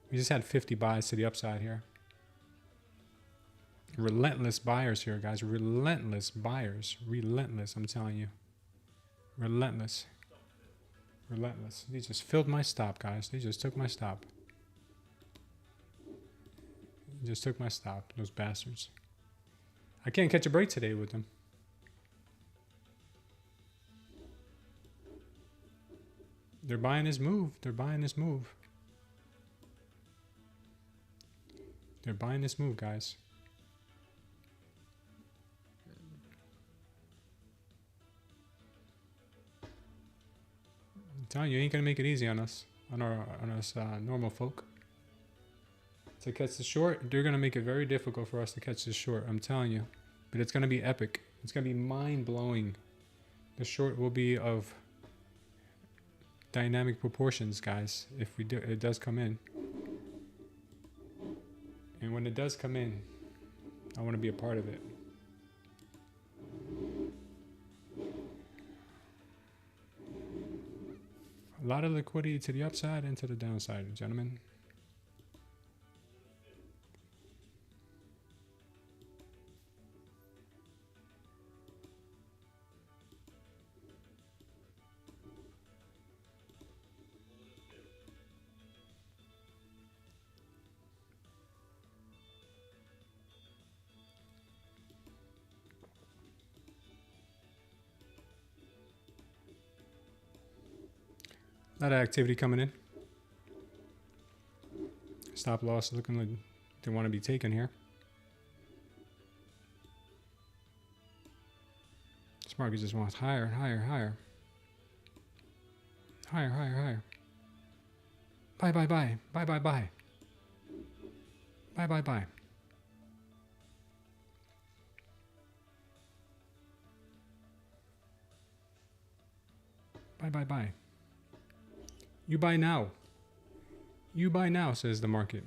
We just had 50 buys to the upside here. Relentless buyers here, guys. Relentless buyers. Relentless, I'm telling you. Relentless. Relentless. They just filled my stop, guys. They just took my stop. They just took my stop, those bastards. I can't catch a break today with them. They're buying this move. They're buying this move. They're buying this move, guys. I'm telling you, ain't gonna make it easy on us, on us normal folk. To catch the short, they're gonna make it very difficult for us to catch the short. I'm telling you, but it's gonna be epic. It's gonna be mind blowing. The short will be of dynamic proportions, guys. If we do, it does come in. And when it does come in, I want to be a part of it. A lot of liquidity to the upside and to the downside, gentlemen. A lot of activity coming in. Stop loss looking like they want to be taken here. This market just wants higher and higher and higher. Higher, higher, higher. Buy, buy, buy. Buy, buy, buy. Buy, buy, buy. Buy, buy, buy. You buy now. You buy now, says the market.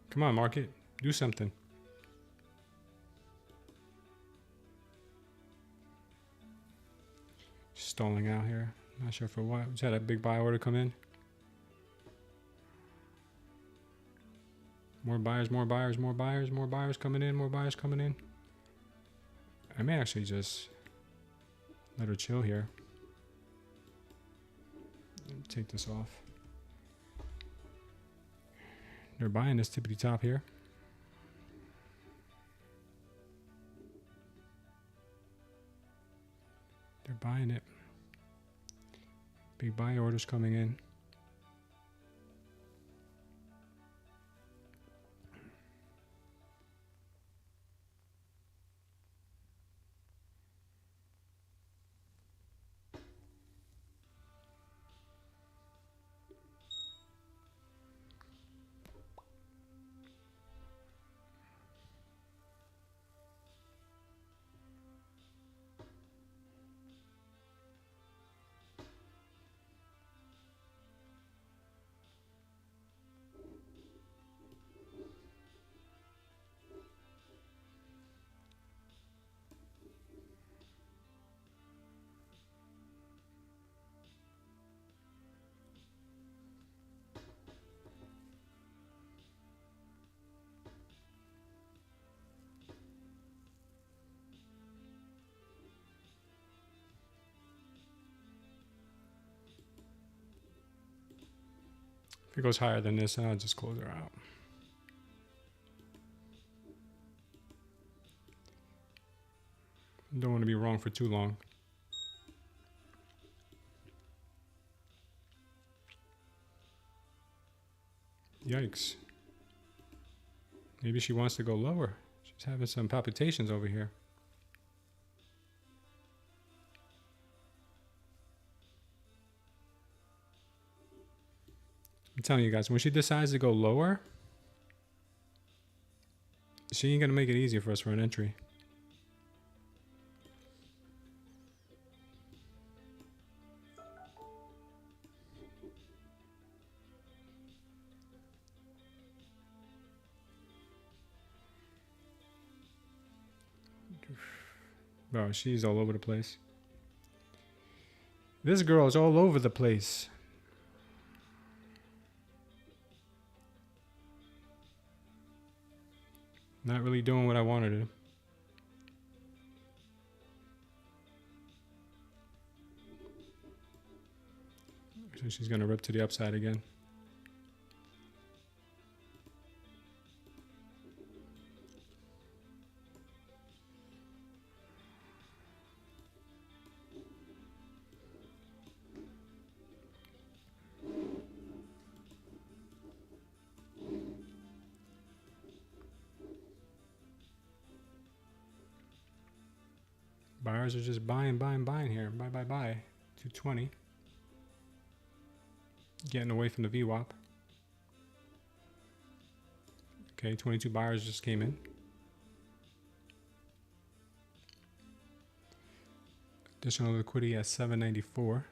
Come on, market. Do something. Stalling out here. Not sure for what. Just had a big buy order come in. More buyers, more buyers, more buyers, more buyers coming in, more buyers coming in. I may actually just let her chill here. Take this off. They're buying this tippity top here. They're buying it. Big buy orders coming in. If it goes higher than this, I'll just close her out. Don't want to be wrong for too long. Yikes. Maybe she wants to go lower. She's having some palpitations over here. I'm telling you guys, when she decides to go lower, she ain't gonna make it easier for us for an entry. Bro, she's all over the place. This girl is all over the place. Not really doing what I wanted to. So she's gonna rip to the upside again. Buyers are just buying here. Buy. 220. Getting away from the VWAP. Okay, 22 buyers just came in. Additional liquidity at 794.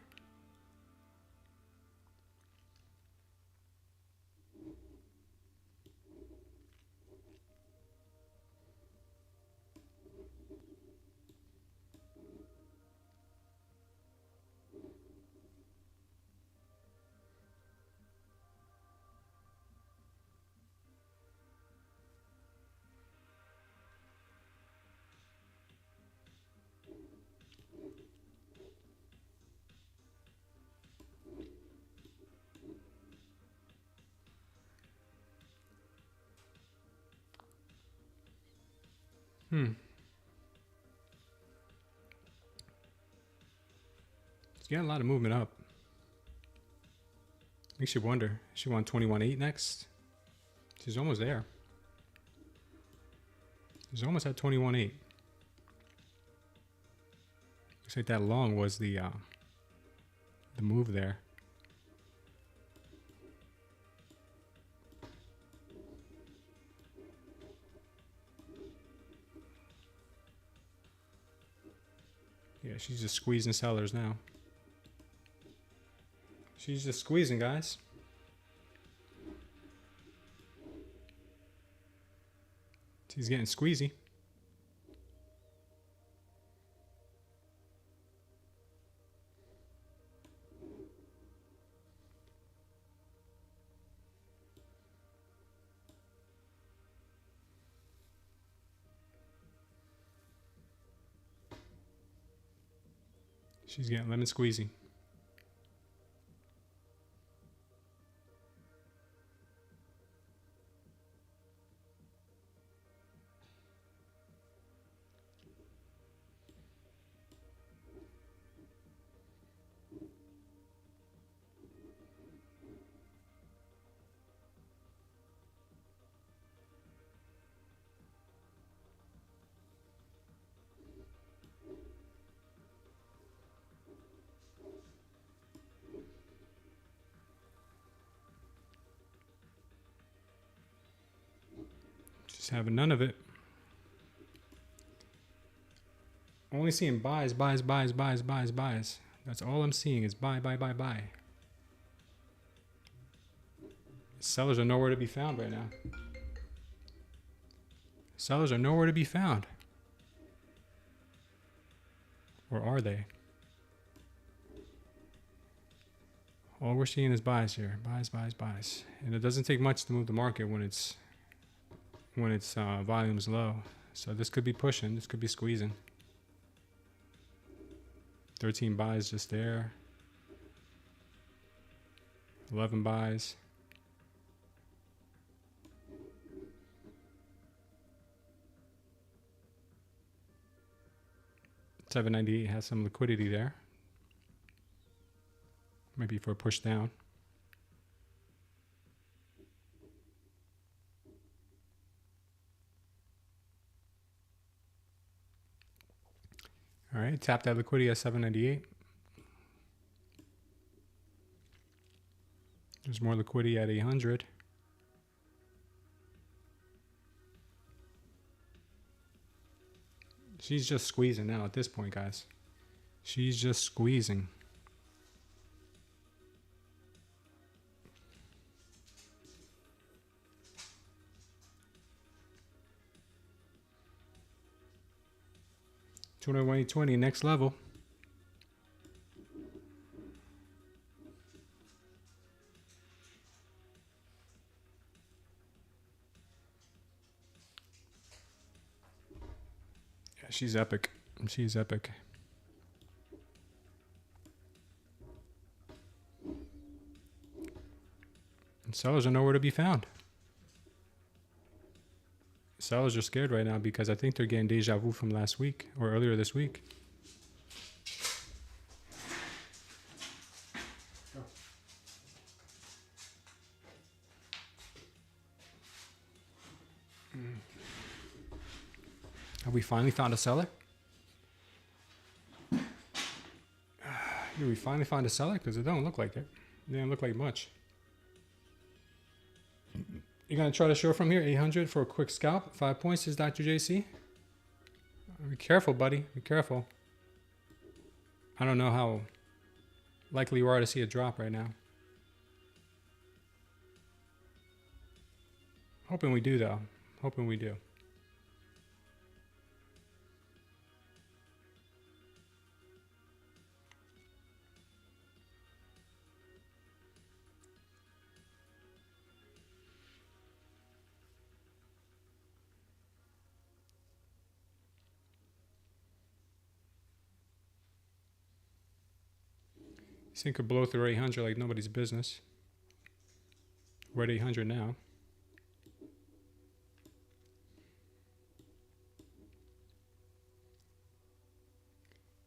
It's getting a lot of movement up. Makes you wonder. She won 21.8 next. She's almost there. She's almost at 21.8. Looks like that long was the move there. Yeah, she's just squeezing sellers now. She's just squeezing, guys. She's getting squeezy. She's getting lemon squeezy. Just having none of it. Only seeing buys, buys, buys, buys, buys, buys. That's all I'm seeing is buy, buy, buy, buy. Sellers are nowhere to be found right now. Sellers are nowhere to be found. Or are they? All we're seeing is buys here. Buys, buys, buys. And it doesn't take much to move the market when it's volume's low. So this could be pushing. This could be squeezing. 13 buys just there. 11 buys. $7.98 has some liquidity there. Maybe for a push down. All right, tap that liquidity at 798. There's more liquidity at 800. She's just squeezing now at this point, guys. She's just squeezing. $220 next level. Yeah, she's epic. She's epic. And sellers are nowhere to be found. Sellers are scared right now because I think they're getting deja vu from last week or earlier this week. Have we finally found a seller? Did we finally find a seller? Because it don't look like it. It didn't look like much. You're going to try to short from here, 800 for a quick scalp. 5 points is Dr. JC. Be careful, buddy. Be careful. I don't know how likely you are to see a drop right now. Hoping we do, though. Hoping we do. This thing could blow through 800 like nobody's business. We're at 800 now.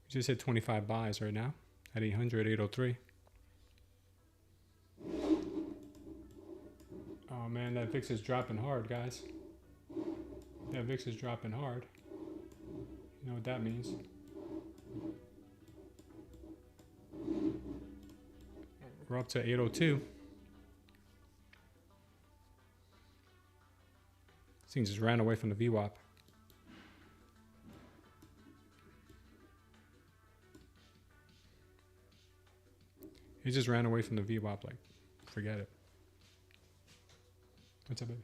We just hit 25 buys right now at 800, 803. Oh man, that VIX is dropping hard, guys. That VIX is dropping hard. You know what that means. We're up to 802. This thing just ran away from the VWAP. He just ran away from the VWAP, like, forget it. What's up, baby?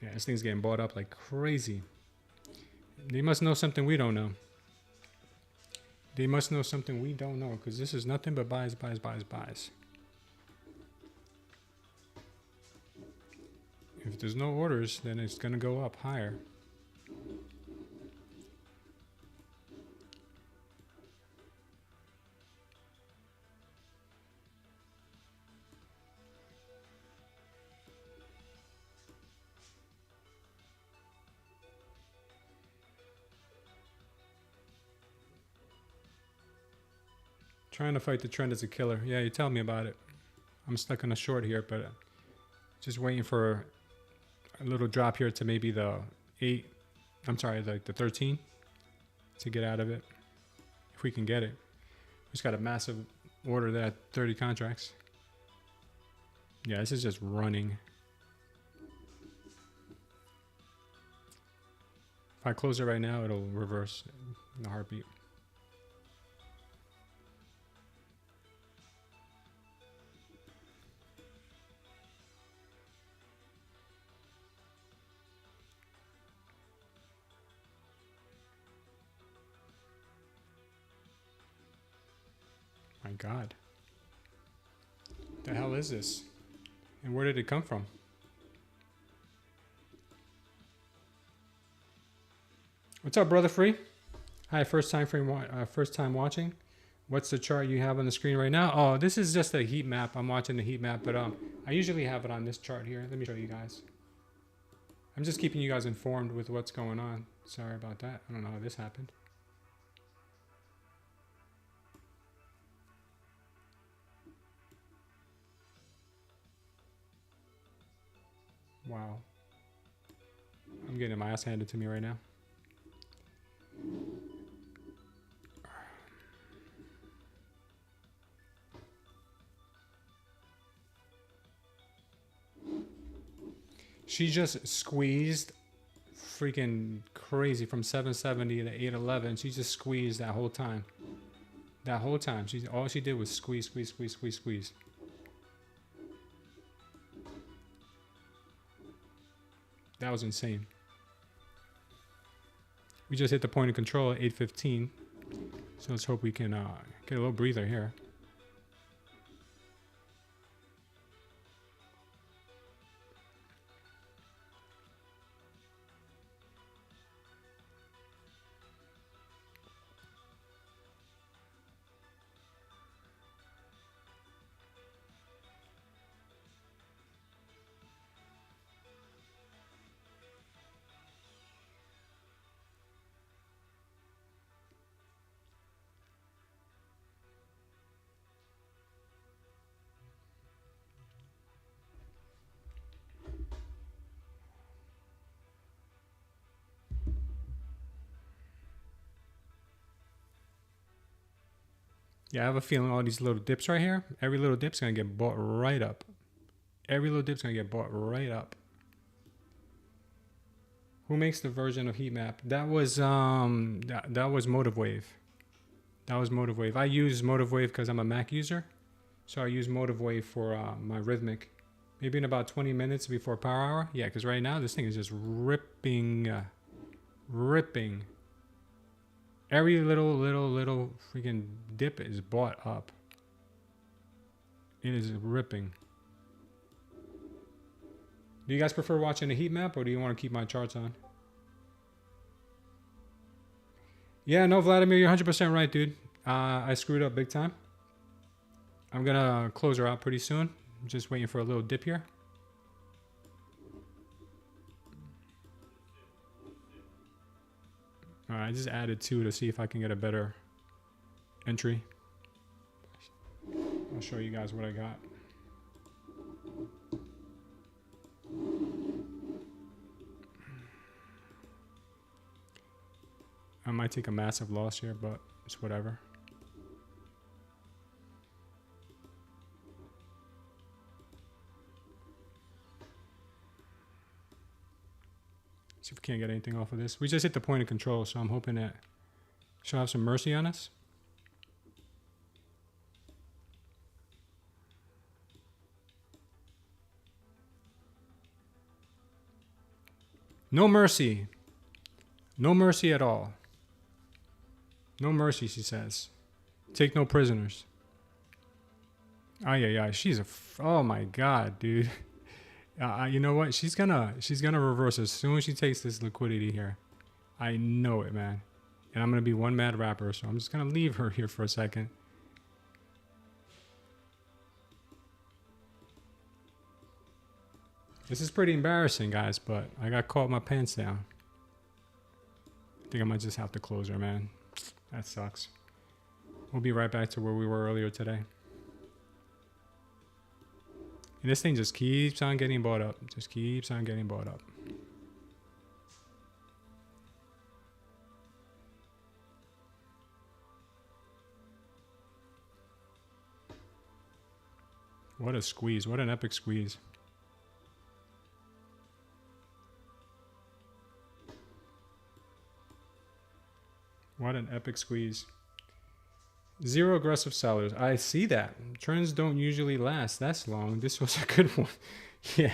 Yeah, this thing's getting bought up like crazy. They must know something we don't know. They must know something we don't know, because this is nothing but buys, buys, buys, buys. If there's no orders, then it's going to go up higher. Trying to fight the trend is a killer. Yeah, you tell me about it. I'm stuck on a short here, but just waiting for a little drop here to maybe the 8. I'm sorry, like the 13 to get out of it. If we can get it. Just got a massive order that 30 contracts. Yeah, this is just running. If I close it right now, it'll reverse in a heartbeat. My God. What the hell is this? And where did it come from? What's up, brother Free? Hi, first time watching. What's the chart you have on the screen right now? Oh, this is just a heat map. I'm watching the heat map, but I usually have it on this chart here. Let me show you guys. I'm just keeping you guys informed with what's going on. Sorry about that. I don't know how this happened. Wow. I'm getting my ass handed to me right now. She just squeezed freaking crazy from 770 to 811. She just squeezed that whole time. That whole time. All she did was squeeze, squeeze, squeeze, squeeze, squeeze. That was insane. We just hit the point of control at 8:15. So let's hope we can get a little breather here. Yeah, I have a feeling all these little dips right here, every little dip's going to get bought right up. Every little dip's going to get bought right up. Who makes the version of heat map? That was that was Motive Wave. That was Motive Wave. I use Motive Wave because I'm a Mac user. So I use Motive Wave for my Rhythmic. Maybe in about 20 minutes before power hour. Yeah, because right now this thing is just ripping. Ripping. Every little freaking dip is bought up. It is ripping. Do you guys prefer watching the heat map or do you want to keep my charts on? Yeah, no, Vladimir, you're 100% right, dude. I screwed up big time. I'm going to close her out pretty soon. I'm just waiting for a little dip here. All right, I just added 2 to see if I can get a better entry. I'll show you guys what I got. I might take a massive loss here, but it's whatever. See if we can't get anything off of this. We just hit the point of control, so I'm hoping that she'll have some mercy on us. No mercy. No mercy at all. No mercy, she says. Take no prisoners. Ay, she's a... oh my God, dude. You know what? She's gonna reverse as soon as she takes this liquidity here. I know it, man. And I'm gonna be one mad rapper, so I'm just gonna leave her here for a second. This is pretty embarrassing, guys, but I got caught with my pants down. I think I might just have to close her, man. That sucks. We'll be right back to where we were earlier today. And this thing just keeps on getting bought up. Just keeps on getting bought up. What a squeeze. What an epic squeeze. What an epic squeeze. Zero aggressive sellers. I see that. Trends don't usually last this long. This was a good one. Yeah.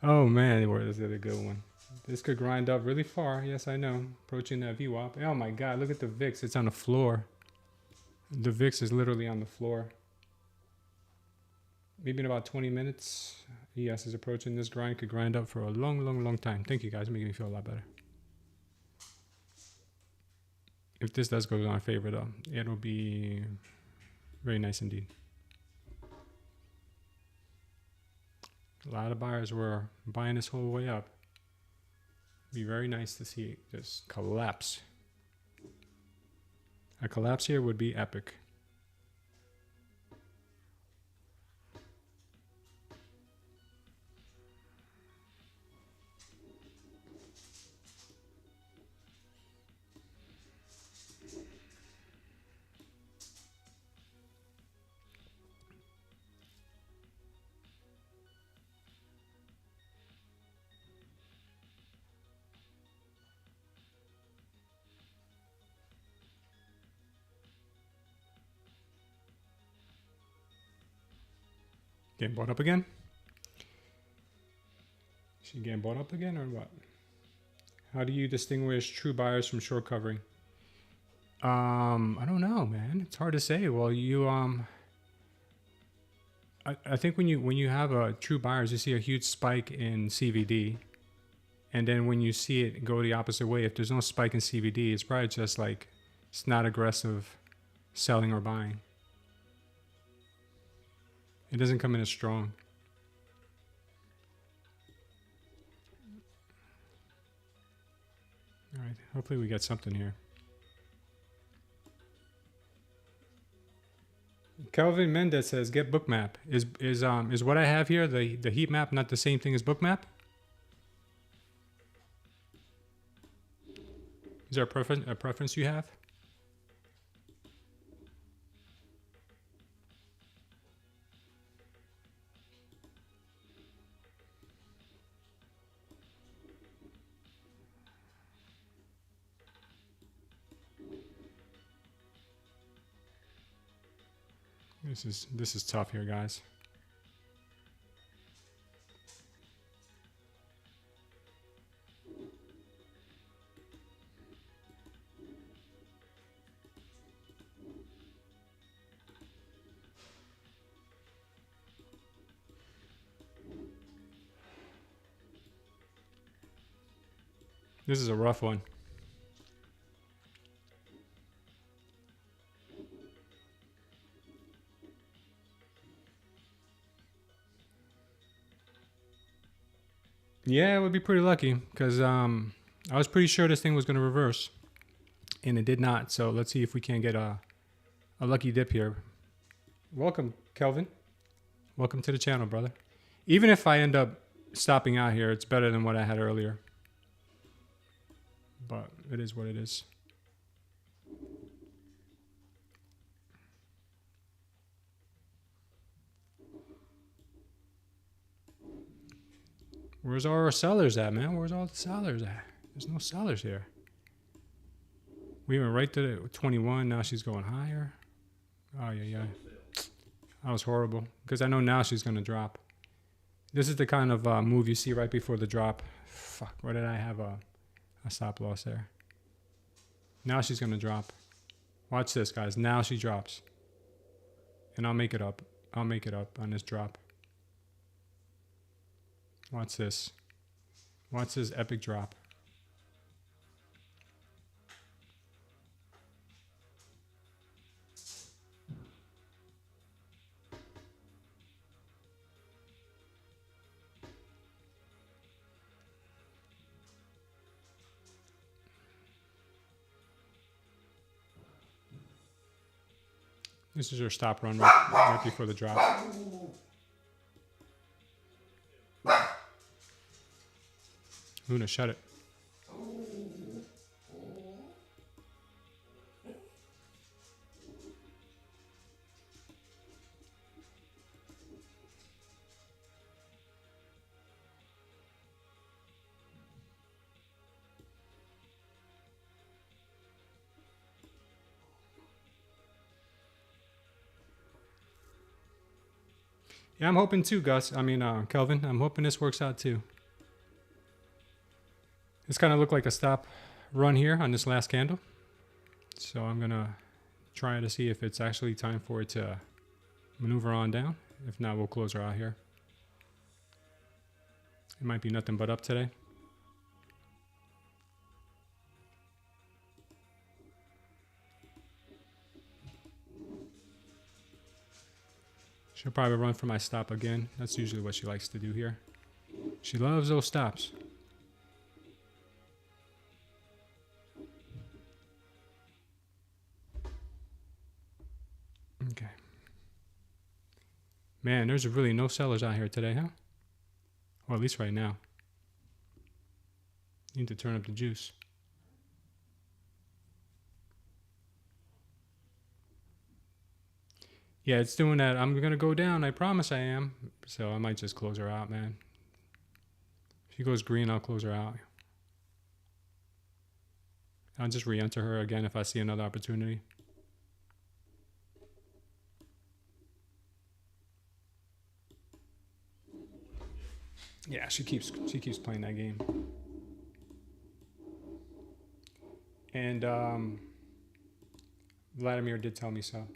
Oh man, was it a good one? This could grind up really far. Yes, I know. Approaching that VWAP. Oh my God, look at the VIX. It's on the floor. The VIX is literally on the floor. Maybe in about 20 minutes. ES is approaching. This grind could grind up for a long time. Thank you guys. Making me feel a lot better. If this does go in our favor though, it'll be very nice indeed. A lot of buyers were buying this whole way up. It'd be very nice to see it just collapse. A collapse here would be epic. Getting bought up again? She getting bought up again or what? How do you distinguish true buyers from short covering? I don't know, man. It's hard to say. Well, you I think when you have a true buyers, you see a huge spike in CVD, and then when you see it go the opposite way, if there's no spike in CVD, it's probably just like it's not aggressive selling or buying. It doesn't come in as strong. All right, hopefully we get something here. Kelvin Mendez says, "Get bookmap." Is what I have here the heat map not the same thing as bookmap? Is there a preference you have? This is tough here, guys. This is a rough one. Yeah, it would be pretty lucky because I was pretty sure this thing was going to reverse, and it did not. So let's see if we can get a lucky dip here. Welcome, Kelvin. Welcome to the channel, brother. Even if I end up stopping out here, it's better than what I had earlier. But it is what it is. Where's all our sellers at, man? Where's all the sellers at? There's no sellers here. We went right to the 21. Now she's going higher. Oh, yeah. That was horrible. Because I know now she's going to drop. This is the kind of move you see right before the drop. Fuck, where did I have a stop loss there? Now she's going to drop. Watch this, guys. Now she drops. And I'll make it up. I'll make it up on this drop. Watch this. Watch this epic drop. This is your stop run right before the drop. Luna, shut it. Yeah, I'm hoping too, Gus. I mean, Kelvin, I'm hoping this works out too. This kind of looked like a stop run here on this last candle. So I'm going to try to see if it's actually time for it to maneuver on down. If not, we'll close her out here. It might be nothing but up today. She'll probably run for my stop again. That's usually what she likes to do here. She loves those stops. Okay. Man, there's really no sellers out here today, huh? Or at least right now. Need to turn up the juice. Yeah, it's doing that. I'm going to go down. I promise I am. So I might just close her out, man. If she goes green, I'll close her out. I'll just re-enter her again if I see another opportunity. Yeah, she keeps playing that game. And Vladimir did tell me so.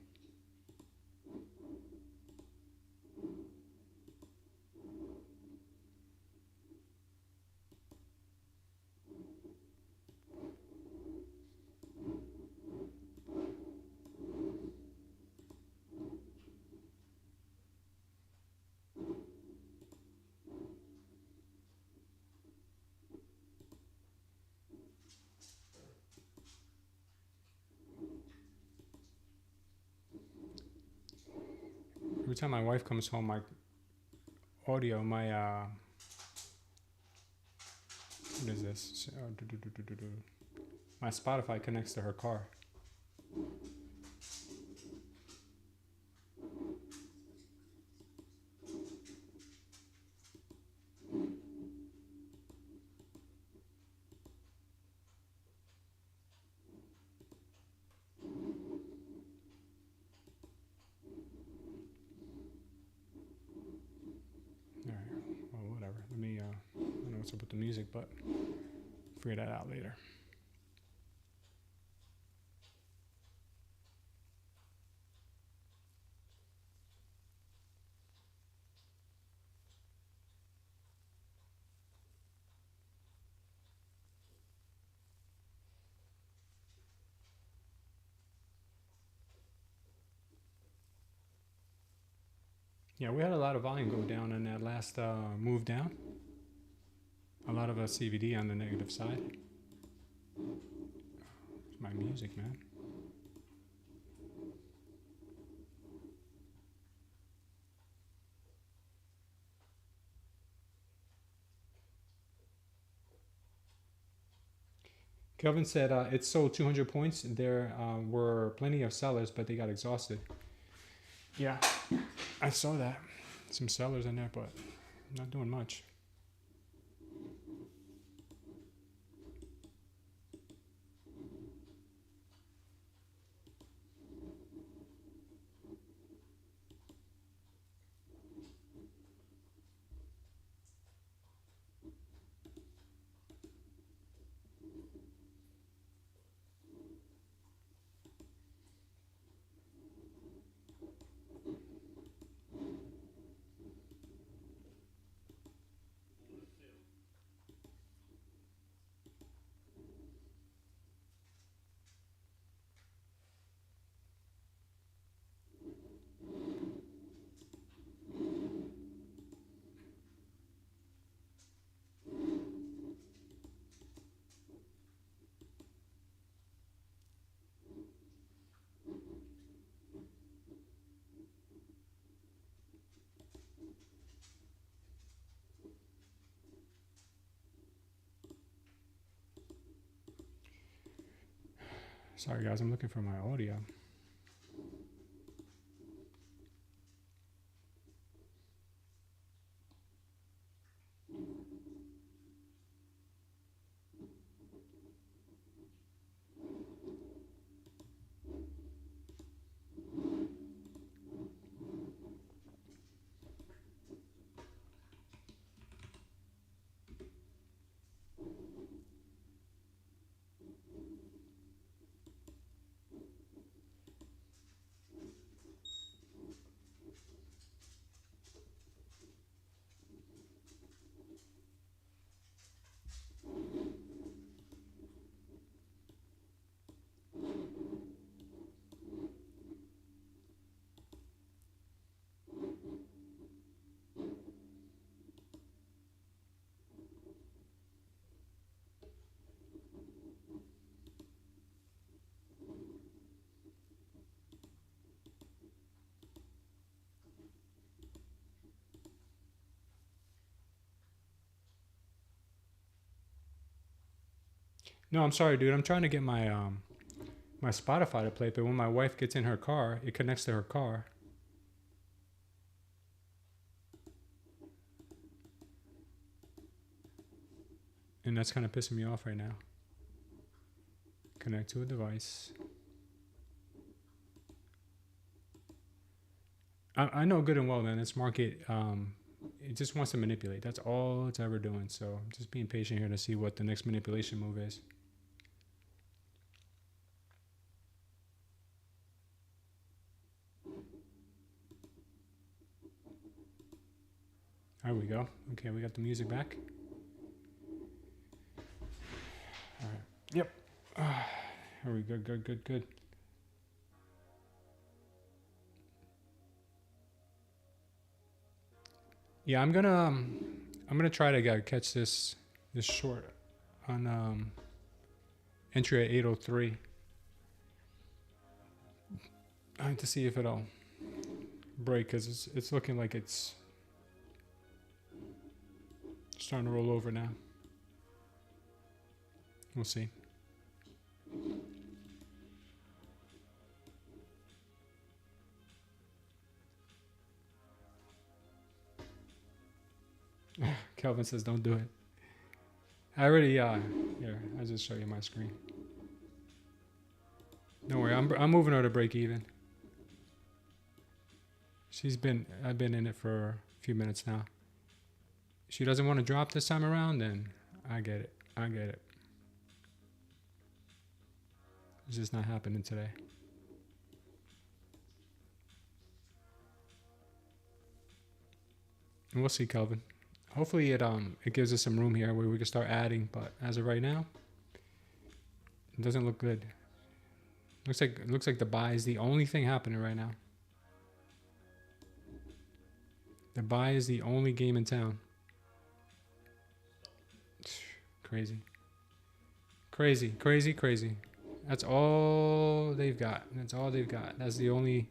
Every time my wife comes home, my audio, my what is this? My Spotify connects to her car. Well, whatever. Let me, I don't know what's up with the music, but figure that out later. Yeah, we had a lot of volume go down on that last move down. A lot of a CVD on the negative side. It's my music, man. Kelvin said it sold 200 points. There were plenty of sellers, but they got exhausted. Yeah, I saw that. Some sellers in there, but not doing much. Sorry guys, I'm looking for my audio. No, I'm sorry, dude. I'm trying to get my my Spotify to play, but when my wife gets in her car, it connects to her car. And that's kind of pissing me off right now. Connect to a device. I know good and well, man. This market, it just wants to manipulate. That's all it's ever doing. So I'm just being patient here to see what the next manipulation move is. There we go. Okay, we got the music back. All right. Yep. Here we go. Good. Yeah, I'm gonna try to catch this short on entry at 803. I have to see if it'll break because it's looking like it's starting to roll over now. We'll see. Kelvin says don't do it. I already here, I'll just show you my screen. Don't worry, I'm moving her to break even. I've been in it for a few minutes now. She doesn't want to drop this time around, then I get it. It's just not happening today. And we'll see, Kelvin. Hopefully it gives us some room here where we can start adding, but as of right now, it doesn't look good. Looks like the buy is the only thing happening right now. The buy is the only game in town. Crazy. That's all they've got. That's the only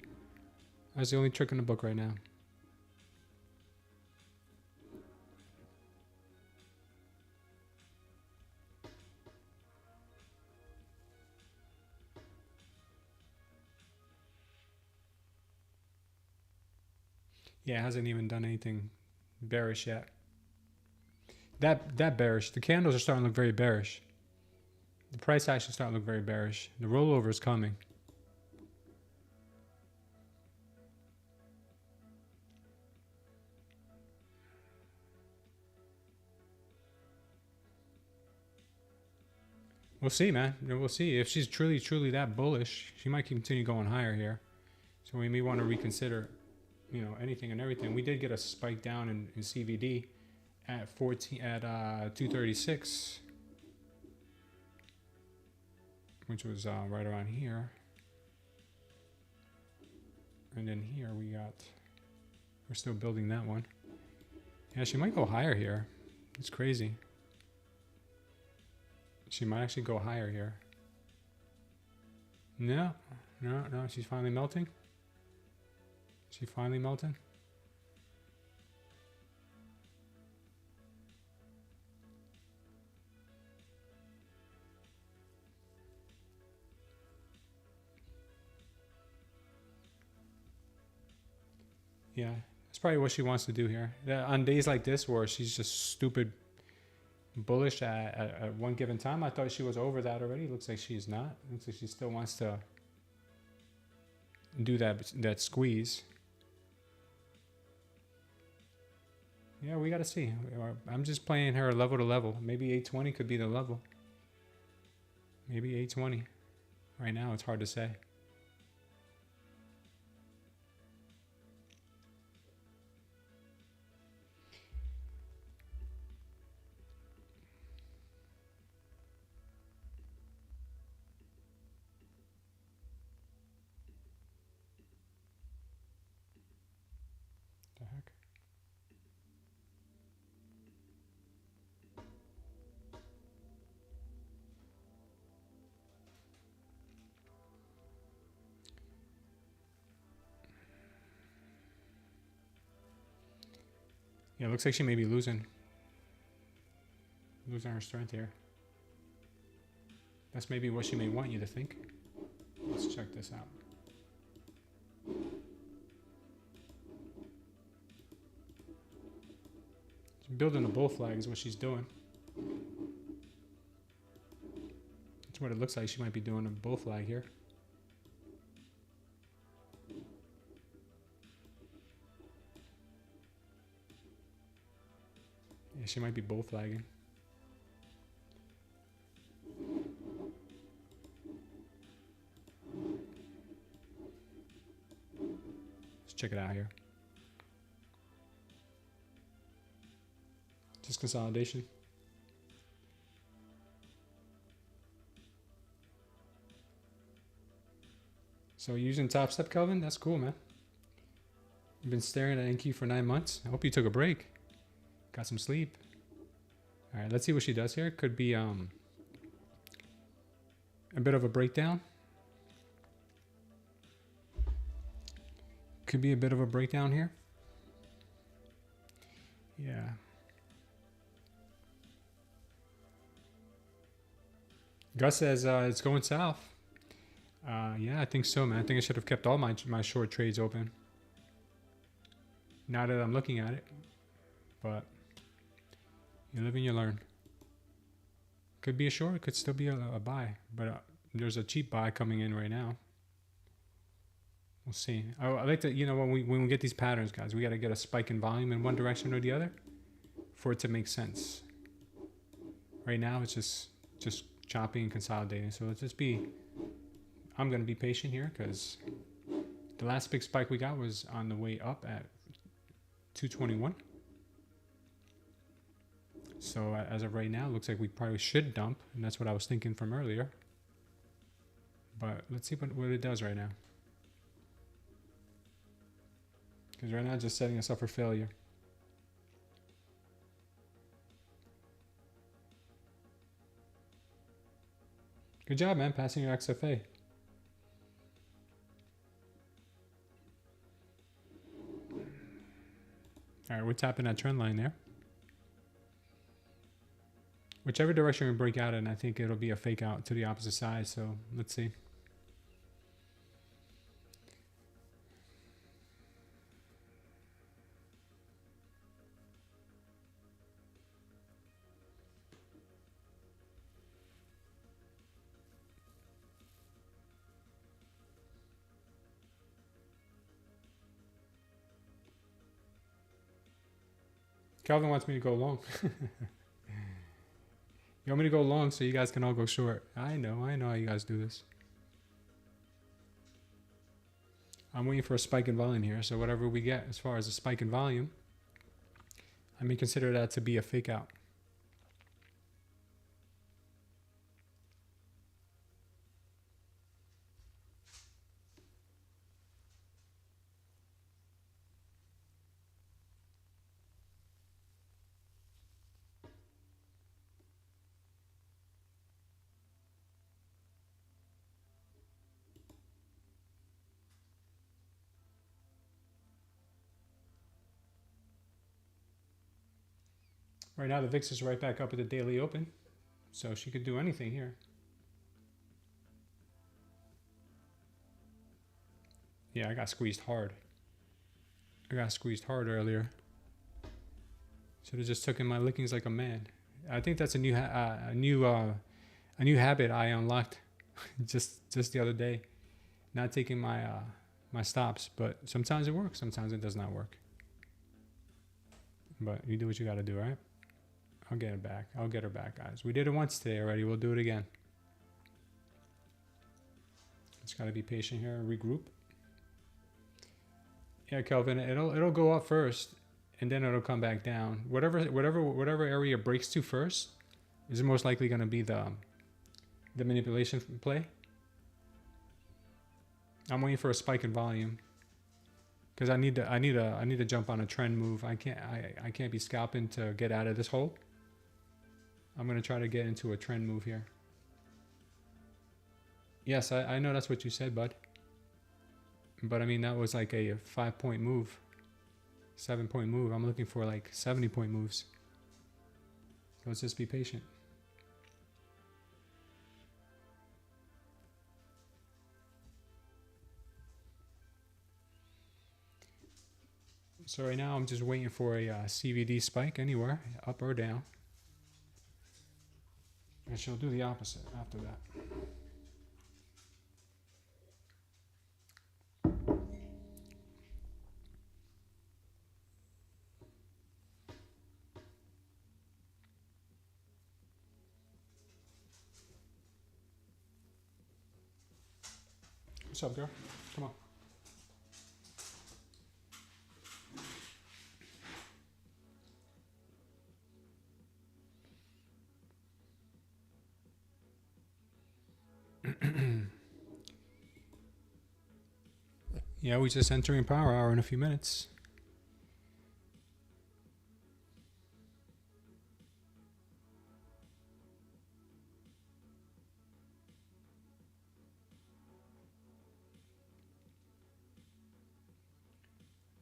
trick in the book right now. Yeah, it hasn't even done anything bearish yet. That bearish. The candles are starting to look very bearish. The price action is starting to look very bearish. The rollover is coming. We'll see, man. We'll see. If she's truly that bullish, she might continue going higher here. So we may want to reconsider, anything and everything. We did get a spike down in CVD at 236, which was right around here. And then here we're still building that one. Yeah, she might go higher here. It's crazy. She might actually go higher here. No, she's finally melting. Yeah, that's probably what she wants to do here. On days like this where she's just stupid bullish at one given time, I thought she was over that already. Looks like she's not. Looks like she still wants to do that squeeze. Yeah, we got to see. I'm just playing her level to level. Maybe 820 could be the level. Maybe 820. Right now, it's hard to say. The heck? Yeah, it looks like she may be losing her strength here. That's maybe what she may want you to think. Let's check this out. She's building a bull flag is what she's doing. That's what it looks like. She might be doing a bull flag here. Yeah, she might be bull flagging. Let's check it out here. Just consolidation. So using TopStep, Kelvin? That's cool, man. You've been staring at NQ for 9 months. I hope you took a break. Got some sleep. All right, let's see what she does here. Could be a bit of a breakdown. Could be a bit of a breakdown here. Yeah. Gus says it's going south. Yeah, I think so, man. I think I should have kept all my short trades open. Now that I'm looking at it. But you live and you learn. Could be a short, could still be a buy. But there's a cheap buy coming in right now. We'll see. I like to, when we get these patterns, guys, we got to get a spike in volume in one direction or the other for it to make sense. Right now, it's just chopping and consolidating. So let's just I'm going to be patient here because the last big spike we got was on the way up at 221. So as of right now, it looks like we probably should dump, and that's what I was thinking from earlier. But let's see what it does right now. Because right now, it's just setting us up for failure. Good job, man, passing your XFA. All right, we're tapping that trend line there. Whichever direction we break out in, I think it'll be a fake out to the opposite side. So let's see. Calvin wants me to go long. You want me to go long so you guys can all go short. I know how you guys do this. I'm waiting for a spike in volume here. So whatever we get as far as a spike in volume, I may consider that to be a fake out. Right now, the VIX is right back up at the daily open. So she could do anything here. Yeah, I got squeezed hard. I got squeezed hard earlier. Should have just taken my lickings like a man. I think that's a new habit I unlocked just the other day. Not taking my my stops, but sometimes it works, sometimes it does not work. But you do what you got to do, right? I'll get it back. I'll get her back, guys. We did it once today already. We'll do it again. Just got to be patient here and regroup. Yeah, Kelvin, it'll go up first, and then it'll come back down. Whatever area it breaks to first is most likely going to be the manipulation play. I'm waiting for a spike in volume because I need to jump on a trend move. I can't be scalping to get out of this hole. I'm gonna try to get into a trend move here. Yes, I know that's what you said, bud. But I mean, that was like a 5-point move, 7-point move. I'm looking for like 70-point moves. So let's just be patient. So right now I'm just waiting for a CVD spike anywhere, up or down. And she'll do the opposite after that. What's up, girl? Come on. Yeah, we're just entering power hour in a few minutes.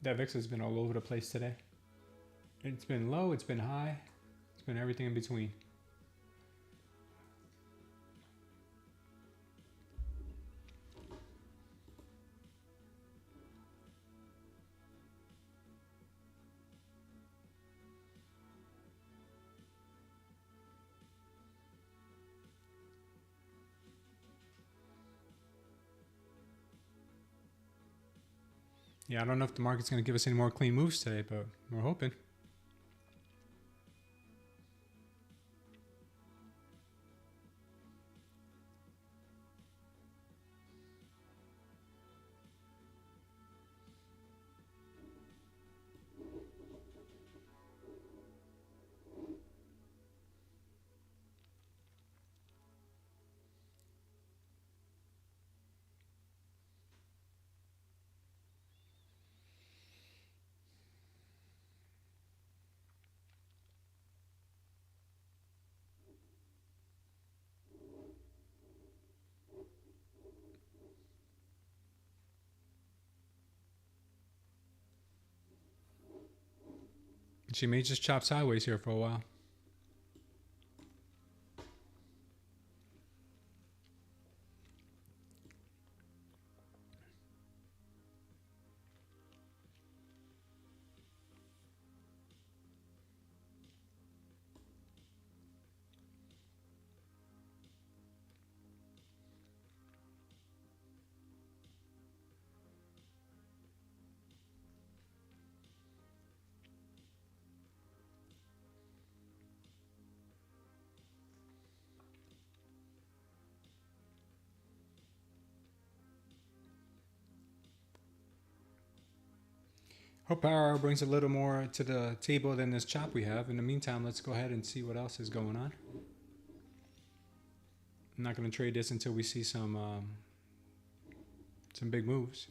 That VIX has been all over the place today. It's been low, it's been high, it's been everything in between. Yeah, I don't know if the market's going to give us any more clean moves today, but we're hoping. She may just chop sideways here for a while. Hope power hour brings a little more to the table than this chop we have. In the meantime, let's go ahead and see what else is going on. I'm not going to trade this until we see some big moves.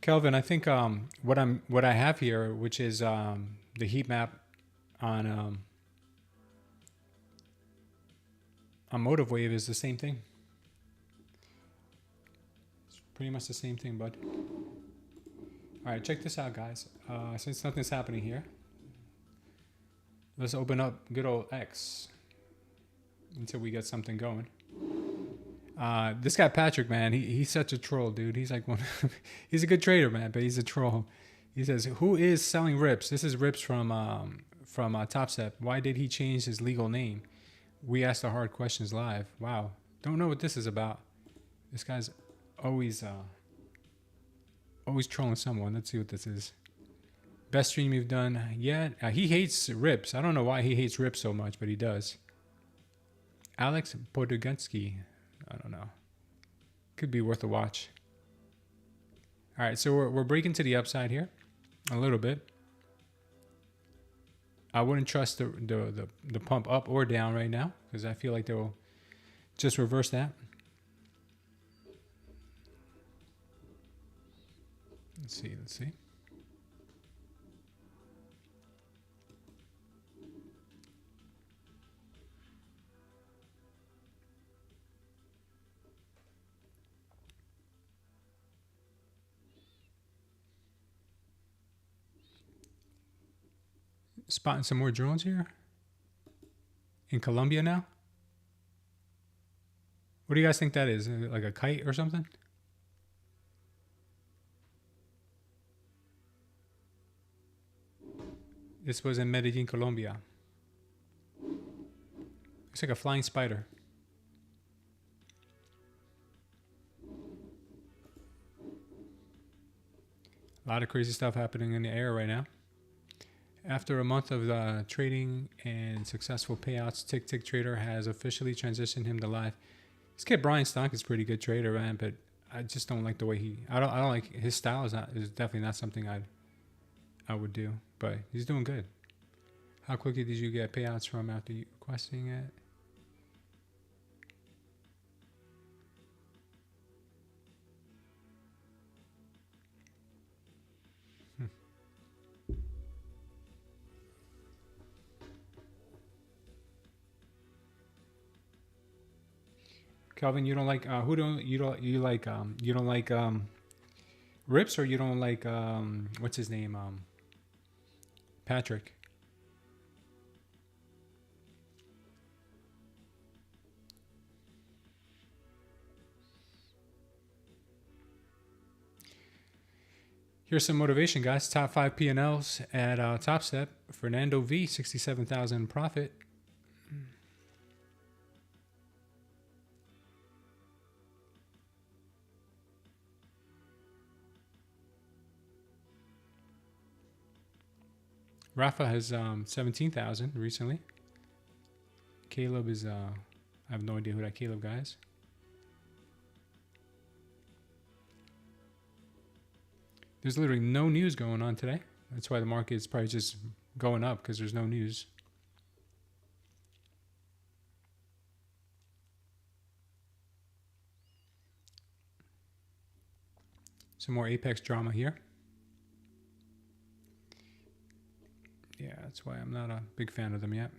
Kelvin, I think what I have here, which is the heat map on Motive Wave, is the same thing. It's pretty much the same thing, bud. All right, check this out, guys. Since nothing's happening here, let's open up good old X until we get something going. This guy Patrick, man, he's such a troll, dude. He's like he's a good trader, man, but he's a troll. He says, "Who is selling rips?" This is rips from TopStep. Why did he change his legal name? We ask the hard questions live. Wow, don't know what this is about. This guy's always trolling someone. Let's see what this is. Best stream you've done yet? He hates rips. I don't know why he hates rips so much, but he does. Alex Podugensky. I don't know. Could be worth a watch. All right, so we're breaking to the upside here a little bit. I wouldn't trust the pump up or down right now because I feel like they'll just reverse that. Let's see. Spotting some more drones here in Colombia now. What do you guys think that is? Like a kite or something? This was in Medellin, Colombia. Looks like a flying spider. A lot of crazy stuff happening in the air right now. After a month of trading and successful payouts, Tick Trader has officially transitioned him to live. This kid Brian Stonk is a pretty good trader, man, but I just don't like the way I don't like his style. Is definitely not something I would do, but he's doing good. How quickly did you get payouts from after you requesting it? Calvin, you don't like you don't like Rips, or you don't like what's his name, Patrick? Here's some motivation, guys. Top 5 P&Ls at TopStep. Fernando V, 67,000 profit. Rafa has 17,000 recently. Caleb is I have no idea who that Caleb guy is. There's literally no news going on today. That's why the market is probably just going up, because there's no news. Some more Apex drama here. Yeah, that's why I'm not a big fan of them yet.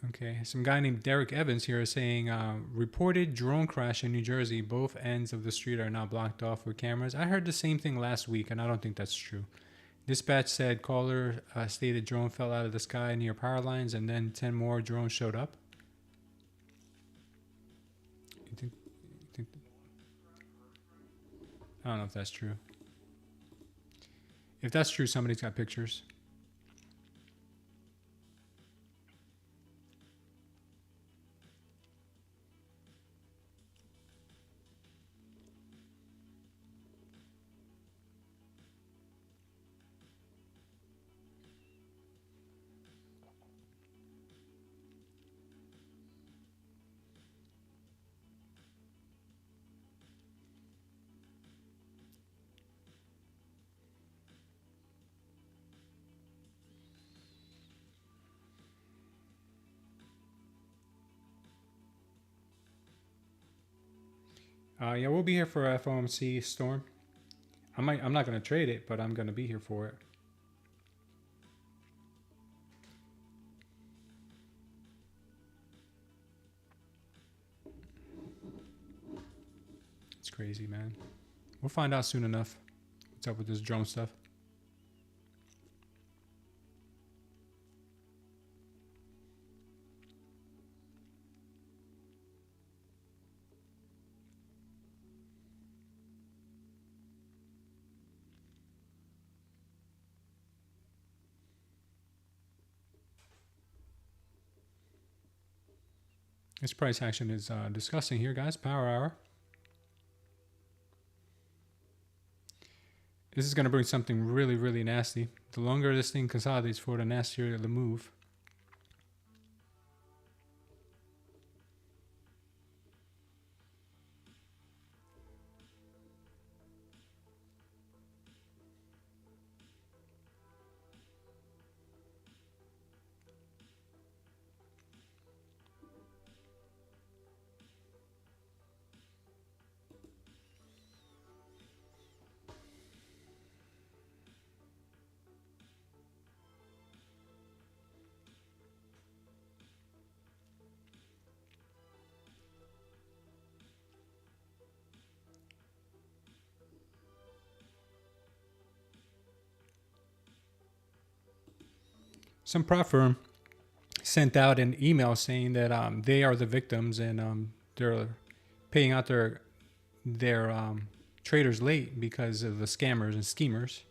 Okay, some guy named Derek Evans here is saying, reported drone crash in New Jersey. Both ends of the street are now blocked off with cameras. I heard the same thing last week, and I don't think that's true. Dispatch said caller stated drone fell out of the sky near power lines, and then 10 more drones showed up. You think I don't know if that's true. If that's true, somebody's got pictures. Yeah, we'll be here for FOMC storm. I'm not gonna trade it, but I'm gonna be here for it. It's crazy, man. We'll find out soon enough what's up with this drone stuff. This price action is disgusting here, guys. Power hour. This is going to bring something really, really nasty. The longer this thing consolidates for, the nastier the move. Some prop firm sent out an email saying that they are the victims and they're paying out their traders late because of the scammers and schemers.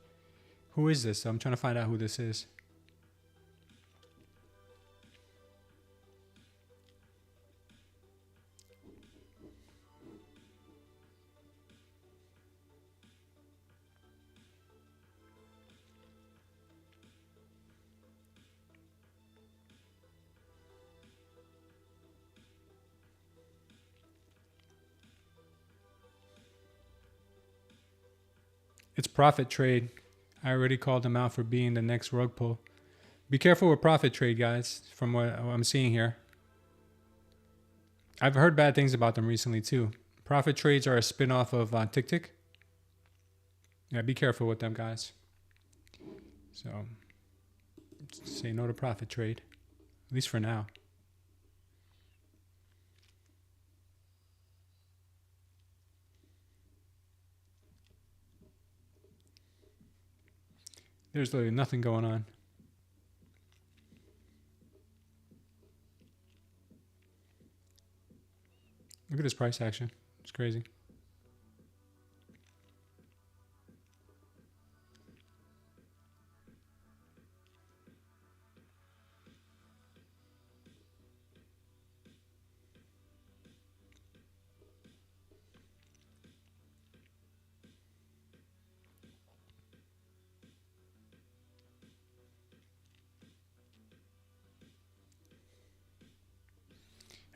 Who is this? I'm trying to find out who this is. It's Profit Trade. I already called them out for being the next rug pull. Be careful with Profit Trade, guys, from what I'm seeing here. I've heard bad things about them recently, too. Profit Trades are a spin-off of TickTick. Yeah, be careful with them, guys. So, say no to Profit Trade, at least for now. There's literally nothing going on. Look at this price action. It's crazy.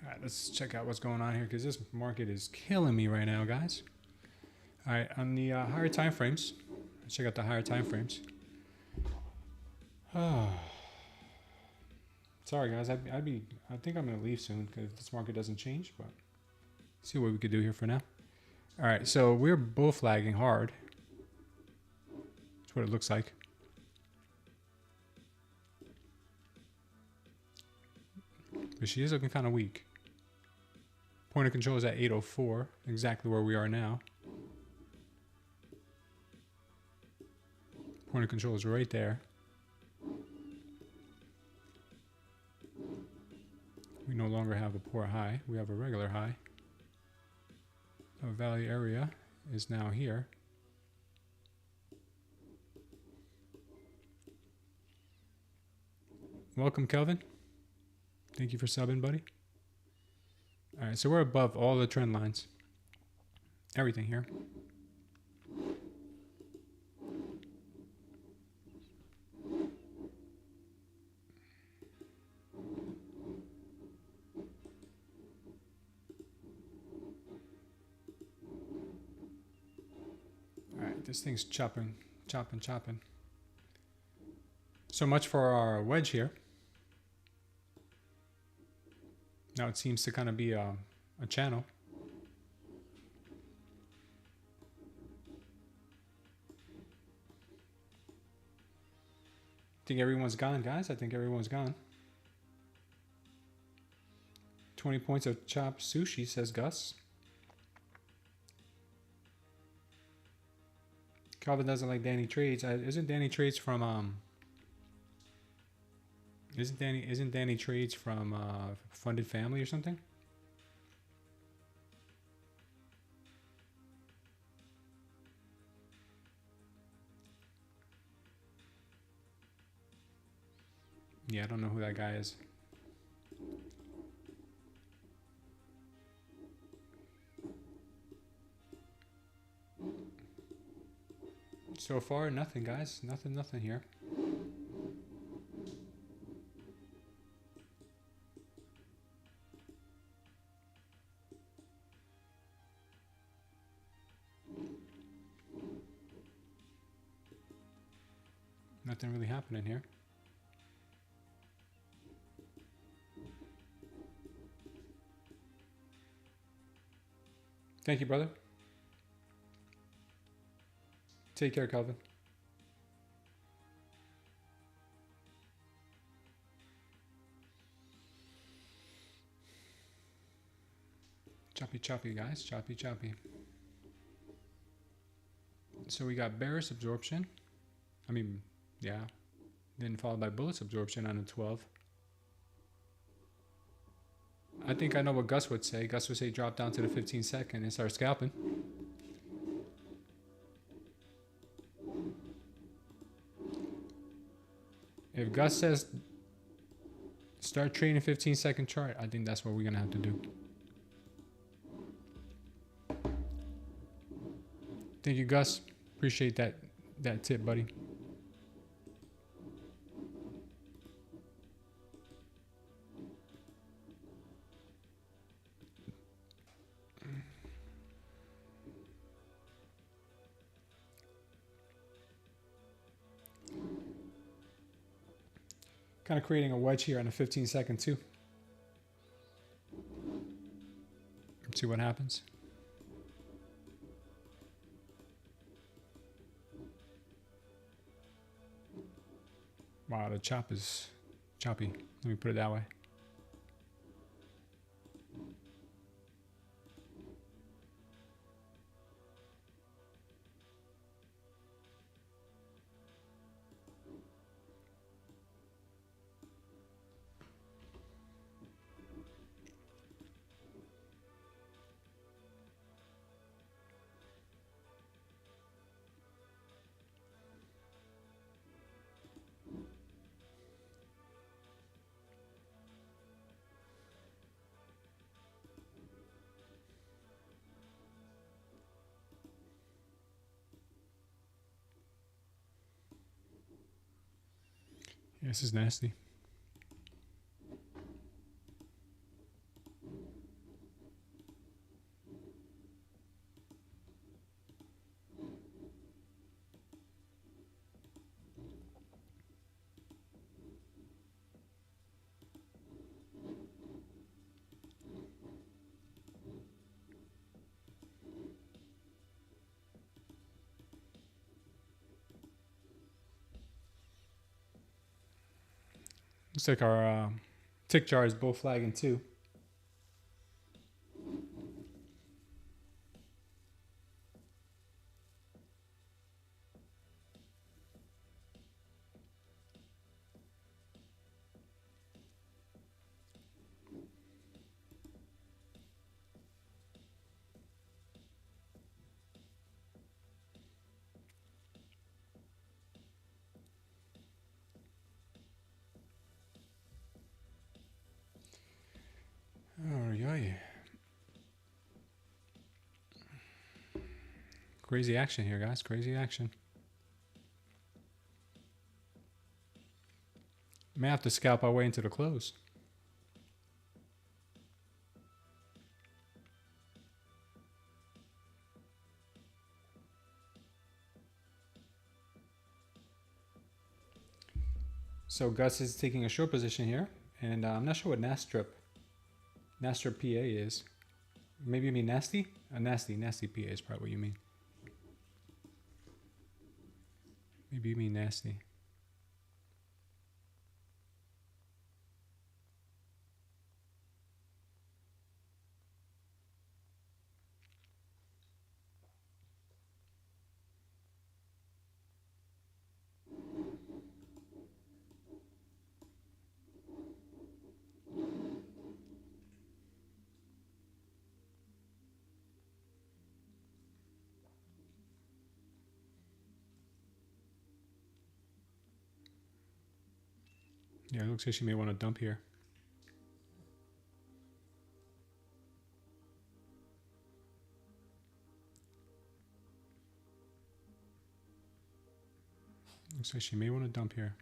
All right, let's check out what's going on here because this market is killing me right now, guys. All right, on the higher time frames, let's check out the higher time frames. Sorry, guys. I think I'm gonna leave soon because this market doesn't change. But see what we could do here for now. All right, so we're both lagging hard. That's what it looks like. But she is looking kind of weak. Point of control is at 804, exactly where we are now. Point of control is right there. We no longer have a poor high. We have a regular high. Our value area is now here. Welcome, Kelvin. Thank you for subbing, buddy. All right, so we're above all the trend lines. Everything here. All right, this thing's chopping. So much for our wedge here. Now it seems to kind of be a channel. think everyone's gone, guys. I think everyone's gone. 20 points of chopped sushi, says Gus. Calvin doesn't like Danny Trades. Isn't Danny Trades from Isn't Danny Trades from Funded Family or something? Yeah, I don't know who that guy is. So far, nothing, guys. Nothing here. Nothing really happening here. Thank you, brother. Take care, Calvin. Choppy, guys. Choppy. So we got bearish absorption. I mean, yeah. Then followed by bullish absorption on a 12. I think I know what Gus would say. Gus would say drop down to the 15 second and start scalping. If Gus says start trading a 15-second chart, I think that's what we're going to have to do. Thank you, Gus. Appreciate that tip, buddy. Kind of creating a wedge here on a 15-second too. Let's see what happens. Wow, the chop is choppy. Let me put it that way. Yeah, this is nasty. Looks like our tick chart is bull flagging too. Oh, yeah. Crazy action here, guys. Crazy action. May have to scalp our way into the close. So Gus is taking a short position here, and I'm not sure what Nasdaq PA is. Maybe you mean nasty? A nasty PA is probably what you mean. Maybe you mean nasty. Yeah, it looks like she may want to dump here. Looks like she may want to dump here.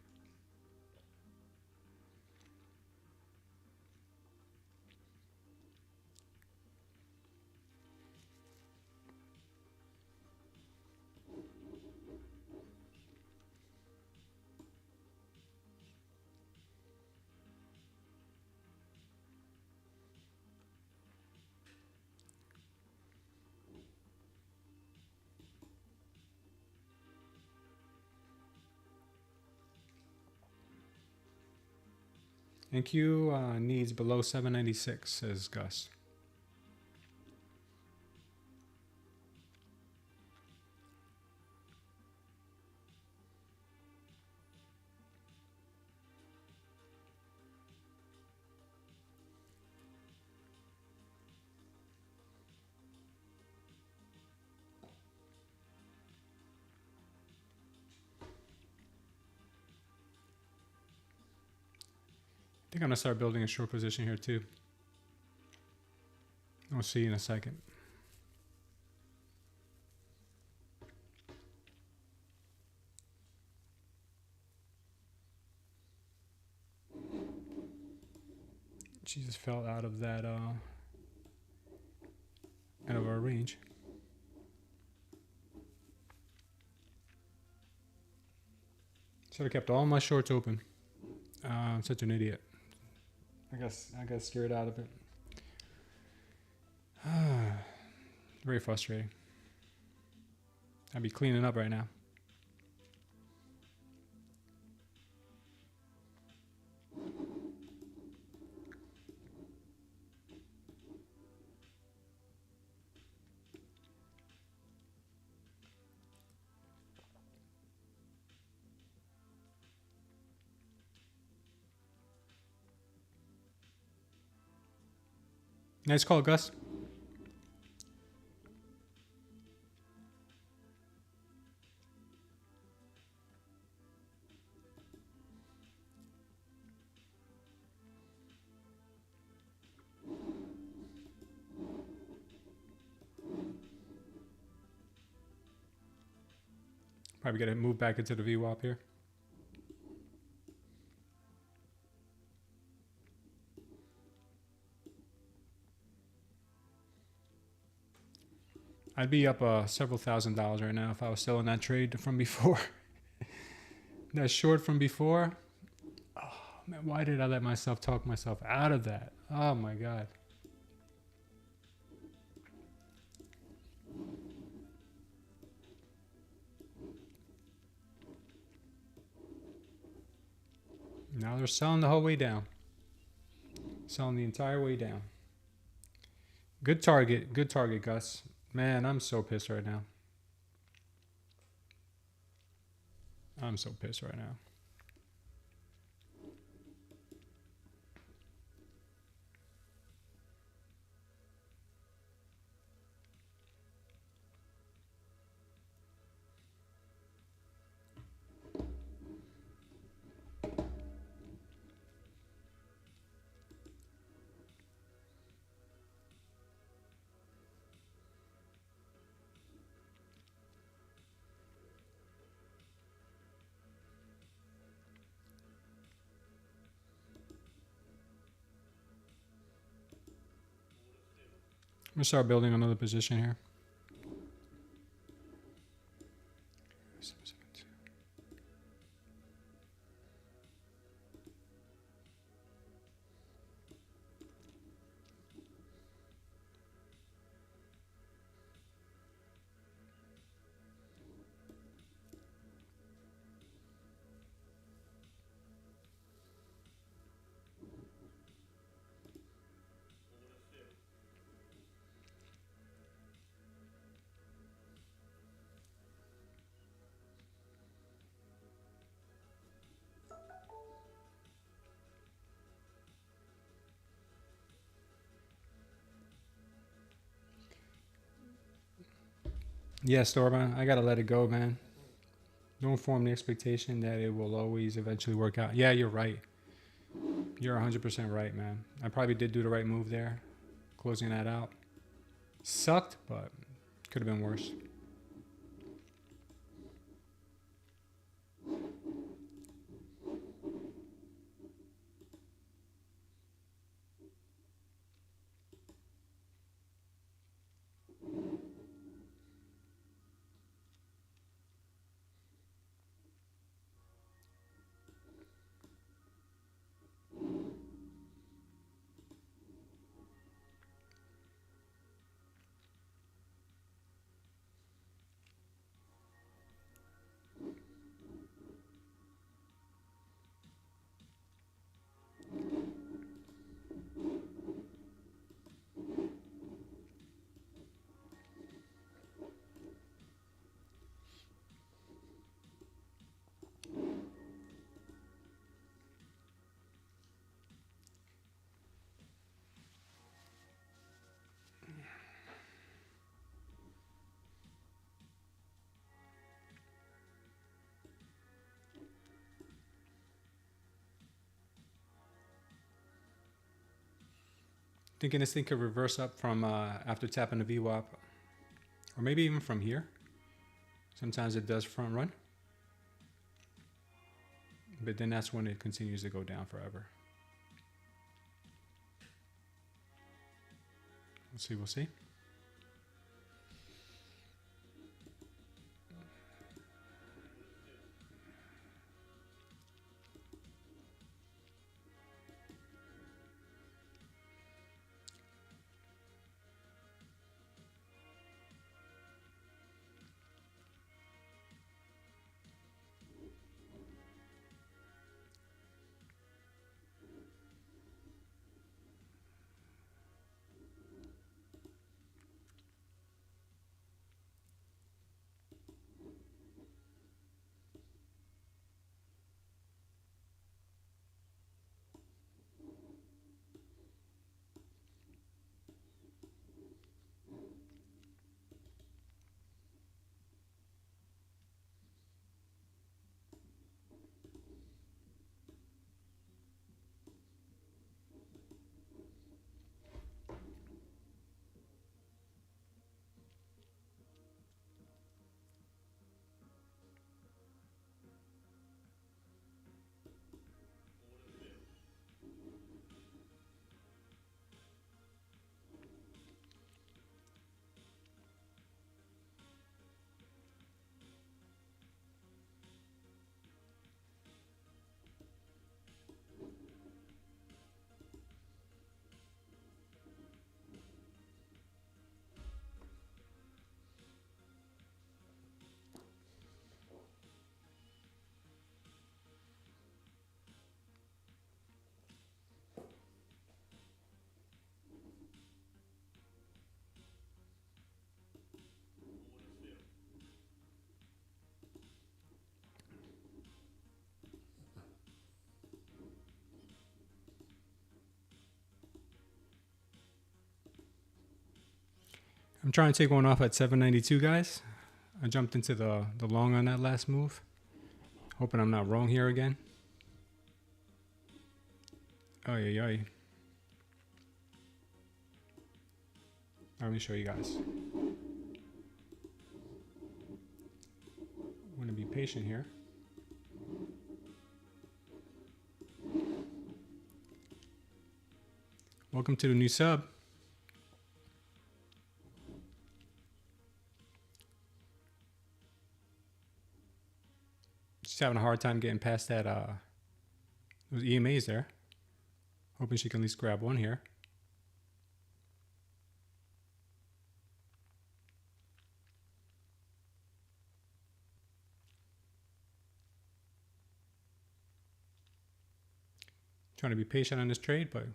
NQ needs below 796, says Gus. I think I'm going to start building a short position here too. We'll see in a second. She just fell out of that out of our range. Should have kept all my shorts open. I'm such an idiot. I got scared out of it. Very frustrating. I'd be cleaning up right now. Nice call, Gus. Probably got to move back into the VWAP here. I'd be up several $1,000s right now if I was still in that trade from before. That short from before. Oh, man, why did I let myself talk myself out of that? Oh, my God. Now they're selling the whole way down. Selling the entire way down. Good target, Gus. Man, I'm so pissed right now. I'm so pissed right now. I'm going to start building another position here. Yeah, Storma, I gotta let it go, man. Don't form the expectation that it will always eventually work out. Yeah, you're right. You're 100% right, man. I probably did do the right move there, closing that out. Sucked, but could have been worse. Thinking this thing could reverse up from after tapping the VWAP, or maybe even from here. Sometimes it does front run, but then that's when it continues to go down forever. We'll see. I'm trying to take one off at 792, guys. I jumped into the long on that last move. Hoping I'm not wrong here again. Oh, yeah. Let me show you guys. I'm going to be patient here. Welcome to the new sub. She's having a hard time getting past that those EMAs there. Hoping she can at least grab one here. Trying to be patient on this trade, but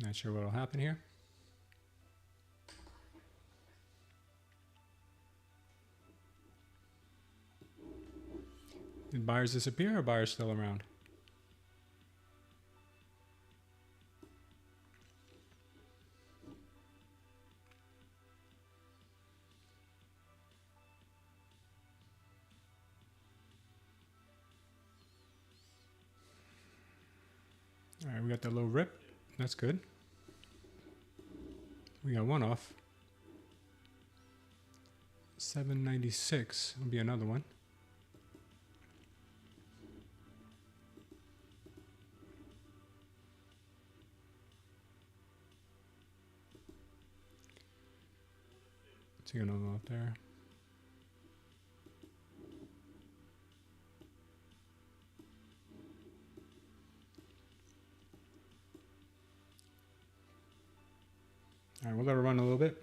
not sure what will happen here. Did buyers disappear or buyers still around? All right, we got that little rip. That's good. We got one off. 796 will be another one. Take another one up there. All right, we'll let her run a little bit.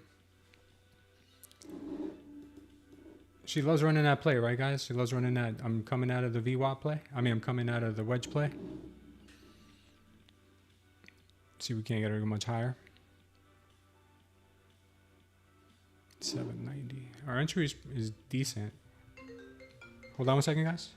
She loves running that play, right, guys? She loves running that. I'm coming out of the VWAP play. I'm coming out of the wedge play. See, we can't get her much higher. 790. Our entry is decent. Hold on one second, guys.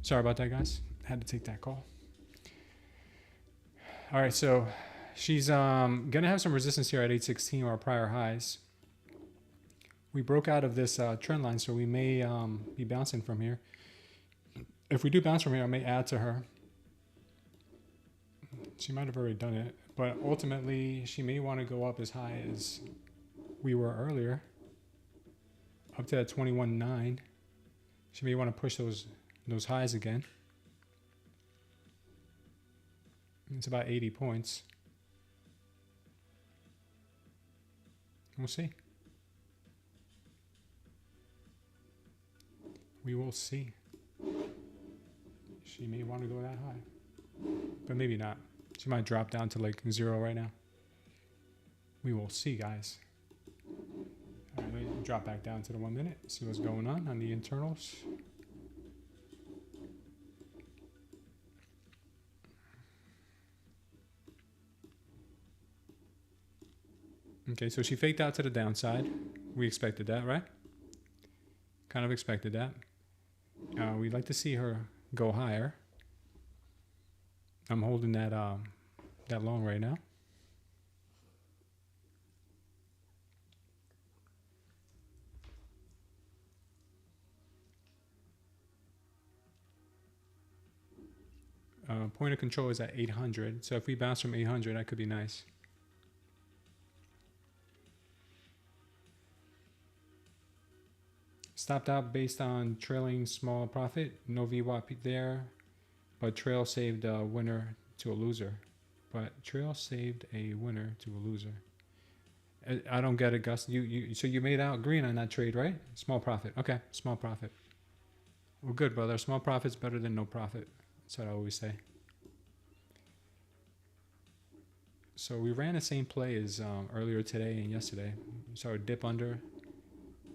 Sorry about that, guys. Had to take that call. All right, so she's gonna have some resistance here at 816 or our prior highs. We broke out of this trend line, so we may be bouncing from here. If we do bounce from here, I may add to her. She might have already done it, but ultimately she may want to go up as high as we were earlier, up to that 21.9. She may want to push those highs again. It's about 80 points. We'll see. We will see. She may want to go that high, but maybe not. She might drop down to like 0 right now. We will see, guys. Drop back down to the 1 minute, see what's going on the internals. Okay, so she faked out to the downside. We expected that, right? Kind of expected that. We'd like to see her go higher. I'm holding that that long right now. Point of control is at 800. So if we bounce from 800, that could be nice. Stopped out based on trailing small profit. No VWAP there, but trail saved a winner to a loser. But trail saved a winner to a loser. I don't get it, Gus. So you made out green on that trade, right? Small profit. Okay, small profit. Well, good, brother. Small profit's better than no profit. That's what I always say. So we ran the same play as earlier today and yesterday. We saw a dip under,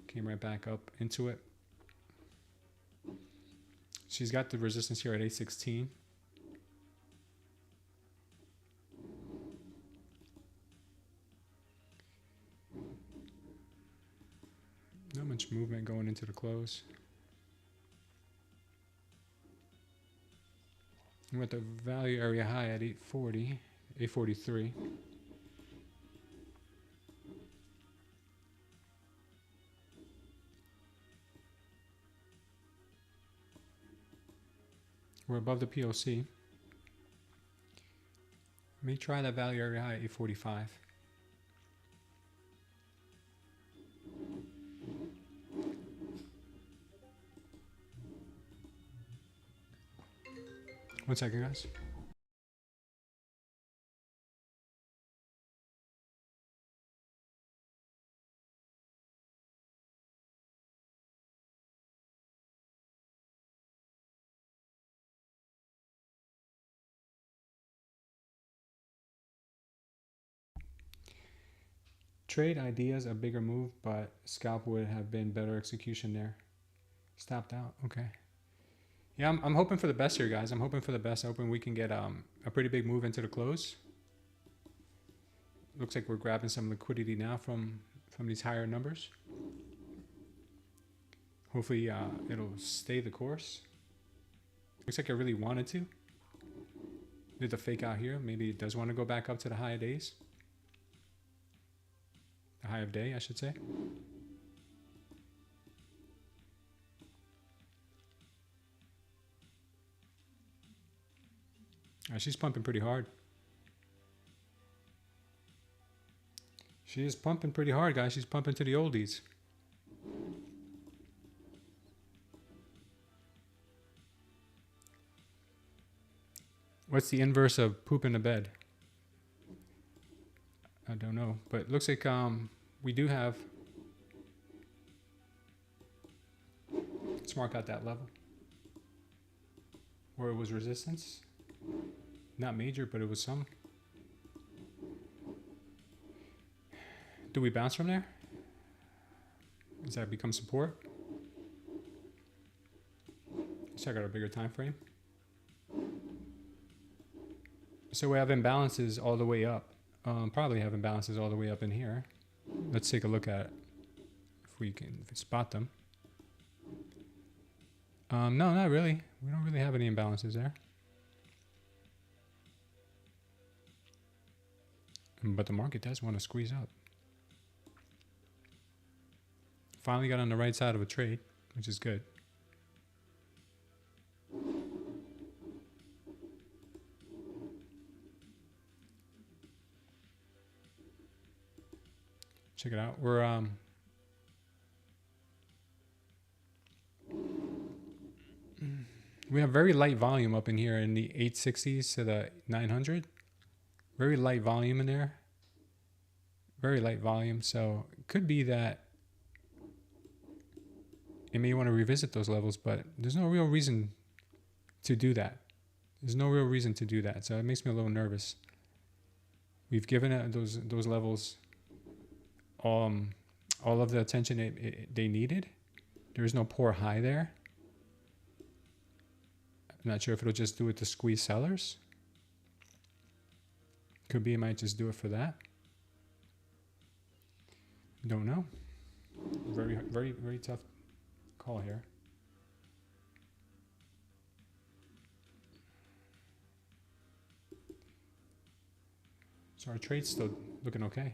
came right back up into it. She's got the resistance here at 816. Not much movement going into the close. We're at the value area high at 840, 843. We're above the POC. Let me try that value area high at 845. One second, guys. Trade ideas, a bigger move, but scalp would have been better execution there. Stopped out. Okay. Yeah, I'm hoping for the best here, guys. I'm hoping for the best. Hoping we can get a pretty big move into the close. Looks like we're grabbing some liquidity now from these higher numbers. Hopefully it'll stay the course. Looks like I really wanted to. Did the fake out here. Maybe it does want to go back up to the high of days. The high of day, I should say. She's pumping pretty hard. She is pumping pretty hard, guys. She's pumping to the oldies. What's the inverse of poop in the bed? I don't know, but it looks like we do have. Let's mark out that level where it was resistance. Not major, but it was some. Do we bounce from there? Does that become support? Let's check out a bigger time frame. So we have imbalances all the way up. Probably have imbalances all the way up in here. Let's take a look at it if we can spot them. No, not really. We don't really have any imbalances there. But the market does want to squeeze up. Finally got on the right side of a trade, which is good. Check it out. We're we have very light volume up in here in the 860s to the 900. Very light volume in there. Very light volume. So it could be that it may want to revisit those levels, but there's no real reason to do that. There's no real reason to do that. So it makes me a little nervous. We've given it those levels all of the attention they needed. There is no poor high there. I'm not sure if it'll just do it to squeeze sellers. Could be it might just do it for that. Don't know. Very, very, very tough call here. So our trade's still looking okay.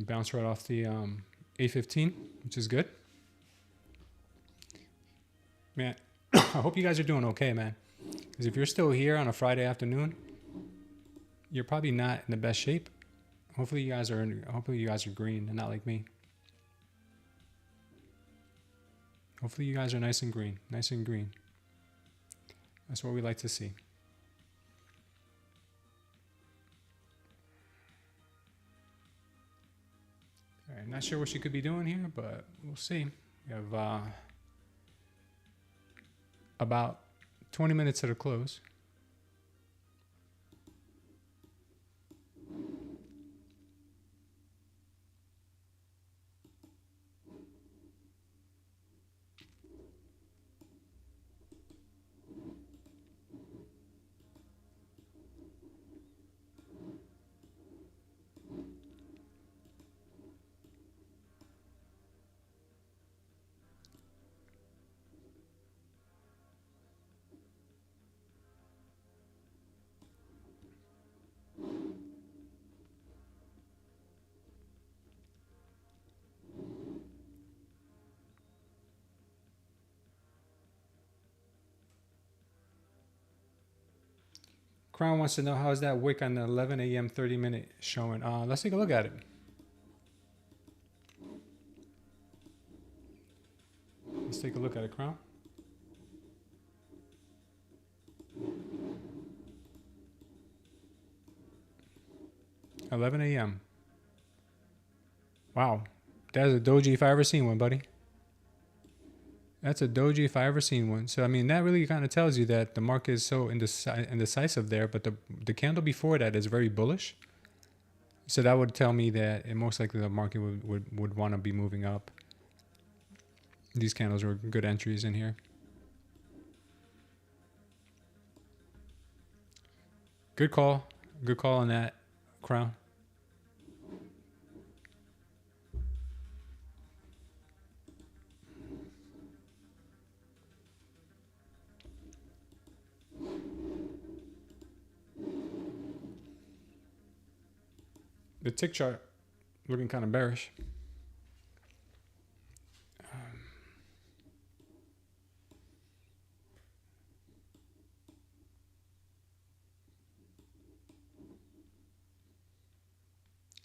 Bounce right off the 815, which is good. Man, I hope you guys are doing okay, man. Because if you're still here on a Friday afternoon, you're probably not in the best shape. Hopefully you guys are green and not like me. Hopefully you guys are nice and green. Nice and green. That's what we like to see. All right, not sure what she could be doing here, but we'll see. We have about 20 minutes to the close. Crown wants to know, how is that wick on the 11 a.m. 30-minute showing? Let's take a look at it. Let's take a look at it, Crown. $11 a.m. Wow, that's a doji if I ever seen one, buddy. That's a doji if I ever seen one. So, I mean, that really kind of tells you that the market is so indecisive there, but the candle before that is very bullish. So that would tell me that most likely the market would want to be moving up. These candles were good entries in here. Good call. Good call on that, Crown. The tick chart looking kind of bearish.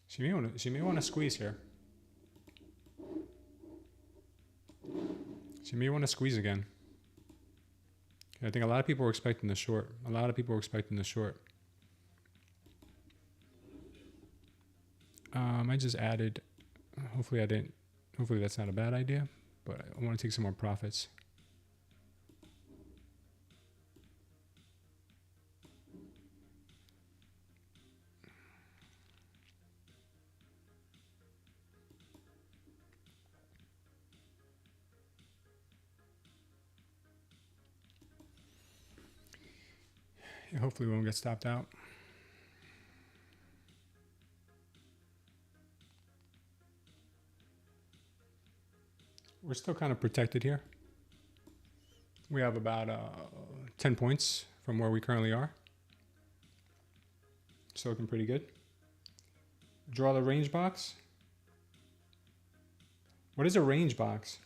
She may want to squeeze here. She may want to squeeze again. I think a lot of people were expecting the short. A lot of people were expecting the short. I just added, hopefully I didn't, hopefully that's not a bad idea, but I want to take some more profits. Hopefully we won't get stopped out. We're still kind of protected here. We have about 10 points from where we currently are. Still looking pretty good. Draw the range box. What is a range box?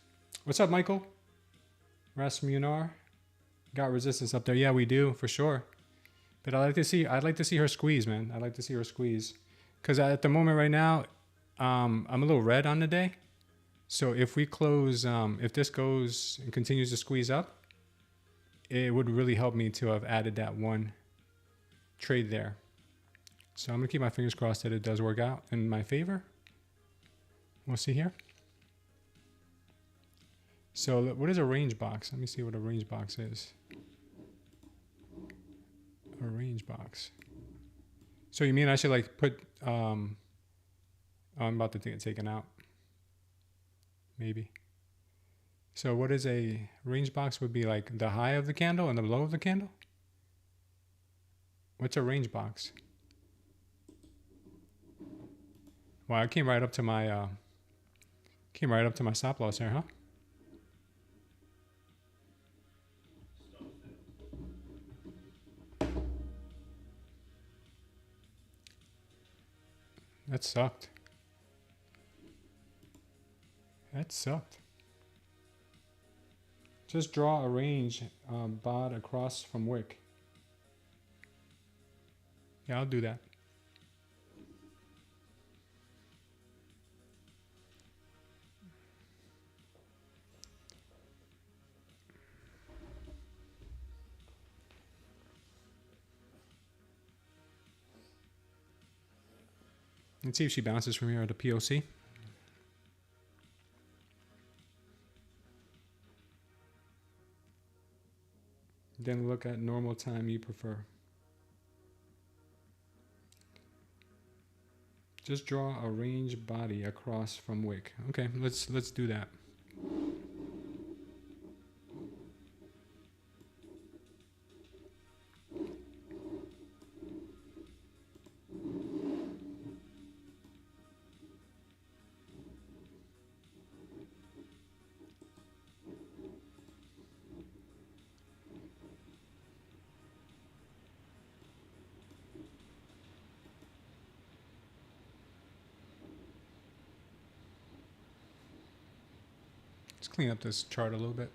What's up, Michael? Rasmunar. Got resistance up there. Yeah, we do, for sure. But I'd like to see her squeeze, man. I'd like to see her squeeze. Because at the moment right now, I'm a little red on the day. So if we close, if this goes and continues to squeeze up, it would really help me to have added that one trade there. So I'm gonna keep my fingers crossed that it does work out in my favor. We'll see here. So what is a range box? Let me see what a range box is. A range box. So you mean I should like put, I'm about to get taken out. Maybe. So what is a range box? Would be like the high of the candle and the low of the candle? What's a range box? Wow, it came right up to my stop loss there, huh? That sucked. That sucked. Just draw a range bod across from wick. Yeah, I'll do that. Let's see if she bounces from here at a POC. Then look at normal time you prefer. Just draw a range body across from wick. Okay, let's do that. Let's clean up this chart a little bit.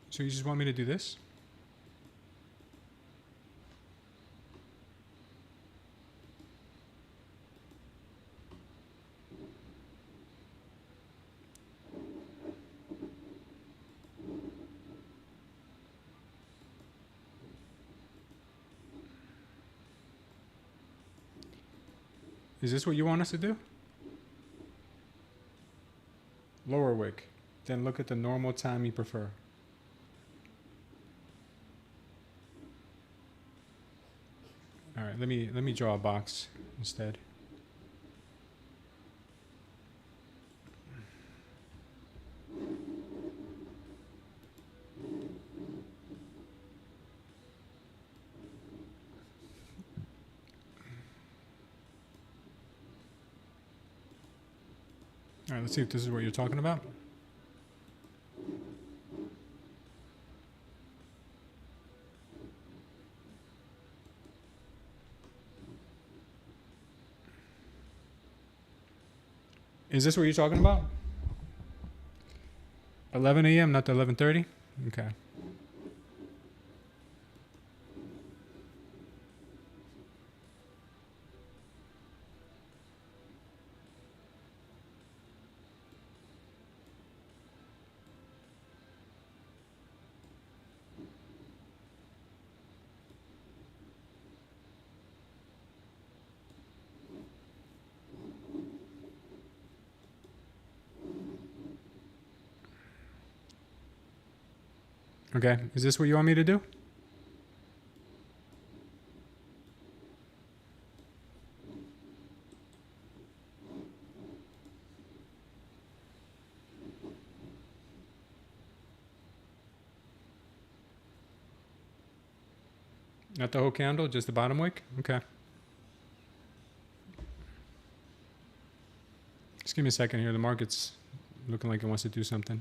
So you just want me to do this? Is this what you want us to do? Lower wick. Then look at the normal time you prefer. All right, let me draw a box instead. All right, let's see if this is what you're talking about. Is this what you're talking about? 11 a.m., not the 11:30? Okay. Okay, is this what you want me to do? Not the whole candle, just the bottom wick? Okay. Just give me a second here. The market's looking like it wants to do something.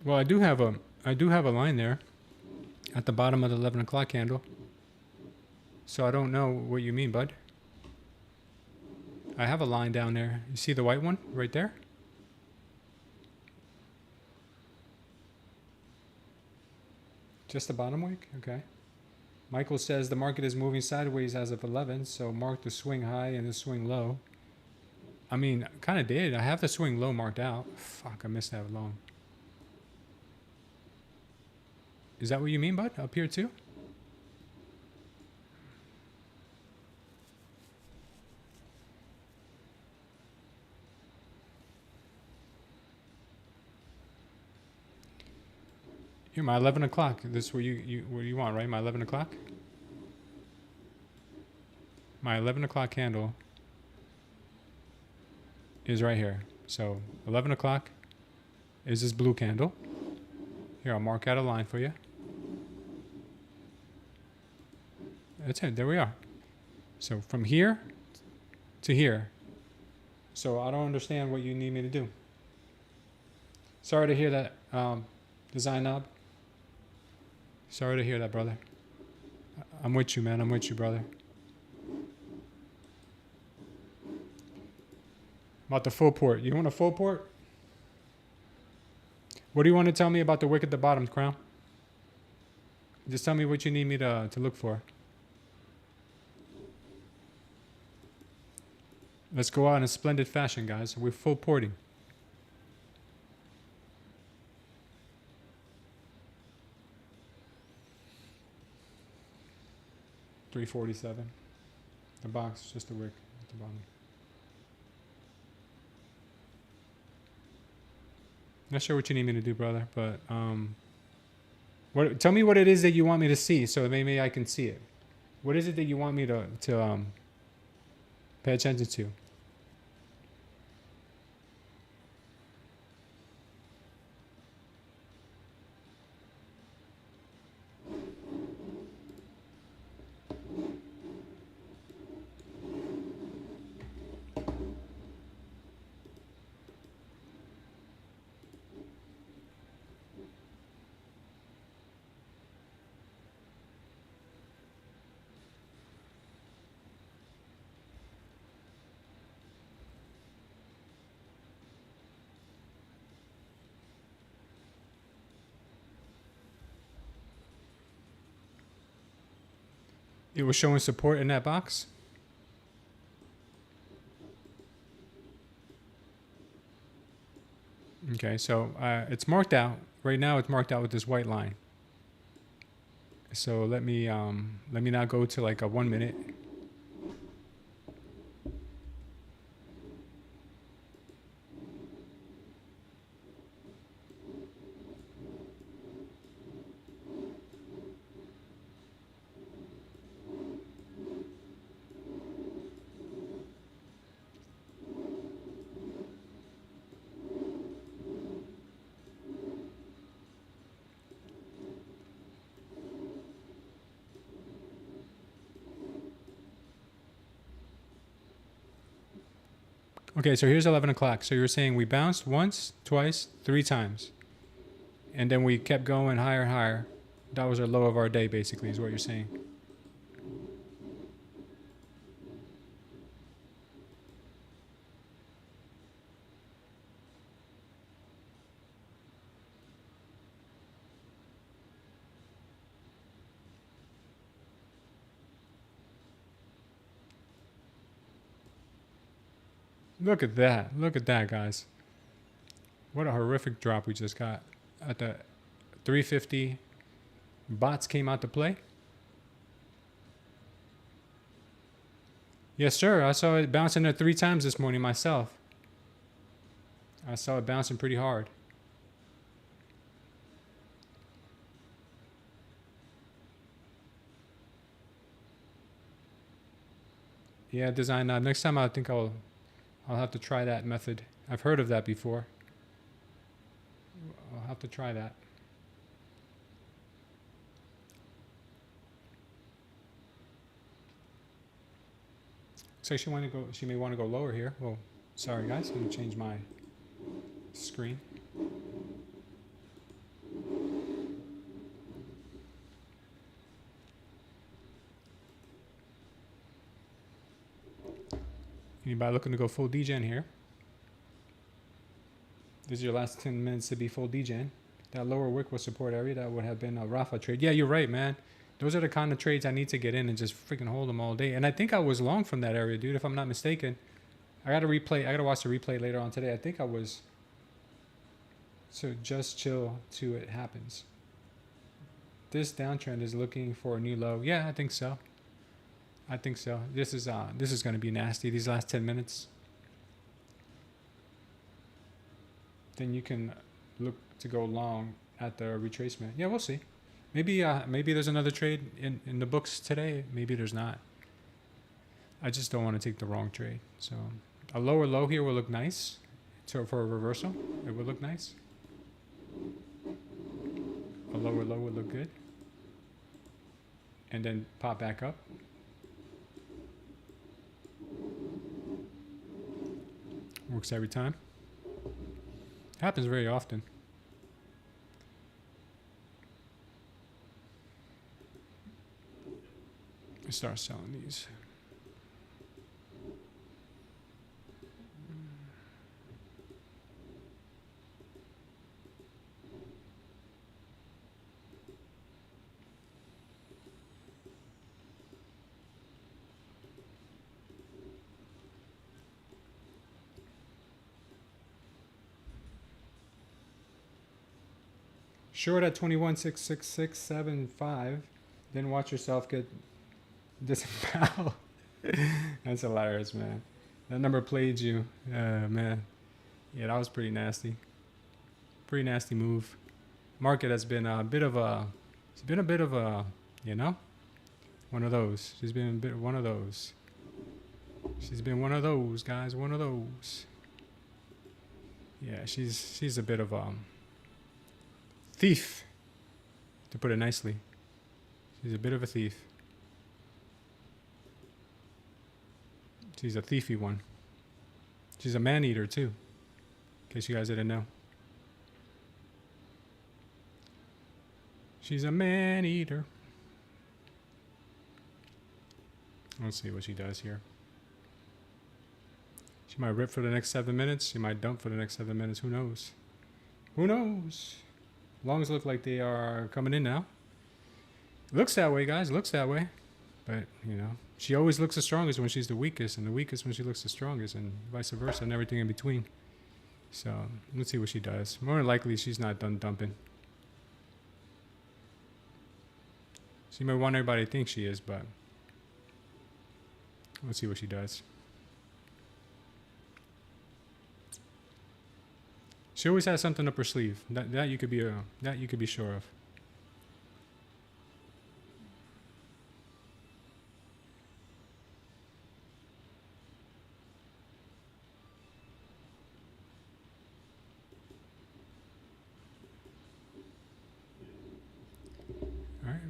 Well, I do have I do have a line there at the bottom of the 11 o'clock candle. So I don't know what you mean, bud. I have a line down there. You see the white one right there? Just the bottom wick? Okay. Michael says the market is moving sideways as of 11, so mark the swing high and the swing low. I mean, kind of did. I have the swing low marked out. Fuck, I missed that low. Is that what you mean, bud? Up here too? Here, my 11 o'clock. This is what you want, right? My 11 o'clock? My 11 o'clock candle is right here. So 11 o'clock is this blue candle. Here, I'll mark out a line for you. That's it. There we are. So from here to here. So I don't understand what you need me to do. Sorry to hear that, design knob. Sorry to hear that, brother. I'm with you, man. I'm with you, brother. About the full port. You want a full port? What do you want to tell me about the wick at the bottom, Crown? Just tell me what you need me to look for. Let's go out in a splendid fashion, guys. We're full porting. $347. The box, just the wick at the bottom. Not sure what you need me to do, brother, but tell me what it is that you want me to see, so maybe I can see it. What is it that you want me to pay attention to? It was showing support in that box. Okay, so it's marked out. Right now it's marked out with this white line. So let me now go to like a 1 minute. Okay, so here's 11 o'clock. So you're saying we bounced once, twice, 3 times. And then we kept going higher and higher. That was our low of our day, basically, is what you're saying. Look at that. Look at that, guys. What a horrific drop we just got at the 350. Bots came out to play. Yes, sir. I saw it bouncing there 3 times this morning myself. I saw it bouncing pretty hard. Yeah, design. Next time I think I'll have to try that method. I've heard of that before. I'll have to try that. So she may want to go lower here. Well, sorry guys, let me change my screen. Anybody looking to go full degen here? This is your last 10 minutes to be full degen. That lower wick was support area. That would have been a Rafa trade. Yeah, you're right, man. Those are the kind of trades I need to get in and just freaking hold them all day. And I think I was long from that area, dude, if I'm not mistaken. I got to replay. I got to watch the replay later on today. I think I was. So just chill till it happens. This downtrend is looking for a new low. Yeah, I think so. I think so. This is going to be nasty. These last 10 minutes. Then you can look to go long at the retracement. Yeah, we'll see. Maybe there's another trade in the books today. Maybe there's not. I just don't want to take the wrong trade. So a lower low here will look nice. So for a reversal, it would look nice. A lower low would look good. And then pop back up. Works every time. Happens very often. I start selling these. Short at 21.66675. Then watch yourself get disemboweled. That's hilarious, man. That number played you, man. Yeah, that was pretty nasty. Pretty nasty move. Market has been a bit of a. It's been a bit of a, you know, one of those. She's been a bit one of those. She's been one of those guys. One of those. Yeah, she's a bit of a thief, to put it nicely. She's a bit of a thief. She's a thiefy one. She's a man-eater too, in case you guys didn't know. She's a man-eater. Let's see what she does here. She might rip for the next 7 minutes. She might dump for the next 7 minutes. Who knows? Who knows? Longs look like they are coming in now. Looks that way, guys. Looks that way. But, you know, she always looks the strongest when she's the weakest, and the weakest when she looks the strongest, and vice versa, and everything in between. So, let's see what she does. More than likely, she's not done dumping. She might want everybody to think she is, but let's see what she does. She always has something up her sleeve. That you could be sure of. All right.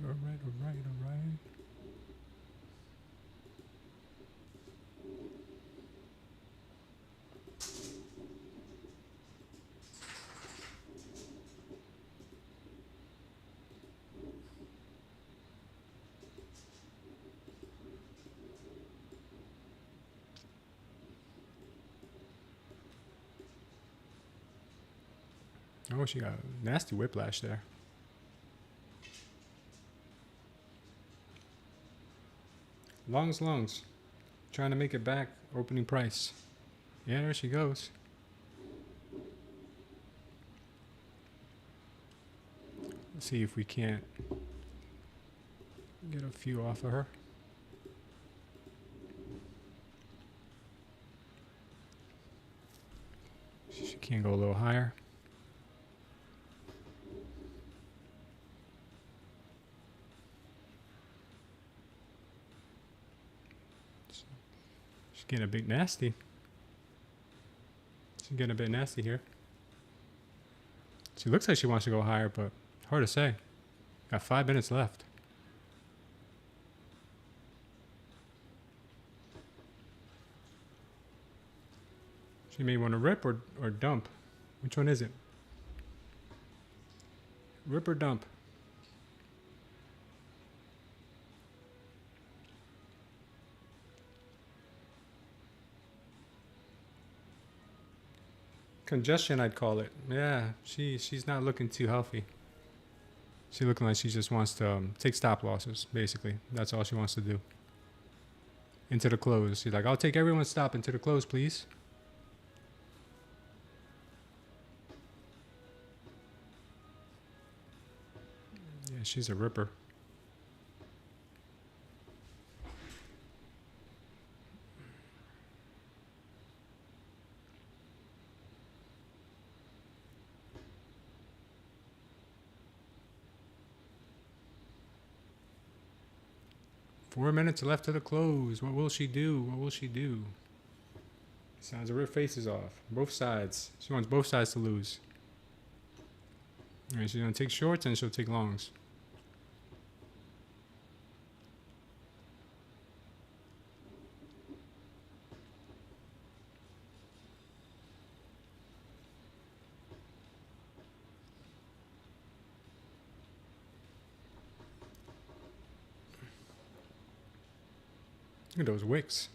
Oh, she got a nasty whiplash there. Longs. Trying to make it back. Opening price. Yeah, there she goes. Let's see if we can't get a few off of her. She can't go a little higher. She's getting a bit nasty. She's getting a bit nasty here. She looks like she wants to go higher, but hard to say. Got 5 minutes left. She may want to rip or dump. Which one is it? Rip or dump? Congestion, I'd call it. Yeah, she's not looking too healthy. She's looking like she just wants to take stop losses, basically. That's all she wants to do. Into the close. She's like, I'll take everyone's stop into the close, please. Yeah, she's a ripper. Four minutes left to the close. What will she do? What will she do? Sounds to rip faces off. Both sides. She wants both sides to lose. All right, she's going to take shorts and she'll take longs. Look at those wicks.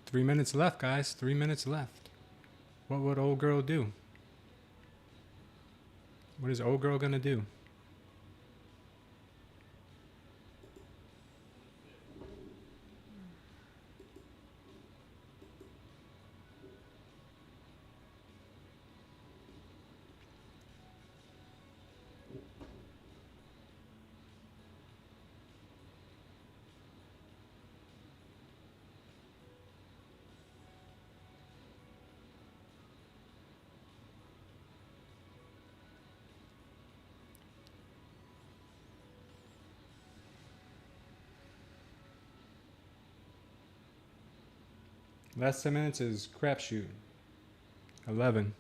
Three minutes left, guys. 3 minutes left. What would old girl do? What is old girl gonna do? Last 10 minutes is crapshoot. 11.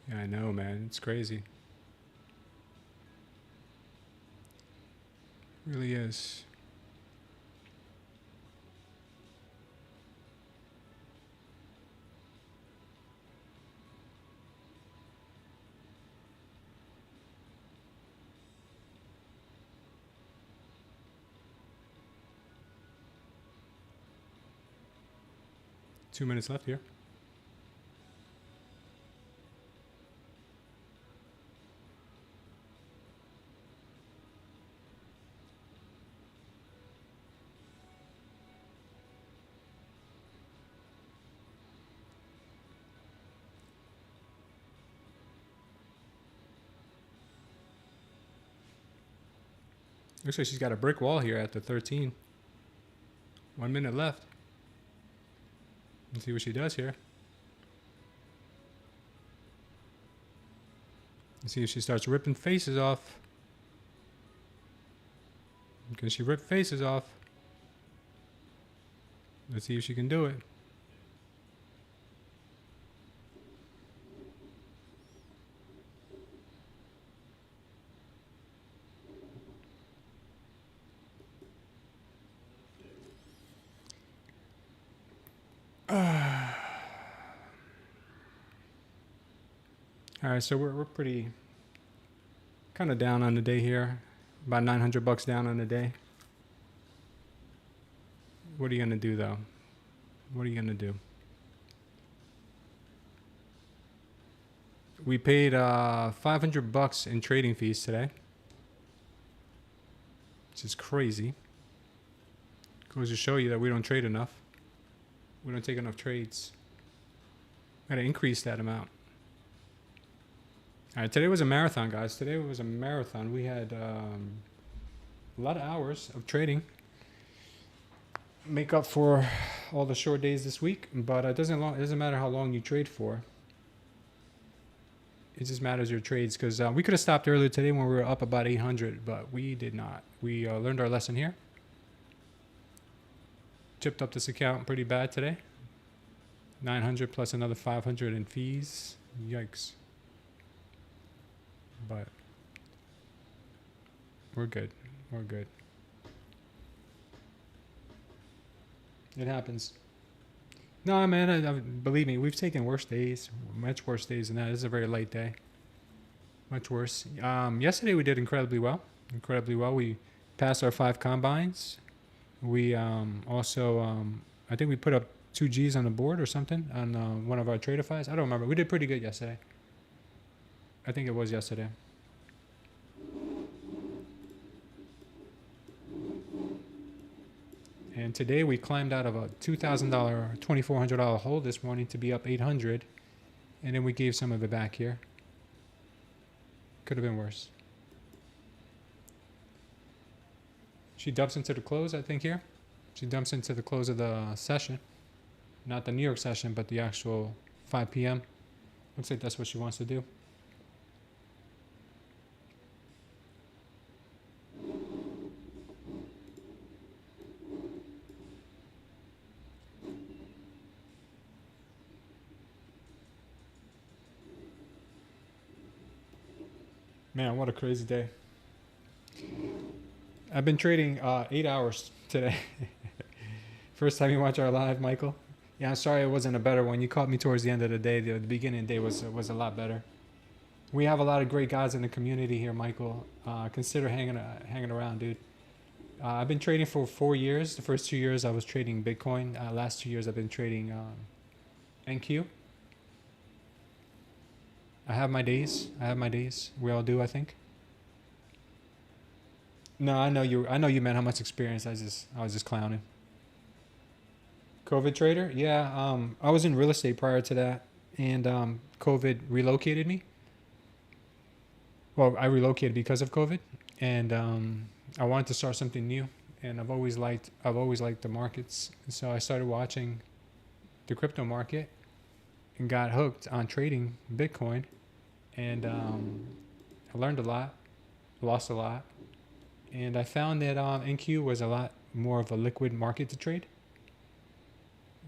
Yeah, I know, man. It's crazy. It really is. Two minutes left here. Looks like she's got a brick wall here at the 13. 1 minute left. Let's see what she does here. Let's see if she starts ripping faces off. Can she rip faces off? Let's see if she can do it. All right, so we're pretty kind of down on the day here. About $900 down on the day. What are you gonna do though? What are you gonna do? We paid $500 in trading fees today, which is crazy. Goes to show you that we don't trade enough. We don't take enough trades. Gotta increase that amount. All right, today was a marathon, guys. Today was a marathon. We had a lot of hours of trading. Make up for all the short days this week, but it doesn't matter how long you trade for. It just matters your trades, because we could have stopped earlier today when we were up about 800, but we did not. We learned our lesson here. Chipped up this account pretty bad today. 900 plus another 500 in fees. Yikes. But we're good. We're good. It happens. No, man, believe me, we've taken worse days, much worse days than that. This is a very light day. Much worse. Yesterday we did incredibly well. We passed our 5 combines. We also, I think we put up 2 Gs on the board or something on one of our Tradeifys. I don't remember. We did pretty good yesterday. I think it was yesterday. And today we climbed out of a $2,000, $2,400 hole this morning to be up 800, and then we gave some of it back here. Could have been worse. She dumps into the close, I think here. She dumps into the close of the session, not the New York session, but the actual 5 p.m. Looks like that's what she wants to do. Man, what a crazy day. I've been trading 8 hours today. First time you watch our live, Michael. Yeah, I'm sorry it wasn't a better one. You caught me towards the end of the day. The beginning of the day was a lot better. We have a lot of great guys in the community here, Michael. Consider hanging around, dude. I've been trading for 4 years. The first 2 years I was trading Bitcoin. Last 2 years I've been trading NQ. I have my days. We all do, I think. No, I know you meant how much experience. I was just clowning. COVID trader? Yeah, I was in real estate prior to that, and COVID relocated me. Well, I relocated because of COVID, and I wanted to start something new. And I've always liked the markets, so I started watching the crypto market and got hooked on trading Bitcoin, and I learned a lot, lost a lot, and I found that NQ was a lot more of a liquid market to trade.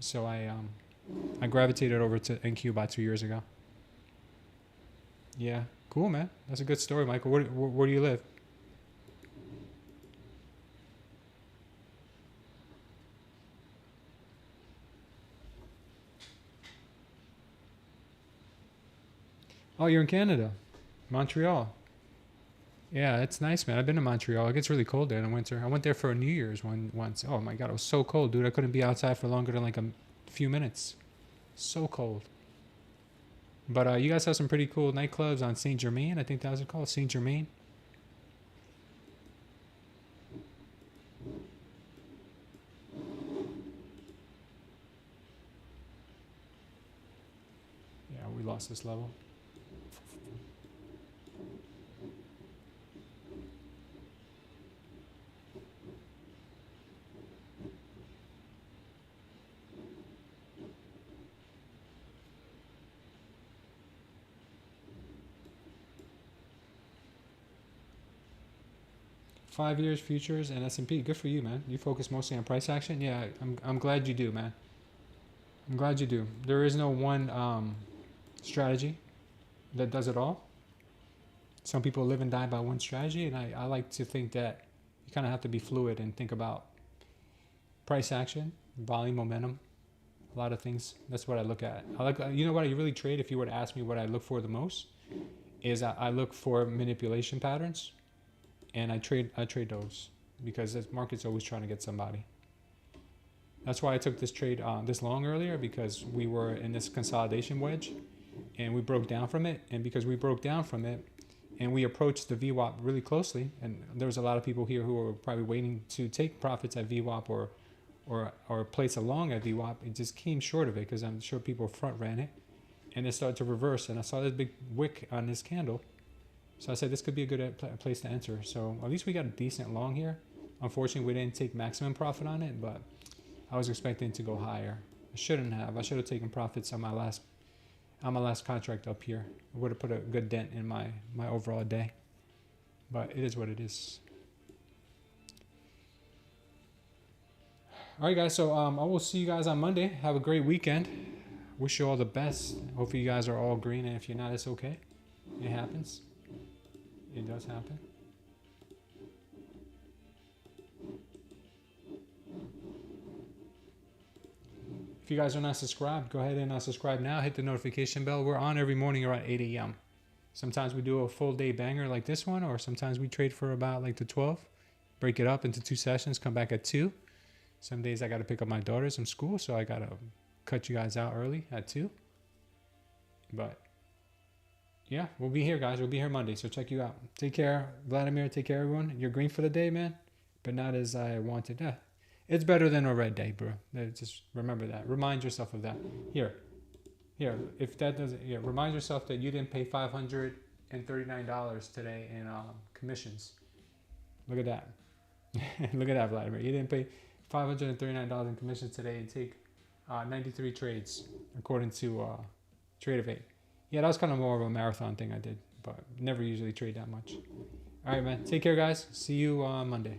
So I gravitated over to NQ about 2 years ago. Yeah, cool, man. That's a good story, Michael. Where do you live? Oh, you're in Canada, Montreal. Yeah, it's nice, man. I've been to Montreal. It gets really cold there in the winter. I went there for a New Year's once. Oh my God, it was so cold, dude. I couldn't be outside for longer than like a few minutes. So cold. But you guys have some pretty cool nightclubs on Saint Germain. I think that was it called, Saint Germain. Yeah, we lost this level. 5 years futures and S&P. Good for you, man. You focus mostly on price action. Yeah, I'm glad you do, man. I'm glad you do. There is no one strategy that does it all. Some people live and die by one strategy, and I like to think that you kind of have to be fluid and think about price action, volume, momentum, a lot of things. That's what I look at. You know what I really trade, if you were to ask me what I look for the most, is I look for manipulation patterns, and I trade those because the market's always trying to get somebody. That's why I took this trade this long earlier, because we were in this consolidation wedge and we broke down from it. And because we broke down from it and we approached the VWAP really closely, and there was a lot of people here who were probably waiting to take profits at VWAP or place a long at VWAP, it just came short of it because I'm sure people front ran it, and it started to reverse. And I saw this big wick on this candle. So I said this could be a good place to enter. So at least we got a decent long here. Unfortunately, we didn't take maximum profit on it, but I was expecting to go higher. I shouldn't have. I should have taken profits on my last contract up here. It would have put a good dent in my overall day. But it is what it is. All right, guys. So I will see you guys on Monday. Have a great weekend. Wish you all the best. Hopefully you guys are all green, and if you're not, it's okay. It happens. It does happen. If you guys are not subscribed, go ahead and subscribe now. Hit the notification bell. We're on every morning around 8 a.m. Sometimes we do a full day banger like this one, or sometimes we trade for about like the 12. Break it up into 2 sessions, come back at 2. Some days I got to pick up my daughters from school, so I got to cut you guys out early at 2. But yeah, we'll be here, guys. We'll be here Monday, so check you out. Take care, Vladimir. Take care, everyone. You're green for the day, man, but not as I wanted. It's better than a red day, bro. Just remember that. Remind yourself of that. Here. If that doesn't, remind yourself that you didn't pay $539 today in commissions. Look at that. Look at that, Vladimir. You didn't pay $539 in commissions today and take 93 trades, according to Tradeify. Yeah, that was kind of more of a marathon thing I did, but never usually trade that much. All right, man. Take care, guys. See you on Monday.